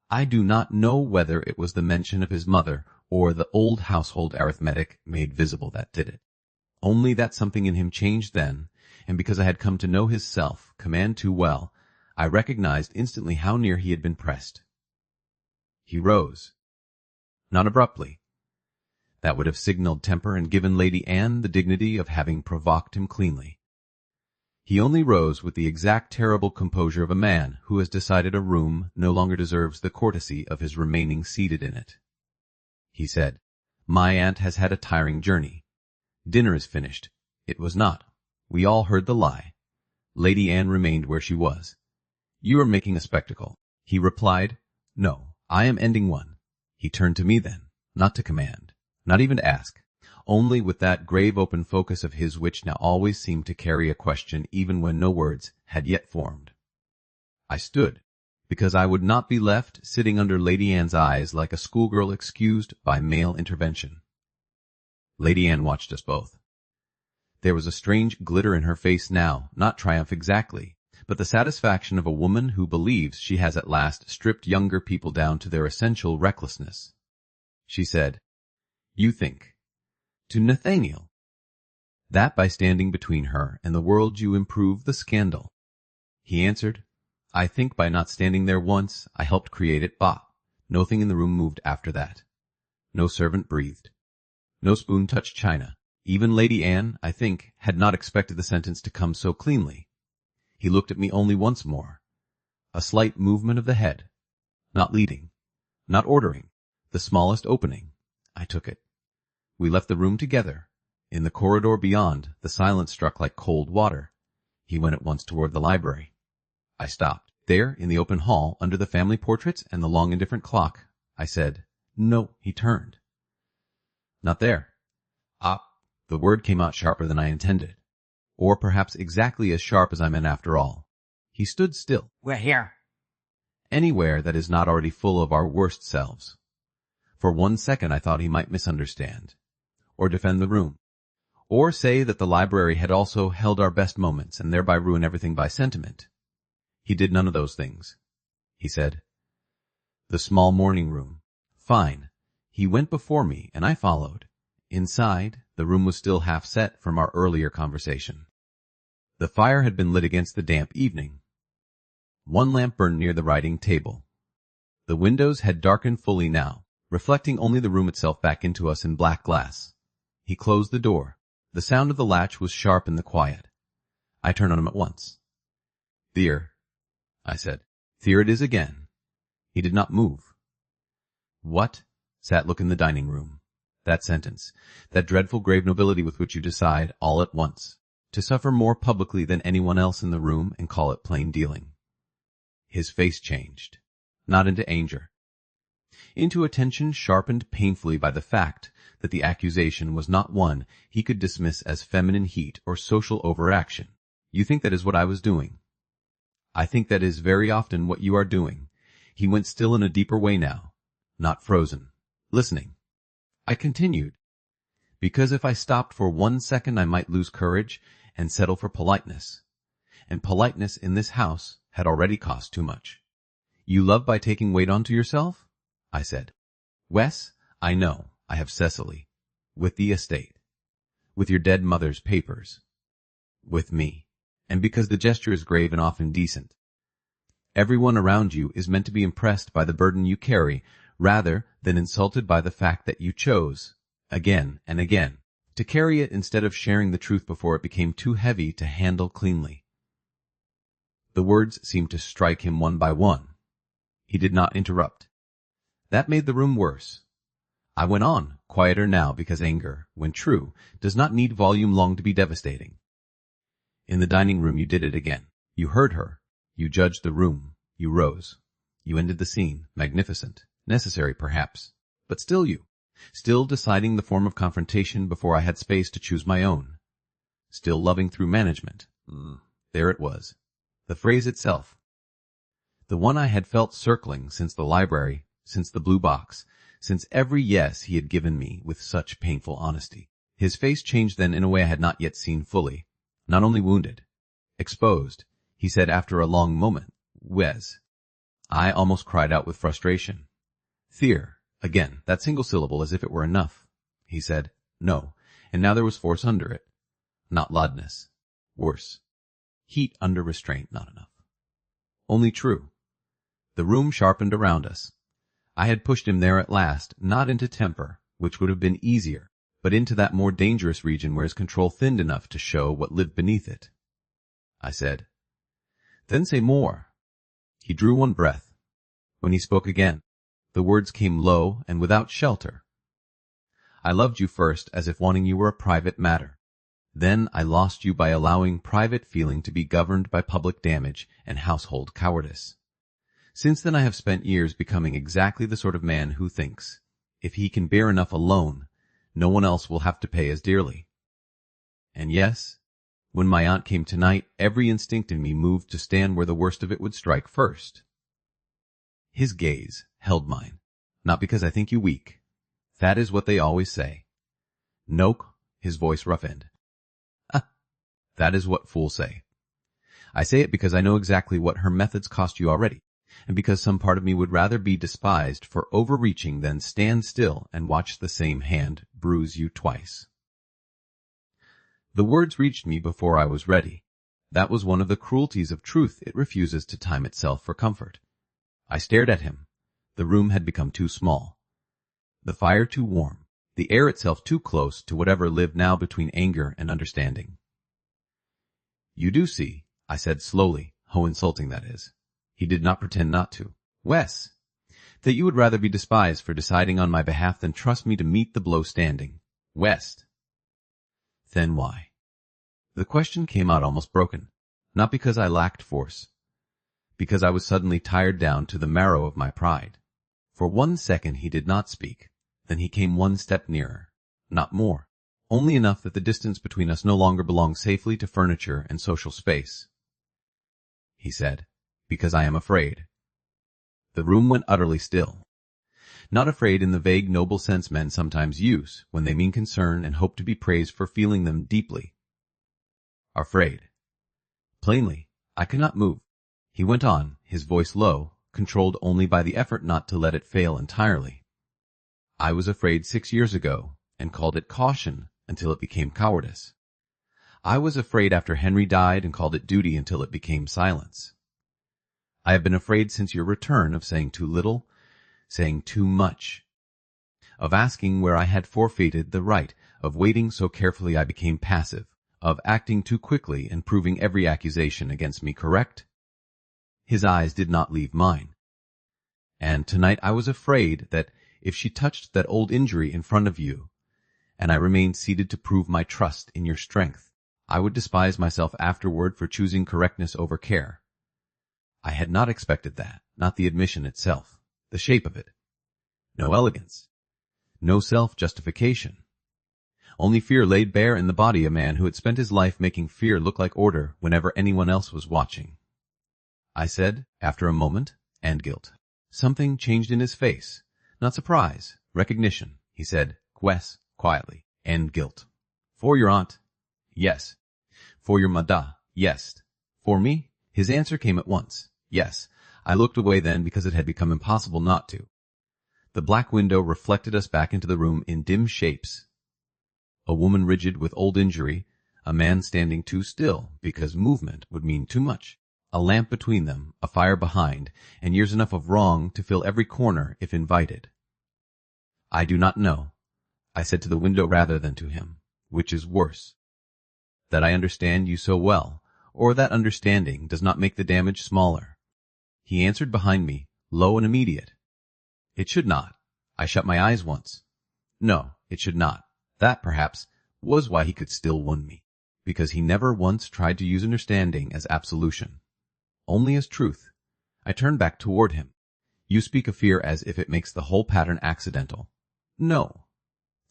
I do not know whether it was the mention of his mother or the old household arithmetic made visible that did it. Only that something in him changed then, and because I had come to know his self-command too well, I recognized instantly how near he had been pressed." He rose. Not abruptly. That would have signaled temper and given Lady Anne the dignity of having provoked him cleanly. He only rose with the exact terrible composure of a man who has decided a room no longer deserves the courtesy of his remaining seated in it. He said, "My aunt has had a tiring journey. Dinner is finished." It was not. We all heard the lie. Lady Anne remained where she was. "You are making a spectacle." He replied, "No, I am ending one." He turned to me then, not to command, not even to ask, only with that grave open focus of his which now always seemed to carry a question even when no words had yet formed. I stood, because I would not be left sitting under Lady Anne's eyes like a schoolgirl excused by male intervention. Lady Anne watched us both. There was a strange glitter in her face now, not triumph exactly, but the satisfaction of a woman who believes she has at last stripped younger people down to their essential recklessness. She said, "You think, to Nathaniel, that by standing between her and the world you improve the scandal?" He answered, "I think by not standing there once, I helped create it." Bah! Nothing in the room moved after that. No servant breathed. No spoon touched china. Even Lady Anne, I think, had not expected the sentence to come so cleanly. He looked at me only once more. A slight movement of the head. Not leading. Not ordering. The smallest opening. I took it. We left the room together. In the corridor beyond, the silence struck like cold water. He went at once toward the library. I stopped. There, in the open hall, under the family portraits and the long indifferent clock, I said, "No." He turned. "Not there." "Ah." The word came out sharper than I intended. Or perhaps exactly as sharp as I meant after all. He stood still. "We're here." Anywhere that is not already full of our worst selves. For 1 second I thought he might misunderstand, or defend the room, or say that the library had also held our best moments and thereby ruin everything by sentiment. He did none of those things. He said, "The small morning room. Fine." He went before me and I followed. Inside, the room was still half set from our earlier conversation. The fire had been lit against the damp evening. One lamp burned near the writing table. The windows had darkened fully now, reflecting only the room itself back into us in black glass. He closed the door. The sound of the latch was sharp in the quiet. I turned on him at once. "There," I said. "There it is again." He did not move. What? Sat look in the dining room. That sentence, that dreadful grave nobility with which you decide, all at once, to suffer more publicly than anyone else in the room and call it plain dealing. His face changed, not into anger, into attention sharpened painfully by the fact that the accusation was not one he could dismiss as feminine heat or social overaction. You think that is what I was doing. I think that is very often what you are doing. He went still in a deeper way now, not frozen, listening. I continued, because if I stopped for 1 second I might lose courage and settle for politeness. And politeness in this house had already cost too much. You love by taking weight onto yourself? I said. Wes, I know, I have Cecily. With the estate. With your dead mother's papers. With me. And because the gesture is grave and often decent. Everyone around you is meant to be impressed by the burden you carry, rather than insulted by the fact that you chose, again and again, to carry it instead of sharing the truth before it became too heavy to handle cleanly. The words seemed to strike him one by one. He did not interrupt. That made the room worse. I went on, quieter now because anger, when true, does not need volume long to be devastating. In the dining room you did it again. You heard her. You judged the room. You rose. You ended the scene, magnificent, necessary perhaps, but still you. Still deciding the form of confrontation before I had space to choose my own. Still loving through management. There it was. The phrase itself. The one I had felt circling since the library, since the blue box, since every yes he had given me with such painful honesty. His face changed then in a way I had not yet seen fully. Not only wounded, exposed, he said after a long moment, Wes. I almost cried out with frustration. Fear, again, that single syllable as if it were enough. He said, no, and now there was force under it. Not loudness. Worse. Heat under restraint, not enough. Only true. The room sharpened around us. I had pushed him there at last, not into temper, which would have been easier, but into that more dangerous region where his control thinned enough to show what lived beneath it. I said, then say more. He drew one breath. When he spoke again, the words came low and without shelter. I loved you first as if wanting you were a private matter. Then I lost you by allowing private feeling to be governed by public damage and household cowardice. Since then I have spent years becoming exactly the sort of man who thinks, if he can bear enough alone, no one else will have to pay as dearly. And yes, when my aunt came tonight, every instinct in me moved to stand where the worst of it would strike first. His gaze held mine, not because I think you weak. That is what they always say. Nope, his voice roughened. That is what fools say. I say it because I know exactly what her methods cost you already, and because some part of me would rather be despised for overreaching than stand still and watch the same hand bruise you twice. The words reached me before I was ready. That was one of the cruelties of truth. It refuses to time itself for comfort. I stared at him. The room had become too small. The fire too warm. The air itself too close to whatever lived now between anger and understanding. You do see, I said slowly, how insulting that is. He did not pretend not to. Wes, that you would rather be despised for deciding on my behalf than trust me to meet the blow standing. West. Then why? The question came out almost broken, not because I lacked force, because I was suddenly tired down to the marrow of my pride. For 1 second he did not speak, then he came 1 step nearer, not more. Only enough that the distance between us no longer belonged safely to furniture and social space. He said, because I am afraid. The room went utterly still. Not afraid in the vague noble sense men sometimes use when they mean concern and hope to be praised for feeling them deeply. Afraid. Plainly, I could not move. He went on, his voice low, controlled only by the effort not to let it fail entirely. I was afraid 6 years ago and called it caution until it became cowardice. I was afraid after Henry died and called it duty until it became silence. I have been afraid since your return of saying too little, saying too much, of asking where I had forfeited the right, of waiting so carefully I became passive, of acting too quickly and proving every accusation against me correct. His eyes did not leave mine. And tonight I was afraid that if she touched that old injury in front of you, and I remained seated to prove my trust in your strength, I would despise myself afterward for choosing correctness over care. I had not expected that, not the admission itself, the shape of it. No elegance. No self-justification. Only fear laid bare in the body a man who had spent his life making fear look like order whenever anyone else was watching. I said, after a moment, and guilt. Something changed in his face. Not surprise, recognition. He said, "Wes," quietly, "and guilt." "For your aunt?" "Yes." "For your mada?" "Yes." "For me?" His answer came at once. "Yes." I looked away then because it had become impossible not to. The black window reflected us back into the room in dim shapes. A woman rigid with old injury, a man standing too still because movement would mean too much, a lamp between them, a fire behind, and years enough of wrong to fill every corner if invited. "I do not know," I said to the window rather than to him, "which is worse, that I understand you so well, or that understanding does not make the damage smaller." He answered behind me, low and immediate. "It should not. I shut my eyes once." No, it should not. That, perhaps, was why he could still wound me, because he never once tried to use understanding as absolution, only as truth. I turned back toward him. "You speak of fear as if it makes the whole pattern accidental." "No."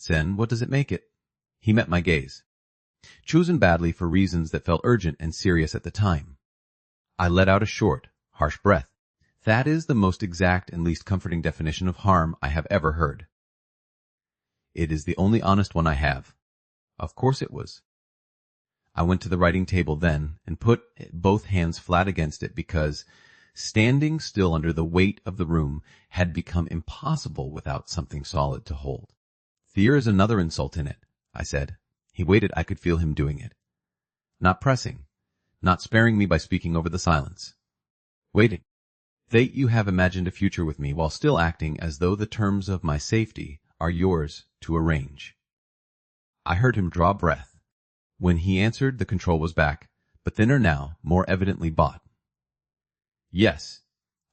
"Then what does it make it?" He met my gaze. "Chosen badly for reasons that felt urgent and serious at the time." I let out a short, harsh breath. That is the most exact and least comforting definition of harm I have ever heard. It is the only honest one I have. Of course it was. I went to the writing table then and put both hands flat against it because standing still under the weight of the room had become impossible without something solid to hold. "Fear is another insult in it," I said. He waited. I could feel him doing it. Not pressing, not sparing me by speaking over the silence. Waiting. "That you have imagined a future with me while still acting as though the terms of my safety are yours to arrange." I heard him draw breath. When he answered, the control was back, but thinner now, more evidently bought. "Yes."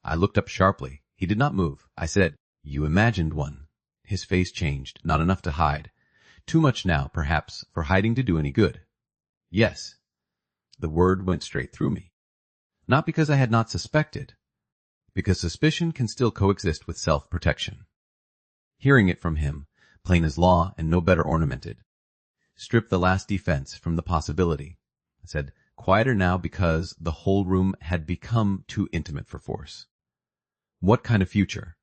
I looked up sharply. He did not move. I said, "You imagined one." His face changed, not enough to hide. Too much now, perhaps, for hiding to do any good. "Yes." The word went straight through me. Not because I had not suspected, because suspicion can still coexist with self-protection. Hearing it from him, plain as law and no better ornamented, stripped the last defense from the possibility. I said, quieter now because the whole room had become too intimate for force. "What kind of future?"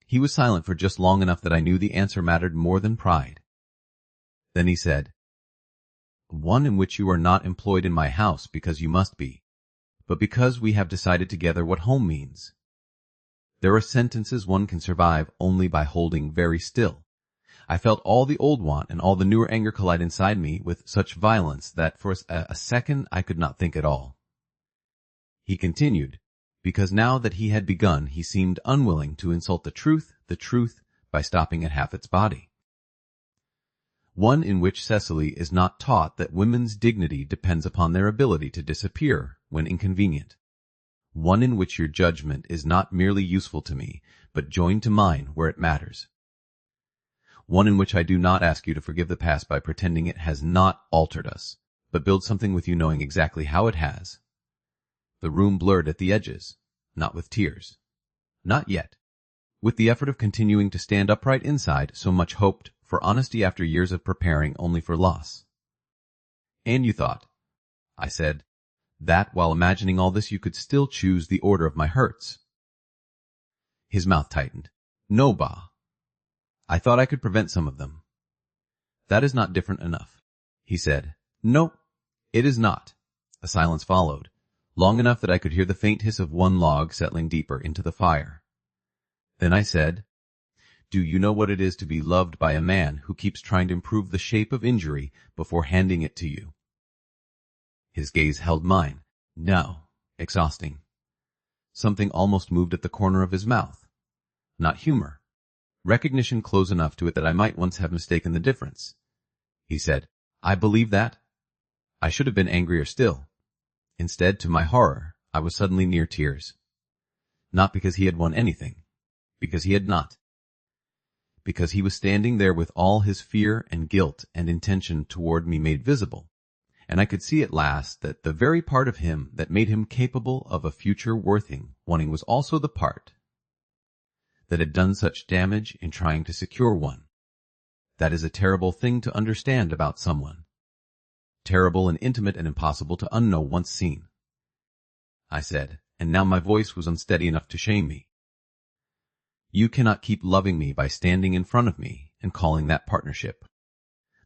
He was silent for just long enough that I knew the answer mattered more than pride. Then he said, "One in which you are not employed in my house because you must be, but because we have decided together what home means. There are sentences one can survive only by holding very still." I felt all the old want and all the newer anger collide inside me with such violence that for a second I could not think at all. He continued, because now that he had begun, he seemed unwilling to insult the truth, by stopping at half its body. "One in which Cecily is not taught that women's dignity depends upon their ability to disappear when inconvenient. One in which your judgment is not merely useful to me, but joined to mine where it matters. One in which I do not ask you to forgive the past by pretending it has not altered us, but build something with you knowing exactly how it has." The room blurred at the edges, not with tears. Not yet. With the effort of continuing to stand upright inside so much hoped for honesty after years of preparing only for loss. "And you thought," I said, "that while imagining all this you could still choose the order of my hurts." His mouth tightened. "No, Ba. I thought I could prevent some of them." "That is not different enough," he said. "No, it is not." A silence followed, long enough that I could hear the faint hiss of one log settling deeper into the fire. Then I said, "Do you know what it is to be loved by a man who keeps trying to improve the shape of injury before handing it to you?" His gaze held mine. No, exhausting. Something almost moved at the corner of his mouth. Not humor. Recognition close enough to it that I might once have mistaken the difference. He said, "I believe that." I should have been angrier still. Instead, to my horror, I was suddenly near tears. Not because he had won anything, because he had not. Because he was standing there with all his fear and guilt and intention toward me made visible, and I could see at last that the very part of him that made him capable of a future worth wanting was also the part that had done such damage in trying to secure one. That is a terrible thing to understand about someone. Terrible and intimate and impossible to unknow once seen, I said, and now my voice was unsteady enough to shame me. You cannot keep loving me by standing in front of me and calling that partnership.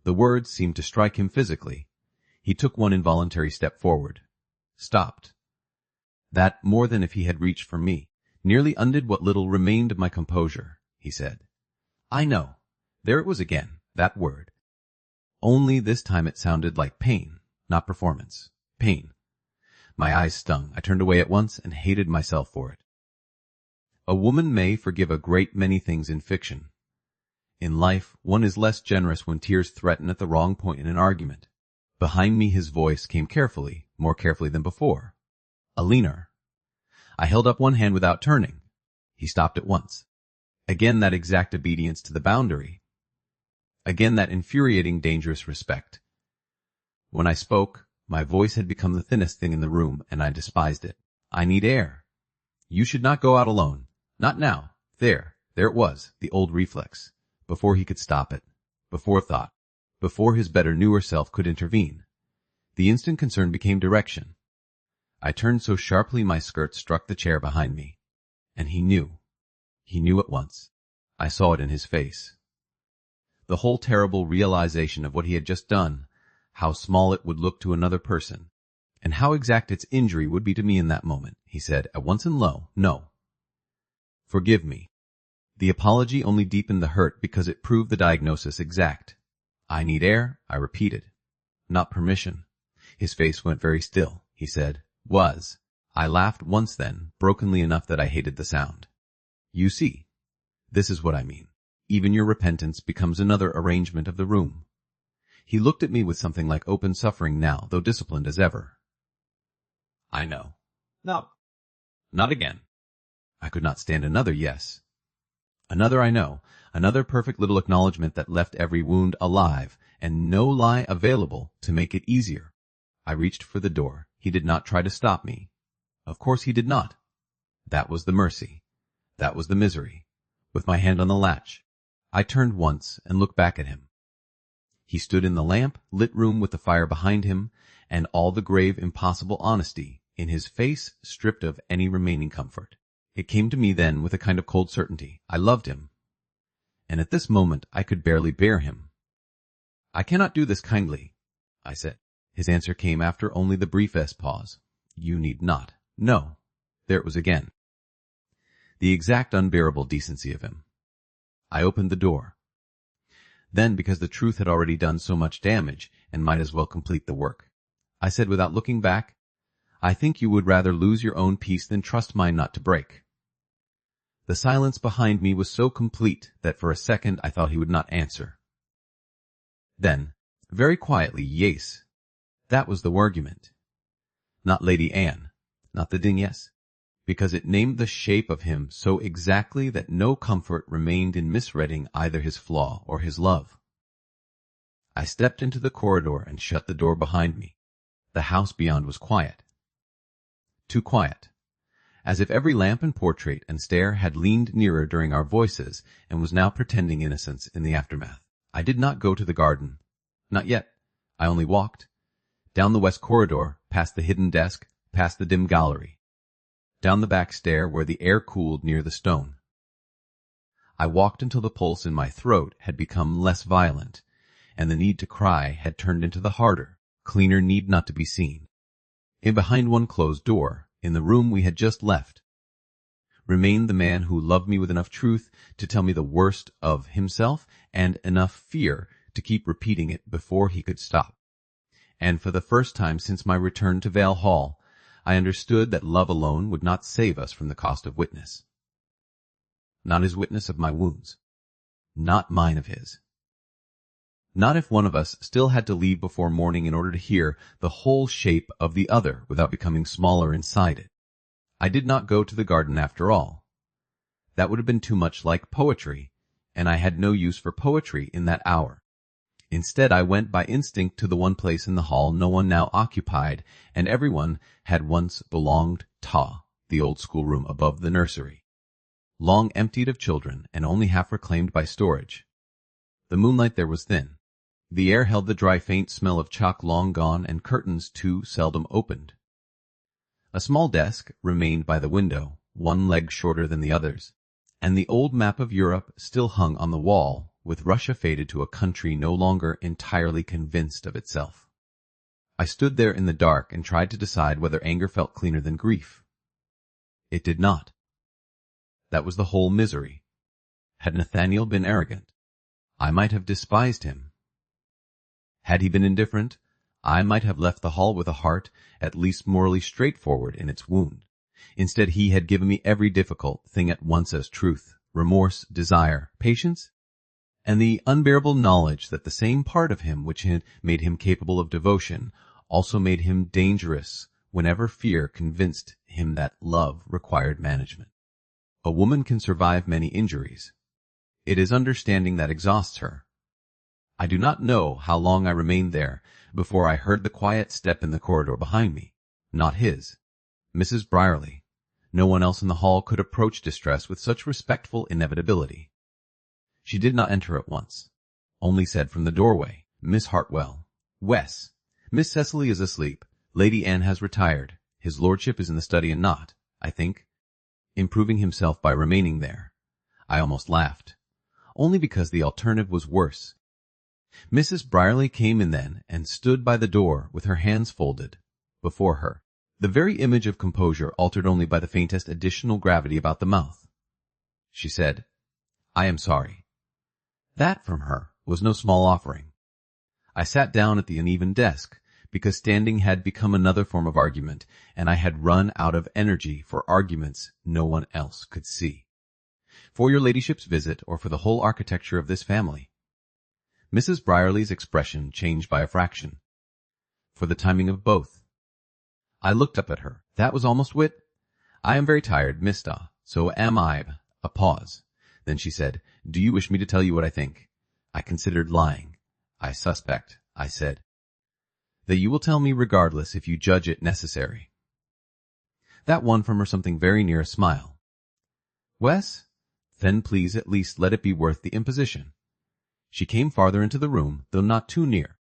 The words seemed to strike him physically. He took one involuntary step forward. Stopped. That, more than if he had reached for me, nearly undid what little remained of my composure, he said. I know. There it was again, that word. Only this time it sounded like pain, not performance. Pain. My eyes stung. I turned away at once and hated myself for it. A woman may forgive a great many things in fiction. In life, one is less generous when tears threaten at the wrong point in an argument. Behind me his voice came carefully, more carefully than before. Alina. I held up one hand without turning. He stopped at once. Again that exact obedience to the boundary. Again that infuriating, dangerous respect. When I spoke, my voice had become the thinnest thing in the room, and I despised it. I need air. You should not go out alone. Not now. There it was, the old reflex. Before he could stop it. Before thought. Before his better, newer self could intervene. The instant concern became direction. I turned so sharply my skirt struck the chair behind me. And he knew. He knew at once. I saw it in his face. The whole terrible realization of what he had just done, how small it would look to another person, and how exact its injury would be to me in that moment, he said, at once and low, no. Forgive me. The apology only deepened the hurt because it proved the diagnosis exact. I need air, I repeated. Not permission. His face went very still. He said, was. I laughed once then, brokenly enough that I hated the sound. You see, this is what I mean. Even your repentance becomes another arrangement of the room. He looked at me with something like open suffering now, though disciplined as ever. I know. No. Not again. I could not stand another yes. Another I know, another perfect little acknowledgement that left every wound alive, and no lie available to make it easier. I reached for the door. He did not try to stop me. Of course he did not. That was the mercy. That was the misery. With my hand on the latch, I turned once and looked back at him. He stood in the lamp-lit room with the fire behind him, and all the grave, impossible honesty in his face stripped of any remaining comfort. It came to me then with a kind of cold certainty. I loved him. And at this moment I could barely bear him. I cannot do this kindly, I said. His answer came after only the briefest pause. You need not. No. There it was again. The exact unbearable decency of him. I opened the door. Then, because the truth had already done so much damage and might as well complete the work, I said without looking back, I think you would rather lose your own peace than trust mine not to break. The silence behind me was so complete that for a second I thought he would not answer. Then, very quietly, yes. That was the argument. Not Lady Anne, not the ding yes, because it named the shape of him so exactly that no comfort remained in misreading either his flaw or his love. I stepped into the corridor and shut the door behind me. The house beyond was quiet. Too quiet. As if every lamp and portrait and stair had leaned nearer during our voices and was now pretending innocence in the aftermath. I did not go to the garden. Not yet. I only walked. Down the west corridor, past the hidden desk, past the dim gallery. Down the back stair where the air cooled near the stone. I walked until the pulse in my throat had become less violent, and the need to cry had turned into the harder, cleaner need not to be seen. In behind one closed door, in the room we had just left, remained the man who loved me with enough truth to tell me the worst of himself and enough fear to keep repeating it before he could stop. And for the first time since my return to Vale Hall, I understood that love alone would not save us from the cost of witness. Not his witness of my wounds. Not mine of his. Not if one of us still had to leave before morning in order to hear the whole shape of the other without becoming smaller inside it. I did not go to the garden after all. That would have been too much like poetry, and I had no use for poetry in that hour. Instead, I went by instinct to the one place in the hall no one now occupied, and everyone had once belonged, the old schoolroom above the nursery, long emptied of children and only half reclaimed by storage. The moonlight there was thin. The air held the dry faint smell of chalk long gone and curtains too seldom opened. A small desk remained by the window, one leg shorter than the others, and the old map of Europe still hung on the wall, with Russia faded to a country no longer entirely convinced of itself. I stood there in the dark and tried to decide whether anger felt cleaner than grief. It did not. That was the whole misery. Had Nathaniel been arrogant, I might have despised him. Had he been indifferent, I might have left the hall with a heart at least morally straightforward in its wound. Instead, he had given me every difficult thing at once as truth, remorse, desire, patience, and the unbearable knowledge that the same part of him which had made him capable of devotion also made him dangerous whenever fear convinced him that love required management. A woman can survive many injuries. It is understanding that exhausts her. I do not know how long I remained there before I heard the quiet step in the corridor behind me. Not his. Mrs. Brierly. No one else in the hall could approach distress with such respectful inevitability. She did not enter at once, only said from the doorway, "Miss Hartwell." "Wes, Miss Cecily is asleep. Lady Anne has retired. His lordship is in the study and not, I think, improving himself by remaining there." I almost laughed, only because the alternative was worse. Mrs. Brierly came in then and stood by the door with her hands folded before her, the very image of composure altered only by the faintest additional gravity about the mouth. She said, "I am sorry." That, from her, was no small offering. I sat down at the uneven desk, because standing had become another form of argument, and I had run out of energy for arguments no one else could see. "For your ladyship's visit, or for the whole architecture of this family?" Mrs. Brierly's expression changed by a fraction. "For the timing of both." I looked up at her. That was almost wit. "I am very tired, Miss Daw. So am I." A pause. Then she said, "Do you wish me to tell you what I think?" I considered lying. "I suspect," I said, "that you will tell me regardless if you judge it necessary." That won from her something very near a smile. "Wes, then please at least let it be worth the imposition." She came farther into the room, though not too near.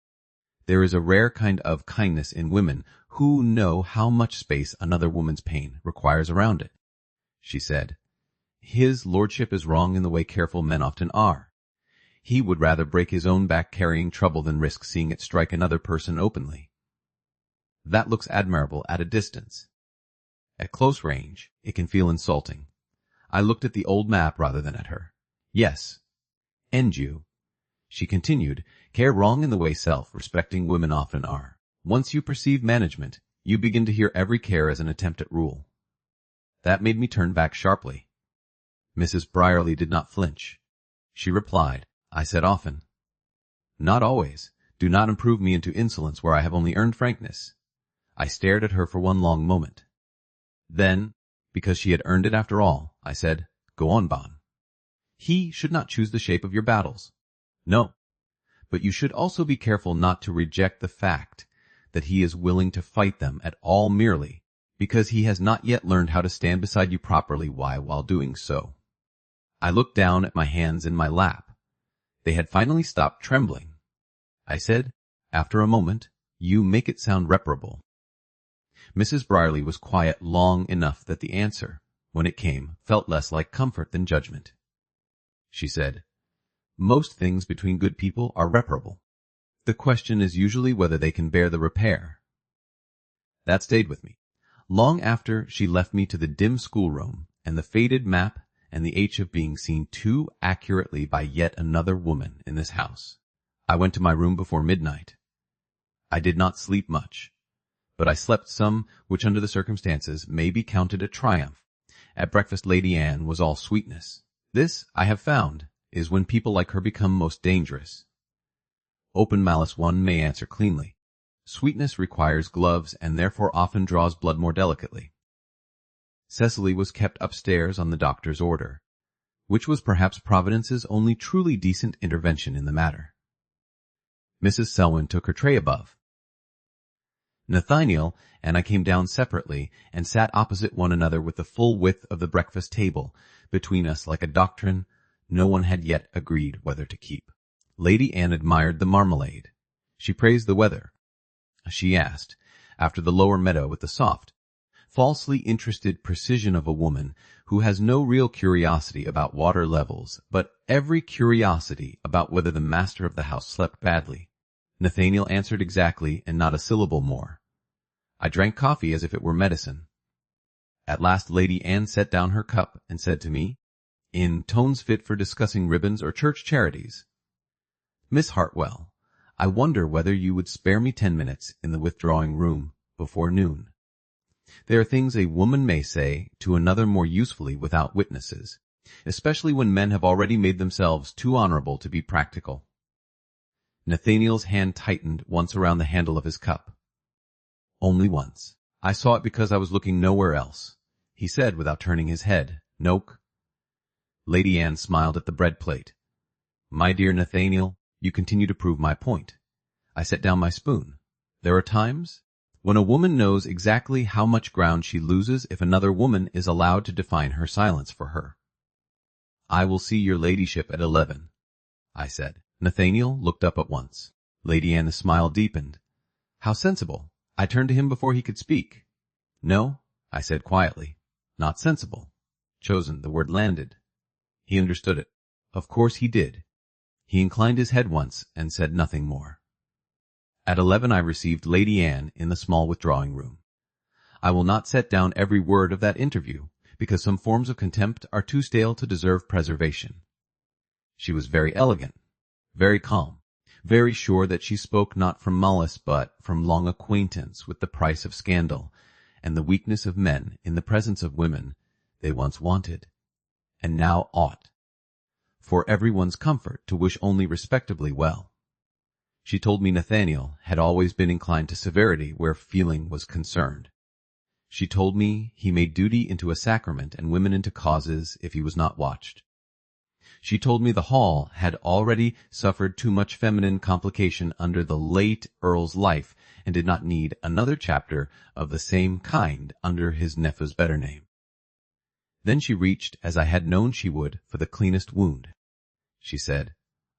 There is a rare kind of kindness in women who know how much space another woman's pain requires around it. She said, "His lordship is wrong in the way careful men often are. He would rather break his own back carrying trouble than risk seeing it strike another person openly. That looks admirable at a distance. At close range, it can feel insulting." I looked at the old map rather than at her. "Yes. And you," she continued, "care wrong in the way self-respecting women often are. Once you perceive management, you begin to hear every care as an attempt at rule." That made me turn back sharply. Mrs. Brierly did not flinch. She replied, "I said often." "Not always. Do not improve me into insolence where I have only earned frankness." I stared at her for one long moment. Then, because she had earned it after all, I said, "Go on, Bon. He should not choose the shape of your battles. No, but you should also be careful not to reject the fact that he is willing to fight them at all merely because he has not yet learned how to stand beside you properly while doing so." I looked down at my hands in my lap. They had finally stopped trembling. I said, after a moment, "You make it sound reparable." Mrs. Brierly was quiet long enough that the answer, when it came, felt less like comfort than judgment. She said, "Most things between good people are reparable. The question is usually whether they can bear the repair." That stayed with me. Long after she left me to the dim schoolroom and the faded map and the ache of being seen too accurately by yet another woman in this house, I went to my room before midnight. I did not sleep much, but I slept some which under the circumstances may be counted a triumph. At breakfast Lady Anne was all sweetness. This, I have found, is when people like her become most dangerous. Open malice one may answer cleanly. Sweetness requires gloves and therefore often draws blood more delicately. Cecily was kept upstairs on the doctor's order, which was perhaps Providence's only truly decent intervention in the matter. Mrs. Selwyn took her tray above. Nathaniel and I came down separately and sat opposite one another with the full width of the breakfast table between us like a doctrine no one had yet agreed whether to keep. Lady Anne admired the marmalade. She praised the weather. She asked, after the lower meadow with the soft, falsely interested precision of a woman who has no real curiosity about water levels, but every curiosity about whether the master of the house slept badly. Nathaniel answered exactly and not a syllable more. I drank coffee as if it were medicine. At last Lady Anne set down her cup and said to me, in tones fit for discussing ribbons or church charities, "Miss Hartwell, I wonder whether you would spare me 10 minutes in the withdrawing room before noon. There are things a woman may say to another more usefully without witnesses, especially when men have already made themselves too honorable to be practical." Nathaniel's hand tightened once around the handle of his cup. Only once. I saw it because I was looking nowhere else. He said without turning his head, "Noke." Lady Anne smiled at the bread plate. "My dear Nathaniel, you continue to prove my point." I set down my spoon. There are times when a woman knows exactly how much ground she loses if another woman is allowed to define her silence for her. "I will see your ladyship at 11, I said. Nathaniel looked up at once. Lady Anne's smile deepened. "How sensible." I turned to him before he could speak. "No," I said quietly. "Not sensible. Chosen." The word landed. He understood it. Of course he did. He inclined his head once and said nothing more. At 11 I received Lady Anne in the small withdrawing room. I will not set down every word of that interview, because some forms of contempt are too stale to deserve preservation. She was very elegant, very calm, very sure that she spoke not from malice but from long acquaintance with the price of scandal and the weakness of men in the presence of women they once wanted, and now ought, for everyone's comfort, to wish only respectably well. She told me Nathaniel had always been inclined to severity where feeling was concerned. She told me he made duty into a sacrament and women into causes if he was not watched. She told me the Hall had already suffered too much feminine complication under the late Earl's life and did not need another chapter of the same kind under his nephew's better name. Then she reached, as I had known she would, for the cleanest wound. She said,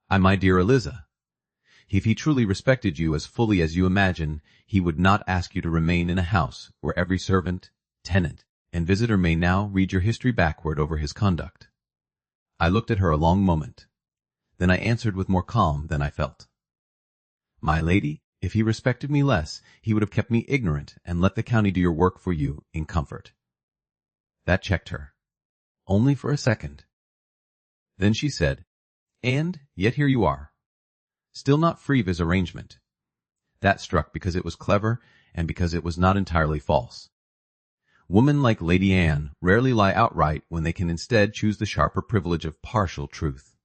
My dear Eliza, if he truly respected you as fully as you imagine, he would not ask you to remain in a house where every servant, tenant, and visitor may now read your history backward over his conduct." I looked at her a long moment. Then I answered with more calm than I felt. "My lady, if he respected me less, he would have kept me ignorant and let the county do your work for you in comfort." That checked her. Only for a second. Then she said, "And yet here you are, still not free of his arrangement." That struck because it was clever and because it was not entirely false. Women like Lady Anne rarely lie outright when they can instead choose the sharper privilege of partial truth.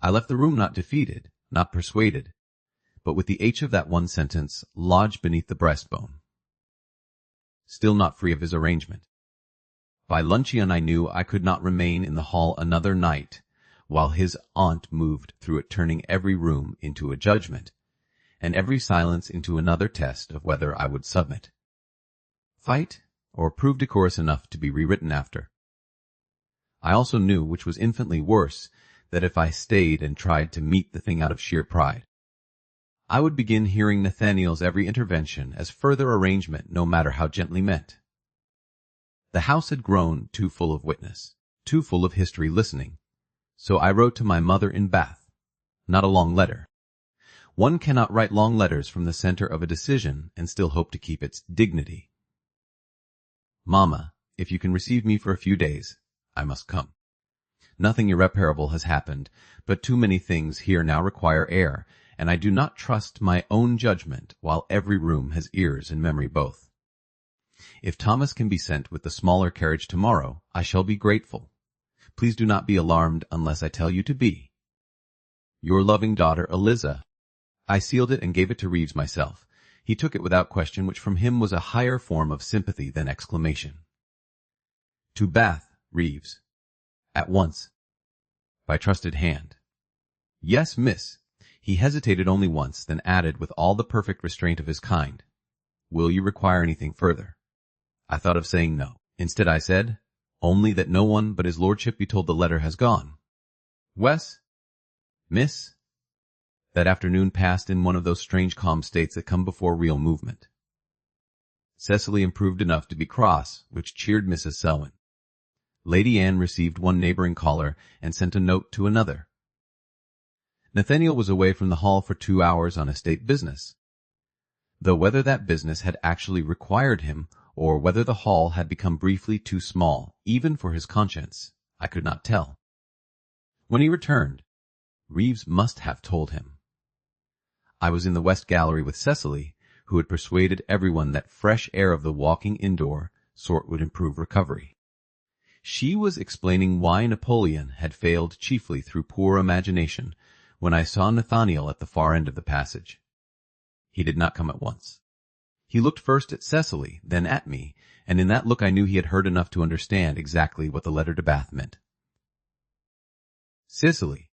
I left the room not defeated, not persuaded, but with the H of that one sentence lodged beneath the breastbone. Still not free of his arrangement. By luncheon I knew I could not remain in the hall another night, while his aunt moved through it, turning every room into a judgment, and every silence into another test of whether I would submit, fight, or prove decorous enough to be rewritten after. I also knew, which was infinitely worse, that if I stayed and tried to meet the thing out of sheer pride, I would begin hearing Nathaniel's every intervention as further arrangement, no matter how gently meant. The house had grown too full of witness, too full of history listening, so I wrote to my mother in Bath, not a long letter. One cannot write long letters from the center of a decision and still hope to keep its dignity. "Mamma, if you can receive me for a few days, I must come. Nothing irreparable has happened, but too many things here now require air, and I do not trust my own judgment while every room has ears and memory both. If Thomas can be sent with the smaller carriage tomorrow, I shall be grateful. Please do not be alarmed unless I tell you to be. Your loving daughter, Eliza." I sealed it and gave it to Reeves myself. He took it without question, which from him was a higher form of sympathy than exclamation. "To Bath, Reeves. At once. By trusted hand." "Yes, miss." He hesitated only once, then added with all the perfect restraint of his kind, "Will you require anything further?" I thought of saying no. Instead I said, "Only that no one but his lordship be told the letter has gone." "Wes?" "Miss?" That afternoon passed in one of those strange calm states that come before real movement. Cecily improved enough to be cross, which cheered Mrs. Selwyn. Lady Anne received one neighboring caller and sent a note to another. Nathaniel was away from the hall for 2 hours on estate business. Though whether that business had actually required him, or whether the hall had become briefly too small, even for his conscience, I could not tell. When he returned, Reeves must have told him. I was in the West Gallery with Cecily, who had persuaded everyone that fresh air of the walking indoor sort would improve recovery. She was explaining why Napoleon had failed chiefly through poor imagination when I saw Nathaniel at the far end of the passage. He did not come at once. He looked first at Cecily, then at me, and in that look I knew he had heard enough to understand exactly what the letter to Bath meant. Cecily,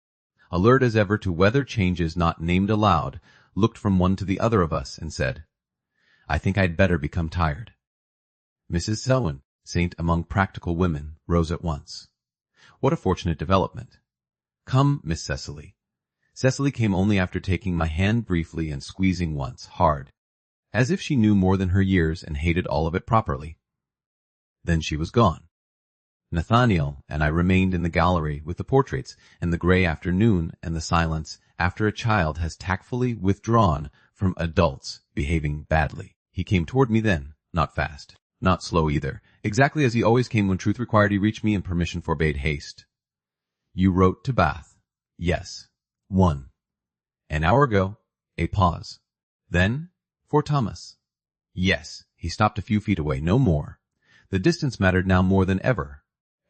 alert as ever to weather changes not named aloud, looked from one to the other of us and said, "I think I'd better become tired." Mrs. Selwyn, saint among practical women, rose at once. What a fortunate development. "Come, Miss Cecily." Cecily came only after taking my hand briefly and squeezing once, hard, as if she knew more than her years and hated all of it properly. Then she was gone. Nathaniel and I remained in the gallery with the portraits and the grey afternoon and the silence after a child has tactfully withdrawn from adults behaving badly. He came toward me then, not fast, not slow either, exactly as he always came when truth required he reached me and permission forbade haste. "You wrote to Bath." "Yes." 1. An hour ago. A pause. Then, "For Thomas." "Yes." He stopped a few feet away, no more. The distance mattered now more than ever.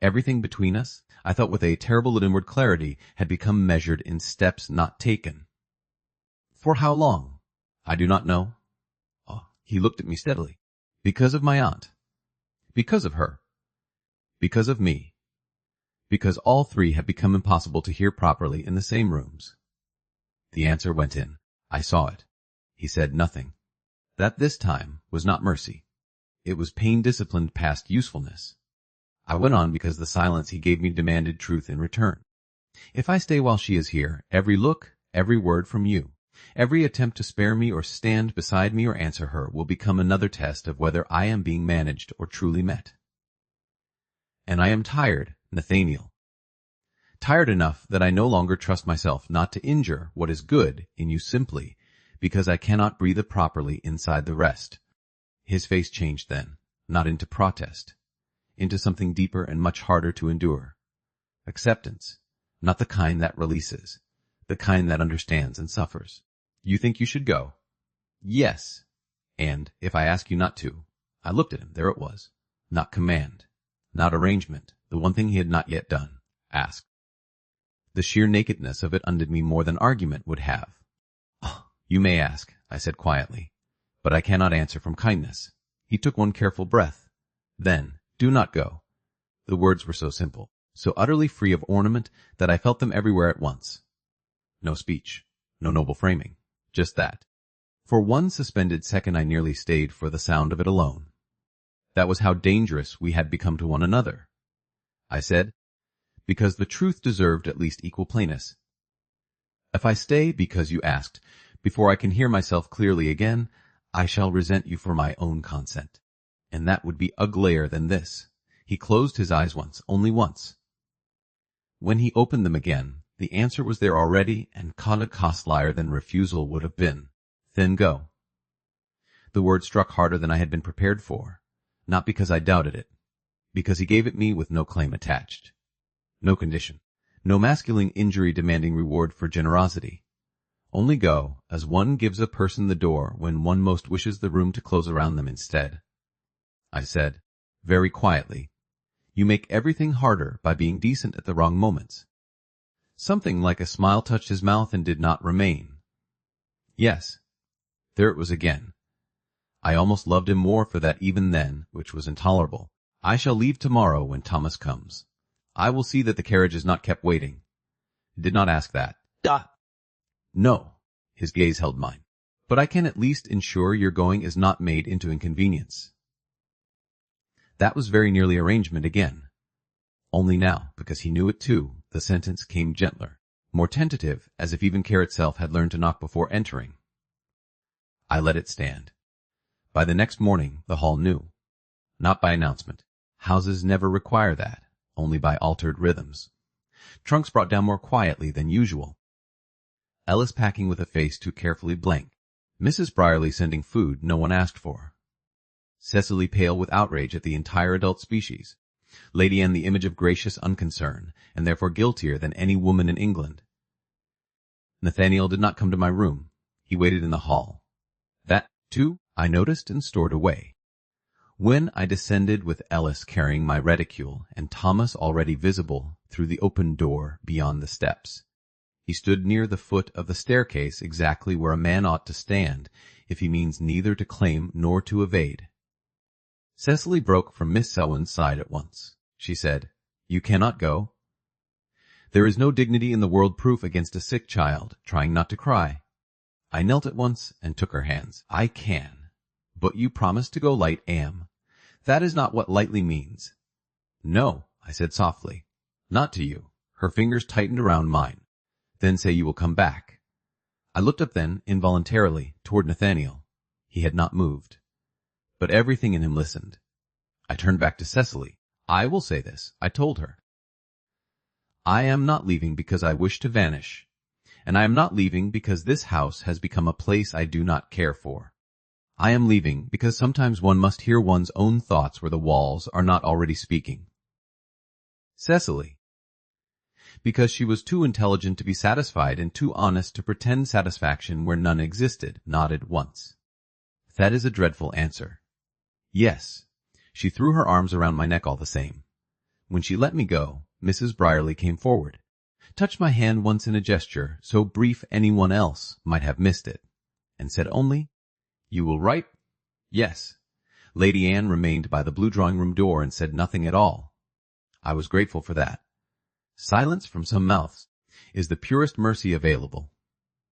Everything between us, I thought with a terrible inward clarity, had become measured in steps not taken. "For how long?" "I do not know." Oh, he looked at me steadily. "Because of my aunt." "Because of her." "Because of me." "Because all three have become impossible to hear properly in the same rooms." The answer went in. I saw it. He said nothing. That this time was not mercy. It was pain disciplined past usefulness. I went on because the silence he gave me demanded truth in return. "If I stay while she is here, every look, every word from you, every attempt to spare me or stand beside me or answer her will become another test of whether I am being managed or truly met. And I am tired, Nathaniel. Tired enough that I no longer trust myself not to injure what is good in you simply because I cannot breathe it properly inside the rest." His face changed then, not into protest, into something deeper and much harder to endure. Acceptance, not the kind that releases, the kind that understands and suffers. "You think you should go?" "Yes." "And if I ask you not to?" I looked at him, there it was. Not command, not arrangement, the one thing he had not yet done. Ask. The sheer nakedness of it undid me more than argument would have. "Oh, you may ask," I said quietly, "but I cannot answer from kindness." He took one careful breath. Then, "Do not go." The words were so simple, so utterly free of ornament that I felt them everywhere at once. No speech, no noble framing, just that. For one suspended second I nearly stayed for the sound of it alone. That was how dangerous we had become to one another. I said, because the truth deserved at least equal plainness. "If I stay because you asked, before I can hear myself clearly again, I shall resent you for my own consent. And that would be uglier than this." He closed his eyes once, only once. When he opened them again, the answer was there already, and costlier than refusal would have been. "Then go." The word struck harder than I had been prepared for, not because I doubted it, because he gave it me with no claim attached. No condition, no masculine injury demanding reward for generosity. Only go, as one gives a person the door when one most wishes the room to close around them instead. I said, very quietly, "You make everything harder by being decent at the wrong moments." Something like a smile touched his mouth and did not remain. Yes, there it was again. I almost loved him more for that even then, which was intolerable. "I shall leave tomorrow when Thomas comes. I will see that the carriage is not kept waiting." Did not ask that. "No." His gaze held mine. "But I can at least ensure your going is not made into inconvenience." That was very nearly arrangement again. Only now, because he knew it too, the sentence came gentler. more tentative, as if even care itself had learned to knock before entering. I let it stand. By the next morning, the hall knew. Not by announcement. Houses never require that, only by altered rhythms. Trunks brought down more quietly than usual. Ellis packing with a face too carefully blank. Mrs. Brierly sending food no one asked for. Cecily pale with outrage at the entire adult species. Lady Anne the image of gracious unconcern, and therefore guiltier than any woman in England. Nathaniel did not come to my room. He waited in the hall. That, too, I noticed and stored away. When I descended with Ellis carrying my reticule, and Thomas already visible through the open door beyond the steps, he stood near the foot of the staircase exactly where a man ought to stand if he means neither to claim nor to evade. Cecily broke from Miss Selwyn's side at once. She said, "You cannot go. There is no dignity in the world proof against a sick child trying not to cry." I knelt at once and took her hands. "I can. But you promised to go light, Am. That is not what lightly means." "No," I said softly. "Not to you." Her fingers tightened around mine. "Then say you will come back." I looked up then, involuntarily, toward Nathaniel. He had not moved. But everything in him listened. I turned back to Cecily. "I will say this," I told her. "I am not leaving because I wish to vanish. And I am not leaving because this house has become a place I do not care for. I am leaving because sometimes one must hear one's own thoughts where the walls are not already speaking." Cecily. Because she was too intelligent to be satisfied and too honest to pretend satisfaction where none existed, nodded once. "That is a dreadful answer." "Yes." She threw her arms around my neck all the same. When she let me go, Mrs. Brierly came forward, touched my hand once in a gesture so brief anyone else might have missed it, and said only, "You will write?" "Yes." Lady Anne remained by the blue drawing-room door and said nothing at all. I was grateful for that. Silence from some mouths is the purest mercy available.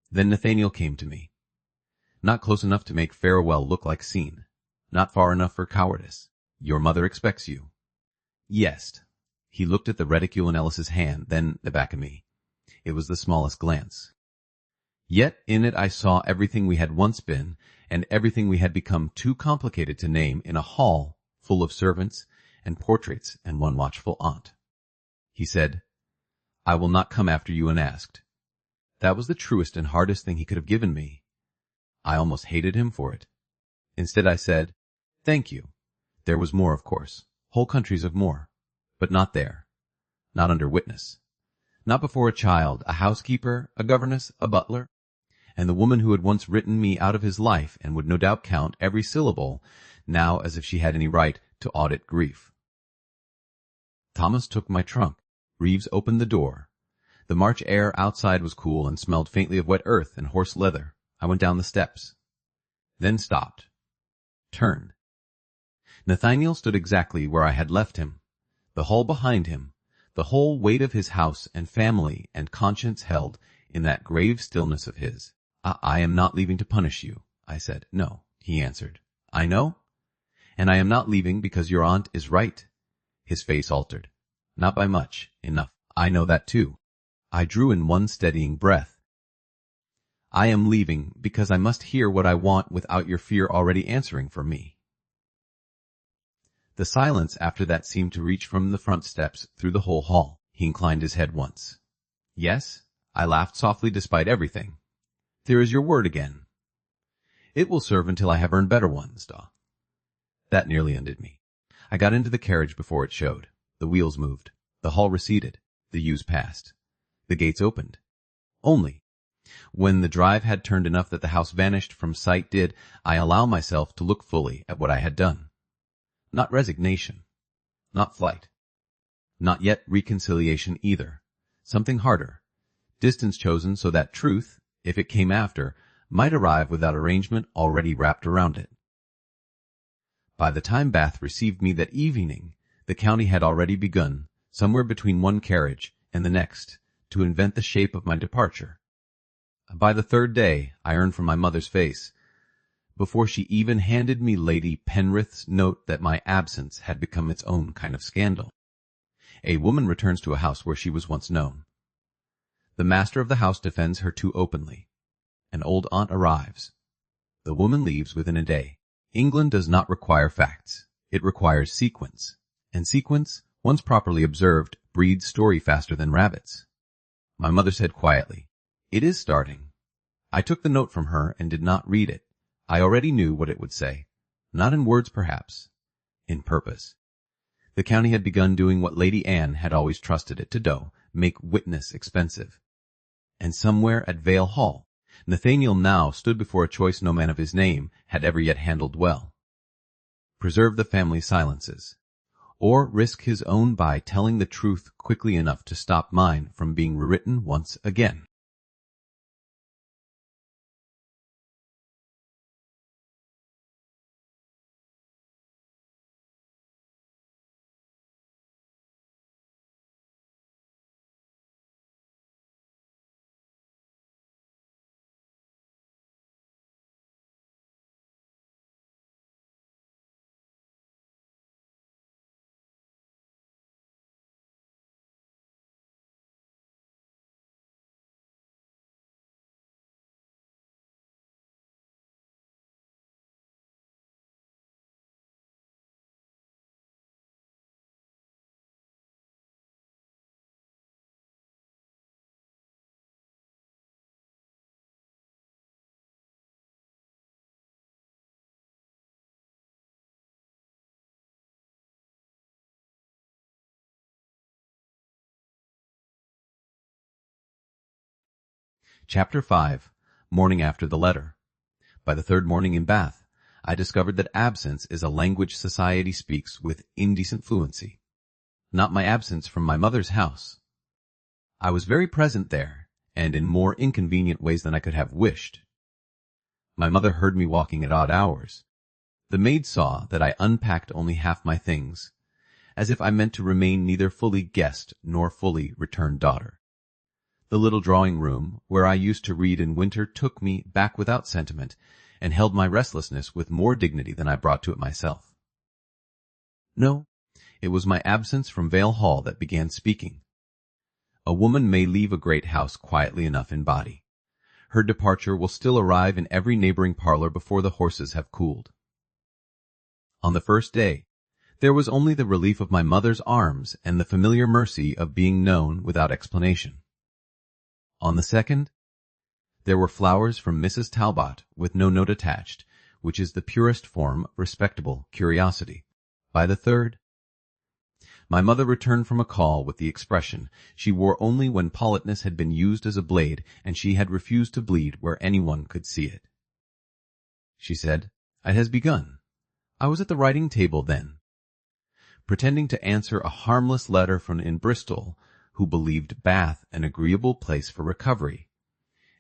Then Nathaniel came to me. Not close enough to make farewell look like seen. Not far enough for cowardice. "Your mother expects you." "Yes." He looked at the reticule in Ellis's hand, then the back of me. It was the smallest glance. Yet in it I saw everything we had once been, and everything we had become too complicated to name in a hall full of servants and portraits and one watchful aunt. He said, "I will not come after you unasked." That was the truest and hardest thing he could have given me. I almost hated him for it. Instead I said, "Thank you." There was more, of course, whole countries of more, but not there, not under witness, not before a child, a housekeeper, a governess, a butler, and the woman who had once written me out of his life and would no doubt count every syllable, now as if she had any right to audit grief. Thomas took my trunk. Reeves opened the door. The March air outside was cool and smelled faintly of wet earth and horse leather. I went down the steps. Then stopped. Turned. Nathaniel stood exactly where I had left him. The hall behind him, the whole weight of his house and family and conscience held in that grave stillness of his. I am not leaving to punish you," I said. "No," he answered. "I know. And I am not leaving because your aunt is right." His face altered. "Not by much. Enough. I know that too." I drew in one steadying breath. "I am leaving because I must hear what I want without your fear already answering for me." The silence after that seemed to reach from the front steps through the whole hall. He inclined his head once. "Yes?" I laughed softly despite everything. "There is your word again." "It will serve until I have earned better ones, Da." That nearly undid me. I got into the carriage before it showed. The wheels moved. The hall receded. The ewes passed. The gates opened. Only, when the drive had turned enough that the house vanished from sight, did I allow myself to look fully at what I had done. Not resignation. Not flight. Not yet reconciliation either. Something harder. Distance chosen so that truth, if it came after, might arrive without arrangement already wrapped around it. By the time Bath received me that evening, the county had already begun, somewhere between one carriage and the next, to invent the shape of my departure. By the third day, I earned from my mother's face, before she even handed me Lady Penrith's note, that my absence had become its own kind of scandal. A woman returns to a house where she was once known. The master of the house defends her too openly. An old aunt arrives. The woman leaves within a day. England does not require facts. It requires sequence. And sequence, once properly observed, breeds story faster than rabbits. My mother said quietly, "It is starting." I took the note from her and did not read it. I already knew what it would say. Not in words, perhaps. In purpose. The county had begun doing what Lady Anne had always trusted it to do, make witness expensive. And somewhere at Vale Hall, Nathaniel now stood before a choice no man of his name had ever yet handled well. Preserve the family silences, or risk his own by telling the truth quickly enough to stop mine from being rewritten once again. Chapter 5. Morning after the letter. By the third morning in Bath, I discovered that absence is a language society speaks with indecent fluency. Not my absence from my mother's house. I was very present there, and in more inconvenient ways than I could have wished. My mother heard me walking at odd hours. The maid saw that I unpacked only half my things, as if I meant to remain neither fully guest nor fully returned daughter. The little drawing-room, where I used to read in winter, took me back without sentiment, and held my restlessness with more dignity than I brought to it myself. No, it was my absence from Vale Hall that began speaking. A woman may leave a great house quietly enough in body. Her departure will still arrive in every neighboring parlor before the horses have cooled. On the first day, there was only the relief of my mother's arms and the familiar mercy of being known without explanation. On the second, there were flowers from Mrs. Talbot with no note attached, which is the purest form of respectable curiosity. By the third, my mother returned from a call with the expression she wore only when politeness had been used as a blade and she had refused to bleed where anyone could see it. She said, "It has begun." I was at the writing table then, pretending to answer a harmless letter from in Bristol, who believed Bath an agreeable place for recovery,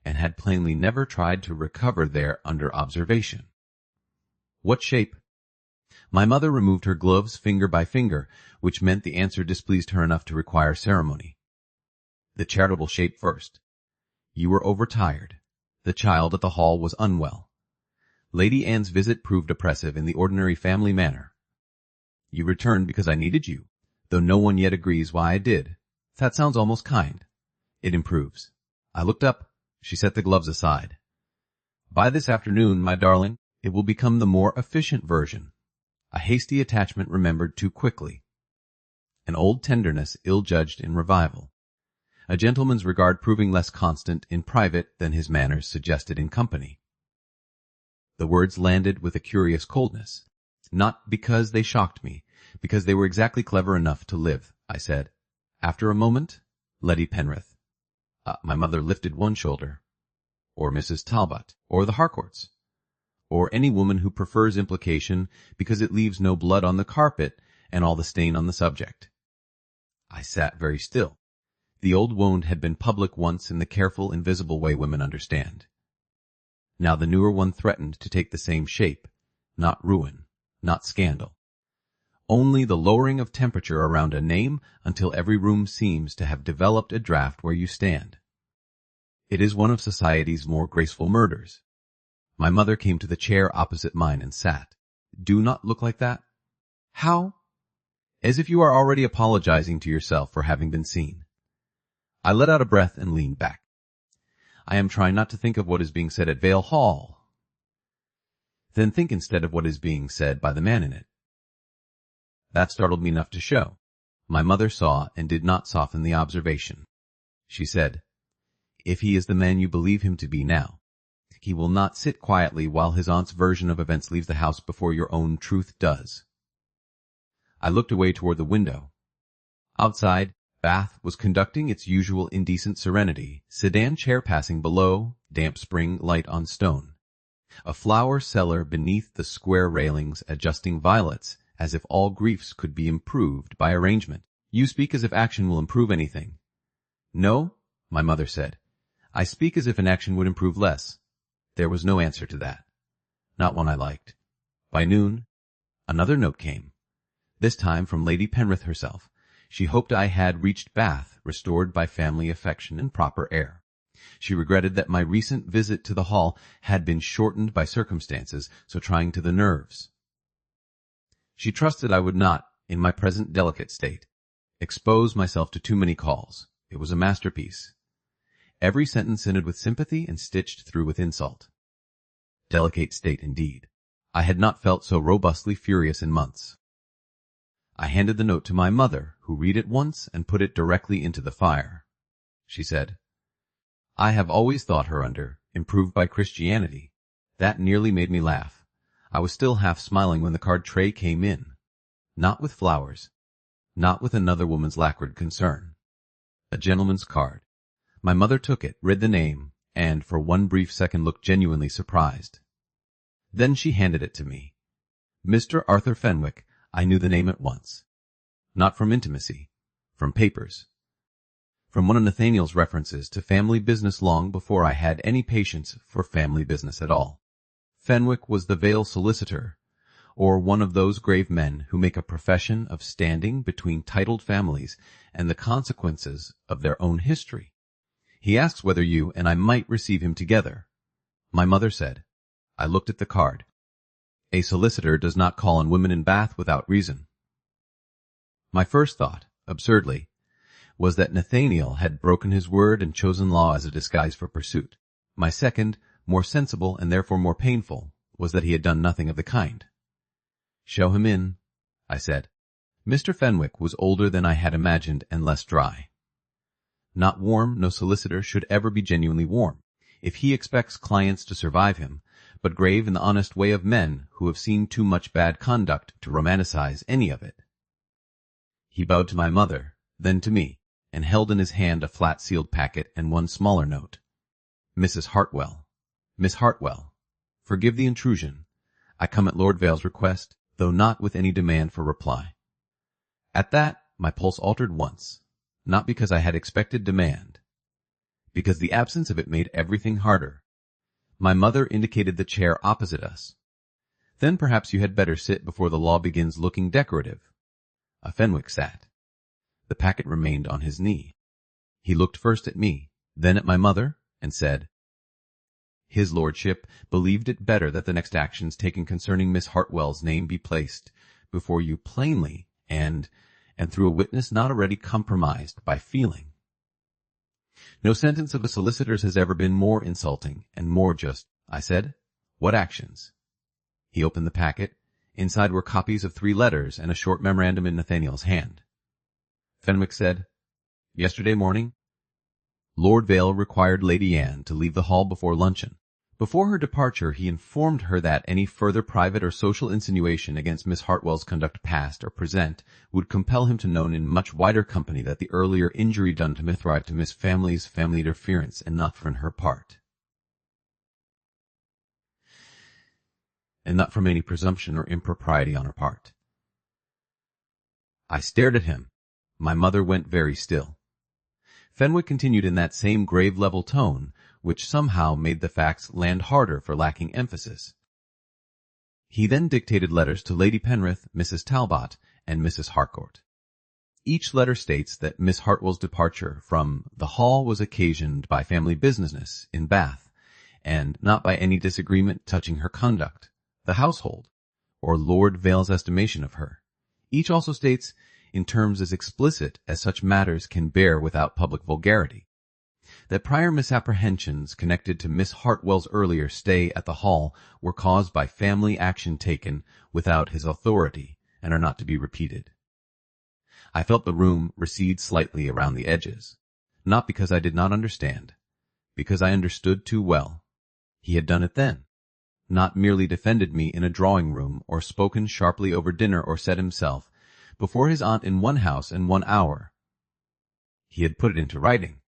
and had plainly never tried to recover there under observation. What shape? My mother removed her gloves finger by finger, which meant the answer displeased her enough to require ceremony. The charitable shape first. You were overtired. The child at the hall was unwell. Lady Anne's visit proved oppressive in the ordinary family manner. You returned because I needed you, though no one yet agrees why I did. That sounds almost kind. It improves. I looked up. She set the gloves aside. By this afternoon, my darling, it will become the more efficient version. A hasty attachment remembered too quickly. An old tenderness ill-judged in revival. A gentleman's regard proving less constant in private than his manners suggested in company. The words landed with a curious coldness. Not because they shocked me, because they were exactly clever enough to live, I said. After a moment, Letty Penrith. My mother lifted one shoulder. Or Mrs. Talbot, or the Harcourts, or any woman who prefers implication because it leaves no blood on the carpet and all the stain on the subject. I sat very still. The old wound had been public once in the careful, invisible way women understand. Now the newer one threatened to take the same shape, not ruin, not scandal. Only the lowering of temperature around a name until every room seems to have developed a draught where you stand. It is one of society's more graceful murders. My mother came to the chair opposite mine and sat. Do not look like that. How? As if you are already apologizing to yourself for having been seen. I let out a breath and leaned back. I am trying not to think of what is being said at Vale Hall. Then think instead of what is being said by the man in it. That startled me enough to show. My mother saw and did not soften the observation. She said, "If he is the man you believe him to be now, he will not sit quietly while his aunt's version of events leaves the house before your own truth does." I looked away toward the window. Outside, Bath was conducting its usual indecent serenity, sedan chair passing below, damp spring light on stone. A flower seller beneath the square railings adjusting violets, as if all griefs could be improved by arrangement. "You speak as if action will improve anything." "No," my mother said. "I speak as if an action would improve less." There was no answer to that. Not one I liked. By noon, another note came. This time from Lady Penrith herself. She hoped I had reached Bath, restored by family affection and proper air. She regretted that my recent visit to the Hall had been shortened by circumstances so trying to the nerves. She trusted I would not, in my present delicate state, expose myself to too many calls. It was a masterpiece. Every sentence ended with sympathy and stitched through with insult. Delicate state indeed. I had not felt so robustly furious in months. I handed the note to my mother, who read it once and put it directly into the fire. She said, "I have always thought her improved by Christianity." That nearly made me laugh. I was still half smiling when the card tray came in. Not with flowers. Not with another woman's lacquered concern. A gentleman's card. My mother took it, read the name, and for one brief second looked genuinely surprised. Then she handed it to me. Mr. Arthur Fenwick. I knew the name at once. Not from intimacy, from papers. From one of Nathaniel's references to family business long before I had any patience for family business at all. Fenwick was the Vale solicitor, or one of those grave men who make a profession of standing between titled families and the consequences of their own history. He asks whether you and I might receive him together. My mother said. I looked at the card. A solicitor does not call on women in Bath without reason. My first thought, absurdly, was that Nathaniel had broken his word and chosen law as a disguise for pursuit. My second, more sensible and therefore more painful, was that he had done nothing of the kind. "Show him in," I said. Mr. Fenwick was older than I had imagined and less dry. Not warm, no solicitor should ever be genuinely warm, if he expects clients to survive him, but grave in the honest way of men who have seen too much bad conduct to romanticize any of it. He bowed to my mother, then to me, and held in his hand a flat-sealed packet and one smaller note. "Mrs. Hartwell. Miss Hartwell. Forgive the intrusion. I come at Lord Vale's request, though not with any demand for reply." At that, my pulse altered once, not because I had expected demand, because the absence of it made everything harder. My mother indicated the chair opposite us. "Then perhaps you had better sit before the law begins looking decorative." A Fenwick sat. The packet remained on his knee. He looked first at me, then at my mother, and said, "His lordship believed it better that the next actions taken concerning Miss Hartwell's name be placed before you plainly and through a witness not already compromised by feeling." "No sentence of the solicitors has ever been more insulting and more just," I said. "What actions?" He opened the packet. Inside were copies of 3 letters and a short memorandum in Nathaniel's hand. Fenwick said, "Yesterday morning, Lord Vale required Lady Anne to leave the Hall before luncheon. Before her departure, he informed her that any further private or social insinuation against Miss Hartwell's conduct past or present would compel him to know in much wider company that the earlier injury done to Miss Family's family interference and not from her part, and not from any presumption or impropriety on her part." I stared at him. My mother went very still. Fenwick continued in that same grave level tone, which somehow made the facts land harder for lacking emphasis. He then dictated letters to Lady Penrith, Mrs. Talbot, and Mrs. Harcourt. Each letter states that Miss Hartwell's departure from the Hall was occasioned by family business in Bath, and not by any disagreement touching her conduct, the household, or Lord Vale's estimation of her. Each also states, in terms as explicit as such matters can bear without public vulgarity. That prior misapprehensions connected to Miss Hartwell's earlier stay at the Hall were caused by family action taken without his authority and are not to be repeated. I felt the room recede slightly around the edges, not because I did not understand, because I understood too well. He had done it then, not merely defended me in a drawing-room or spoken sharply over dinner or said himself, before his aunt in one house in 1 hour. He had put it into writing,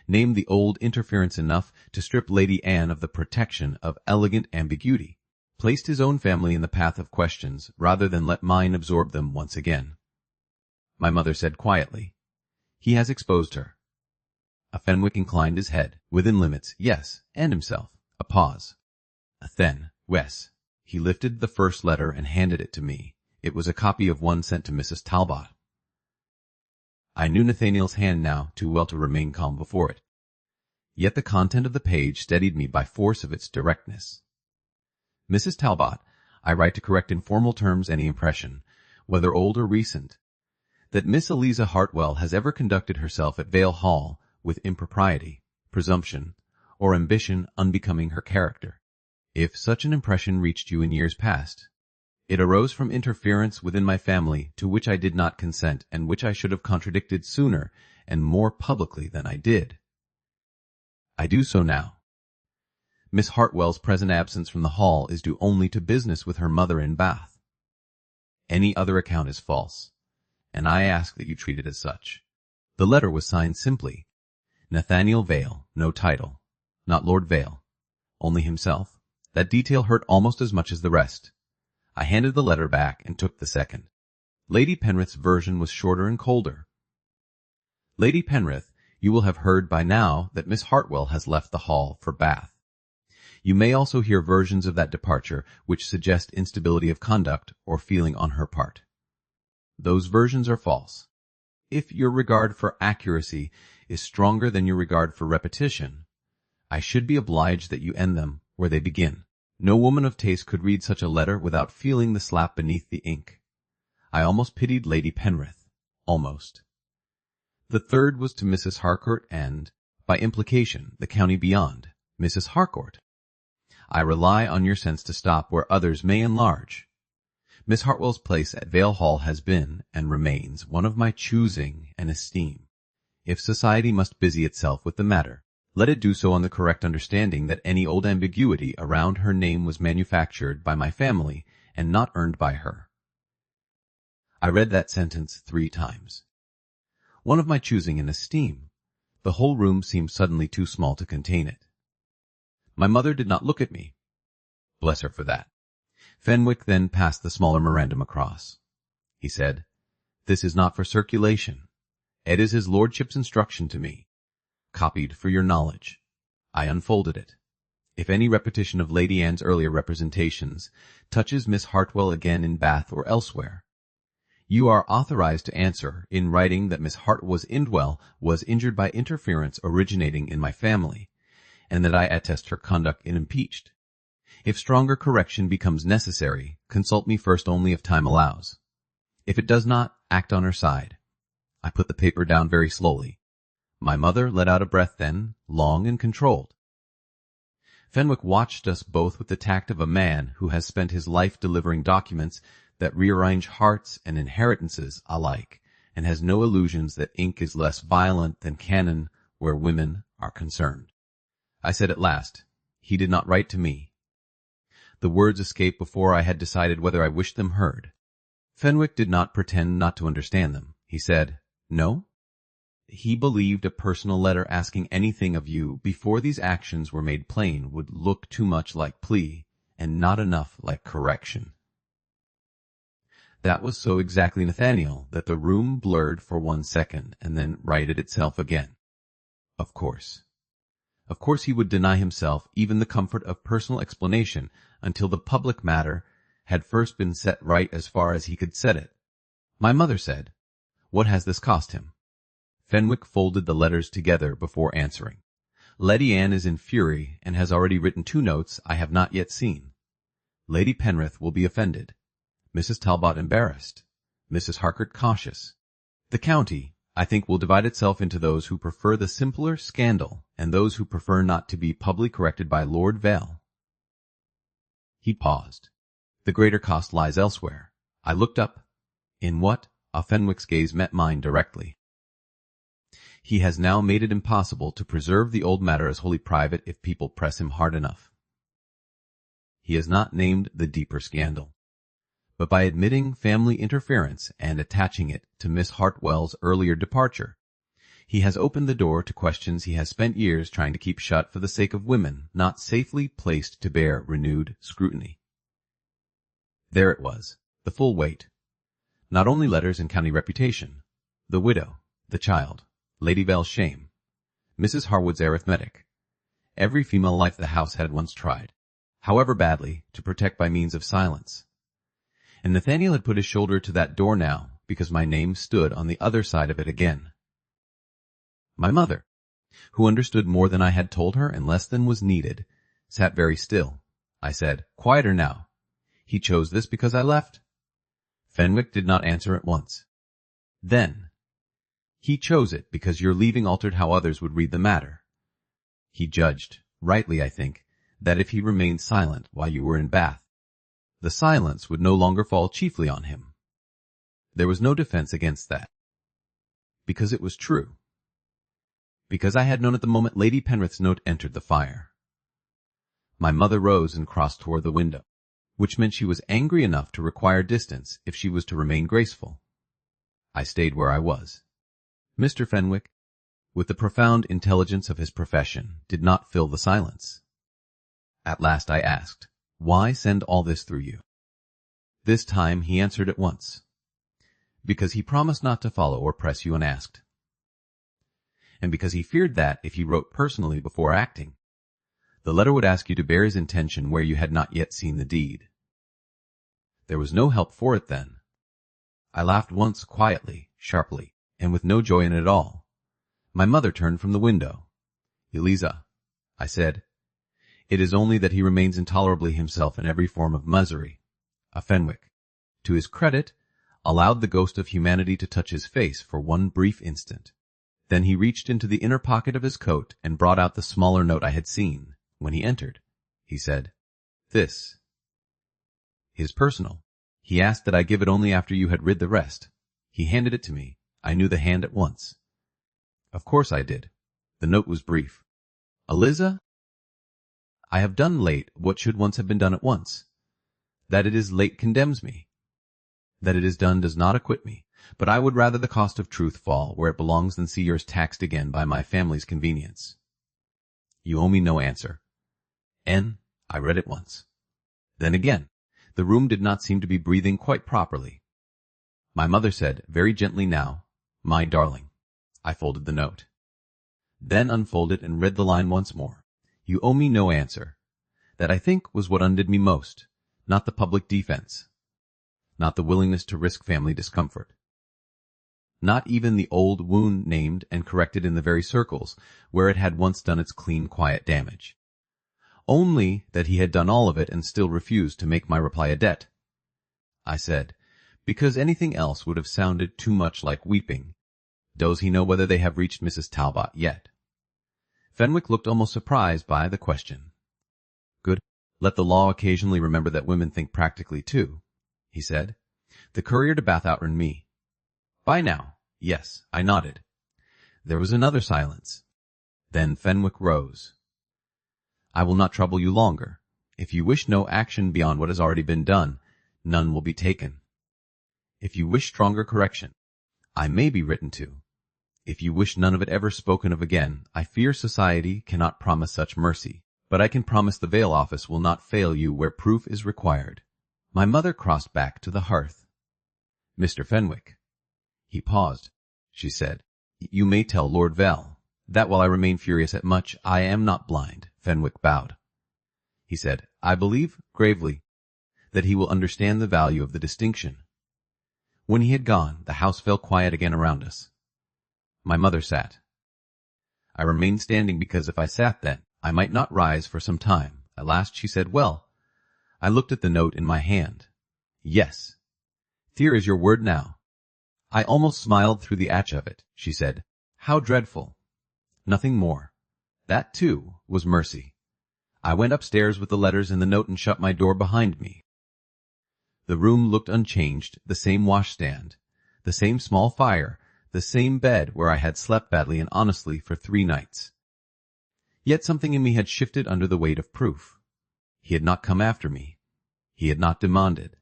named the old interference enough to strip Lady Anne of the protection of elegant ambiguity, placed his own family in the path of questions rather than let mine absorb them once again. My mother said quietly, "He has exposed her." A Fenwick inclined his head, within limits, yes, and himself. A pause. Then, Wes. He lifted the first letter and handed it to me. It was a copy of one sent to Mrs. Talbot. I knew Nathaniel's hand now too well to remain calm before it. Yet the content of the page steadied me by force of its directness. Mrs. Talbot, I write to correct in formal terms any impression, whether old or recent, that Miss Eliza Hartwell has ever conducted herself at Vale Hall with impropriety, presumption, or ambition unbecoming her character. If such an impression reached you in years past, it arose from interference within my family to which I did not consent and which I should have contradicted sooner and more publicly than I did. I do so now. Miss Hartwell's present absence from the Hall is due only to business with her mother in Bath. Any other account is false, and I ask that you treat it as such. The letter was signed simply, Nathaniel Vale, no title, not Lord Vale, only himself. That detail hurt almost as much as the rest. I handed the letter back and took the second. Lady Penrith's version was shorter and colder. Lady Penrith, you will have heard by now that Miss Hartwell has left the Hall for Bath. You may also hear versions of that departure which suggest instability of conduct or feeling on her part. Those versions are false. If your regard for accuracy is stronger than your regard for repetition, I should be obliged that you end them where they begin. No woman of taste could read such a letter without feeling the slap beneath the ink. I almost pitied Lady Penrith. Almost. The third was to Mrs. Harcourt and, by implication, the county beyond, Mrs. Harcourt. I rely on your sense to stop where others may enlarge. Miss Hartwell's place at Vale Hall has been, and remains, one of my choosing and esteem. If society must busy itself with the matter, let it do so on the correct understanding that any old ambiguity around her name was manufactured by my family and not earned by her. I read that sentence 3 times. One of my choosing and esteem. The whole room seemed suddenly too small to contain it. My mother did not look at me. Bless her for that. Fenwick then passed the smaller memorandum across. He said, "This is not for circulation. It is his lordship's instruction to me. Copied for your knowledge." I unfolded it. If any repetition of Lady Anne's earlier representations touches Miss Hartwell again in Bath or elsewhere, you are authorized to answer in writing that Miss Hartwell was injured by interference originating in my family, and that I attest her conduct unimpeached. If stronger correction becomes necessary, consult me first only if time allows. If it does not, act on her side. I put the paper down very slowly. My mother let out a breath then, long and controlled. Fenwick watched us both with the tact of a man who has spent his life delivering documents that rearrange hearts and inheritances alike, and has no illusions that ink is less violent than cannon where women are concerned. I said at last, "He did not write to me." The words escaped before I had decided whether I wished them heard. Fenwick did not pretend not to understand them. He said, "No?" He believed a personal letter asking anything of you before these actions were made plain would look too much like plea and not enough like correction. That was so exactly Nathaniel that the room blurred for 1 second and then righted itself again. Of course. Of course he would deny himself even the comfort of personal explanation until the public matter had first been set right as far as he could set it. My mother said, "What has this cost him?" Fenwick folded the letters together before answering. Lady Anne is in fury and has already written 2 notes I have not yet seen. Lady Penrith will be offended. Mrs. Talbot embarrassed. Mrs. Harcourt cautious. The county, I think, will divide itself into those who prefer the simpler scandal and those who prefer not to be publicly corrected by Lord Vale. He paused. The greater cost lies elsewhere. I looked up. In what? Fenwick's gaze met mine directly. He has now made it impossible to preserve the old matter as wholly private if people press him hard enough. He has not named the deeper scandal, but by admitting family interference and attaching it to Miss Hartwell's earlier departure, he has opened the door to questions he has spent years trying to keep shut for the sake of women not safely placed to bear renewed scrutiny. There it was, the full weight. Not only letters and county reputation, the widow, the child, Lady Vale's shame, Mrs. Harwood's arithmetic, every female life the house had once tried, however badly, to protect by means of silence. And Nathaniel had put his shoulder to that door now because my name stood on the other side of it again. My mother, who understood more than I had told her and less than was needed, sat very still. I said, "Quieter now. He chose this because I left?" Fenwick did not answer at once. Then, "He chose it because your leaving altered how others would read the matter. He judged, rightly I think, that if he remained silent while you were in Bath, the silence would no longer fall chiefly on him. There was no defense against that. Because it was true. Because I had known at the moment Lady Penrith's note entered the fire." My mother rose and crossed toward the window, which meant she was angry enough to require distance if she was to remain graceful. I stayed where I was. Mr. Fenwick, with the profound intelligence of his profession, did not fill the silence. At last I asked, "Why send all this through you?" This time he answered at once. "Because he promised not to follow or press you unasked. And because he feared that, if he wrote personally before acting, the letter would ask you to bear his intention where you had not yet seen the deed." There was no help for it then. I laughed once quietly, sharply, and with no joy in it at all. My mother turned from the window. "Eliza," I said, "it is only that he remains intolerably himself in every form of misery." Fenwick, to his credit, allowed the ghost of humanity to touch his face for one brief instant. Then he reached into the inner pocket of his coat and brought out the smaller note I had seen. When he entered, he said, "This." "His personal. He asked that I give it only after you had read the rest. He handed it to me. I knew the hand at once." Of course I did. The note was brief. "Eliza, I have done late what should once have been done at once. That it is late condemns me. That it is done does not acquit me, but I would rather the cost of truth fall where it belongs than see yours taxed again by my family's convenience. You owe me no answer. N. I read it once. Then again, the room did not seem to be breathing quite properly. My mother said, very gently now, "My darling." I folded the note. Then unfolded and read the line once more. "You owe me no answer." That, I think, was what undid me most, not the public defense, not the willingness to risk family discomfort, not even the old wound named and corrected in the very circles where it had once done its clean, quiet damage. Only that he had done all of it and still refused to make my reply a debt. I said, because anything else would have sounded too much like weeping. "Does he know whether they have reached Mrs. Talbot yet?" Fenwick looked almost surprised by the question. "Good. Let the law occasionally remember that women think practically too," he said. "The courier to Bath outrun me." "By now?" "Yes." I nodded. There was another silence. Then Fenwick rose. "I will not trouble you longer. If you wish no action beyond what has already been done, none will be taken. If you wish stronger correction, I may be written to. If you wish none of it ever spoken of again, I fear society cannot promise such mercy, but I can promise the Vale office will not fail you where proof is required." My mother crossed back to the hearth. "Mr. Fenwick." He paused. She said, "You may tell Lord Vale that while I remain furious at much, I am not blind." Fenwick bowed. He said, "I believe, gravely, that he will understand the value of the distinction." When he had gone, the house fell quiet again around us. My mother sat. I remained standing because if I sat then, I might not rise for some time. At last she said, "Well." I looked at the note in my hand. "Yes. Fear is your word now. I almost smiled through the atch of it. She said, "How dreadful." Nothing more. That, too, was mercy. I went upstairs with the letters and the note and shut my door behind me. The room looked unchanged, the same washstand, the same small fire, the same bed where I had slept badly and honestly for 3 nights. Yet something in me had shifted under the weight of proof. He had not come after me. He had not demanded.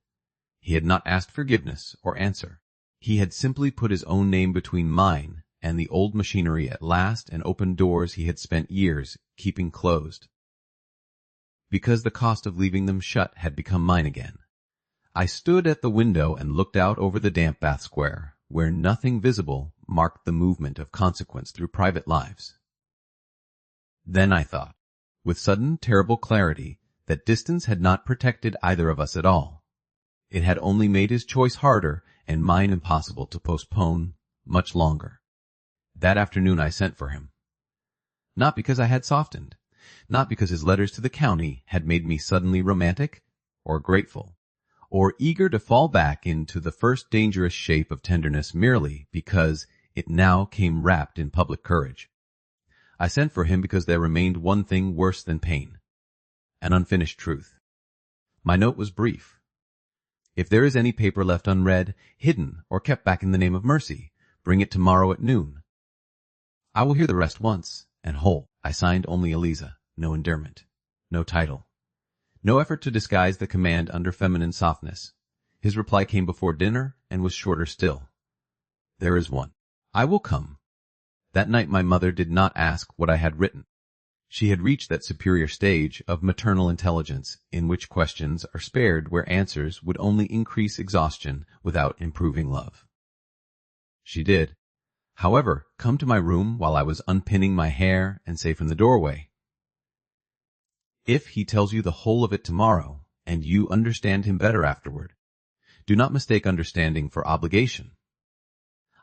He had not asked forgiveness or answer. He had simply put his own name between mine and the old machinery at last and opened doors he had spent years keeping closed. Because the cost of leaving them shut had become mine again. I stood at the window and looked out over the damp Bath Square, where nothing visible marked the movement of consequence through private lives. Then I thought, with sudden terrible clarity, that distance had not protected either of us at all. It had only made his choice harder and mine impossible to postpone much longer. That afternoon I sent for him. Not because I had softened, not because his letters to the county had made me suddenly romantic or grateful, or eager to fall back into the first dangerous shape of tenderness, merely because it now came wrapped in public courage. I sent for him because there remained one thing worse than pain, an unfinished truth. My note was brief. If there is any paper left unread, hidden, or kept back in the name of mercy, bring it tomorrow at noon. I will hear the rest once, and whole. I signed only Eliza, no endearment, no title, no effort to disguise the command under feminine softness. His reply came before dinner and was shorter still. There is one. I will come. That night my mother did not ask what I had written. She had reached that superior stage of maternal intelligence in which questions are spared where answers would only increase exhaustion without improving love. She did, however, come to my room while I was unpinning my hair and say from the doorway, "If he tells you the whole of it tomorrow, and you understand him better afterward, do not mistake understanding for obligation."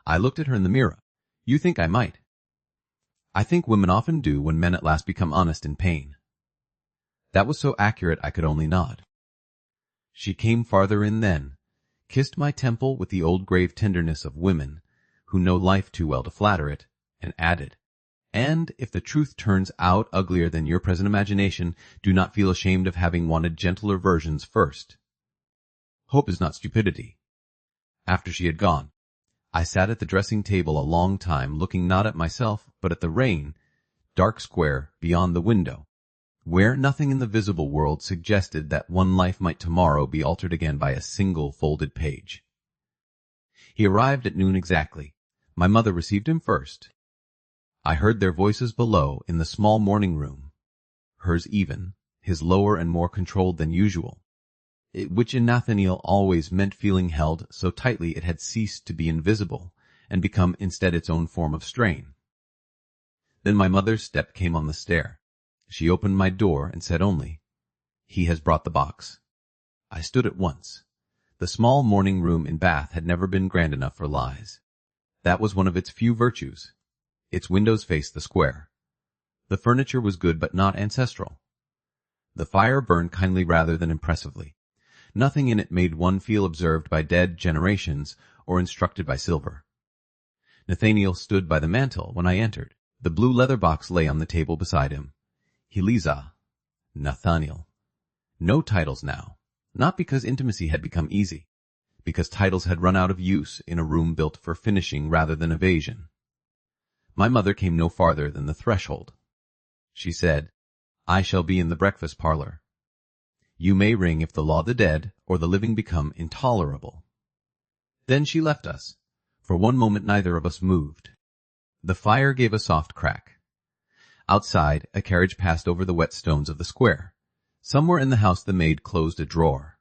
I looked at her in the mirror. You think I might. I think women often do when men at last become honest in pain. That was so accurate I could only nod. She came farther in then, kissed my temple with the old grave tenderness of women who know life too well to flatter it, and added, "And if the truth turns out uglier than your present imagination, do not feel ashamed of having wanted gentler versions first. Hope is not stupidity." After she had gone, I sat at the dressing table a long time, looking not at myself, but at the rain, dark square beyond the window, where nothing in the visible world suggested that one life might tomorrow be altered again by a single folded page. He arrived at noon exactly. My mother received him first. I heard their voices below in the small morning room, hers even, his lower and more controlled than usual, which in Nathaniel always meant feeling held so tightly it had ceased to be invisible and become instead its own form of strain. Then my mother's step came on the stair. She opened my door and said only, "He has brought the box." I stood at once. The small morning room in Bath had never been grand enough for lies. That was one of its few virtues. Its windows faced the square. The furniture was good but not ancestral. The fire burned kindly rather than impressively. Nothing in it made one feel observed by dead generations or instructed by silver. Nathaniel stood by the mantel when I entered. The blue leather box lay on the table beside him. Eliza, Nathaniel. No titles now, not because intimacy had become easy, because titles had run out of use in a room built for finishing rather than evasion. My mother came no farther than the threshold. She said, "I shall be in the breakfast parlor. You may ring if the law of the dead or the living become intolerable." Then she left us. For one moment neither of us moved. The fire gave a soft crack. Outside, a carriage passed over the wet stones of the square. Somewhere in the house the maid closed a drawer.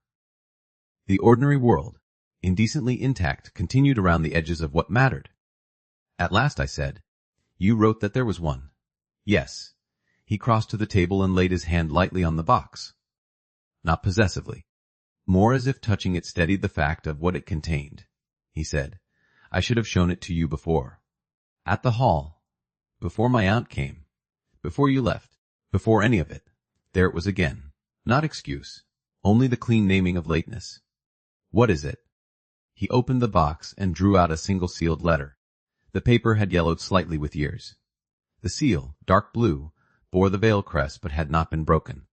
The ordinary world, indecently intact, continued around the edges of what mattered. At last I said, "You wrote that there was one." "Yes." He crossed to the table and laid his hand lightly on the box. Not possessively, more as if touching it steadied the fact of what it contained. He said, "I should have shown it to you before. At the hall. Before my aunt came. Before you left. Before any of it. There it was again. Not excuse. Only the clean naming of lateness. What is it?" He opened the box and drew out a single sealed letter. The paper had yellowed slightly with years. The seal, dark blue, bore the Vale crest but had not been broken.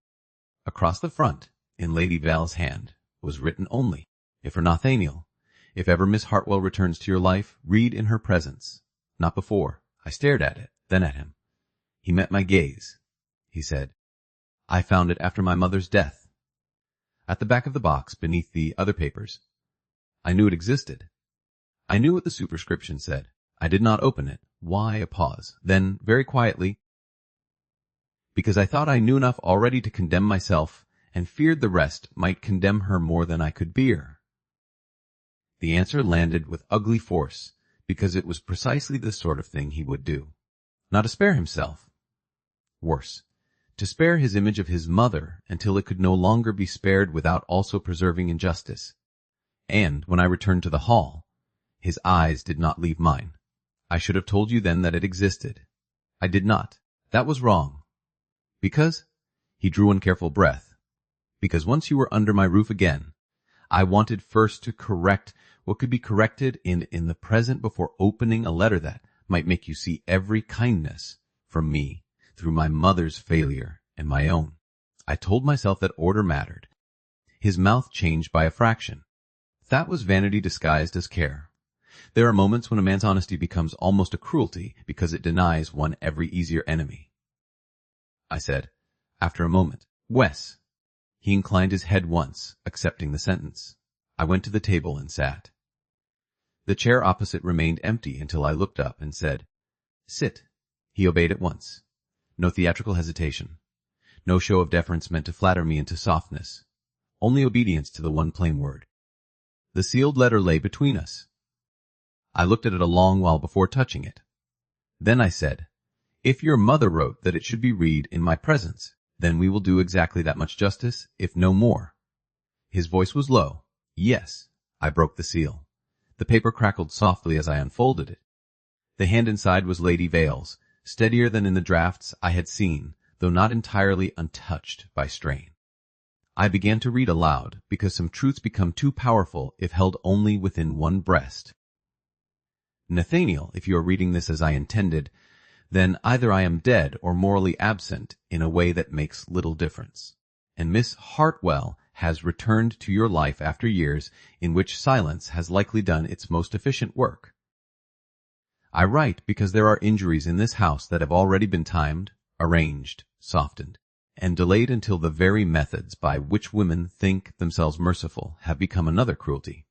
Across the front, in Lady Vale's hand, was written only, "If for Nathaniel, if ever Miss Hartwell returns to your life, read in her presence." Not before. I stared at it, then at him. He met my gaze. He said, "I found it after my mother's death." At the back of the box, beneath the other papers. I knew it existed. I knew what the superscription said. I did not open it. Why a pause? Then, very quietly, because I thought I knew enough already to condemn myself, and feared the rest might condemn her more than I could bear. The answer landed with ugly force, because it was precisely the sort of thing he would do. Not to spare himself. Worse, to spare his image of his mother until it could no longer be spared without also preserving injustice. And when I returned to the hall, his eyes did not leave mine. I should have told you then that it existed. I did not. That was wrong. Because, he drew one careful breath, because once you were under my roof again, I wanted first to correct what could be corrected in the present before opening a letter that might make you see every kindness from me through my mother's failure and my own. I told myself that order mattered. His mouth changed by a fraction. That was vanity disguised as care. There are moments when a man's honesty becomes almost a cruelty because it denies one every easier enemy. I said, after a moment, "Wes." He inclined his head once, accepting the sentence. I went to the table and sat. The chair opposite remained empty until I looked up and said, "Sit." He obeyed at once. No theatrical hesitation. No show of deference meant to flatter me into softness. Only obedience to the one plain word. The sealed letter lay between us. I looked at it a long while before touching it. Then I said, "If your mother wrote that it should be read in my presence, then we will do exactly that much justice, if no more." His voice was low. "Yes." I broke the seal. The paper crackled softly as I unfolded it. The hand inside was Lady Vale's, steadier than in the drafts I had seen, though not entirely untouched by strain. I began to read aloud, because some truths become too powerful if held only within one breast. "Nathaniel, if you are reading this as I intended, then either I am dead or morally absent in a way that makes little difference. And Miss Hartwell has returned to your life after years in which silence has likely done its most efficient work. I write because there are injuries in this house that have already been timed, arranged, softened, and delayed until the very methods by which women think themselves merciful have become another cruelty."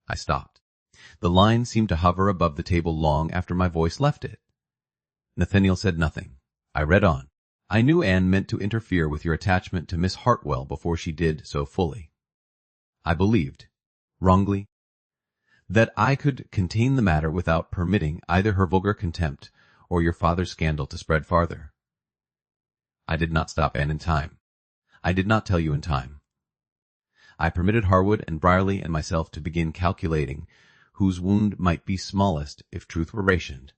I stopped. The line seemed to hover above the table long after my voice left it. Nathaniel said nothing. I read on. "I knew Anne meant to interfere with your attachment to Miss Hartwell before she did so fully. I believed, wrongly, that I could contain the matter without permitting either her vulgar contempt or your father's scandal to spread farther. I did not stop Anne in time. I did not tell you in time. I permitted Harwood and Brierly and myself to begin calculating whose wound might be smallest if truth were rationed.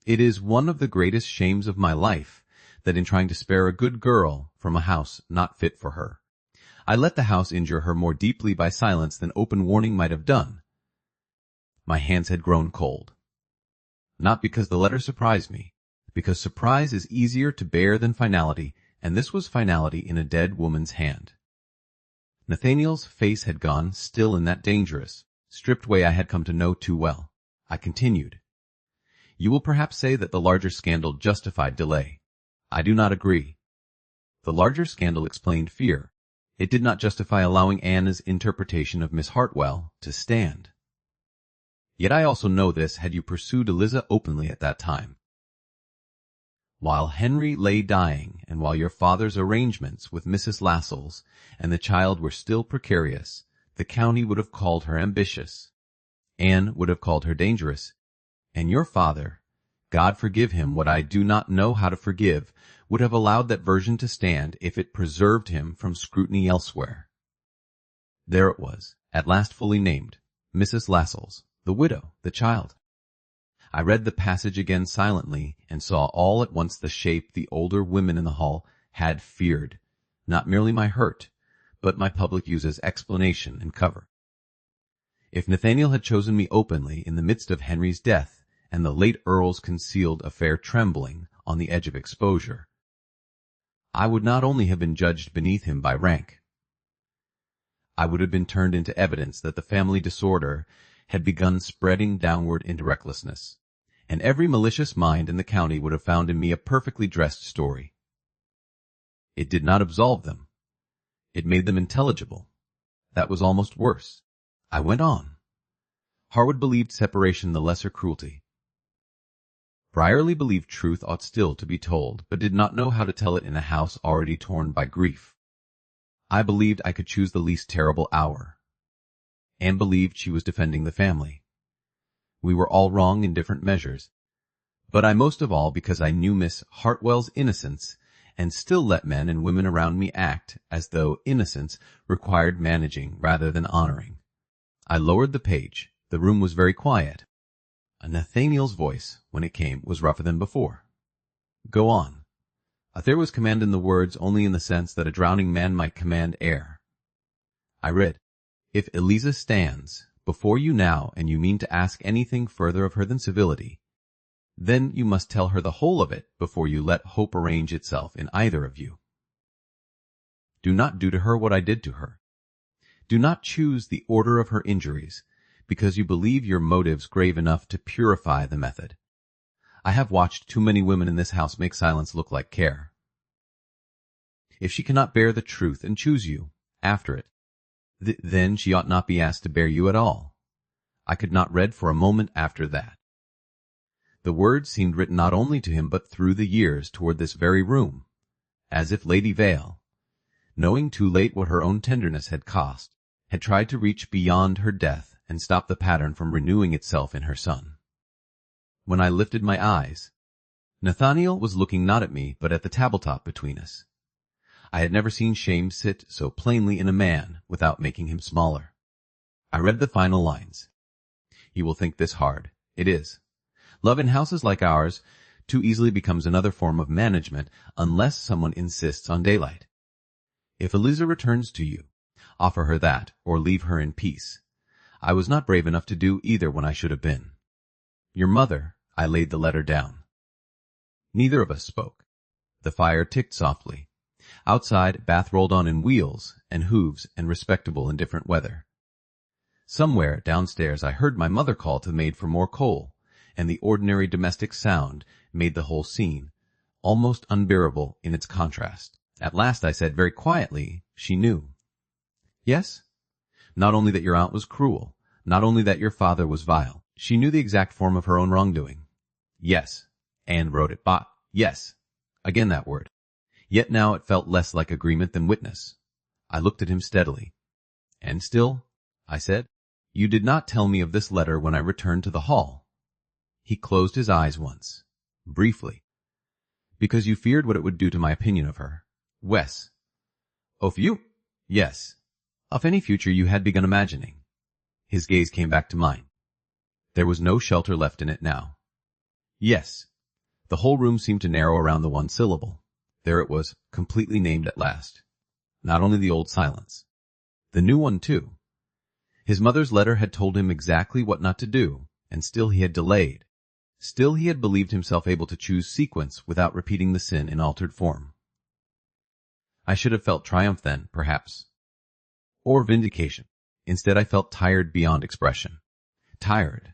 It is one of the greatest shames of my life that in trying to spare a good girl from a house not fit for her, I let the house injure her more deeply by silence than open warning might have done. My hands had grown cold. Not because the letter surprised me, because surprise is easier to bear than finality, and this was finality in a dead woman's hand. Nathaniel's face had gone still in that dangerous, stripped way I had come to know too well. I continued, "You will perhaps say that the larger scandal justified delay. I do not agree. The larger scandal explained fear. It did not justify allowing Anne's interpretation of Miss Hartwell to stand. Yet I also know this had you pursued Eliza openly at that time. While Henry lay dying, and while your father's arrangements with Mrs. Lascelles and the child were still precarious, the county would have called her ambitious. Anne would have called her dangerous. And your father, God forgive him what I do not know how to forgive, would have allowed that version to stand if it preserved him from scrutiny elsewhere." There it was, at last fully named, Mrs. Lascelles, the widow, the child. I read the passage again silently and saw all at once the shape the older women in the hall had feared, not merely my hurt, but my public use as explanation and cover. If Nathaniel had chosen me openly in the midst of Henry's death, and the late Earl's concealed affair trembling on the edge of exposure, I would not only have been judged beneath him by rank, I would have been turned into evidence that the family disorder had begun spreading downward into recklessness, and every malicious mind in the county would have found in me a perfectly dressed story. It did not absolve them. It made them intelligible. That was almost worse. I went on. Harwood believed separation the lesser cruelty. Brierly believed truth ought still to be told, but did not know how to tell it in a house already torn by grief. I believed I could choose the least terrible hour. Anne believed she was defending the family. We were all wrong in different measures, but I most of all because I knew Miss Hartwell's innocence and still let men and women around me act as though innocence required managing rather than honoring. I lowered the page. The room was very quiet. Nathaniel's voice, when it came, was rougher than before. Go on. There was command in the words only in the sense that a drowning man might command air. I read, If Eliza stands before you now and you mean to ask anything further of her than civility, then you must tell her the whole of it before you let hope arrange itself in either of you. Do not do to her what I did to her. Do not choose the order of her injuries, because you believe your motives grave enough to purify the method. I have watched too many women in this house make silence look like care. If she cannot bear the truth and choose you after it, then she ought not be asked to bear you at all. I could not read for a moment after that. The words seemed written not only to him but through the years toward this very room, as if Lady Vale, knowing too late what her own tenderness had cost, had tried to reach beyond her death and stop the pattern from renewing itself in her son. When I lifted my eyes, Nathaniel was looking not at me but at the tabletop between us. I had never seen shame sit so plainly in a man without making him smaller. I read the final lines. You will think this hard. It is. Love in houses like ours too easily becomes another form of management unless someone insists on daylight. If Eliza returns to you, offer her that, or leave her in peace. I was not brave enough to do either when I should have been. Your mother, I laid the letter down. Neither of us spoke. The fire ticked softly. Outside, Bath rolled on in wheels and hooves and respectable in different weather. Somewhere downstairs I heard my mother call to the maid for more coal, and the ordinary domestic sound made the whole scene almost unbearable in its contrast. At last I said very quietly, she knew. Yes? Not only that your aunt was cruel, not only that your father was vile, she knew the exact form of her own wrongdoing. Yes. Anne wrote it, but yes. Again that word. Yet now it felt less like agreement than witness. I looked at him steadily. And still, I said, you did not tell me of this letter when I returned to the hall. He closed his eyes once, briefly. Because you feared what it would do to my opinion of her. Wes. Of you? Yes. Of any future you had begun imagining. His gaze came back to mine. There was no shelter left in it now. Yes. The whole room seemed to narrow around the one syllable. There it was, completely named at last. Not only the old silence. The new one, too. His mother's letter had told him exactly what not to do, and still he had delayed. Still he had believed himself able to choose sequence without repeating the sin in altered form. I should have felt triumph then, perhaps. Or vindication. Instead I felt tired beyond expression. Tired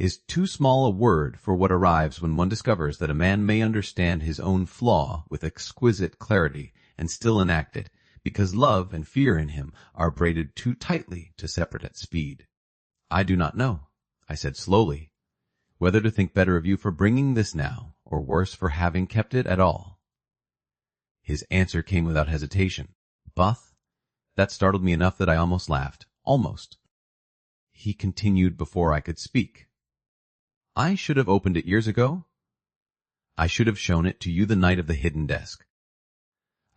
is too small a word for what arrives when one discovers that a man may understand his own flaw with exquisite clarity and still enact it, because love and fear in him are braided too tightly to separate at speed. I do not know, I said slowly, whether to think better of you for bringing this now, or worse for having kept it at all. His answer came without hesitation. Buth? That startled me enough that I almost laughed. Almost. He continued before I could speak. I should have opened it years ago. I should have shown it to you the night of the hidden desk.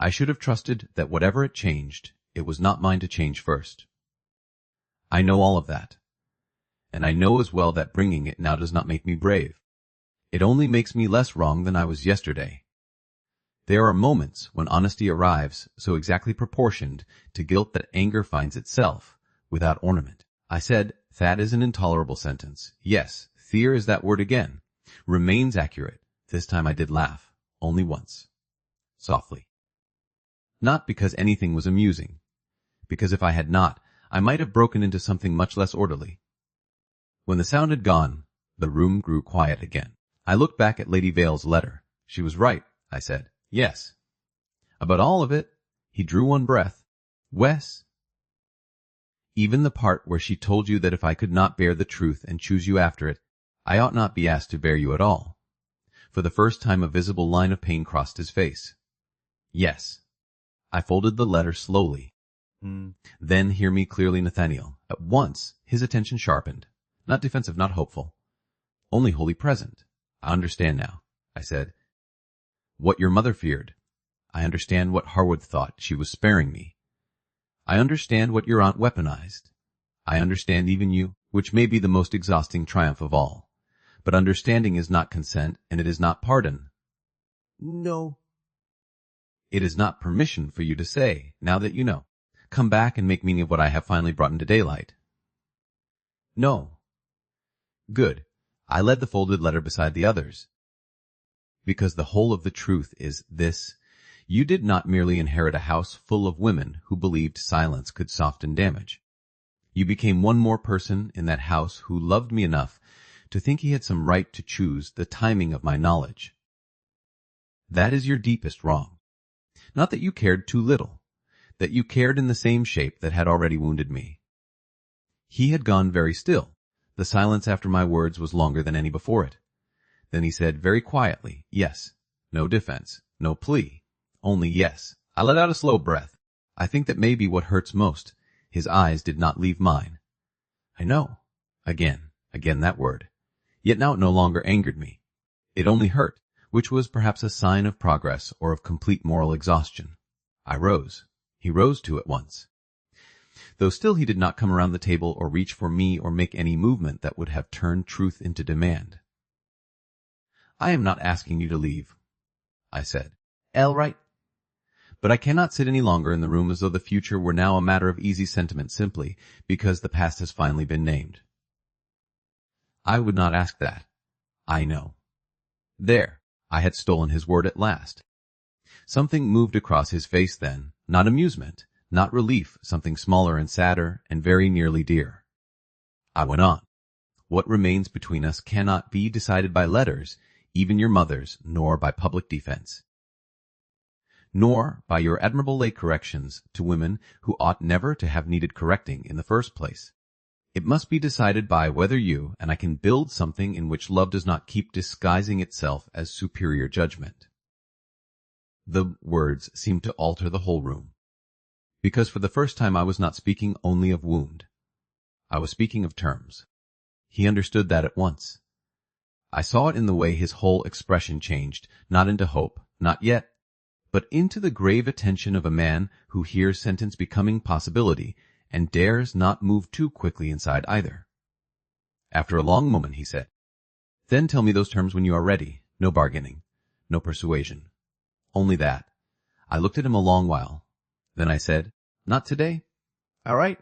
I should have trusted that whatever it changed, it was not mine to change first. I know all of that. And I know as well that bringing it now does not make me brave. It only makes me less wrong than I was yesterday. There are moments when honesty arrives so exactly proportioned to guilt that anger finds itself without ornament. I said, That is an intolerable sentence. Yes, fear is that word again. Remains accurate. This time I did laugh. Only once. Softly. Not because anything was amusing. Because if I had not, I might have broken into something much less orderly. When the sound had gone, the room grew quiet again. I looked back at Lady Vale's letter. She was right, I said. Yes. About all of it. He drew one breath. Wes. Even the part where she told you that if I could not bear the truth and choose you after it, I ought not be asked to bear you at all. For the first time a visible line of pain crossed his face. Yes. I folded the letter slowly. Then hear me clearly, Nathaniel. At once his attention sharpened. Not defensive, not hopeful. Only wholly present. I understand now, I said. What your mother feared. I understand what Harwood thought. She was sparing me. I understand what your aunt weaponized. I understand even you, which may be the most exhausting triumph of all. But understanding is not consent, and it is not pardon. No. It is not permission for you to say, now that you know. Come back and make meaning of what I have finally brought into daylight. No. Good. I led the folded letter beside the others. Because the whole of the truth is this. You did not merely inherit a house full of women who believed silence could soften damage. You became one more person in that house who loved me enough to think he had some right to choose the timing of my knowledge. That is your deepest wrong. Not that you cared too little, that you cared in the same shape that had already wounded me. He had gone very still. The silence after my words was longer than any before it. Then he said very quietly, yes. No defense, no plea, only yes. I let out a slow breath. I think that may be what hurts most. His eyes did not leave mine. I know. Again that word. Yet now it no longer angered me. It only hurt, which was perhaps a sign of progress or of complete moral exhaustion. I rose. He rose too at once. Though still he did not come around the table or reach for me or make any movement that would have turned truth into demand. I am not asking you to leave, I said. Right. But I cannot sit any longer in the room as though the future were now a matter of easy sentiment simply because the past has finally been named. I would not ask that. I know. There, I had stolen his word at last. Something moved across his face then, not amusement, not relief, something smaller and sadder and very nearly dear. I went on. What remains between us cannot be decided by letters, even your mother's, nor by public defense, nor by your admirable late corrections to women who ought never to have needed correcting in the first place. It must be decided by whether you and I can build something in which love does not keep disguising itself as superior judgment. The words seemed to alter the whole room, because for the first time I was not speaking only of wound. I was speaking of terms. He understood that at once. I saw it in the way his whole expression changed, not into hope, not yet, but into the grave attention of a man who hears sentence becoming possibility and dares not move too quickly inside either. After a long moment, he said, Then tell me those terms when you are ready. No bargaining, no persuasion. Only that. I looked at him a long while. Then I said, Not today? All right.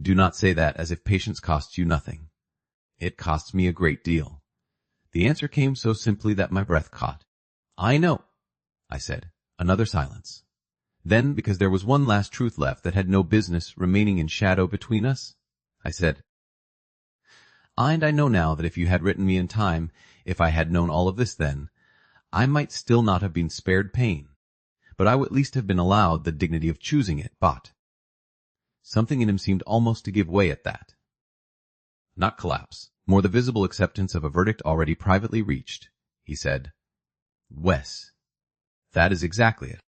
Do not say that as if patience costs you nothing. It costs me a great deal. The answer came so simply that my breath caught. I know, I said. Another silence. Then, because there was one last truth left that had no business remaining in shadow between us, I said, And I know now that if you had written me in time, if I had known all of this then, I might still not have been spared pain, but I would at least have been allowed the dignity of choosing it, but something in him seemed almost to give way at that. Not collapse, more the visible acceptance of a verdict already privately reached. He said, Wes, that is exactly it.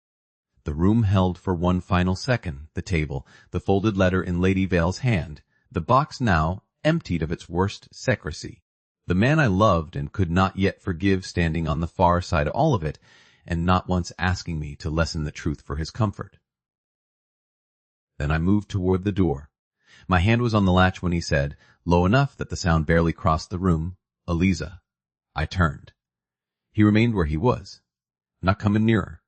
The room held for one final second, the table, the folded letter in Lady Vale's hand, the box now emptied of its worst secrecy, the man I loved and could not yet forgive standing on the far side of all of it, and not once asking me to lessen the truth for his comfort. Then I moved toward the door. My hand was on the latch when he said, low enough that the sound barely crossed the room, Eliza. I turned. He remained where he was, not coming nearer.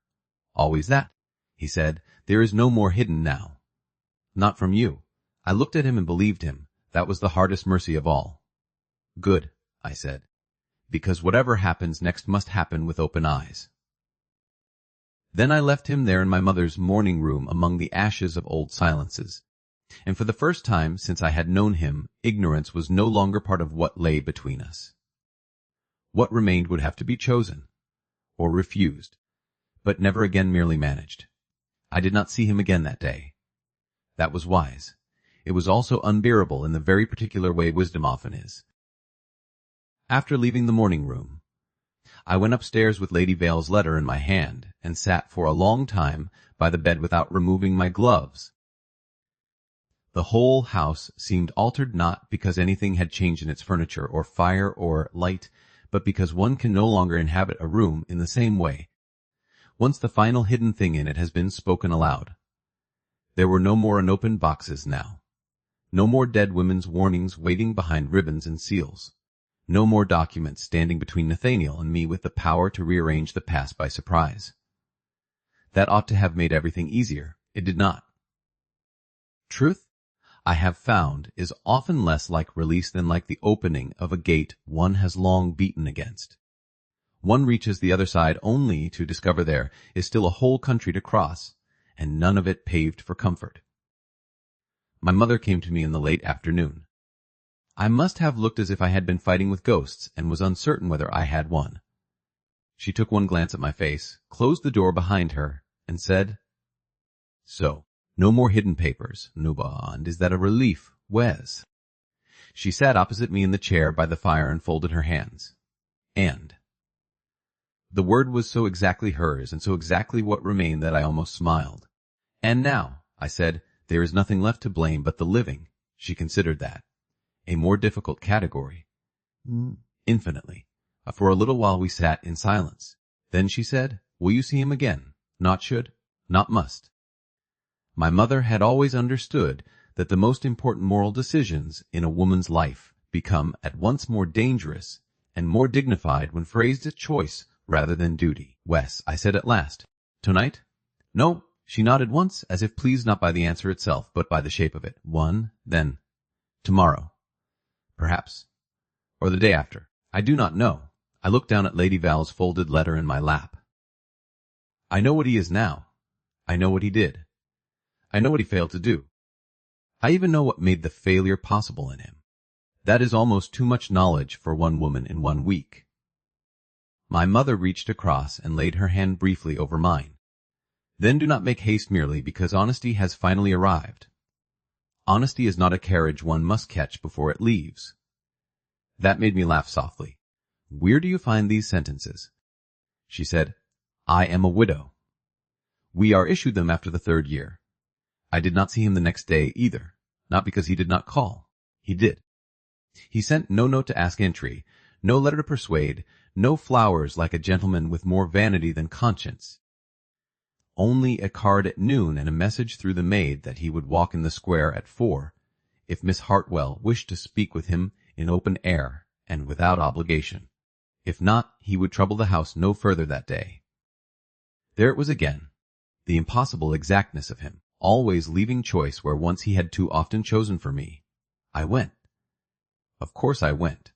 Always that, he said. There is no more hidden now. Not from you. I looked at him and believed him. That was the hardest mercy of all. Good, I said, because whatever happens next must happen with open eyes. Then I left him there in my mother's morning room among the ashes of old silences, and for the first time since I had known him, ignorance was no longer part of what lay between us. What remained would have to be chosen, or refused, but never again merely managed. I did not see him again that day. That was wise. It was also unbearable in the very particular way wisdom often is. After leaving the morning room, I went upstairs with Lady Vale's letter in my hand and sat for a long time by the bed without removing my gloves. The whole house seemed altered not because anything had changed in its furniture or fire or light, but because one can no longer inhabit a room in the same way, once the final hidden thing in it has been spoken aloud. There were no more unopened boxes now. No more dead women's warnings waiting behind ribbons and seals. No more documents standing between Nathaniel and me with the power to rearrange the past by surprise. That ought to have made everything easier. It did not. Truth, I have found, is often less like release than like the opening of a gate one has long beaten against. One reaches the other side only to discover there is still a whole country to cross, and none of it paved for comfort. My mother came to me in the late afternoon. I must have looked as if I had been fighting with ghosts and was uncertain whether I had won. She took one glance at my face, closed the door behind her, and said, "So, no more hidden papers, Nuba, and is that a relief, Wes?" She sat opposite me in the chair by the fire and folded her hands. And the word was so exactly hers and so exactly what remained that I almost smiled. "And now," I said, "there is nothing left to blame but the living." She considered that. A more difficult category. Infinitely. For a little while we sat in silence. Then she said, "Will you see him again? Not should, not must." My mother had always understood that the most important moral decisions in a woman's life become at once more dangerous and more dignified when phrased as choice rather than duty. "Wes," I said at last, "tonight?" "No." She nodded once, as if pleased not by the answer itself, but by the shape of it. Then, tomorrow. Perhaps. Or the day after. I do not know. I looked down at Lady Val's folded letter in my lap. I know what he is now. I know what he did. I know what he failed to do. I even know what made the failure possible in him. That is almost too much knowledge for one woman in 1 week. My mother reached across and laid her hand briefly over mine. "Then do not make haste merely because honesty has finally arrived. Honesty is not a carriage one must catch before it leaves." That made me laugh softly. "Where do you find these sentences?" She said, "I am a widow. We are issued them after the 3rd year. I did not see him the next day either, not because he did not call. He did. He sent no note to ask entry, no letter to persuade, no flowers like a gentleman with more vanity than conscience. Only a card at noon and a message through the maid that he would walk in the square at 4, if Miss Hartwell wished to speak with him in open air and without obligation. If not, he would trouble the house no further that day. There it was again, the impossible exactness of him, always leaving choice where once he had too often chosen for me. I went. Of course I went.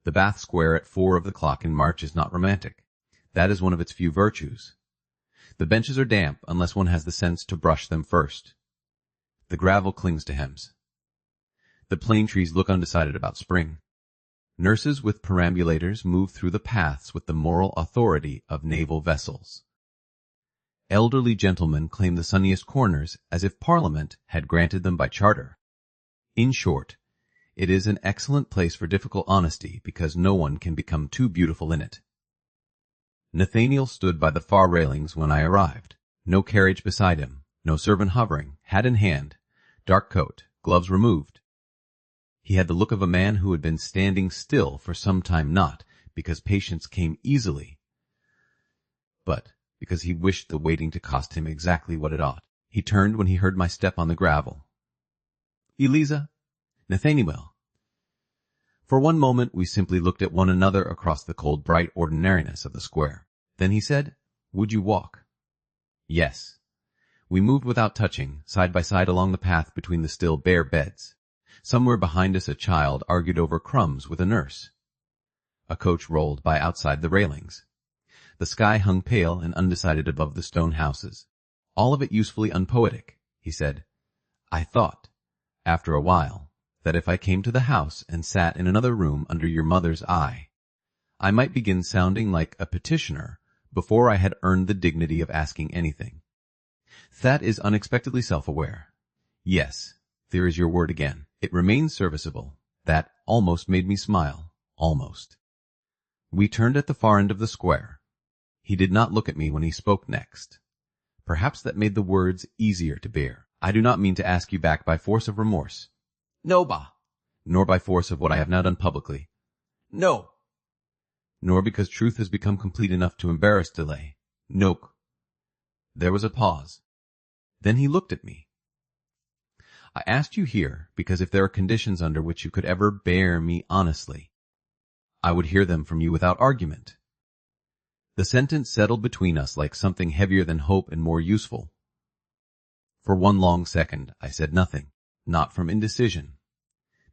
The Bath Square at 4 of the clock in March is not romantic. That is one of its few virtues. The benches are damp unless one has the sense to brush them first. The gravel clings to hems. The plane trees look undecided about spring. Nurses with perambulators move through the paths with the moral authority of naval vessels. Elderly gentlemen claim the sunniest corners as if Parliament had granted them by charter. In short, it is an excellent place for difficult honesty because no one can become too beautiful in it. Nathaniel stood by the far railings when I arrived. No carriage beside him, no servant hovering, hat in hand, dark coat, gloves removed. He had the look of a man who had been standing still for some time, not because patience came easily, but because he wished the waiting to cost him exactly what it ought. He turned when he heard my step on the gravel. "Eliza, Nathaniel." For one moment we simply looked at one another across the cold, bright ordinariness of the square. Then he said, "Would you walk?" Yes. We moved without touching, side by side along the path between the still bare beds. Somewhere behind us a child argued over crumbs with a nurse. A coach rolled by outside the railings. The sky hung pale and undecided above the stone houses. All of it usefully unpoetic, he said. I thought, after a while, that if I came to the house and sat in another room under your mother's eye, I might begin sounding like a petitioner before I had earned the dignity of asking anything. That is unexpectedly self-aware. Yes, there is your word again. It remains serviceable. That almost made me smile. Almost. We turned at the far end of the square. He did not look at me when he spoke next. Perhaps that made the words easier to bear. I do not mean to ask you back by force of remorse. No, Ba. Nor by force of what I have now done publicly. No. Nor because truth has become complete enough to embarrass delay. No. There was a pause. Then he looked at me. I asked you here because if there are conditions under which you could ever bear me honestly, I would hear them from you without argument. The sentence settled between us like something heavier than hope and more useful. For one long second, I said nothing, not from indecision,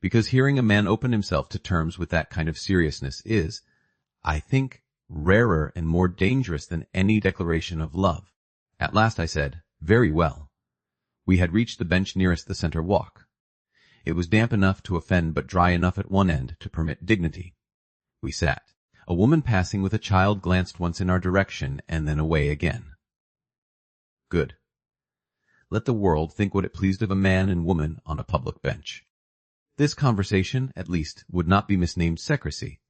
because hearing a man open himself to terms with that kind of seriousness is, I think, rarer and more dangerous than any declaration of love. At last I said, very well. We had reached the bench nearest the center walk. It was damp enough to offend but dry enough at one end to permit dignity. We sat. A woman passing with a child glanced once in our direction and then away again. Good. Let the world think what it pleased of a man and woman on a public bench. This conversation, at least, would not be misnamed secrecy.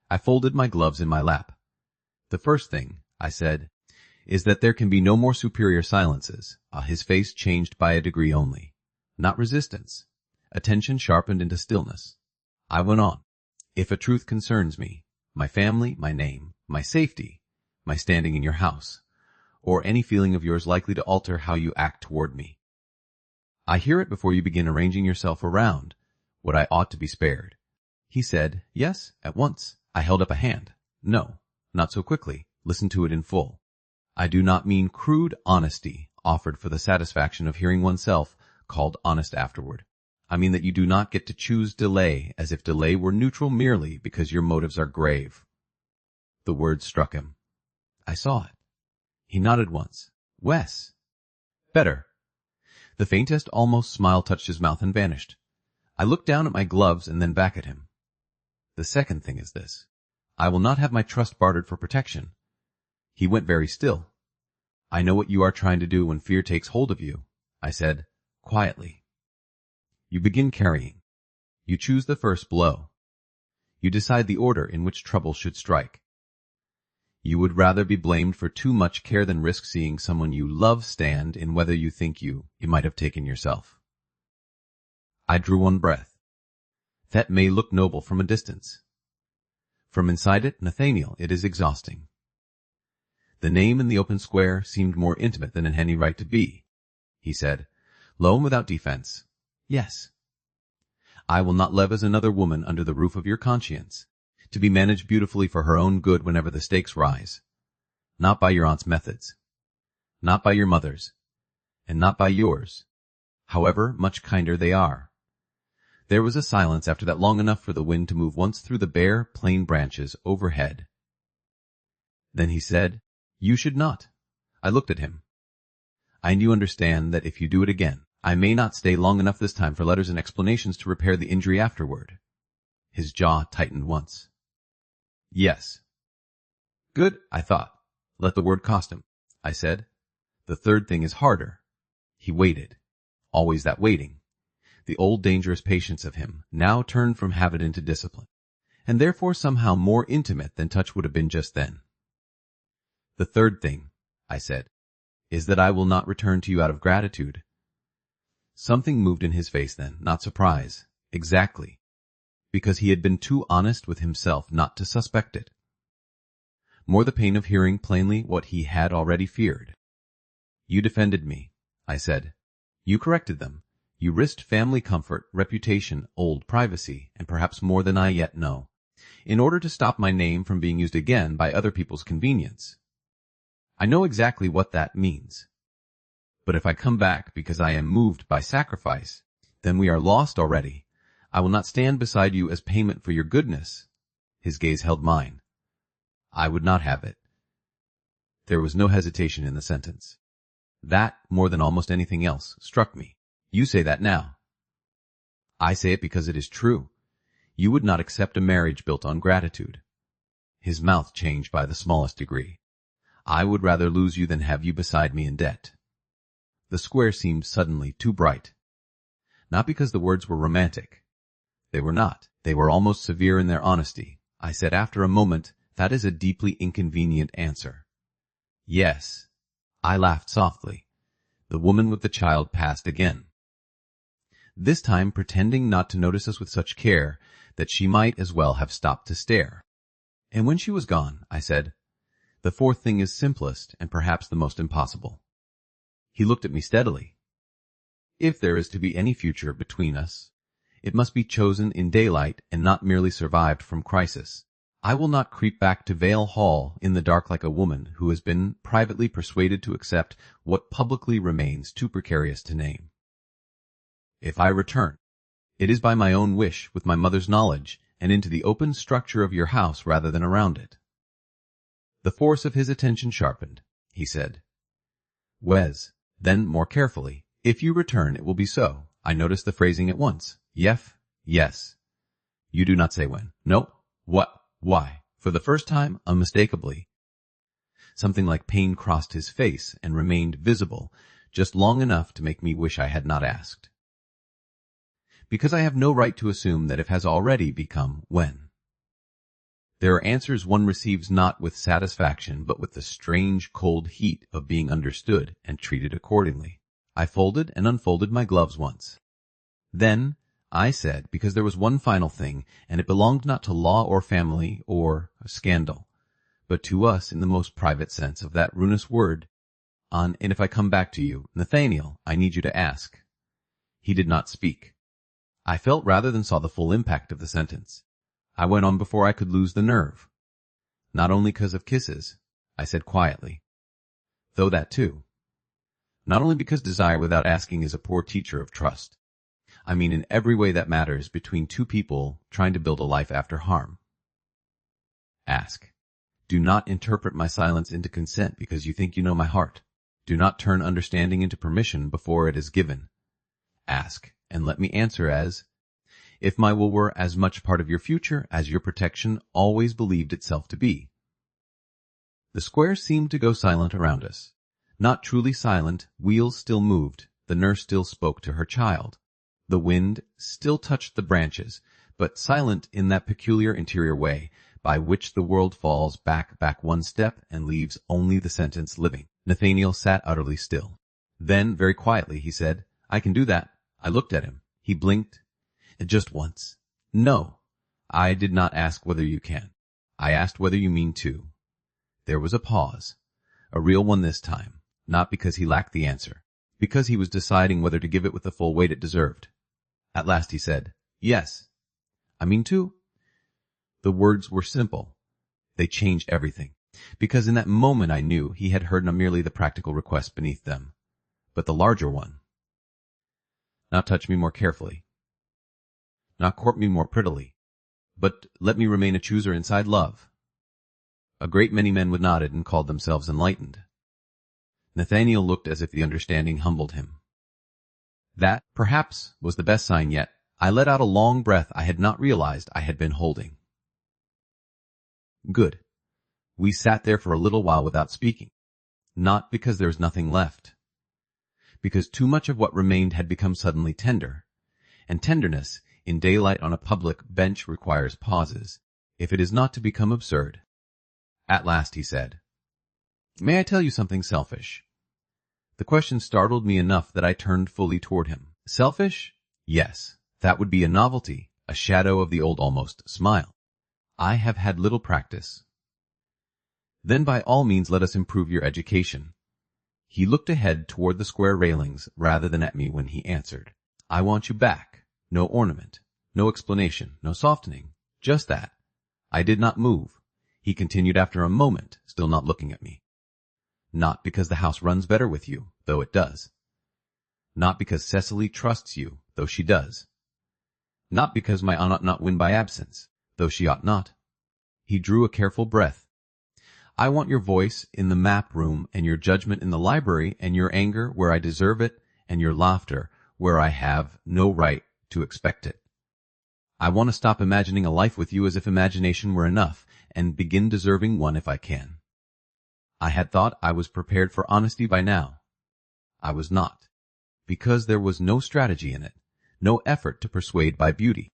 I folded my gloves in my lap. The first thing, I said, is that there can be no more superior silences. His face changed by a degree only. Not resistance. Attention sharpened into stillness. I went on. If a truth concerns me, my family, my name, my safety, my standing in your house, or any feeling of yours likely to alter how you act toward me, I hear it before you begin arranging yourself around what I ought to be spared. He said, yes, at once. I held up a hand. No, not so quickly. Listen to it in full. I do not mean crude honesty offered for the satisfaction of hearing oneself called honest afterward. I mean that you do not get to choose delay as if delay were neutral merely because your motives are grave. The words struck him. I saw it. He nodded once. Wes. Better. The faintest almost smile touched his mouth and vanished. I looked down at my gloves and then back at him. The second thing is this. I will not have my trust bartered for protection. He went very still. I know what you are trying to do when fear takes hold of you, I said, quietly. You begin carrying. You choose the first blow. You decide the order in which trouble should strike. You would rather be blamed for too much care than risk seeing someone you love stand in whether you think you might have taken yourself. I drew one breath. That may look noble from a distance. From inside it, Nathaniel, it is exhausting. The name in the open square seemed more intimate than it had any right to be. He said, low and without defense. Yes. I will not live as another woman under the roof of your conscience, to be managed beautifully for her own good whenever the stakes rise. Not by your aunt's methods. Not by your mother's. And not by yours, however much kinder they are. There was a silence after that long enough for the wind to move once through the bare, plain branches overhead. Then he said, you should not. I looked at him. And you understand that if you do it again, I may not stay long enough this time for letters and explanations to repair the injury afterward. His jaw tightened once. Yes. Good, I thought. Let the word cost him, I said. The third thing is harder. He waited. Always that waiting. The old dangerous patience of him, now turned from habit into discipline, and therefore somehow more intimate than touch would have been just then. The third thing, I said, is that I will not return to you out of gratitude. Something moved in his face then, not surprise, exactly, because he had been too honest with himself not to suspect it. More the pain of hearing plainly what he had already feared. You defended me, I said. You corrected them. You risked family comfort, reputation, old privacy, and perhaps more than I yet know, in order to stop my name from being used again by other people's convenience. I know exactly what that means. But if I come back because I am moved by sacrifice, then we are lost already, I will not stand beside you as payment for your goodness. His gaze held mine. I would not have it. There was no hesitation in the sentence. That, more than almost anything else, struck me. You say that now. I say it because it is true. You would not accept a marriage built on gratitude. His mouth changed by the smallest degree. I would rather lose you than have you beside me in debt. The square seemed suddenly too bright. Not because the words were romantic. They were not. They were almost severe in their honesty. I said after a moment, that is a deeply inconvenient answer. Yes. I laughed softly. The woman with the child passed again. This time pretending not to notice us with such care that she might as well have stopped to stare. And when she was gone, I said, the fourth thing is simplest and perhaps the most impossible. He looked at me steadily. If there is to be any future between us, it must be chosen in daylight and not merely survived from crisis. I will not creep back to Vale Hall in the dark like a woman who has been privately persuaded to accept what publicly remains too precarious to name. If I return, it is by my own wish, with my mother's knowledge, and into the open structure of your house rather than around it. The force of his attention sharpened. He said, Wes, then more carefully, if you return it will be so. I noticed the phrasing at once. Yes. You do not say when. No. What? Why? For the first time, unmistakably. Something like pain crossed his face and remained visible, just long enough to make me wish I had not asked. Because I have no right to assume that it has already become when. There are answers one receives not with satisfaction, but with the strange cold heat of being understood and treated accordingly. I folded and unfolded my gloves once. Then, I said, because there was one final thing, and it belonged not to law or family or scandal, but to us in the most private sense of that ruinous word, and if I come back to you, Nathaniel, I need you to ask. He did not speak. I felt rather than saw the full impact of the sentence. I went on before I could lose the nerve. Not only because of kisses, I said quietly, though that too. Not only because desire without asking is a poor teacher of trust. I mean in every way that matters between two people trying to build a life after harm. Ask. Do not interpret my silence into consent because you think you know my heart. Do not turn understanding into permission before it is given. Ask, and let me answer as, if my will were as much part of your future as your protection always believed itself to be. The square seemed to go silent around us. Not truly silent, wheels still moved, the nurse still spoke to her child. The wind still touched the branches, but silent in that peculiar interior way by which the world falls back one step and leaves only the sentence living. Nathaniel sat utterly still. Then, very quietly, he said, I can do that. I looked at him. He blinked. Just once. No, I did not ask whether you can. I asked whether you mean to. There was a pause, a real one this time, not because he lacked the answer, because he was deciding whether to give it with the full weight it deserved. At last he said, Yes. I mean to. The words were simple. They changed everything, because in that moment I knew he had heard not merely the practical request beneath them, but the larger one. Not touch me more carefully. Not court me more prettily, but let me remain a chooser inside love. A great many men would nodded and called themselves enlightened. Nathaniel looked as if the understanding humbled him. That, perhaps, was the best sign yet. I let out a long breath I had not realized I had been holding. Good. We sat there for a little while without speaking. Not because there was nothing left. Because too much of what remained had become suddenly tender. And tenderness, in daylight on a public bench, requires pauses, if it is not to become absurd. At last he said, May I tell you something selfish? The question startled me enough that I turned fully toward him. Selfish? Yes, that would be a novelty, a shadow of the old almost smile. I have had little practice. Then by all means let us improve your education. He looked ahead toward the square railings rather than at me when he answered. I want you back. No ornament, no explanation, no softening, just that. I did not move. He continued after a moment, still not looking at me. Not because the house runs better with you, though it does. Not because Cecily trusts you, though she does. Not because my aunt ought not win by absence, though she ought not. He drew a careful breath. I want your voice in the map room, and your judgment in the library, and your anger where I deserve it, and your laughter where I have no right to expect it. I want to stop imagining a life with you as if imagination were enough, and begin deserving one if I can. I had thought I was prepared for honesty by now. I was not, because there was no strategy in it, no effort to persuade by beauty,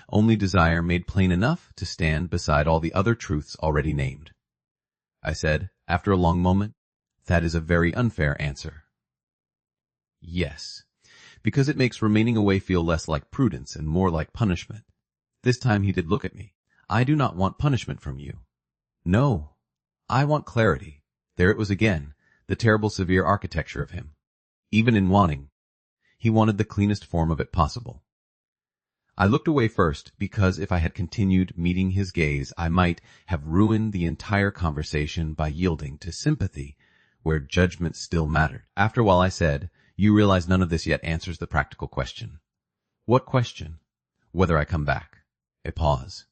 only desire made plain enough to stand beside all the other truths already named. I said, after a long moment, that is a very unfair answer. Yes, because it makes remaining away feel less like prudence and more like punishment. This time he did look at me. I do not want punishment from you. No, I want clarity. There it was again, the terrible severe architecture of him. Even in wanting, he wanted the cleanest form of it possible. I looked away first because if I had continued meeting his gaze, I might have ruined the entire conversation by yielding to sympathy where judgment still mattered. After a while I said, you realize none of this yet answers the practical question. What question? Whether I come back. A pause.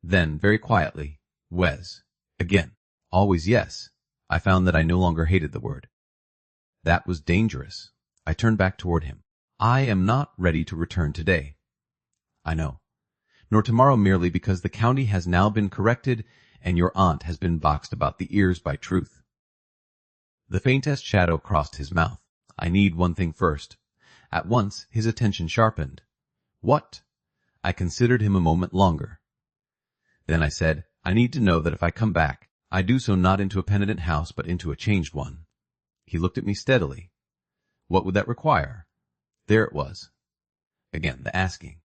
Then, very quietly, Wes. Again. Always yes. I found that I no longer hated the word. That was dangerous. I turned back toward him. I am not ready to return today. I know. Nor tomorrow merely because the county has now been corrected and your aunt has been boxed about the ears by truth. The faintest shadow crossed his mouth. I need one thing first. At once his attention sharpened. What? I considered him a moment longer. Then I said, I need to know that if I come back, I do so not into a penitent house but into a changed one. He looked at me steadily. What would that require? There it was. Again, the asking.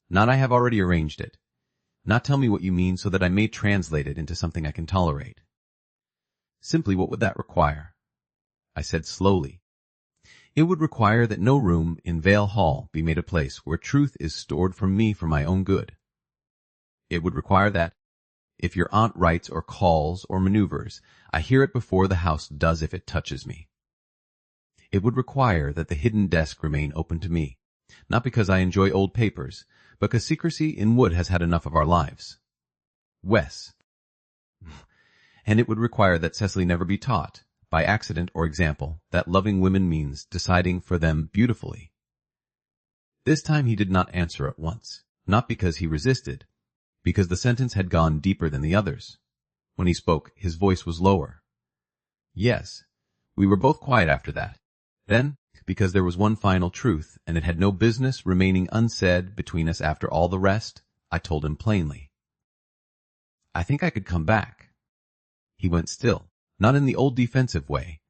Not I have already arranged it. Not tell me what you mean so that I may translate it into something I can tolerate. Simply what would that require? I said slowly. It would require that no room in Vale Hall be made a place where truth is stored from me for my own good. It would require that, if your aunt writes or calls or maneuvers, I hear it before the house does if it touches me. It would require that the hidden desk remain open to me, not because I enjoy old papers, but because secrecy in wood has had enough of our lives. Wes. And it would require that Cecily never be taught, by accident or example, that loving women means deciding for them beautifully. This time he did not answer at once, not because he resisted, because the sentence had gone deeper than the others. When he spoke, his voice was lower. Yes, we were both quiet after that. Then, because there was one final truth, and it had no business remaining unsaid between us after all the rest, I told him plainly. I think I could come back. He went still, not in the old defensive way,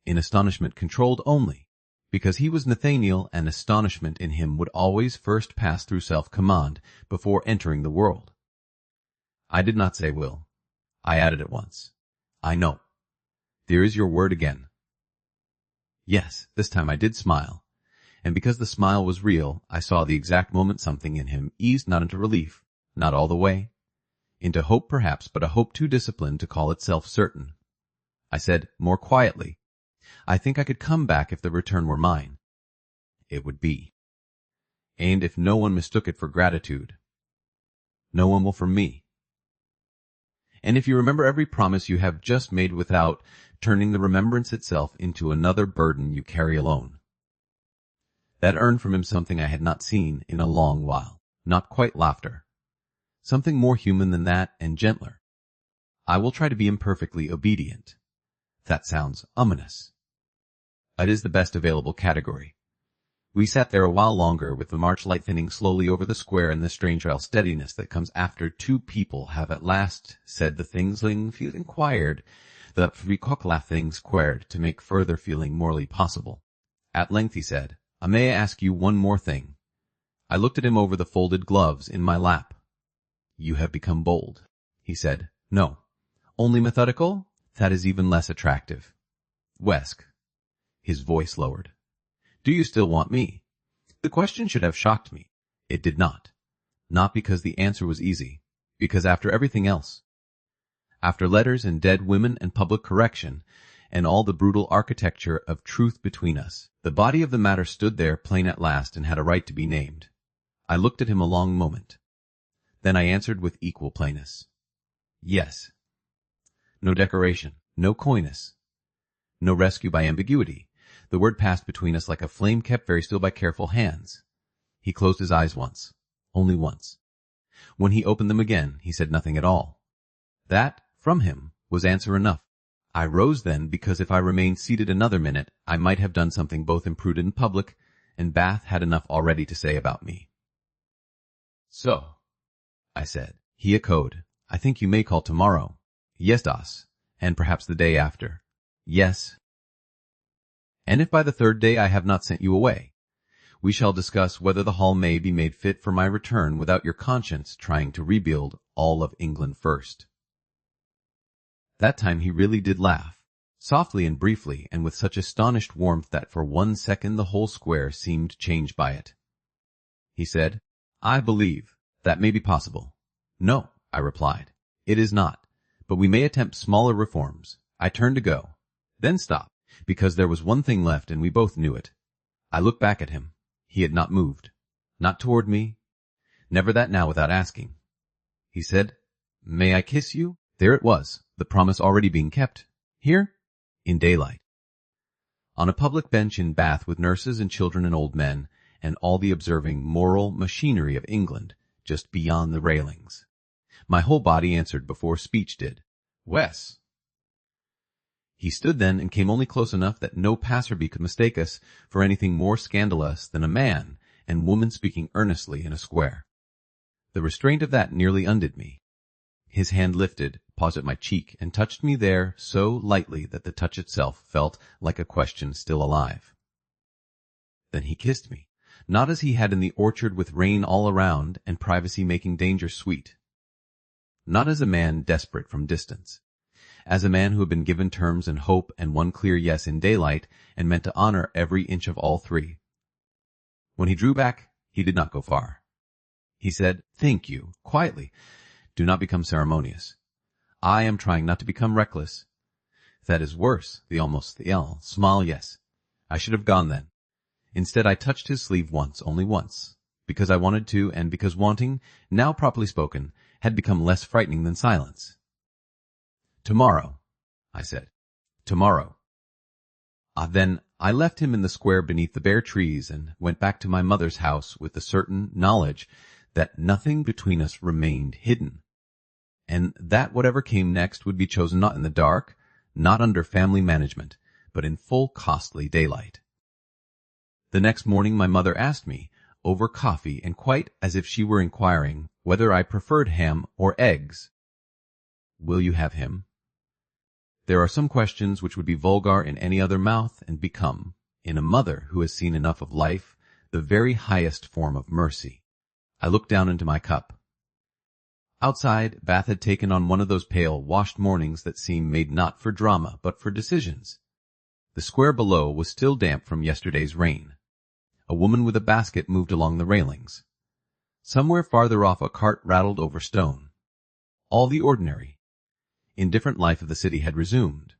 in astonishment controlled only, because he was Nathaniel and astonishment in him would always first pass through self-command before entering the world. I did not say will. I added at once. I know. There is your word again. Yes, this time I did smile, and because the smile was real, I saw the exact moment something in him eased not into relief, not all the way, into hope perhaps, but a hope too disciplined to call itself certain. I said, more quietly, I think I could come back if the return were mine. It would be. And if no one mistook it for gratitude, no one will for me. And if you remember every promise you have just made without turning the remembrance itself into another burden you carry alone. That earned from him something I had not seen in a long while, not quite laughter. Something more human than that and gentler. I will try to be imperfectly obedient. That sounds ominous. It is the best available category. We sat there a while longer with the March light thinning slowly over the square and the strange steadiness that comes after two people have at last said the things inquired, the frikoklaf things squared to make further feeling morally possible. At length he said, May I ask you one more thing? I looked at him over the folded gloves in my lap. You have become bold. He said, No. Only methodical? That is even less attractive. Wesk. His voice lowered. Do you still want me? The question should have shocked me. It did not. Not because the answer was easy. Because after everything else, after letters and dead women and public correction, and all the brutal architecture of truth between us, the body of the matter stood there plain at last and had a right to be named. I looked at him a long moment. Then I answered with equal plainness. Yes. No decoration, no coyness, no rescue by ambiguity. The word passed between us like a flame kept very still by careful hands. He closed his eyes once, only once. When he opened them again, he said nothing at all. That, from him, was answer enough. I rose then because if I remained seated another minute, I might have done something both imprudent and public, and Bath had enough already to say about me. So, I said. He echoed, I think you may call tomorrow. Yes, das, and perhaps the day after. Yes. And if by the third day I have not sent you away, we shall discuss whether the hall may be made fit for my return without your conscience trying to rebuild all of England first. That time he really did laugh, softly and briefly, and with such astonished warmth that for 1 second the whole square seemed changed by it. He said, I believe that may be possible. No, I replied, it is not, but we may attempt smaller reforms. I turned to go, then stopped, because there was one thing left and we both knew it. I looked back at him. He had not moved, not toward me, never that now without asking. He said, May I kiss you? There it was, the promise already being kept. Here? In daylight. On a public bench in Bath with nurses and children and old men, and all the observing moral machinery of England, just beyond the railings. My whole body answered before speech did. Wes. He stood then and came only close enough that no passer-by could mistake us for anything more scandalous than a man and woman speaking earnestly in a square. The restraint of that nearly undid me. His hand lifted, paused at my cheek, and touched me there so lightly that the touch itself felt like a question still alive. Then he kissed me, not as he had in the orchard with rain all around and privacy making danger sweet. Not as a man desperate from distance. As a man who had been given terms and hope and one clear yes in daylight and meant to honor every inch of all three. When he drew back, he did not go far. He said, Thank you, quietly. Do not become ceremonious. I am trying not to become reckless. That is worse, the almost the L. Smile, yes. I should have gone then. Instead, I touched his sleeve once, only once, because I wanted to and because wanting, now properly spoken, had become less frightening than silence. Tomorrow, I said. Tomorrow. Then I left him in the square beneath the bare trees and went back to my mother's house with the certain knowledge that nothing between us remained hidden, and that whatever came next would be chosen not in the dark, not under family management, but in full costly daylight. The next morning my mother asked me, over coffee and quite as if she were inquiring whether I preferred ham or eggs, Will you have him? There are some questions which would be vulgar in any other mouth and become, in a mother who has seen enough of life, the very highest form of mercy. I looked down into my cup. Outside, Bath had taken on one of those pale, washed mornings that seem made not for drama, but for decisions. The square below was still damp from yesterday's rain. A woman with a basket moved along the railings. Somewhere farther off a cart rattled over stone. All the ordinary, indifferent life of the city had resumed.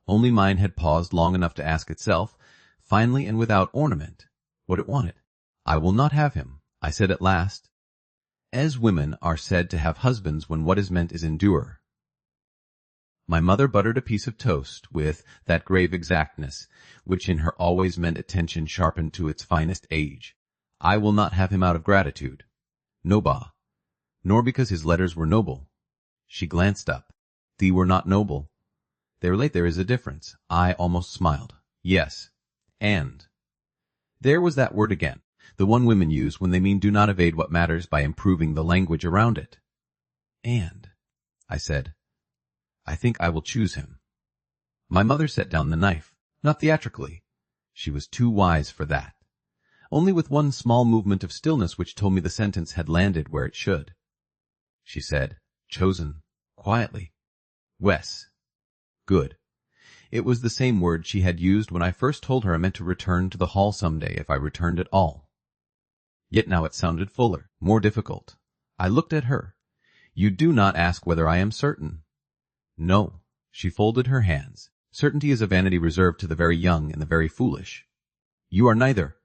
Only mine had paused long enough to ask itself, finally and without ornament, what it wanted. I will not have him, I said at last, as women are said to have husbands when what is meant is endure. My mother buttered a piece of toast with that grave exactness which in her always meant attention sharpened to its finest age. I will not have him out of gratitude. No, bah. Nor because his letters were noble. She glanced up. Thee were not noble. There is a difference. I almost smiled. Yes. And. There was that word again, the one women use when they mean do not evade what matters by improving the language around it. And, I said, I think I will choose him. My mother set down the knife, not theatrically. She was too wise for that. Only with one small movement of stillness which told me the sentence had landed where it should. She said, chosen, quietly. Wes. Good. It was the same word she had used when I first told her I meant to return to the hall some day if I returned at all. Yet now it sounded fuller, more difficult. I looked at her. You do not ask whether I am certain. No. She folded her hands. Certainty is a vanity reserved to the very young and the very foolish. You are neither.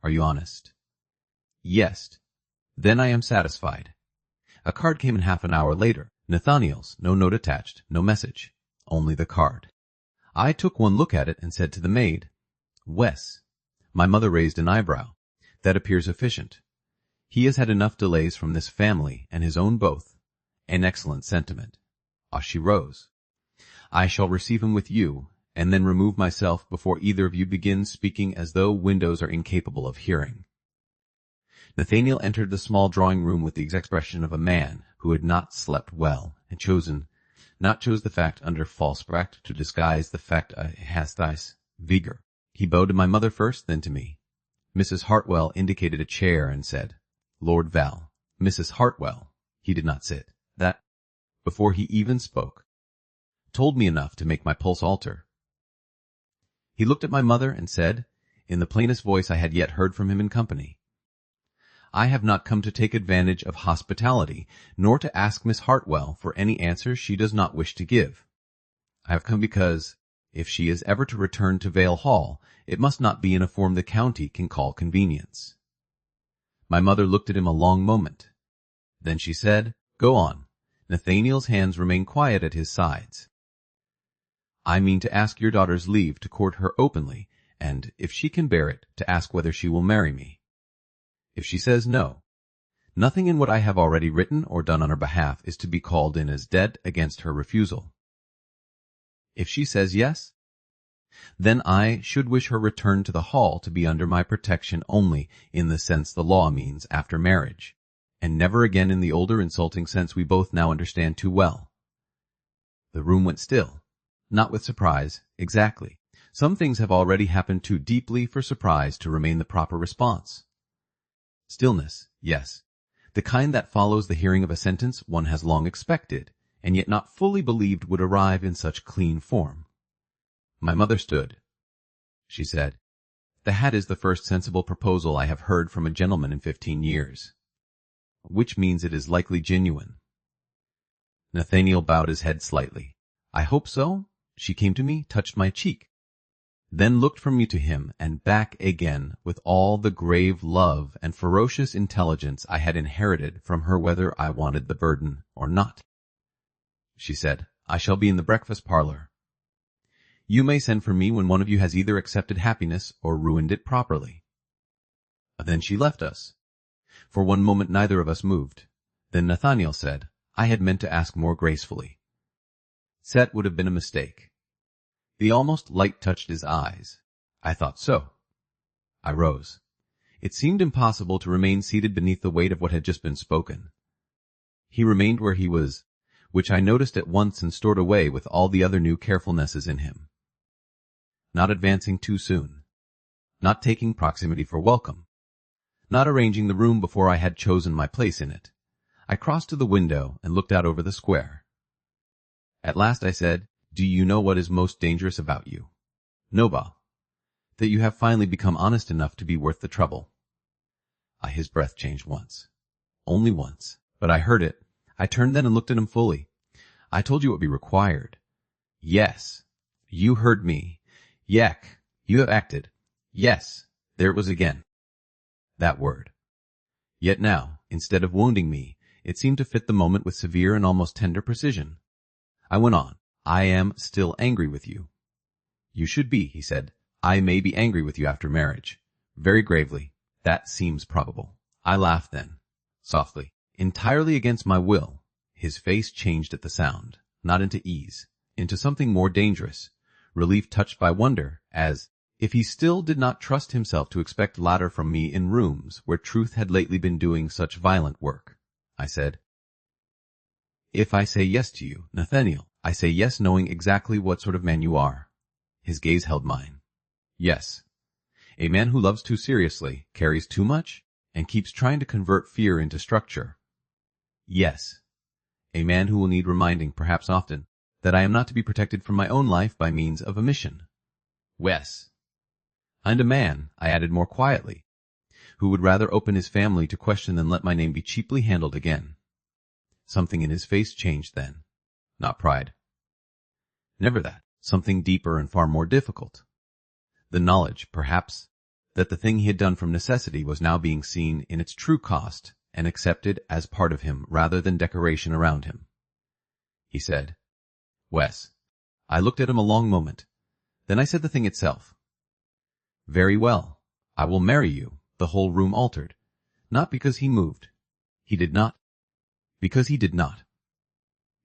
Are you honest? Yes. Then I am satisfied. A card came in half an hour later. Nathaniel's, no note attached, no message, only the card. I took one look at it and said to the maid, "Wes." My mother raised an eyebrow. "That appears efficient. He has had enough delays from this family and his own both. An excellent sentiment." Off she rose. "I shall receive him with you, and then remove myself before either of you begins speaking as though windows are incapable of hearing." Nathaniel entered the small drawing room with the expression of a man who had not slept well, and chose the fact under false bract to disguise the fact hastis vigor. He bowed to my mother first, then to me. Mrs. Hartwell indicated a chair and said, "Lord Val." Mrs. Hartwell, he did not sit. That, before he even spoke, told me enough to make my pulse alter. He looked at my mother and said, in the plainest voice I had yet heard from him in company, "I have not come to take advantage of hospitality, nor to ask Miss Hartwell for any answer she does not wish to give. I have come because, if she is ever to return to Vale Hall, it must not be in a form the county can call convenience." My mother looked at him a long moment. Then she said, "Go on." Nathaniel's hands remained quiet at his sides. "I mean to ask your daughter's leave to court her openly, and, if she can bear it, to ask whether she will marry me. If she says no, nothing in what I have already written or done on her behalf is to be called in as debt against her refusal. If she says yes, then I should wish her return to the hall to be under my protection only in the sense the law means after marriage, and never again in the older insulting sense we both now understand too well." The room went still, not with surprise, exactly. Some things have already happened too deeply for surprise to remain the proper response. Stillness, yes, the kind that follows the hearing of a sentence one has long expected, and yet not fully believed would arrive in such clean form. My mother stood. She said, "The hat is the first sensible proposal I have heard from a gentleman in 15 years. Which means it is likely genuine." Nathaniel bowed his head slightly. "I hope so." She came to me, touched my cheek, then looked from me to him and back again with all the grave love and ferocious intelligence I had inherited from her whether I wanted the burden or not. She said, "I shall be in the breakfast parlor. You may send for me when one of you has either accepted happiness or ruined it properly." Then she left us. For one moment neither of us moved. Then Nathaniel said, "I had meant to ask more gracefully. Set would have been a mistake." The almost light touched his eyes. I thought so. I rose. It seemed impossible to remain seated beneath the weight of what had just been spoken. He remained where he was, which I noticed at once and stored away with all the other new carefulnesses in him. Not advancing too soon. Not taking proximity for welcome. Not arranging the room before I had chosen my place in it. I crossed to the window and looked out over the square. At last I said, "Do you know what is most dangerous about you?" "No, Ba." "That you have finally become honest enough to be worth the trouble." His breath changed once. Only once. But I heard it. I turned then and looked at him fully. "I told you it would be required." "Yes." "You heard me." "Yek." "You have acted." "Yes." There it was again. That word. Yet now, instead of wounding me, it seemed to fit the moment with severe and almost tender precision. I went on. "I am still angry with you." "You should be," he said. "I may be angry with you after marriage." Very gravely. "That seems probable." I laughed then, softly, entirely against my will. His face changed at the sound, not into ease, into something more dangerous, relief touched by wonder, as if he still did not trust himself to expect laughter from me in rooms where truth had lately been doing such violent work. I said, "If I say yes to you, Nathaniel, I say yes knowing exactly what sort of man you are." His gaze held mine. "Yes. A man who loves too seriously, carries too much, and keeps trying to convert fear into structure." "Yes. A man who will need reminding, perhaps often, that I am not to be protected from my own life by means of omission." "Wes." "And a man," I added more quietly, "who would rather open his family to question than let my name be cheaply handled again." Something in his face changed then. Not pride. Never that. Something deeper and far more difficult. The knowledge, perhaps, that the thing he had done from necessity was now being seen in its true cost and accepted as part of him rather than decoration around him. He said, "Wes." I looked at him a long moment. Then I said the thing itself. "Very well. I will marry you." The whole room altered. Not because he moved. He did not. Because he did not.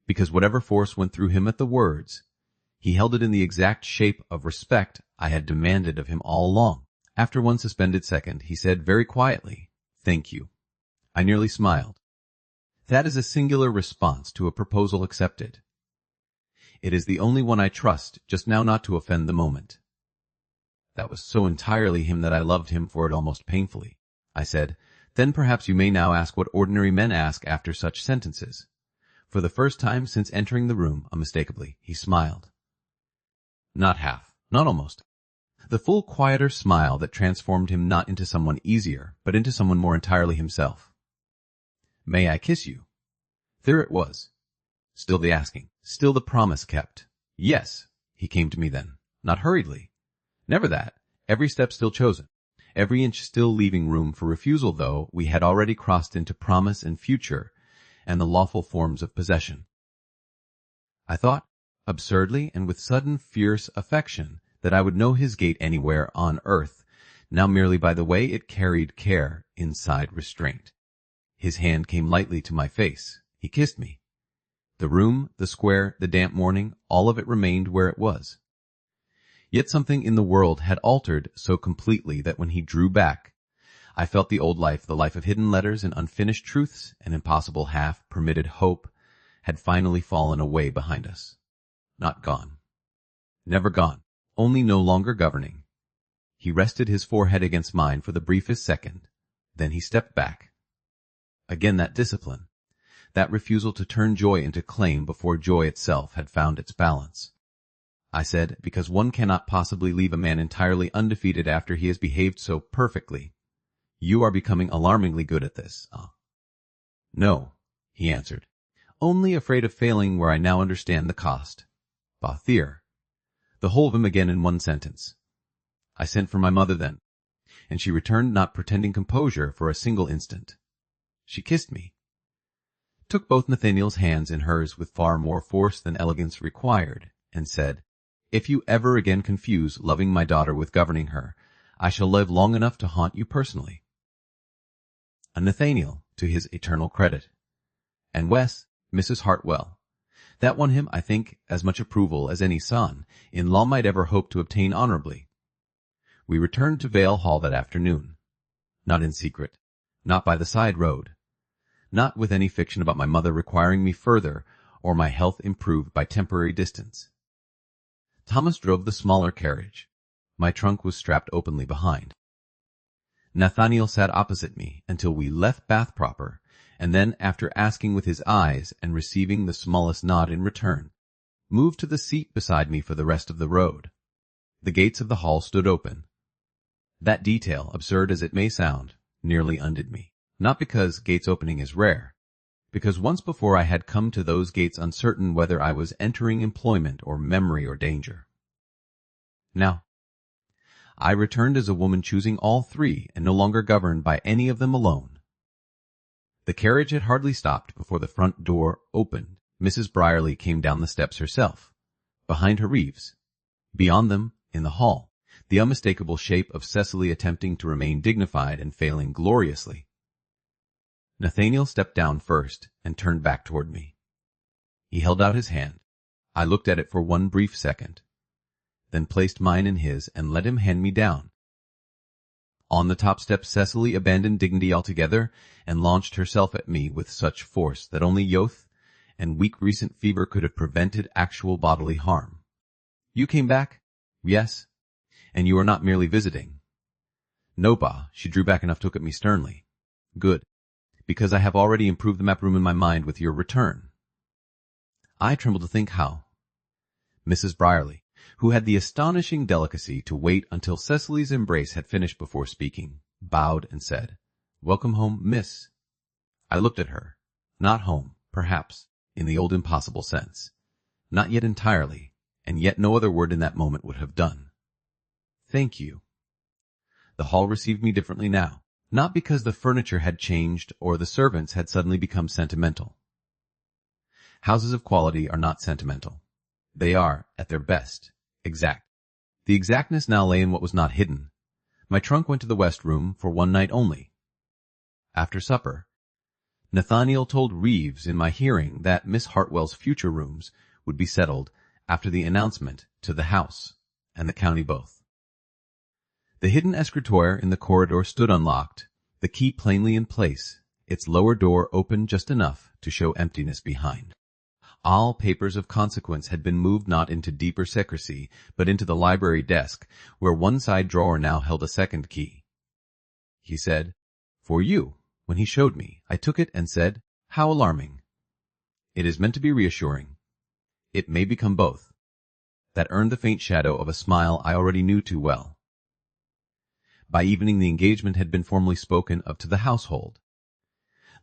Because whatever force went through him at the words, he held it in the exact shape of respect I had demanded of him all along. After one suspended second, he said very quietly, "Thank you." I nearly smiled. That is a singular response to a proposal accepted. It is the only one I trust just now not to offend the moment. That was so entirely him that I loved him for it almost painfully. I said, "Then perhaps you may now ask what ordinary men ask after such sentences." For the first time since entering the room, unmistakably, he smiled. Not half, not almost. The full, quieter smile that transformed him not into someone easier, but into someone more entirely himself. "May I kiss you?" There it was. Still the asking, still the promise kept. "Yes," he came to me then, not hurriedly. Never that, every step still chosen, every inch still leaving room for refusal, though we had already crossed into promise and future and the lawful forms of possession. I thought, absurdly and with sudden fierce affection, that I would know his gait anywhere on earth, now merely by the way it carried care inside restraint. His hand came lightly to my face. He kissed me. The room, the square, the damp morning, all of it remained where it was. Yet something in the world had altered so completely that when he drew back, I felt the old life, the life of hidden letters and unfinished truths and impossible half-permitted hope, had finally fallen away behind us. Not gone. Never gone. Only no longer governing. He rested his forehead against mine for the briefest second. Then he stepped back. Again that discipline. That refusal to turn joy into claim before joy itself had found its balance. I said, because one cannot possibly leave a man entirely undefeated after he has behaved so perfectly. You are becoming alarmingly good at this. No, he answered. Only afraid of failing where I now understand the cost. Bathier. The whole of him again in one sentence. I sent for my mother then, and she returned not pretending composure for a single instant. She kissed me, took both Nathaniel's hands in hers with far more force than elegance required, and said, "If you ever again confuse loving my daughter with governing her, I shall live long enough to haunt you personally." A Nathaniel, to his eternal credit. And Wes, Mrs. Hartwell. That won him, I think, as much approval as any son in law might ever hope to obtain honorably. We returned to Vale Hall that afternoon. Not in secret, not by the side road, not with any fiction about my mother requiring me further or my health improved by temporary distance. Thomas drove the smaller carriage. My trunk was strapped openly behind. Nathaniel sat opposite me until we left Bath proper, and then, after asking with his eyes and receiving the smallest nod in return, moved to the seat beside me for the rest of the road. The gates of the hall stood open. That detail, absurd as it may sound, nearly undid me. Not because gates opening is rare, because once before I had come to those gates uncertain whether I was entering employment or memory or danger. Now, I returned as a woman choosing all three and no longer governed by any of them alone. The carriage had hardly stopped before the front door opened. Mrs. Brierly came down the steps herself. Behind her Reeves. Beyond them, in the hall, the unmistakable shape of Cecily attempting to remain dignified and failing gloriously. Nathaniel stepped down first and turned back toward me. He held out his hand. I looked at it for one brief second, then placed mine in his and let him hand me down. On the top step Cecily abandoned dignity altogether and launched herself at me with such force that only youth and weak recent fever could have prevented actual bodily harm. "You came back?" "Yes." "And you are not merely visiting?" "No, Ba." She drew back enough to look at me sternly. "Good. Because I have already improved the map room in my mind with your return." I trembled to think how. Mrs. Brierly, who had the astonishing delicacy to wait until Cecily's embrace had finished before speaking, bowed and said, "Welcome home, miss." I looked at her. Not home, perhaps, in the old impossible sense. Not yet entirely, and yet no other word in that moment would have done. "Thank you." The hall received me differently now. not because the furniture had changed or the servants had suddenly become sentimental. Houses of quality are not sentimental. They are, at their best, exact. The exactness now lay in what was not hidden. My trunk went to the west room for one night only. After supper, Nathaniel told Reeves in my hearing that Miss Hartwell's future rooms would be settled after the announcement to the house and the county both. The hidden escritoire in the corridor stood unlocked, the key plainly in place, its lower door open just enough to show emptiness behind. All papers of consequence had been moved not into deeper secrecy, but into the library desk, where one side drawer now held a second key. He said, "For you." When he showed me, I took it and said, "How alarming." It is meant to be reassuring. It may become both. That earned the faint shadow of a smile I already knew too well. By evening the engagement had been formally spoken of to the household.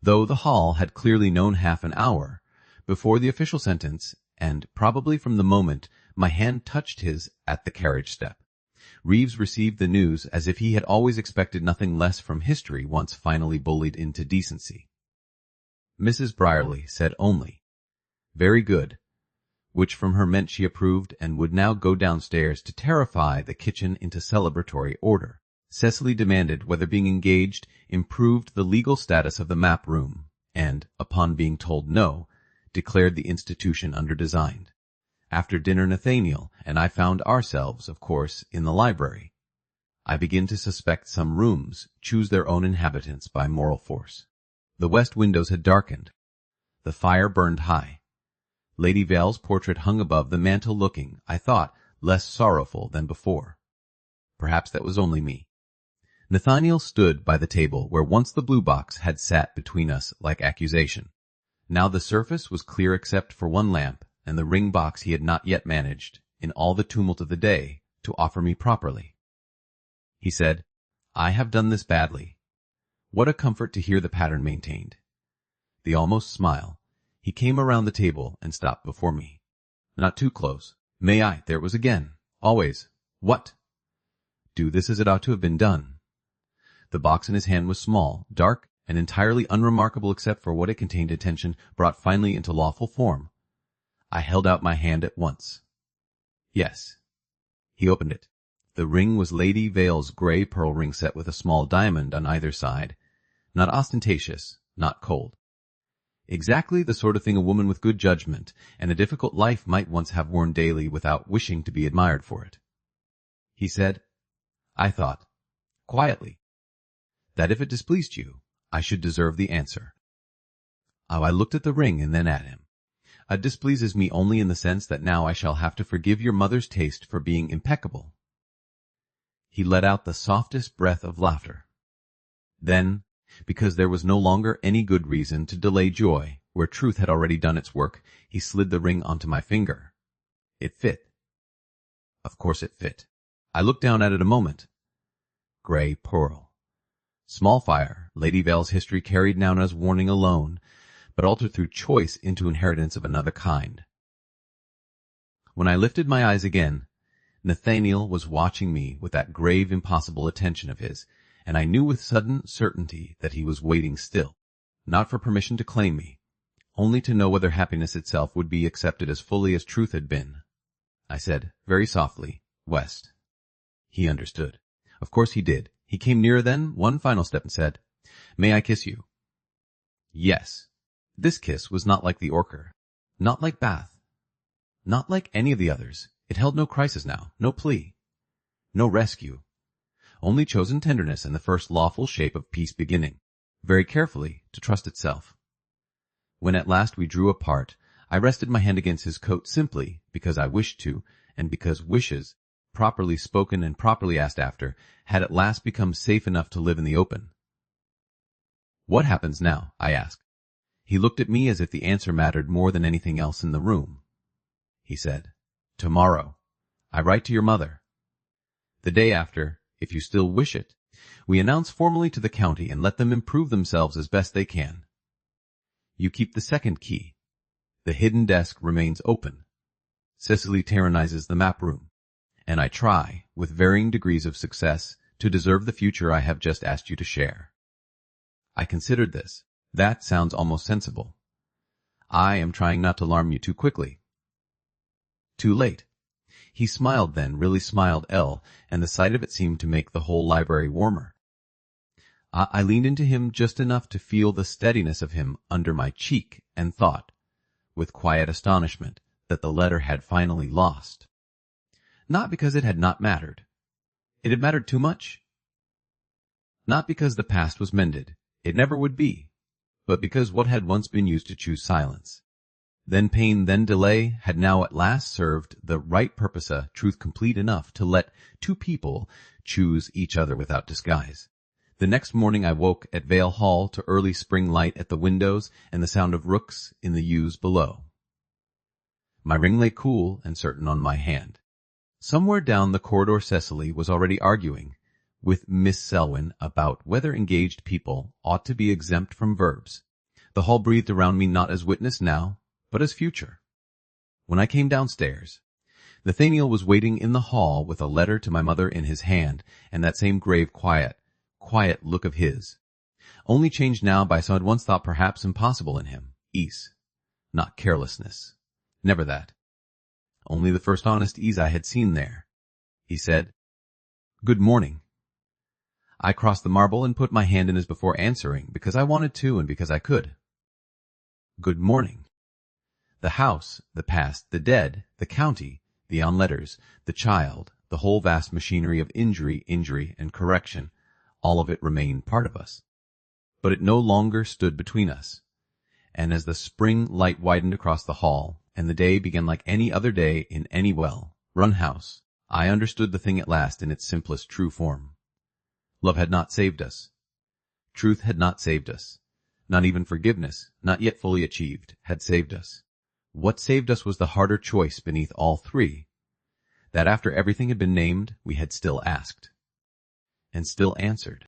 Though the hall had clearly known half an hour before the official sentence, and probably from the moment my hand touched his at the carriage step, Reeves received the news as if he had always expected nothing less from history once finally bullied into decency. Mrs. Brierly said only, "Very good," which from her meant she approved and would now go downstairs to terrify the kitchen into celebratory order. Cecily demanded whether being engaged improved the legal status of the map room, and, upon being told no, declared the institution underdesigned. After dinner Nathaniel and I found ourselves, of course, in the library. I begin to suspect some rooms choose their own inhabitants by moral force. The west windows had darkened. The fire burned high. Lady Vale's portrait hung above the mantel looking, I thought, less sorrowful than before. Perhaps that was only me. Nathaniel stood by the table where once the blue box had sat between us like accusation. Now the surface was clear except for one lamp, and the ring box he had not yet managed, in all the tumult of the day, to offer me properly. He said, "I have done this badly." What a comfort to hear the pattern maintained. The almost smile. He came around the table and stopped before me. Not too close. May I? There it was again. Always. What? Do this as it ought to have been done. The box in his hand was small, dark, and entirely unremarkable except for what it contained attention brought finally into lawful form. I held out my hand at once. Yes. He opened it. The ring was Lady Vale's gray pearl ring set with a small diamond on either side. Not ostentatious, not cold. Exactly the sort of thing a woman with good judgment and a difficult life might once have worn daily without wishing to be admired for it. He said, I thought, quietly, that if it displeased you, I should deserve the answer. I looked at the ring and then at him. It displeases me only in the sense that now I shall have to forgive your mother's taste for being impeccable. He let out the softest breath of laughter. Then, because there was no longer any good reason to delay joy, where truth had already done its work, he slid the ring onto my finger. It fit. Of course it fit. I looked down at it a moment. Gray pearl. Small fire, Lady Vale's history carried now as warning alone, but altered through choice into inheritance of another kind. When I lifted my eyes again, Nathaniel was watching me with that grave, impossible attention of his, and I knew with sudden certainty that he was waiting still, not for permission to claim me, only to know whether happiness itself would be accepted as fully as truth had been. I said, very softly, West. He understood. Of course he did. He came nearer then, one final step, and said, May I kiss you? Yes. This kiss was not like the Orchard, not like Bath, not like any of the others. It held no crisis now, no plea, no rescue, only chosen tenderness and the first lawful shape of peace beginning, very carefully to trust itself. When at last we drew apart, I rested my hand against his coat simply because I wished to, and because wishes, properly spoken and properly asked after, had at last become safe enough to live in the open. What happens now? I asked. He looked at me as if the answer mattered more than anything else in the room. He said, Tomorrow, I write to your mother. The day after, if you still wish it, we announce formally to the county and let them improve themselves as best they can. You keep the second key. The hidden desk remains open. Cecily tyrannizes the map room, and I try, with varying degrees of success, to deserve the future I have just asked you to share. I considered this. That sounds almost sensible. I am trying not to alarm you too quickly. Too late. He smiled then, really smiled, and the sight of it seemed to make the whole library warmer. I leaned into him just enough to feel the steadiness of him under my cheek and thought, with quiet astonishment, that the letter had finally lost. Not because it had not mattered. It had mattered too much. Not because the past was mended. It never would be. But because what had once been used to choose silence, then pain, then delay, had now at last served the right purpose, a truth complete enough to let two people choose each other without disguise. The next morning I woke at Vale Hall to early spring light at the windows and the sound of rooks in the yews below. My ring lay cool and certain on my hand. Somewhere down the corridor Cecily was already arguing with Miss Selwyn about whether engaged people ought to be exempt from verbs. The hall breathed around me not as witness now, but as future. When I came downstairs, Nathaniel was waiting in the hall with a letter to my mother in his hand and that same grave, quiet look of his, only changed now by some I'd once thought perhaps impossible in him, ease, not carelessness. Never that. Only the first honest ease I had seen there. He said, "Good morning." I crossed the marble and put my hand in as before, answering, because I wanted to and because I could. "Good morning." The house, the past, the dead, the county, the on-letters, the child, the whole vast machinery of injury, and correction, all of it remained part of us. But it no longer stood between us. And as the spring light widened across the hall, and the day began like any other day in any well-run house, I understood the thing at last in its simplest true form. Love had not saved us. Truth had not saved us. Not even forgiveness, not yet fully achieved, had saved us. What saved us was the harder choice beneath all three, that after everything had been named, we had still asked, and still answered.